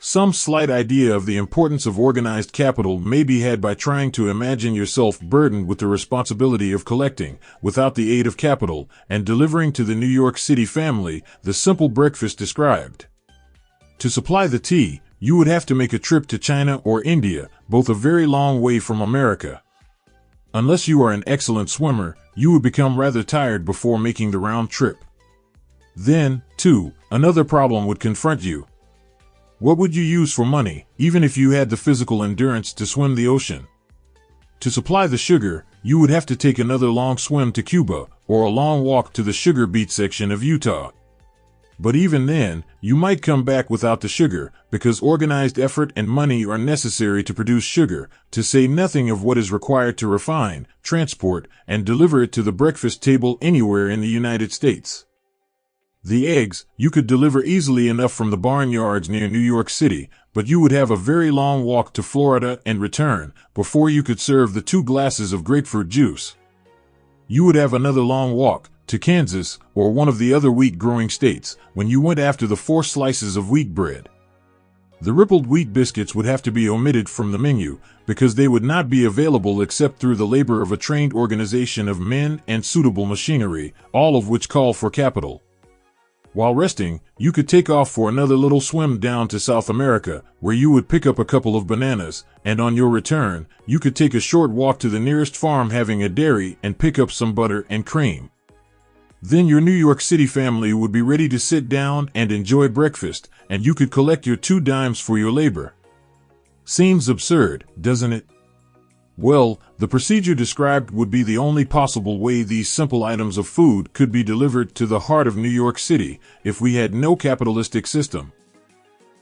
Some slight idea of the importance of organized capital may be had by trying to imagine yourself burdened with the responsibility of collecting, without the aid of capital, and delivering to the New York City family the simple breakfast described. To supply the tea, you would have to make a trip to China or India, both a very long way from America. Unless you are an excellent swimmer, you would become rather tired before making the round trip. Then, too, another problem would confront you. What would you use for money, even if you had the physical endurance to swim the ocean? To supply the sugar, you would have to take another long swim to Cuba, or a long walk to the sugar beet section of Utah. But even then, you might come back without the sugar, because organized effort and money are necessary to produce sugar, to say nothing of what is required to refine, transport, and deliver it to the breakfast table anywhere in the United States. The eggs you could deliver easily enough from the barnyards near New York City, but you would have a very long walk to Florida and return before you could serve the 2 glasses of grapefruit juice. You would have another long walk to Kansas or one of the other wheat-growing states when you went after the 4 slices of wheat bread. The rippled wheat biscuits would have to be omitted from the menu because they would not be available except through the labor of a trained organization of men and suitable machinery, all of which call for capital. While resting, you could take off for another little swim down to South America, where you would pick up a couple of bananas, and on your return, you could take a short walk to the nearest farm having a dairy and pick up some butter and cream. Then your New York City family would be ready to sit down and enjoy breakfast, and you could collect your 2 dimes for your labor. Seems absurd, doesn't it? Well, the procedure described would be the only possible way these simple items of food could be delivered to the heart of New York City if we had no capitalistic system.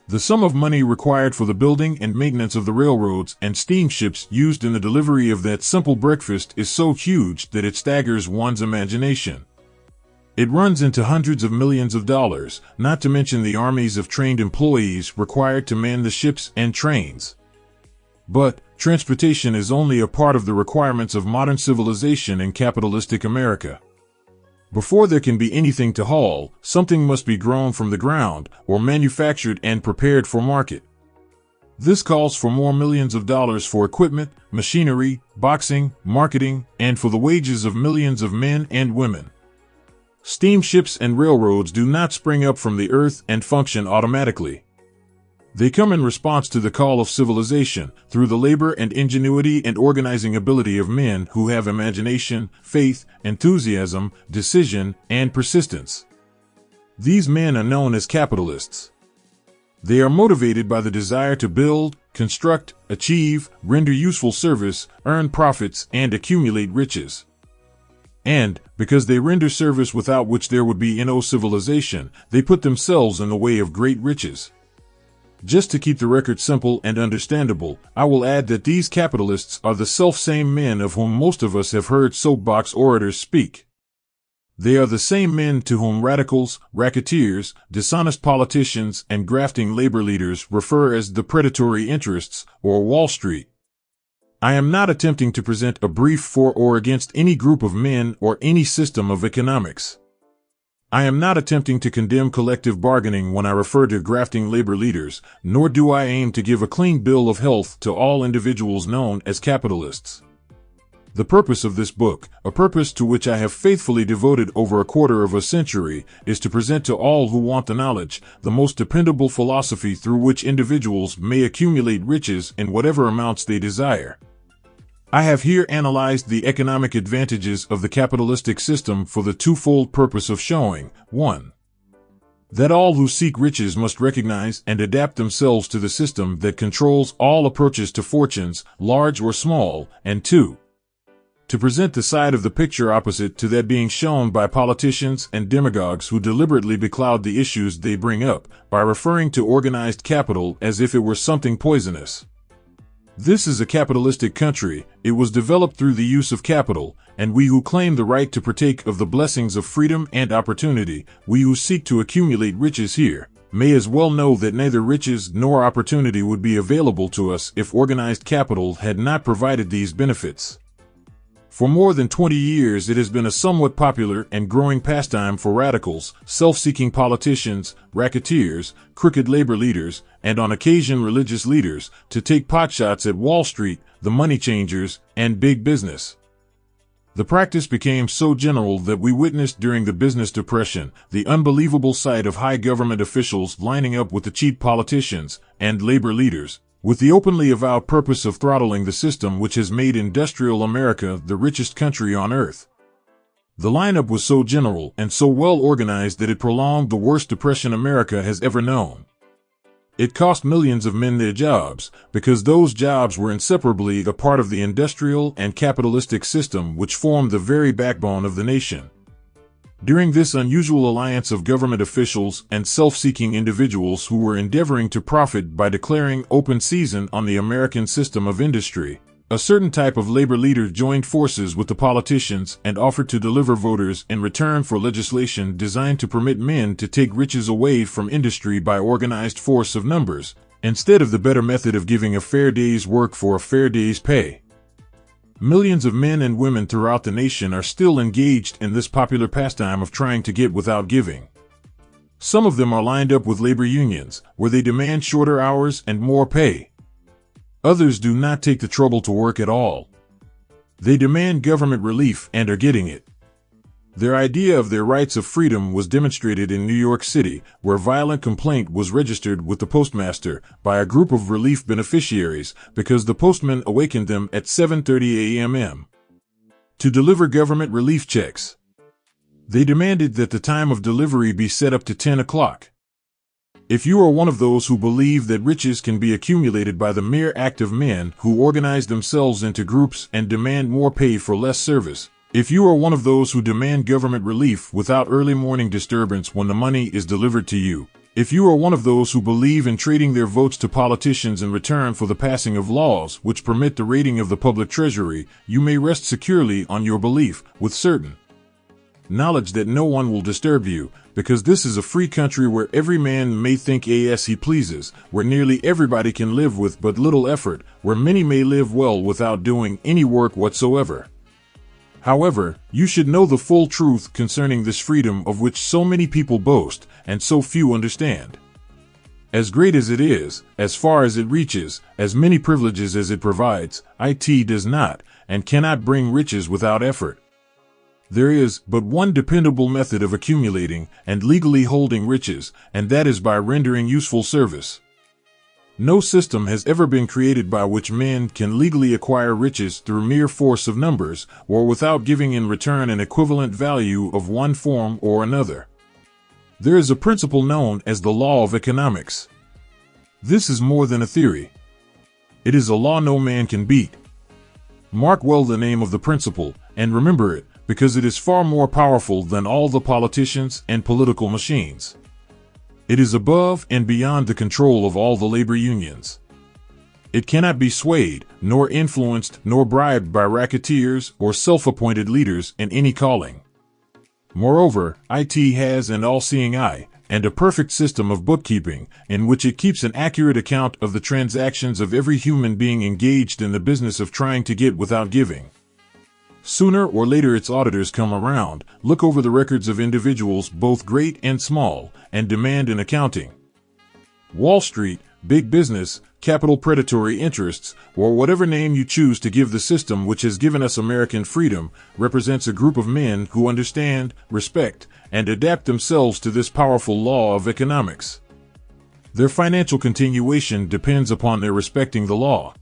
The sum of money required for the building and maintenance of the railroads and steamships used in the delivery of that simple breakfast is so huge that it staggers one's imagination. It runs into hundreds of millions of dollars, not to mention the armies of trained employees required to man the ships and trains. But transportation is only a part of the requirements of modern civilization in capitalistic America. Before there can be anything to haul, something must be grown from the ground or manufactured and prepared for market. This calls for more millions of dollars for equipment, machinery, boxing, marketing, and for the wages of millions of men and women. Steamships and railroads do not spring up from the earth and function automatically. They come in response to the call of civilization through the labor and ingenuity and organizing ability of men who have imagination, faith, enthusiasm, decision, and persistence. These men are known as capitalists. They are motivated by the desire to build, construct, achieve, render useful service, earn profits, and accumulate riches. And, because they render service without which there would be no civilization, they put themselves in the way of great riches. Just to keep the record simple and understandable, I will add that these capitalists are the self-same men of whom most of us have heard soapbox orators speak. They are the same men to whom radicals, racketeers, dishonest politicians, and grafting labor leaders refer as the predatory interests, or Wall Street. I am not attempting to present a brief for or against any group of men or any system of economics. I am not attempting to condemn collective bargaining when I refer to grafting labor leaders, nor do I aim to give a clean bill of health to all individuals known as capitalists. The purpose of this book, a purpose to which I have faithfully devoted over a quarter of a century, is to present to all who want the knowledge, the most dependable philosophy through which individuals may accumulate riches in whatever amounts they desire. I have here analyzed the economic advantages of the capitalistic system for the twofold purpose of showing, 1. That all who seek riches must recognize and adapt themselves to the system that controls all approaches to fortunes, large or small, and 2. To present the side of the picture opposite to that being shown by politicians and demagogues who deliberately becloud the issues they bring up by referring to organized capital as if it were something poisonous. This is a capitalistic country, it was developed through the use of capital, and we who claim the right to partake of the blessings of freedom and opportunity, we who seek to accumulate riches here, may as well know that neither riches nor opportunity would be available to us if organized capital had not provided these benefits. For more than 20 years it has been a somewhat popular and growing pastime for radicals, self-seeking politicians, racketeers, crooked labor leaders, and on occasion religious leaders, to take potshots at Wall Street, the money changers, and big business. The practice became so general that we witnessed during the business depression the unbelievable sight of high government officials lining up with the cheap politicians and labor leaders, with the openly avowed purpose of throttling the system which has made industrial America the richest country on earth. The lineup was so general and so well organized that it prolonged the worst depression America has ever known. It cost millions of men their jobs, because those jobs were inseparably a part of the industrial and capitalistic system which formed the very backbone of the nation. During this unusual alliance of government officials and self-seeking individuals who were endeavoring to profit by declaring open season on the American system of industry, A certain type of labor leader joined forces with the politicians and offered to deliver voters in return for legislation designed to permit men to take riches away from industry by organized force of numbers, instead of the better method of giving a fair day's work for a fair day's pay. Millions of men and women throughout the nation are still engaged in this popular pastime of trying to get without giving. Some of them are lined up with labor unions, where they demand shorter hours and more pay. Others do not take the trouble to work at all. They demand government relief and are getting it. Their idea of their rights of freedom was demonstrated in New York City, where violent complaint was registered with the postmaster by a group of relief beneficiaries because the postman awakened them at 7:30 a.m. to deliver government relief checks. They demanded that the time of delivery be set up to 10 o'clock. If you are one of those who believe that riches can be accumulated by the mere act of men who organize themselves into groups and demand more pay for less service, if you are one of those who demand government relief without early morning disturbance when the money is delivered to you, if you are one of those who believe in trading their votes to politicians in return for the passing of laws which permit the raiding of the public treasury, you may rest securely on your belief, with certain knowledge that no one will disturb you, because this is a free country where every man may think as he pleases, where nearly everybody can live with but little effort, where many may live well without doing any work whatsoever. However, you should know the full truth concerning this freedom of which so many people boast and so few understand. As great as it is, as far as it reaches, as many privileges as it provides, it does not and cannot bring riches without effort. There is but one dependable method of accumulating and legally holding riches, and that is by rendering useful service. No system has ever been created by which men can legally acquire riches through mere force of numbers, or without giving in return an equivalent value of one form or another. There is a principle known as the law of economics. This is more than a theory. It is a law no man can beat. Mark well the name of the principle, and remember it, because it is far more powerful than all the politicians and political machines. It is above and beyond the control of all the labor unions. It cannot be swayed, nor influenced, nor bribed by racketeers or self-appointed leaders in any calling. Moreover, it has an all-seeing eye, and a perfect system of bookkeeping, in which it keeps an accurate account of the transactions of every human being engaged in the business of trying to get without giving. Sooner or later its auditors come around, look over the records of individuals both great and small, and demand an accounting. Wall Street, big business, capital predatory interests, or whatever name you choose to give the system which has given us American freedom, represents a group of men who understand, respect, and adapt themselves to this powerful law of economics. Their financial continuation depends upon their respecting the law.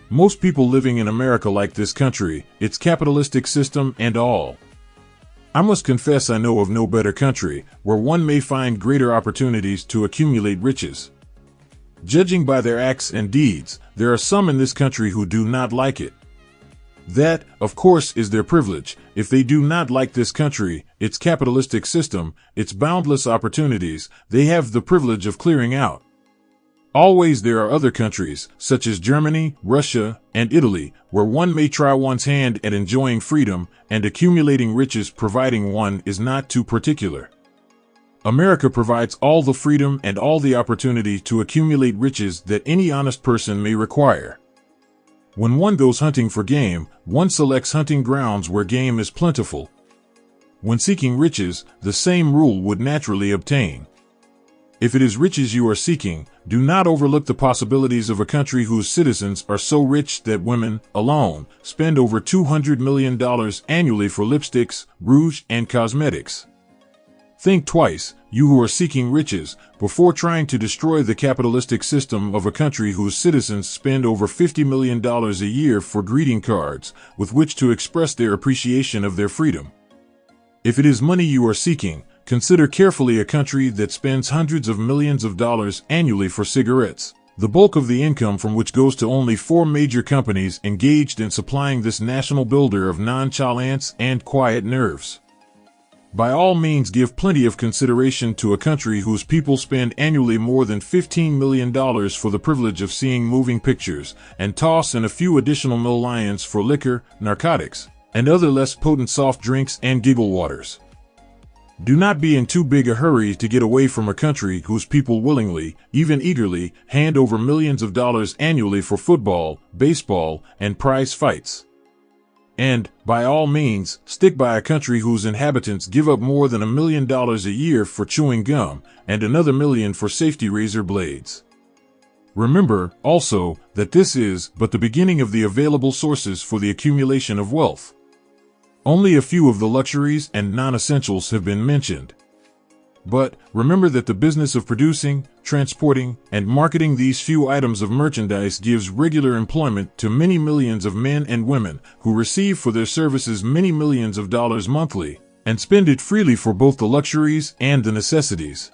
Most people living in America like this country, its capitalistic system and all. I must confess I know of no better country, where one may find greater opportunities to accumulate riches. Judging by their acts and deeds, there are some in this country who do not like it. That, of course, is their privilege. If they do not like this country, its capitalistic system, its boundless opportunities, they have the privilege of clearing out. Always there are other countries, such as Germany, Russia, and Italy, where one may try one's hand at enjoying freedom and accumulating riches providing one is not too particular. America provides all the freedom and all the opportunity to accumulate riches that any honest person may require. When one goes hunting for game, one selects hunting grounds where game is plentiful. When seeking riches, the same rule would naturally obtain. If it is riches you are seeking, do not overlook the possibilities of a country whose citizens are so rich that women, alone, spend over $200 million annually for lipsticks, rouge, and cosmetics. Think twice, you who are seeking riches, before trying to destroy the capitalistic system of a country whose citizens spend over $50 million a year for greeting cards, with which to express their appreciation of their freedom. If it is money you are seeking, consider carefully a country that spends hundreds of millions of dollars annually for cigarettes, the bulk of the income from which goes to only 4 major companies engaged in supplying this national builder of nonchalance and quiet nerves. By all means, give plenty of consideration to a country whose people spend annually more than $15 million for the privilege of seeing moving pictures, and toss in a few additional millions for liquor, narcotics, and other less potent soft drinks and giggle waters. Do not be in too big a hurry to get away from a country whose people willingly, even eagerly, hand over millions of dollars annually for football, baseball, and prize fights. And, by all means, stick by a country whose inhabitants give up more than $1 million a year for chewing gum, and another million for safety razor blades. Remember, also, that this is but the beginning of the available sources for the accumulation of wealth. Only a few of the luxuries and non-essentials have been mentioned. But, remember that the business of producing, transporting, and marketing these few items of merchandise gives regular employment to many millions of men and women who receive for their services many millions of dollars monthly, and spend it freely for both the luxuries and the necessities.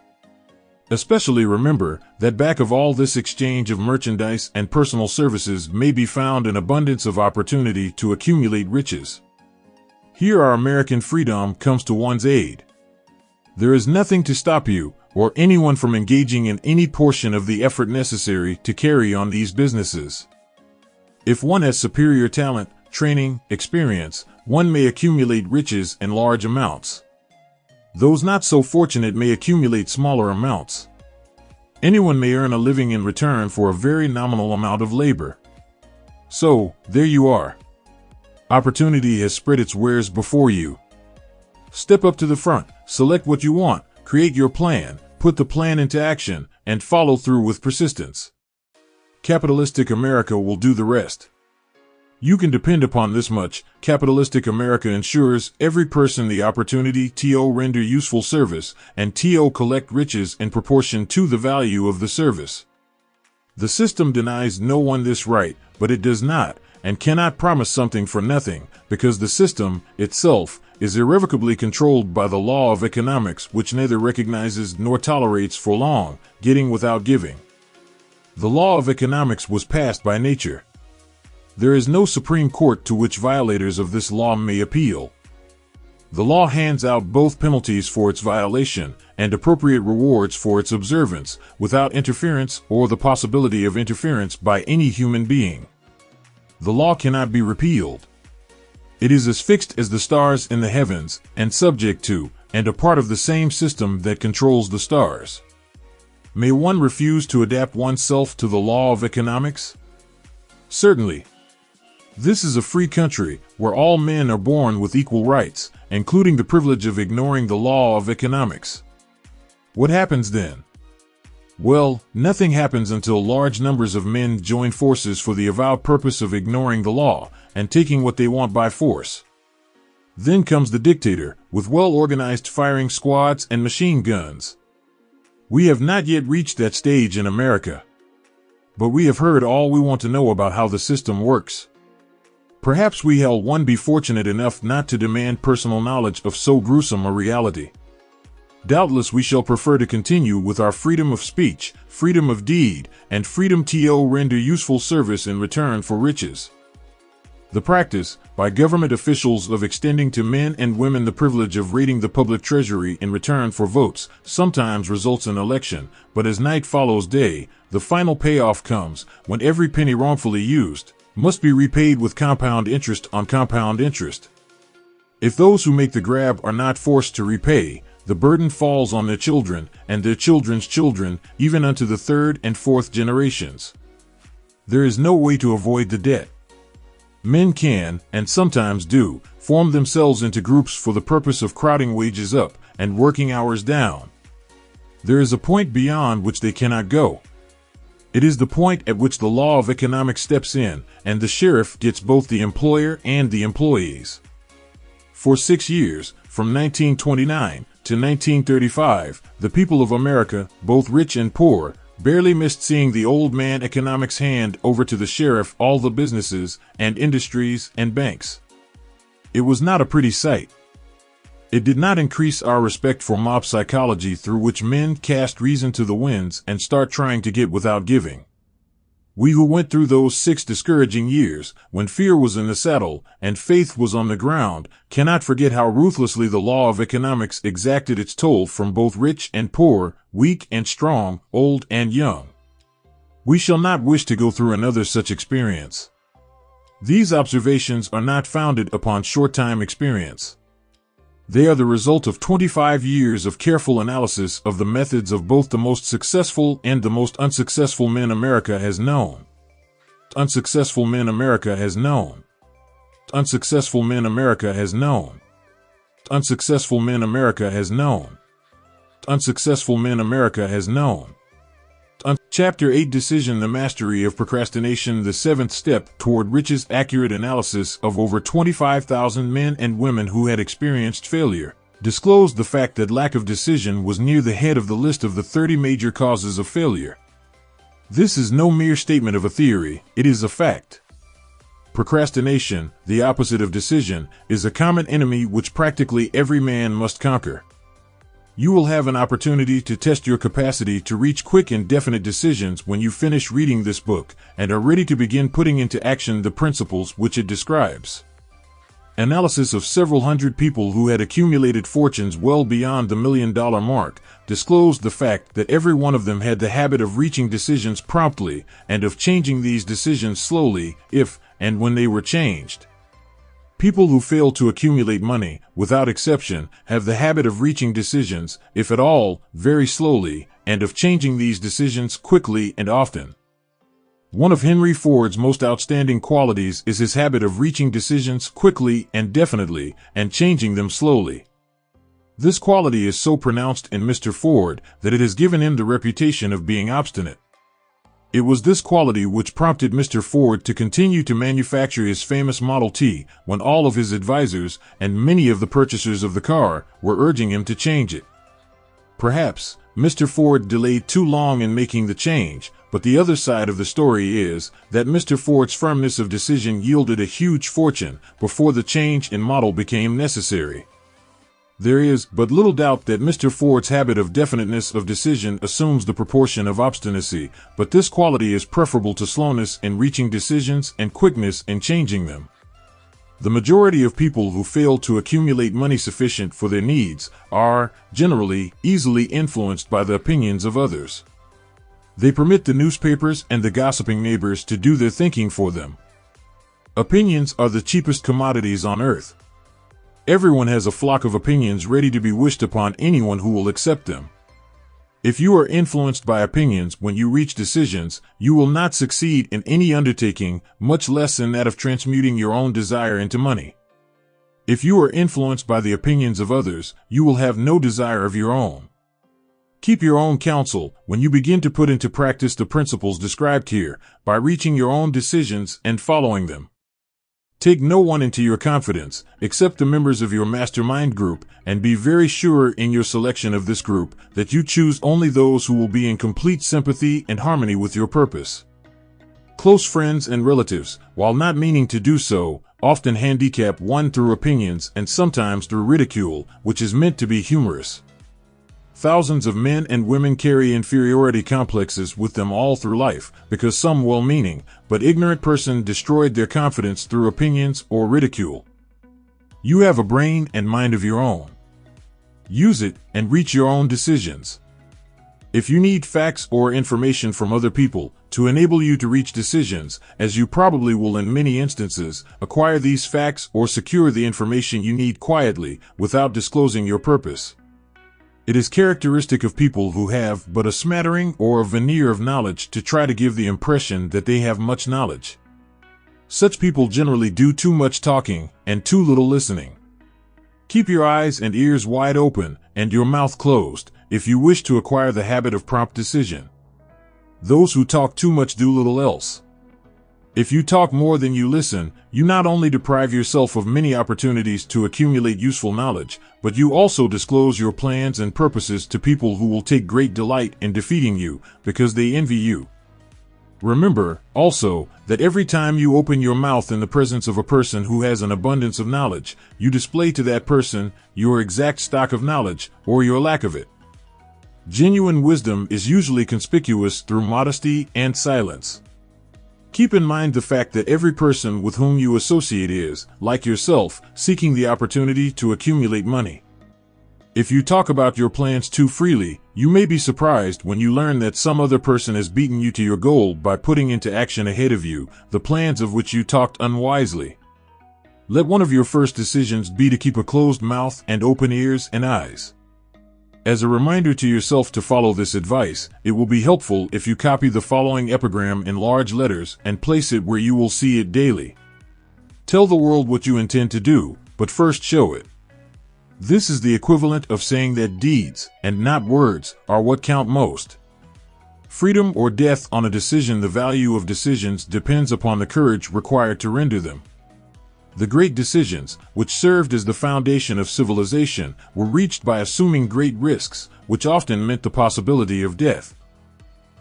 Especially remember that back of all this exchange of merchandise and personal services may be found an abundance of opportunity to accumulate riches. Here our American freedom comes to one's aid. There is nothing to stop you, or anyone from engaging in any portion of the effort necessary to carry on these businesses. If one has superior talent, training, experience, one may accumulate riches in large amounts. Those not so fortunate may accumulate smaller amounts. Anyone may earn a living in return for a very nominal amount of labor. So, there you are. Opportunity has spread its wares before you. Step up to the front, select what you want, create your plan, put the plan into action, and follow through with persistence. Capitalistic America will do the rest. You can depend upon this much: capitalistic America ensures every person the opportunity to render useful service and to collect riches in proportion to the value of the service. The system denies no one this right, but it does not and cannot promise something for nothing, because the system itself is irrevocably controlled by the law of economics, which neither recognizes nor tolerates for long getting without giving. The law of economics was passed by nature. There is no Supreme Court to which violators of this law may appeal. The law hands out both penalties for its violation and appropriate rewards for its observance, without interference or the possibility of interference by any human being. The law cannot be repealed. It is as fixed as the stars in the heavens, and subject to, and a part of the same system that controls the stars. May one refuse to adapt oneself to the law of economics? Certainly. This is a free country, where all men are born with equal rights, including the privilege of ignoring the law of economics. What happens then? Well, nothing happens until large numbers of men join forces for the avowed purpose of ignoring the law and taking what they want by force. Then comes the dictator, with well-organized firing squads and machine guns. We have not yet reached that stage in America. But we have heard all we want to know about how the system works. Perhaps we shall one be fortunate enough not to demand personal knowledge of so gruesome a reality. Doubtless we shall prefer to continue with our freedom of speech, freedom of deed, and freedom to render useful service in return for riches. The practice, by government officials, of extending to men and women the privilege of raiding the public treasury in return for votes, sometimes results in election, but as night follows day, the final payoff comes, when every penny wrongfully used must be repaid with compound interest on compound interest. If those who make the grab are not forced to repay, the burden falls on their children and their children's children, even unto the third and fourth generations. There is no way to avoid the debt. Men can, and sometimes do, form themselves into groups for the purpose of crowding wages up and working hours down. There is a point beyond which they cannot go. It is the point at which the law of economics steps in, and the sheriff gets both the employer and the employees. For 6 years, from 1929 to 1935, the people of America, both rich and poor, barely missed seeing the old man economics hand over to the sheriff all the businesses and industries and banks. It was not a pretty sight. It did not increase our respect for mob psychology, through which men cast reason to the winds and start trying to get without giving. We who went through those 6 discouraging years, when fear was in the saddle and faith was on the ground, cannot forget how ruthlessly the law of economics exacted its toll from both rich and poor, weak and strong, old and young. We shall not wish to go through another such experience. These observations are not founded upon short-time experience. They are the result of 25 years of careful analysis of the methods of both the most successful and the most unsuccessful men America has known. Unsuccessful men America has known. Unsuccessful men America has known. Unsuccessful men America has known. Unsuccessful men America has known. Chapter 8 Decision: The Mastery of Procrastination. The 7th step toward riches. Accurate analysis of over 25,000 men and women who had experienced failure disclosed the fact that lack of decision was near the head of the list of the 30 major causes of failure. This is no mere statement of a theory, it is a fact. Procrastination, the opposite of decision, is a common enemy which practically every man must conquer. You will have an opportunity to test your capacity to reach quick and definite decisions when you finish reading this book and are ready to begin putting into action the principles which it describes. Analysis of several hundred people who had accumulated fortunes well beyond the $1 million mark disclosed the fact that every one of them had the habit of reaching decisions promptly and of changing these decisions slowly if and when they were changed. People who fail to accumulate money, without exception, have the habit of reaching decisions, if at all, very slowly, and of changing these decisions quickly and often. One of Henry Ford's most outstanding qualities is his habit of reaching decisions quickly and definitely, and changing them slowly. This quality is so pronounced in Mr. Ford that it has given him the reputation of being obstinate. It was this quality which prompted Mr. Ford to continue to manufacture his famous Model T when all of his advisors and many of the purchasers of the car were urging him to change it. Perhaps Mr. Ford delayed too long in making the change, but the other side of the story is that Mr. Ford's firmness of decision yielded a huge fortune before the change in model became necessary. There is but little doubt that Mr. Ford's habit of definiteness of decision assumes the proportion of obstinacy, but this quality is preferable to slowness in reaching decisions and quickness in changing them. The majority of people who fail to accumulate money sufficient for their needs are, generally, easily influenced by the opinions of others. They permit the newspapers and the gossiping neighbors to do their thinking for them. Opinions are the cheapest commodities on earth. Everyone has a flock of opinions ready to be wished upon anyone who will accept them. If you are influenced by opinions when you reach decisions, you will not succeed in any undertaking, much less in that of transmuting your own desire into money. If you are influenced by the opinions of others, you will have no desire of your own. Keep your own counsel when you begin to put into practice the principles described here, by reaching your own decisions and following them. Take no one into your confidence, except the members of your mastermind group, and be very sure in your selection of this group that you choose only those who will be in complete sympathy and harmony with your purpose. Close friends and relatives, while not meaning to do so, often handicap one through opinions and sometimes through ridicule, which is meant to be humorous. Thousands of men and women carry inferiority complexes with them all through life, because some well-meaning, but ignorant person destroyed their confidence through opinions or ridicule. You have a brain and mind of your own. Use it and reach your own decisions. If you need facts or information from other people to enable you to reach decisions, as you probably will in many instances, acquire these facts or secure the information you need quietly without disclosing your purpose. It is characteristic of people who have but a smattering or a veneer of knowledge to try to give the impression that they have much knowledge. Such people generally do too much talking and too little listening. Keep your eyes and ears wide open and your mouth closed if you wish to acquire the habit of prompt decision. Those who talk too much do little else. If you talk more than you listen, you not only deprive yourself of many opportunities to accumulate useful knowledge, but you also disclose your plans and purposes to people who will take great delight in defeating you because they envy you. Remember, also, that every time you open your mouth in the presence of a person who has an abundance of knowledge, you display to that person your exact stock of knowledge, or your lack of it. Genuine wisdom is usually conspicuous through modesty and silence. Keep in mind the fact that every person with whom you associate is, like yourself, seeking the opportunity to accumulate money. If you talk about your plans too freely, you may be surprised when you learn that some other person has beaten you to your goal by putting into action ahead of you the plans of which you talked unwisely. Let one of your first decisions be to keep a closed mouth and open ears and eyes. As a reminder to yourself to follow this advice, it will be helpful if you copy the following epigram in large letters and place it where you will see it daily. Tell the world what you intend to do, but first show it. This is the equivalent of saying that deeds, and not words, are what count most. Freedom or death on a decision. The value of decisions depends upon the courage required to render them. The great decisions, which served as the foundation of civilization, were reached by assuming great risks, which often meant the possibility of death.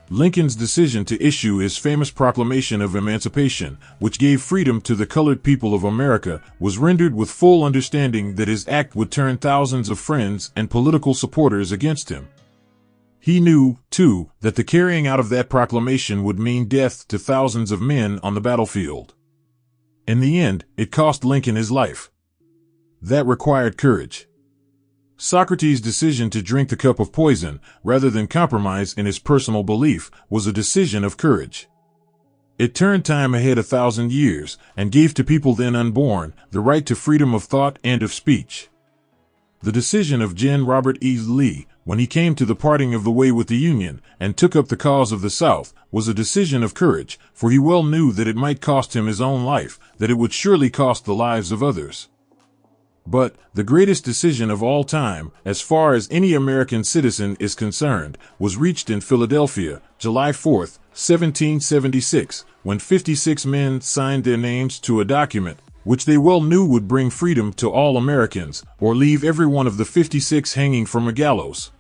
Lincoln's decision to issue his famous Proclamation of Emancipation, which gave freedom to the colored people of America, was rendered with full understanding that his act would turn thousands of friends and political supporters against him. He knew, too, that the carrying out of that proclamation would mean death to thousands of men on the battlefield. In the end, it cost Lincoln his life. That required courage. Socrates' decision to drink the cup of poison, rather than compromise in his personal belief, was a decision of courage. It turned time ahead 1,000 years, and gave to people then unborn the right to freedom of thought and of speech. The decision of Gen. Robert E. Lee, when he came to the parting of the way with the Union, and took up the cause of the South, was a decision of courage, for he well knew that it might cost him his own life, that it would surely cost the lives of others. But the greatest decision of all time, as far as any American citizen is concerned, was reached in Philadelphia, July 4, 1776, when 56 men signed their names to a document which they well knew would bring freedom to all Americans, or leave every one of the 56 hanging from a gallows.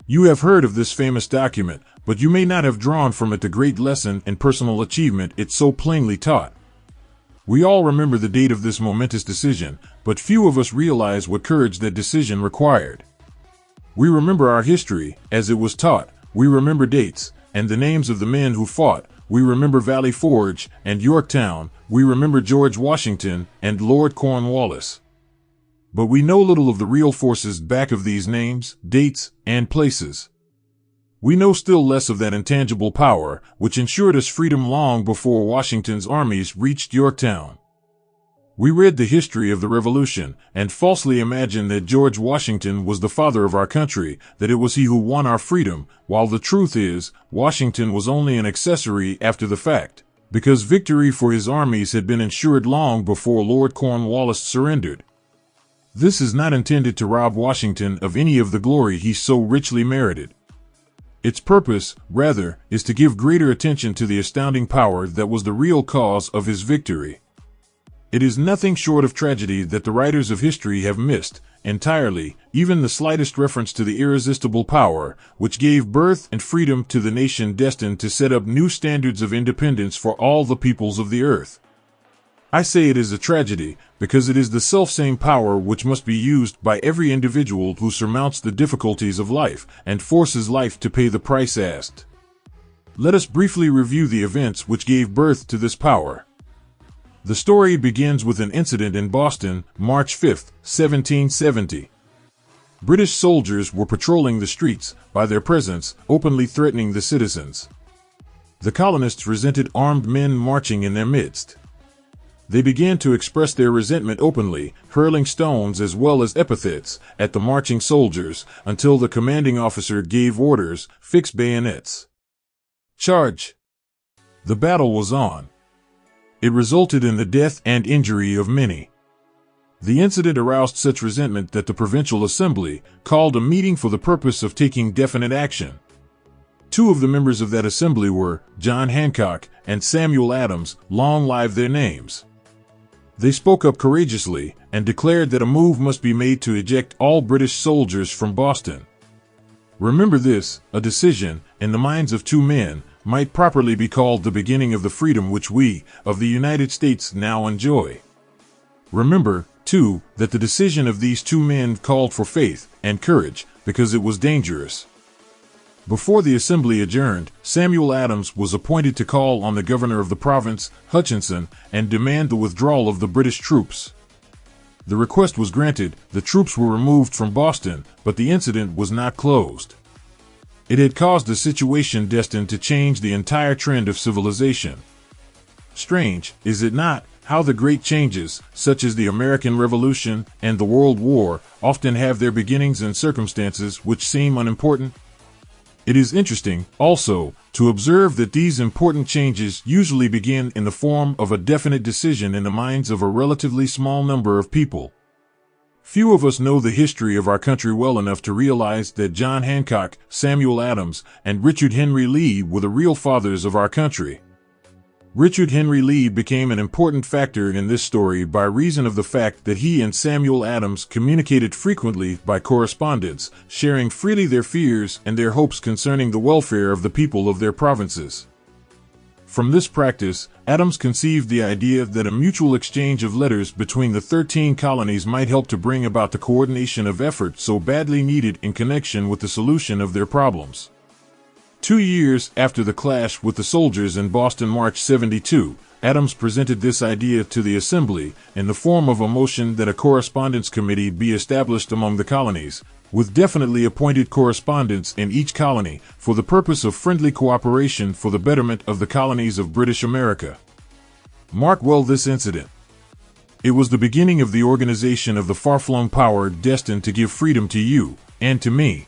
You have heard of this famous document, but you may not have drawn from it the great lesson and personal achievement it so plainly taught. We all remember the date of this momentous decision, but few of us realize what courage that decision required. We remember our history, as it was taught. We remember dates, and the names of the men who fought. We remember Valley Forge and Yorktown. We remember George Washington and Lord Cornwallis. But we know little of the real forces back of these names, dates, and places. We know still less of that intangible power, which ensured us freedom long before Washington's armies reached Yorktown. We read the history of the Revolution, and falsely imagined that George Washington was the father of our country, that it was he who won our freedom, while the truth is, Washington was only an accessory after the fact, because victory for his armies had been ensured long before Lord Cornwallis surrendered. This is not intended to rob Washington of any of the glory he so richly merited. Its purpose, rather, is to give greater attention to the astounding power that was the real cause of his victory. It is nothing short of tragedy that the writers of history have missed, entirely, even the slightest reference to the irresistible power which gave birth and freedom to the nation destined to set up new standards of independence for all the peoples of the earth. I say it is a tragedy, because it is the selfsame power which must be used by every individual who surmounts the difficulties of life and forces life to pay the price asked. Let us briefly review the events which gave birth to this power. The story begins with an incident in Boston, March 5, 1770. British soldiers were patrolling the streets, by their presence, openly threatening the citizens. The colonists resented armed men marching in their midst. They began to express their resentment openly, hurling stones as well as epithets at the marching soldiers, until the commanding officer gave orders, "Fix bayonets. Charge." The battle was on. It resulted in the death and injury of many. The incident aroused such resentment that the Provincial Assembly called a meeting for the purpose of taking definite action. Two of the members of that assembly were John Hancock and Samuel Adams, long live their names. They spoke up courageously and declared that a move must be made to eject all British soldiers from Boston. Remember this, a decision, in the minds of two men, might properly be called the beginning of the freedom which we, of the United States, now enjoy. Remember, too, that the decision of these two men called for faith and courage, because it was dangerous. Before the assembly adjourned, Samuel Adams was appointed to call on the governor of the province, Hutchinson, and demand the withdrawal of the British troops. The request was granted, the troops were removed from Boston, but the incident was not closed. It had caused a situation destined to change the entire trend of civilization. Strange, is it not, how the great changes, such as the American Revolution and the World War, often have their beginnings in circumstances which seem unimportant? It is interesting, also, to observe that these important changes usually begin in the form of a definite decision in the minds of a relatively small number of people. Few of us know the history of our country well enough to realize that John Hancock, Samuel Adams, and Richard Henry Lee were the real fathers of our country. Richard Henry Lee became an important factor in this story by reason of the fact that he and Samuel Adams communicated frequently by correspondence, sharing freely their fears and their hopes concerning the welfare of the people of their provinces. From this practice, Adams conceived the idea that a mutual exchange of letters between the 13 colonies might help to bring about the coordination of effort so badly needed in connection with the solution of their problems. 2 years after the clash with the soldiers in Boston, March 72, Adams presented this idea to the Assembly in the form of a motion that a correspondence committee be established among the colonies, with definitely appointed correspondents in each colony for the purpose of friendly cooperation for the betterment of the colonies of British America. Mark well this incident. It was the beginning of the organization of the far-flung power destined to give freedom to you and to me.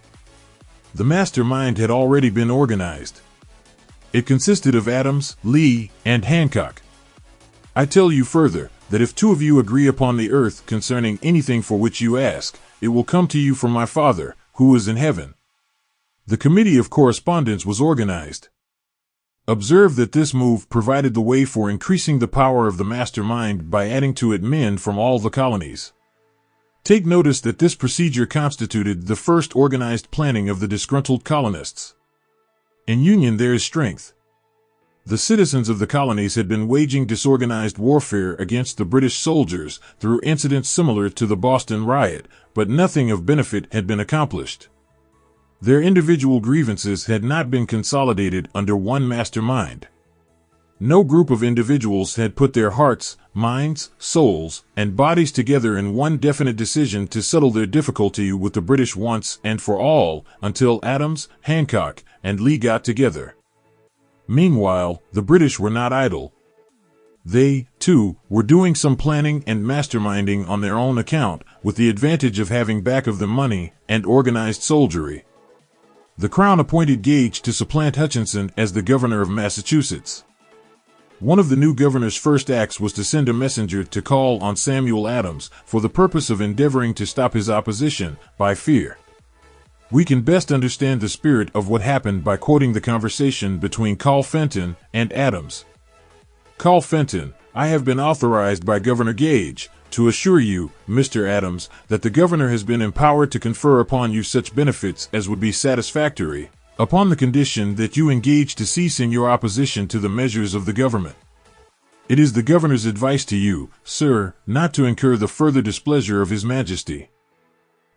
The mastermind had already been organized. It consisted of Adams, Lee, and Hancock. I tell you further, that if two of you agree upon the earth concerning anything for which you ask, it will come to you from my Father, who is in heaven. The Committee of Correspondence was organized. Observe that this move provided the way for increasing the power of the mastermind by adding to it men from all the colonies. Take notice that this procedure constituted the first organized planning of the disgruntled colonists. In union there is strength. The citizens of the colonies had been waging disorganized warfare against the British soldiers through incidents similar to the Boston riot, but nothing of benefit had been accomplished. Their individual grievances had not been consolidated under one mastermind. No group of individuals had put their hearts, minds, souls, and bodies together in one definite decision to settle their difficulty with the British once and for all, until Adams, Hancock, and Lee got together. Meanwhile, the British were not idle. They, too, were doing some planning and masterminding on their own account, with the advantage of having back of them money and organized soldiery. The Crown appointed Gage to supplant Hutchinson as the governor of Massachusetts. One of the new governor's first acts was to send a messenger to call on Samuel Adams for the purpose of endeavoring to stop his opposition by fear. We can best understand the spirit of what happened by quoting the conversation between Carl Fenton and Adams. Carl Fenton, I have been authorized by Governor Gage to assure you, Mr. Adams, that the governor has been empowered to confer upon you such benefits as would be satisfactory, upon the condition that you engage to cease in your opposition to the measures of the government. It is the governor's advice to you, sir, not to incur the further displeasure of His Majesty.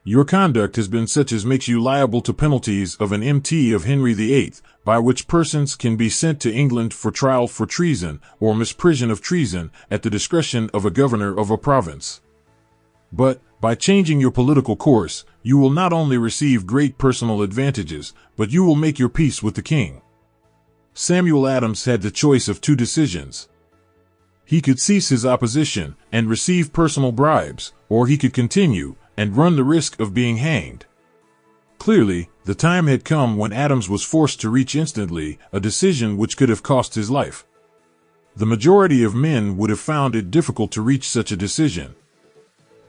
Your conduct has been such as makes you liable to penalties of an MT of Henry VIII, by which persons can be sent to England for trial for treason or misprision of treason at the discretion of a governor of a province. But, by changing your political course, you will not only receive great personal advantages, but you will make your peace with the king. Samuel Adams had the choice of two decisions. He could cease his opposition and receive personal bribes, or he could continue and run the risk of being hanged. Clearly, the time had come when Adams was forced to reach instantly a decision which could have cost his life. The majority of men would have found it difficult to reach such a decision.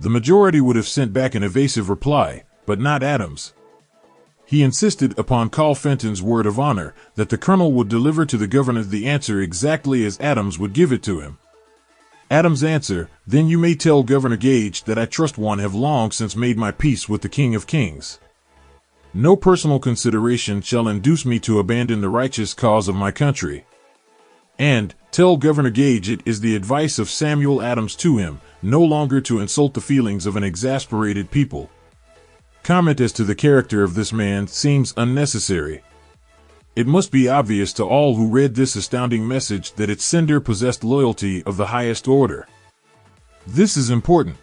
The majority would have sent back an evasive reply, but not Adams. He insisted upon Carl Fenton's word of honor that the colonel would deliver to the governor the answer exactly as Adams would give it to him. Adams' answer, then you may tell Governor Gage that I trust one have long since made my peace with the King of Kings. No personal consideration shall induce me to abandon the righteous cause of my country. And, tell Governor Gage it is the advice of Samuel Adams to him, no longer to insult the feelings of an exasperated people. Comment as to the character of this man seems unnecessary. It must be obvious to all who read this astounding message that its sender possessed loyalty of the highest order. This is important.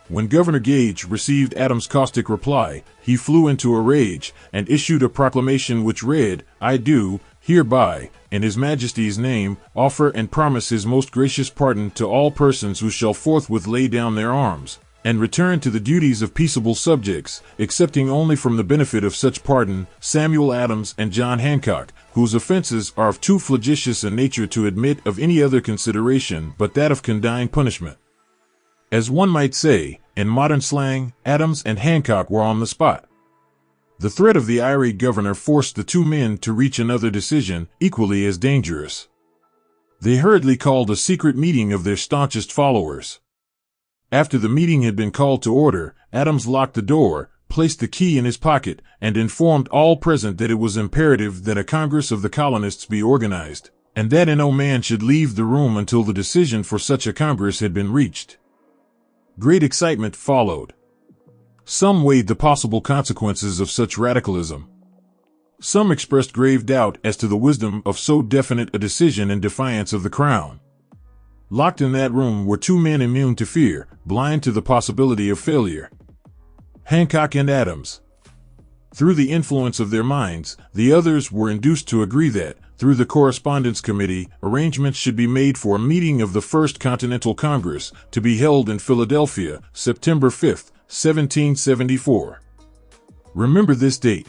When Governor Gage received Adams' caustic reply, he flew into a rage and issued a proclamation which read, "I do, hereby, in His Majesty's name, offer and promise His most gracious pardon to all persons who shall forthwith lay down their arms, and return to the duties of peaceable subjects, excepting only from the benefit of such pardon Samuel Adams and John Hancock, whose offenses are of too flagitious a nature to admit of any other consideration but that of condign punishment." As one might say, in modern slang, Adams and Hancock were on the spot. The threat of the irate governor forced the two men to reach another decision, equally as dangerous. They hurriedly called a secret meeting of their staunchest followers. After the meeting had been called to order, Adams locked the door, placed the key in his pocket, and informed all present that it was imperative that a Congress of the colonists be organized, and that no man should leave the room until the decision for such a Congress had been reached. Great excitement followed. Some weighed the possible consequences of such radicalism. Some expressed grave doubt as to the wisdom of so definite a decision in defiance of the Crown. Locked in that room were two men immune to fear, blind to the possibility of failure. Hancock and Adams. Through the influence of their minds, the others were induced to agree that, through the Correspondence Committee, arrangements should be made for a meeting of the First Continental Congress, to be held in Philadelphia, September 5, 1774. Remember this date.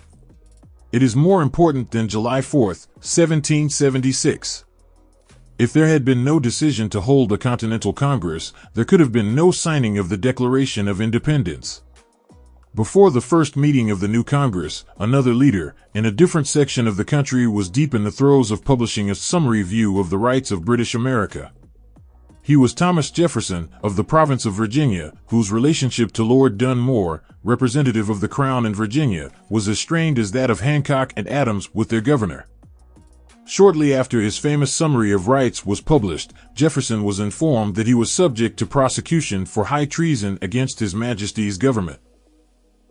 It is more important than July 4, 1776. If there had been no decision to hold a Continental Congress, there could have been no signing of the Declaration of Independence. Before the first meeting of the new Congress, another leader, in a different section of the country, was deep in the throes of publishing a summary view of the rights of British America. He was Thomas Jefferson, of the province of Virginia, whose relationship to Lord Dunmore, representative of the Crown in Virginia, was as strained as that of Hancock and Adams with their governor. Shortly after his famous Summary of Rights was published, Jefferson was informed that he was subject to prosecution for high treason against His Majesty's government.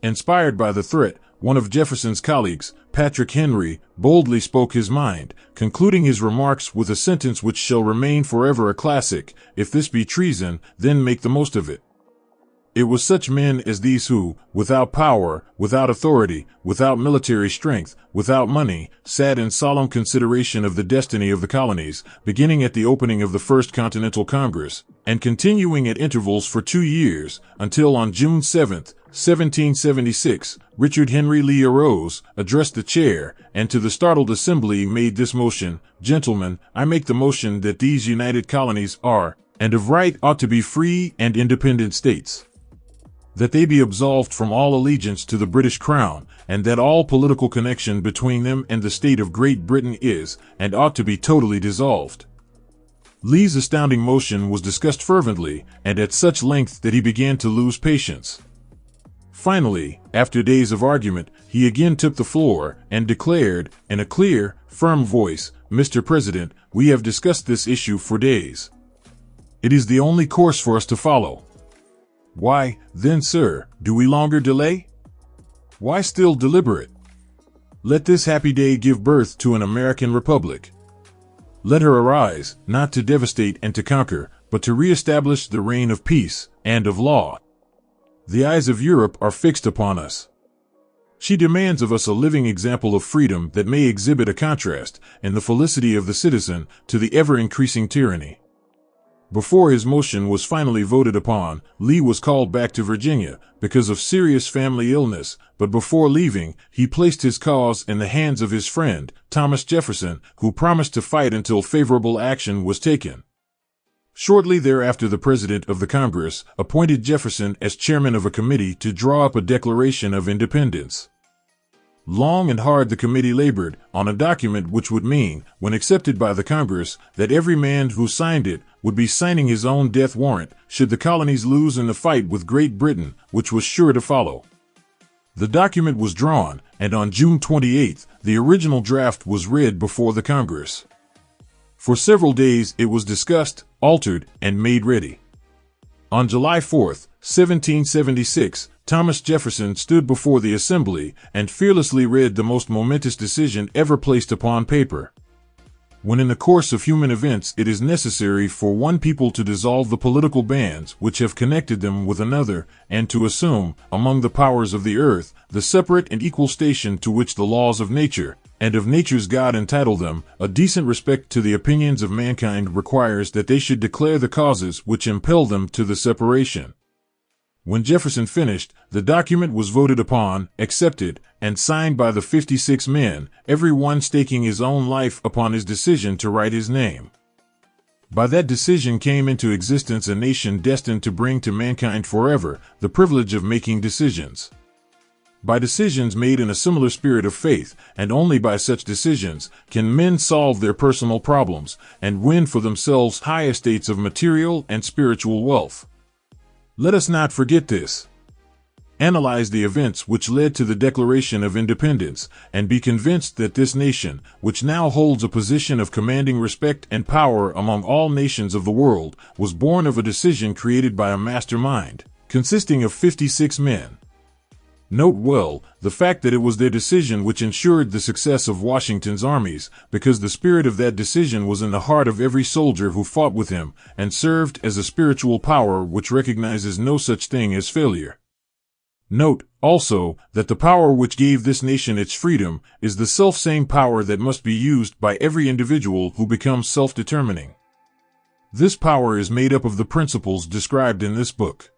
Inspired by the threat, one of Jefferson's colleagues, Patrick Henry, boldly spoke his mind, concluding his remarks with a sentence which shall remain forever a classic: "If this be treason, then make the most of it." It was such men as these who, without power, without authority, without military strength, without money, sat in solemn consideration of the destiny of the colonies, beginning at the opening of the First Continental Congress, and continuing at intervals for 2 years, until on June 7, 1776, Richard Henry Lee arose, addressed the chair, and to the startled assembly made this motion: "Gentlemen, I make the motion that these united colonies are, and of right ought to be free and independent states. That they be absolved from all allegiance to the British Crown, and that all political connection between them and the state of Great Britain is, and ought to be totally dissolved." Lee's astounding motion was discussed fervently, and at such length that he began to lose patience. Finally, after days of argument, he again took the floor and declared, in a clear, firm voice, "Mr. President, we have discussed this issue for days. It is the only course for us to follow. Why, then, sir, do we longer delay? Why still deliberate? Let this happy day give birth to an American Republic. Let her arise, not to devastate and to conquer, but to reestablish the reign of peace and of law. The eyes of Europe are fixed upon us. She demands of us a living example of freedom that may exhibit a contrast, in the felicity of the citizen, to the ever-increasing tyranny." Before his motion was finally voted upon, Lee was called back to Virginia, because of serious family illness, but before leaving, he placed his cause in the hands of his friend, Thomas Jefferson, who promised to fight until favorable action was taken. Shortly thereafter, the President of the Congress appointed Jefferson as chairman of a committee to draw up a Declaration of Independence. Long and hard the committee labored on a document which would mean, when accepted by the Congress, that every man who signed it would be signing his own death warrant should the colonies lose in the fight with Great Britain, which was sure to follow. The document was drawn, and on June 28, the original draft was read before the Congress. For several days it was discussed, altered, and made ready. On July 4, 1776, Thomas Jefferson stood before the assembly and fearlessly read the most momentous decision ever placed upon paper. When in the course of human events it is necessary for one people to dissolve the political bands which have connected them with another, and to assume, among the powers of the earth, the separate and equal station to which the laws of nature, and of nature's God entitle them, a decent respect to the opinions of mankind requires that they should declare the causes which impel them to the separation. When Jefferson finished, the document was voted upon, accepted, and signed by the 56 men, every one staking his own life upon his decision to write his name. By that decision came into existence a nation destined to bring to mankind forever the privilege of making decisions. By decisions made in a similar spirit of faith, and only by such decisions, can men solve their personal problems and win for themselves high estates of material and spiritual wealth. Let us not forget this. Analyze the events which led to the Declaration of Independence, and be convinced that this nation, which now holds a position of commanding respect and power among all nations of the world, was born of a decision created by a mastermind, consisting of 56 men. Note well the fact that it was their decision which ensured the success of Washington's armies, because the spirit of that decision was in the heart of every soldier who fought with him, and served as a spiritual power which recognizes no such thing as failure. Note, also, that the power which gave this nation its freedom is the selfsame power that must be used by every individual who becomes self-determining. This power is made up of the principles described in this book.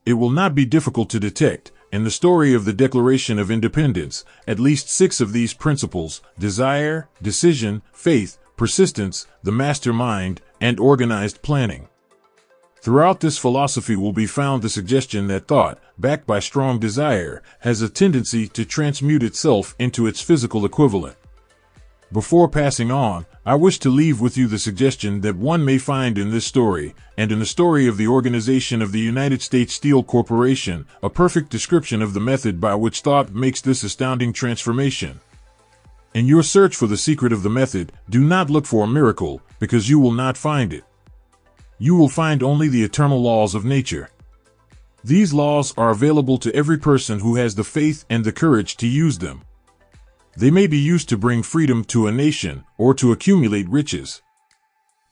It will not be difficult to detect, in the story of the Declaration of Independence, at least 6 of these principles: desire, decision, faith, persistence, the mastermind, and organized planning. Throughout this philosophy will be found the suggestion that thought, backed by strong desire, has a tendency to transmute itself into its physical equivalent. Before passing on, I wish to leave with you the suggestion that one may find in this story, and in the story of the organization of the United States Steel Corporation, a perfect description of the method by which thought makes this astounding transformation. In your search for the secret of the method, do not look for a miracle, because you will not find it. You will find only the eternal laws of nature. These laws are available to every person who has the faith and the courage to use them. They may be used to bring freedom to a nation, or to accumulate riches.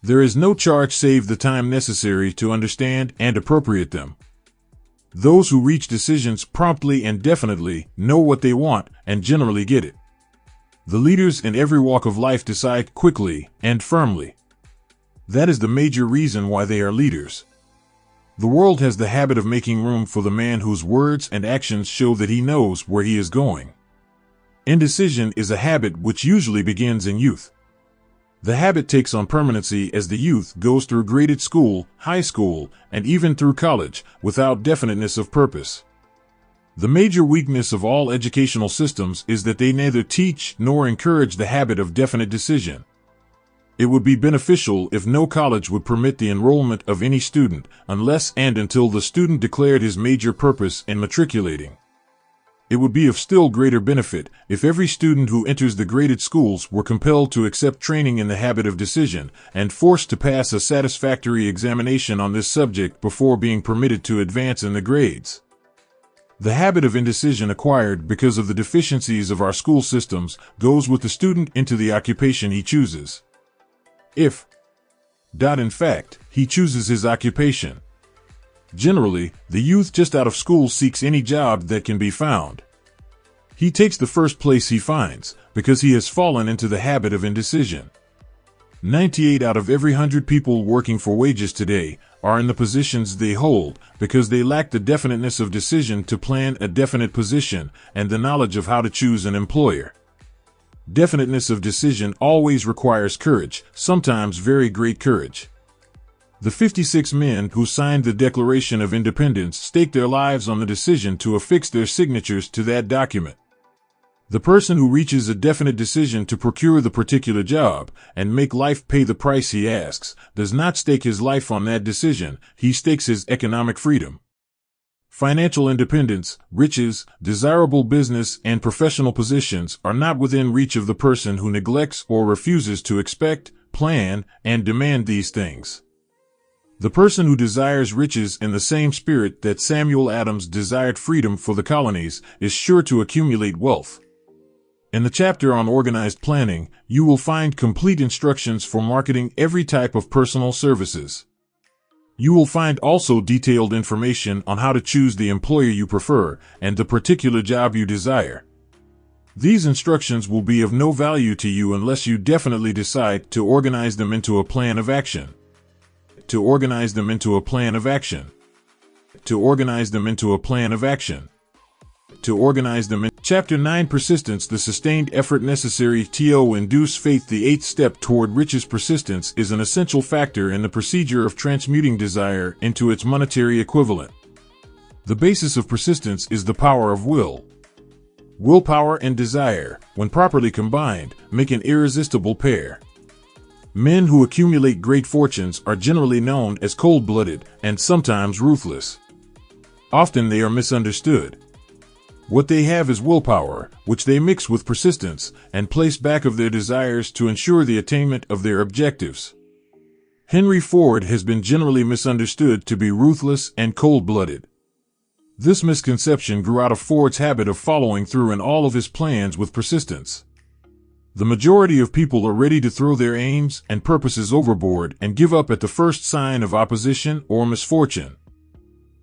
There is no charge save the time necessary to understand and appropriate them. Those who reach decisions promptly and definitely know what they want and generally get it. The leaders in every walk of life decide quickly and firmly. That is the major reason why they are leaders. The world has the habit of making room for the man whose words and actions show that he knows where he is going. Indecision is a habit which usually begins in youth. The habit takes on permanency as the youth goes through graded school, high school, and even through college, without definiteness of purpose. The major weakness of all educational systems is that they neither teach nor encourage the habit of definite decision. It would be beneficial if no college would permit the enrollment of any student unless and until the student declared his major purpose in matriculating. It would be of still greater benefit if every student who enters the graded schools were compelled to accept training in the habit of decision and forced to pass a satisfactory examination on this subject before being permitted to advance in the grades. The habit of indecision acquired because of the deficiencies of our school systems goes with the student into the occupation he chooses. If, in fact, he chooses his occupation. Generally, the youth just out of school seeks any job that can be found. He takes the first place he finds, because he has fallen into the habit of indecision. 98 out of every 100 people working for wages today are in the positions they hold because they lack the definiteness of decision to plan a definite position and the knowledge of how to choose an employer. Definiteness of decision always requires courage, sometimes very great courage. The 56 men who signed the Declaration of Independence staked their lives on the decision to affix their signatures to that document. The person who reaches a definite decision to procure the particular job and make life pay the price he asks does not stake his life on that decision, he stakes his economic freedom. Financial independence, riches, desirable business, and professional positions are not within reach of the person who neglects or refuses to expect, plan, and demand these things. The person who desires riches in the same spirit that Samuel Adams desired freedom for the colonies is sure to accumulate wealth. In the chapter on organized planning, you will find complete instructions for marketing every type of personal services. You will find also detailed information on how to choose the employer you prefer and the particular job you desire. These instructions will be of no value to you unless you definitely decide to organize them into a plan of action. To organize them into a plan of action. To organize them into a plan of action. To organize them in Chapter 9 Persistence, the sustained effort necessary to induce faith. The eighth step toward riches. Persistence is an essential factor in the procedure of transmuting desire into its monetary equivalent. The basis of persistence is the power of will. Willpower and desire, when properly combined, make an irresistible pair. Men who accumulate great fortunes are generally known as cold-blooded and sometimes ruthless. Often they are misunderstood. What they have is willpower, which they mix with persistence and place back of their desires to ensure the attainment of their objectives. Henry Ford has been generally misunderstood to be ruthless and cold-blooded. This misconception grew out of Ford's habit of following through in all of his plans with persistence. The majority of people are ready to throw their aims and purposes overboard and give up at the first sign of opposition or misfortune.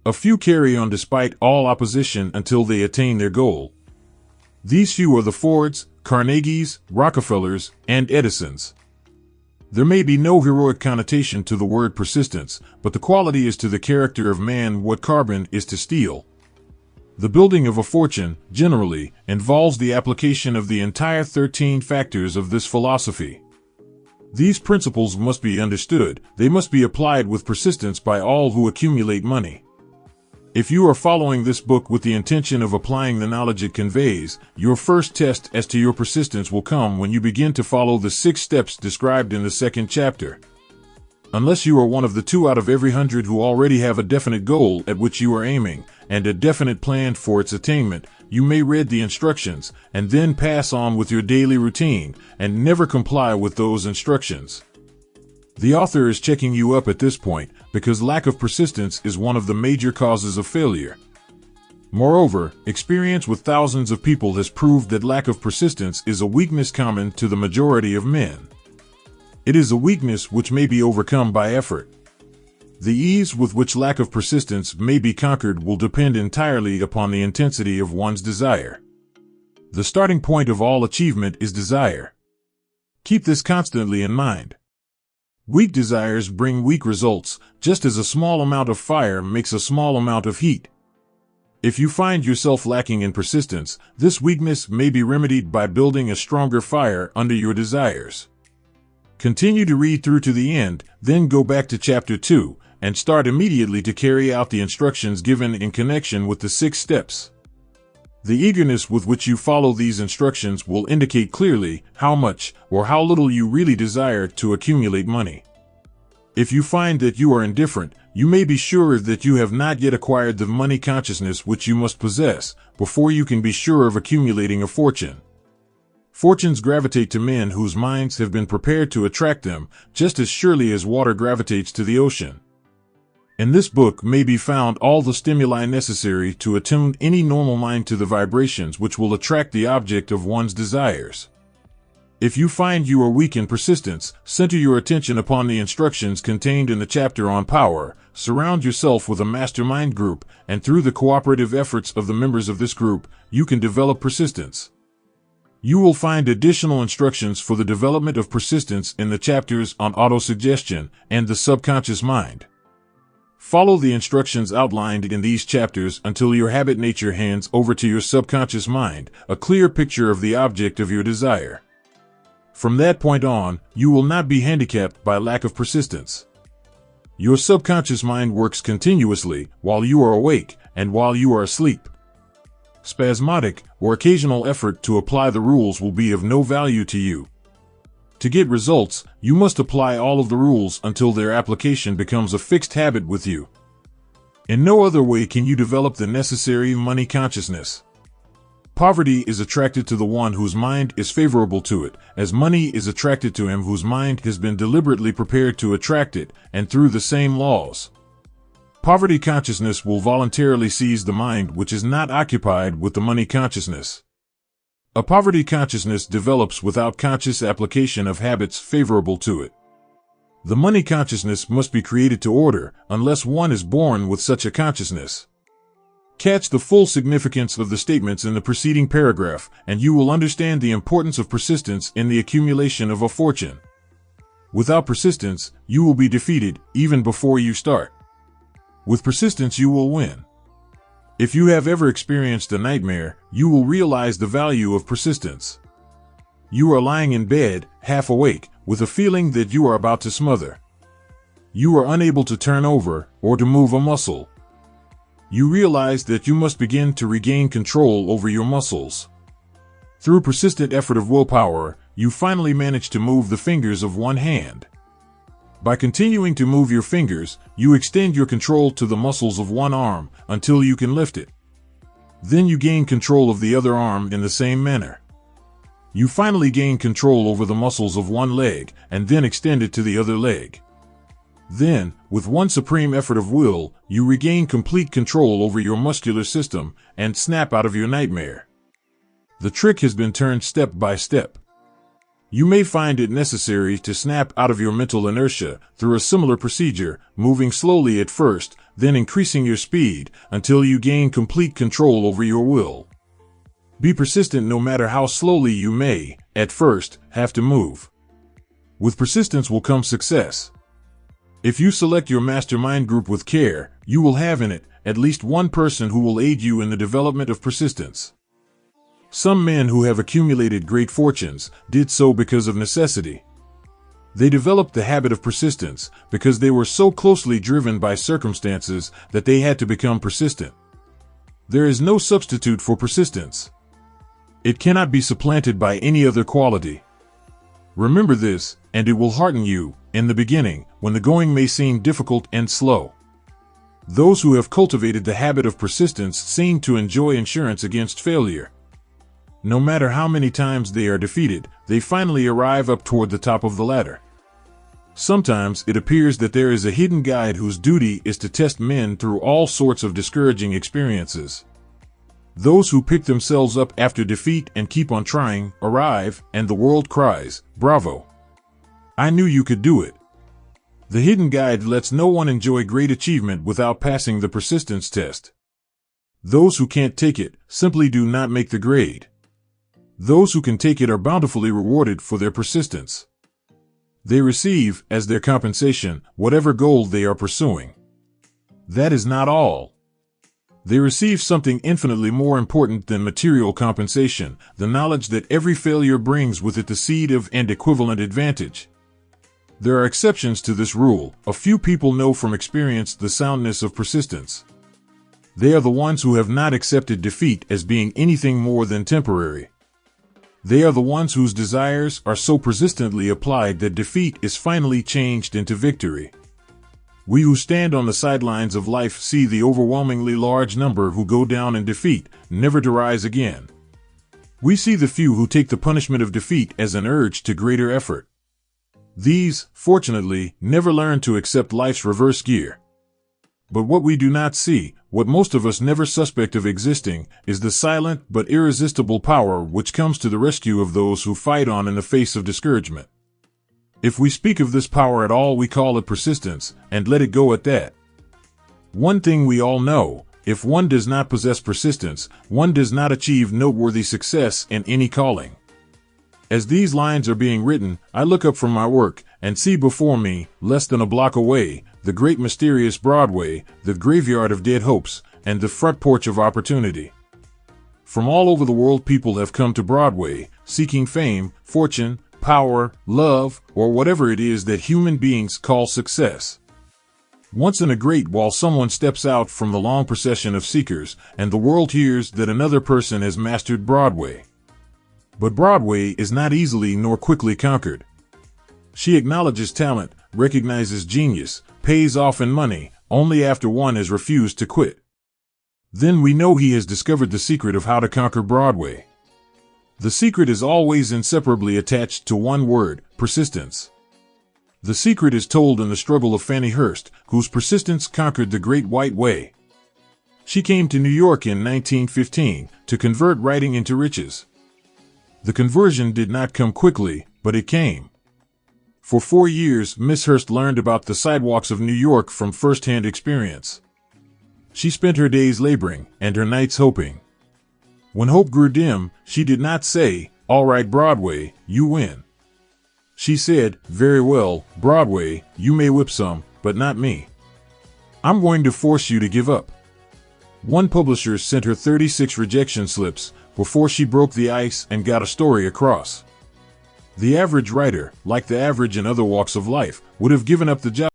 A few carry on despite all opposition until they attain their goal. These few are the Fords, Carnegies, Rockefellers, and Edisons. There may be no heroic connotation to the word persistence, but the quality is to the character of man what carbon is to steel. The building of a fortune, generally, involves the application of the entire 13 factors of this philosophy. These principles must be understood. They must be applied with persistence by all who accumulate money. If you are following this book with the intention of applying the knowledge it conveys, your first test as to your persistence will come when you begin to follow the 6 steps described in the second chapter. Unless you are one of the 2 out of every 100 who already have a definite goal at which you are aiming, and a definite plan for its attainment, you may read the instructions, and then pass on with your daily routine, and never comply with those instructions. The author is checking you up at this point, because lack of persistence is one of the major causes of failure. Moreover, experience with thousands of people has proved that lack of persistence is a weakness common to the majority of men. It is a weakness which may be overcome by effort. The ease with which lack of persistence may be conquered will depend entirely upon the intensity of one's desire. The starting point of all achievement is desire. Keep this constantly in mind. Weak desires bring weak results, just as a small amount of fire makes a small amount of heat. If you find yourself lacking in persistence, this weakness may be remedied by building a stronger fire under your desires. Continue to read through to the end, then go back to chapter 2, and start immediately to carry out the instructions given in connection with the 6 steps. The eagerness with which you follow these instructions will indicate clearly how much or how little you really desire to accumulate money. If you find that you are indifferent, you may be sure that you have not yet acquired the money consciousness which you must possess before you can be sure of accumulating a fortune. Fortunes gravitate to men whose minds have been prepared to attract them, just as surely as water gravitates to the ocean. In this book may be found all the stimuli necessary to attune any normal mind to the vibrations which will attract the object of one's desires. If you find you are weak in persistence, center your attention upon the instructions contained in the chapter on power, surround yourself with a mastermind group, and through the cooperative efforts of the members of this group, you can develop persistence. You will find additional instructions for the development of persistence in the chapters on autosuggestion and the subconscious mind. Follow the instructions outlined in these chapters until your habit nature hands over to your subconscious mind a clear picture of the object of your desire. From that point on, you will not be handicapped by lack of persistence. Your subconscious mind works continuously while you are awake and while you are asleep. Spasmodic or occasional effort to apply the rules will be of no value to you. To get results, you must apply all of the rules until their application becomes a fixed habit with you. In no other way can you develop the necessary money consciousness. Poverty is attracted to the one whose mind is favorable to it, as money is attracted to him whose mind has been deliberately prepared to attract it, and through the same laws. Poverty consciousness will voluntarily seize the mind which is not occupied with the money consciousness. A poverty consciousness develops without conscious application of habits favorable to it. The money consciousness must be created to order, unless one is born with such a consciousness. Catch the full significance of the statements in the preceding paragraph, and you will understand the importance of persistence in the accumulation of a fortune. Without persistence, you will be defeated, even before you start. With persistence, you will win. If you have ever experienced a nightmare, you will realize the value of persistence. You are lying in bed, half awake, with a feeling that you are about to smother. You are unable to turn over, or to move a muscle. You realize that you must begin to regain control over your muscles. Through persistent effort of willpower, you finally manage to move the fingers of one hand. By continuing to move your fingers, you extend your control to the muscles of one arm until you can lift it. Then you gain control of the other arm in the same manner. You finally gain control over the muscles of one leg and then extend it to the other leg. Then, with one supreme effort of will, you regain complete control over your muscular system and snap out of your nightmare. The trick has been turned step by step. You may find it necessary to snap out of your mental inertia through a similar procedure, moving slowly at first, then increasing your speed until you gain complete control over your will. Be persistent no matter how slowly you may, at first, have to move. With persistence will come success. If you select your mastermind group with care, you will have in it at least one person who will aid you in the development of persistence. Some men who have accumulated great fortunes did so because of necessity. They developed the habit of persistence because they were so closely driven by circumstances that they had to become persistent. There is no substitute for persistence. It cannot be supplanted by any other quality. Remember this, and it will hearten you, in the beginning, when the going may seem difficult and slow. Those who have cultivated the habit of persistence seem to enjoy insurance against failure. No matter how many times they are defeated, they finally arrive up toward the top of the ladder. Sometimes it appears that there is a hidden guide whose duty is to test men through all sorts of discouraging experiences. Those who pick themselves up after defeat and keep on trying arrive, and the world cries, "Bravo! I knew you could do it." The hidden guide lets no one enjoy great achievement without passing the persistence test. Those who can't take it simply do not make the grade. Those who can take it are bountifully rewarded for their persistence. They receive, as their compensation, whatever goal they are pursuing. That is not all. They receive something infinitely more important than material compensation, the knowledge that every failure brings with it the seed of and equivalent advantage. There are exceptions to this rule. A few people know from experience the soundness of persistence. They are the ones who have not accepted defeat as being anything more than temporary. They are the ones whose desires are so persistently applied that defeat is finally changed into victory. We who stand on the sidelines of life see the overwhelmingly large number who go down in defeat, never to rise again. We see the few who take the punishment of defeat as an urge to greater effort. These, fortunately, never learn to accept life's reverse gear. But what we do not see, what most of us never suspect of existing, is the silent but irresistible power which comes to the rescue of those who fight on in the face of discouragement. If we speak of this power at all, we call it persistence, and let it go at that. One thing we all know, if one does not possess persistence, one does not achieve noteworthy success in any calling. As these lines are being written, I look up from my work and see before me, less than a block away, the great mysterious Broadway, the graveyard of dead hopes, and the front porch of opportunity. From all over the world people have come to Broadway, seeking fame, fortune, power, love, or whatever it is that human beings call success. Once in a great while someone steps out from the long procession of seekers, and the world hears that another person has mastered Broadway. But Broadway is not easily nor quickly conquered. She acknowledges talent, recognizes genius, pays off in money, only after one has refused to quit. Then we know he has discovered the secret of how to conquer Broadway. The secret is always inseparably attached to one word: persistence. The secret is told in the struggle of Fannie Hurst, whose persistence conquered the Great White Way. She came to New York in 1915 to convert writing into riches. The conversion did not come quickly, but it came. For 4 years, Miss Hurst learned about the sidewalks of New York from first-hand experience. She spent her days laboring and her nights hoping. When hope grew dim, she did not say, "All right, Broadway, you win." She said, "Very well, Broadway, you may whip some, but not me. I'm going to force you to give up." One publisher sent her 36 rejection slips before she broke the ice and got a story across. The average writer, like the average in other walks of life, would have given up the job.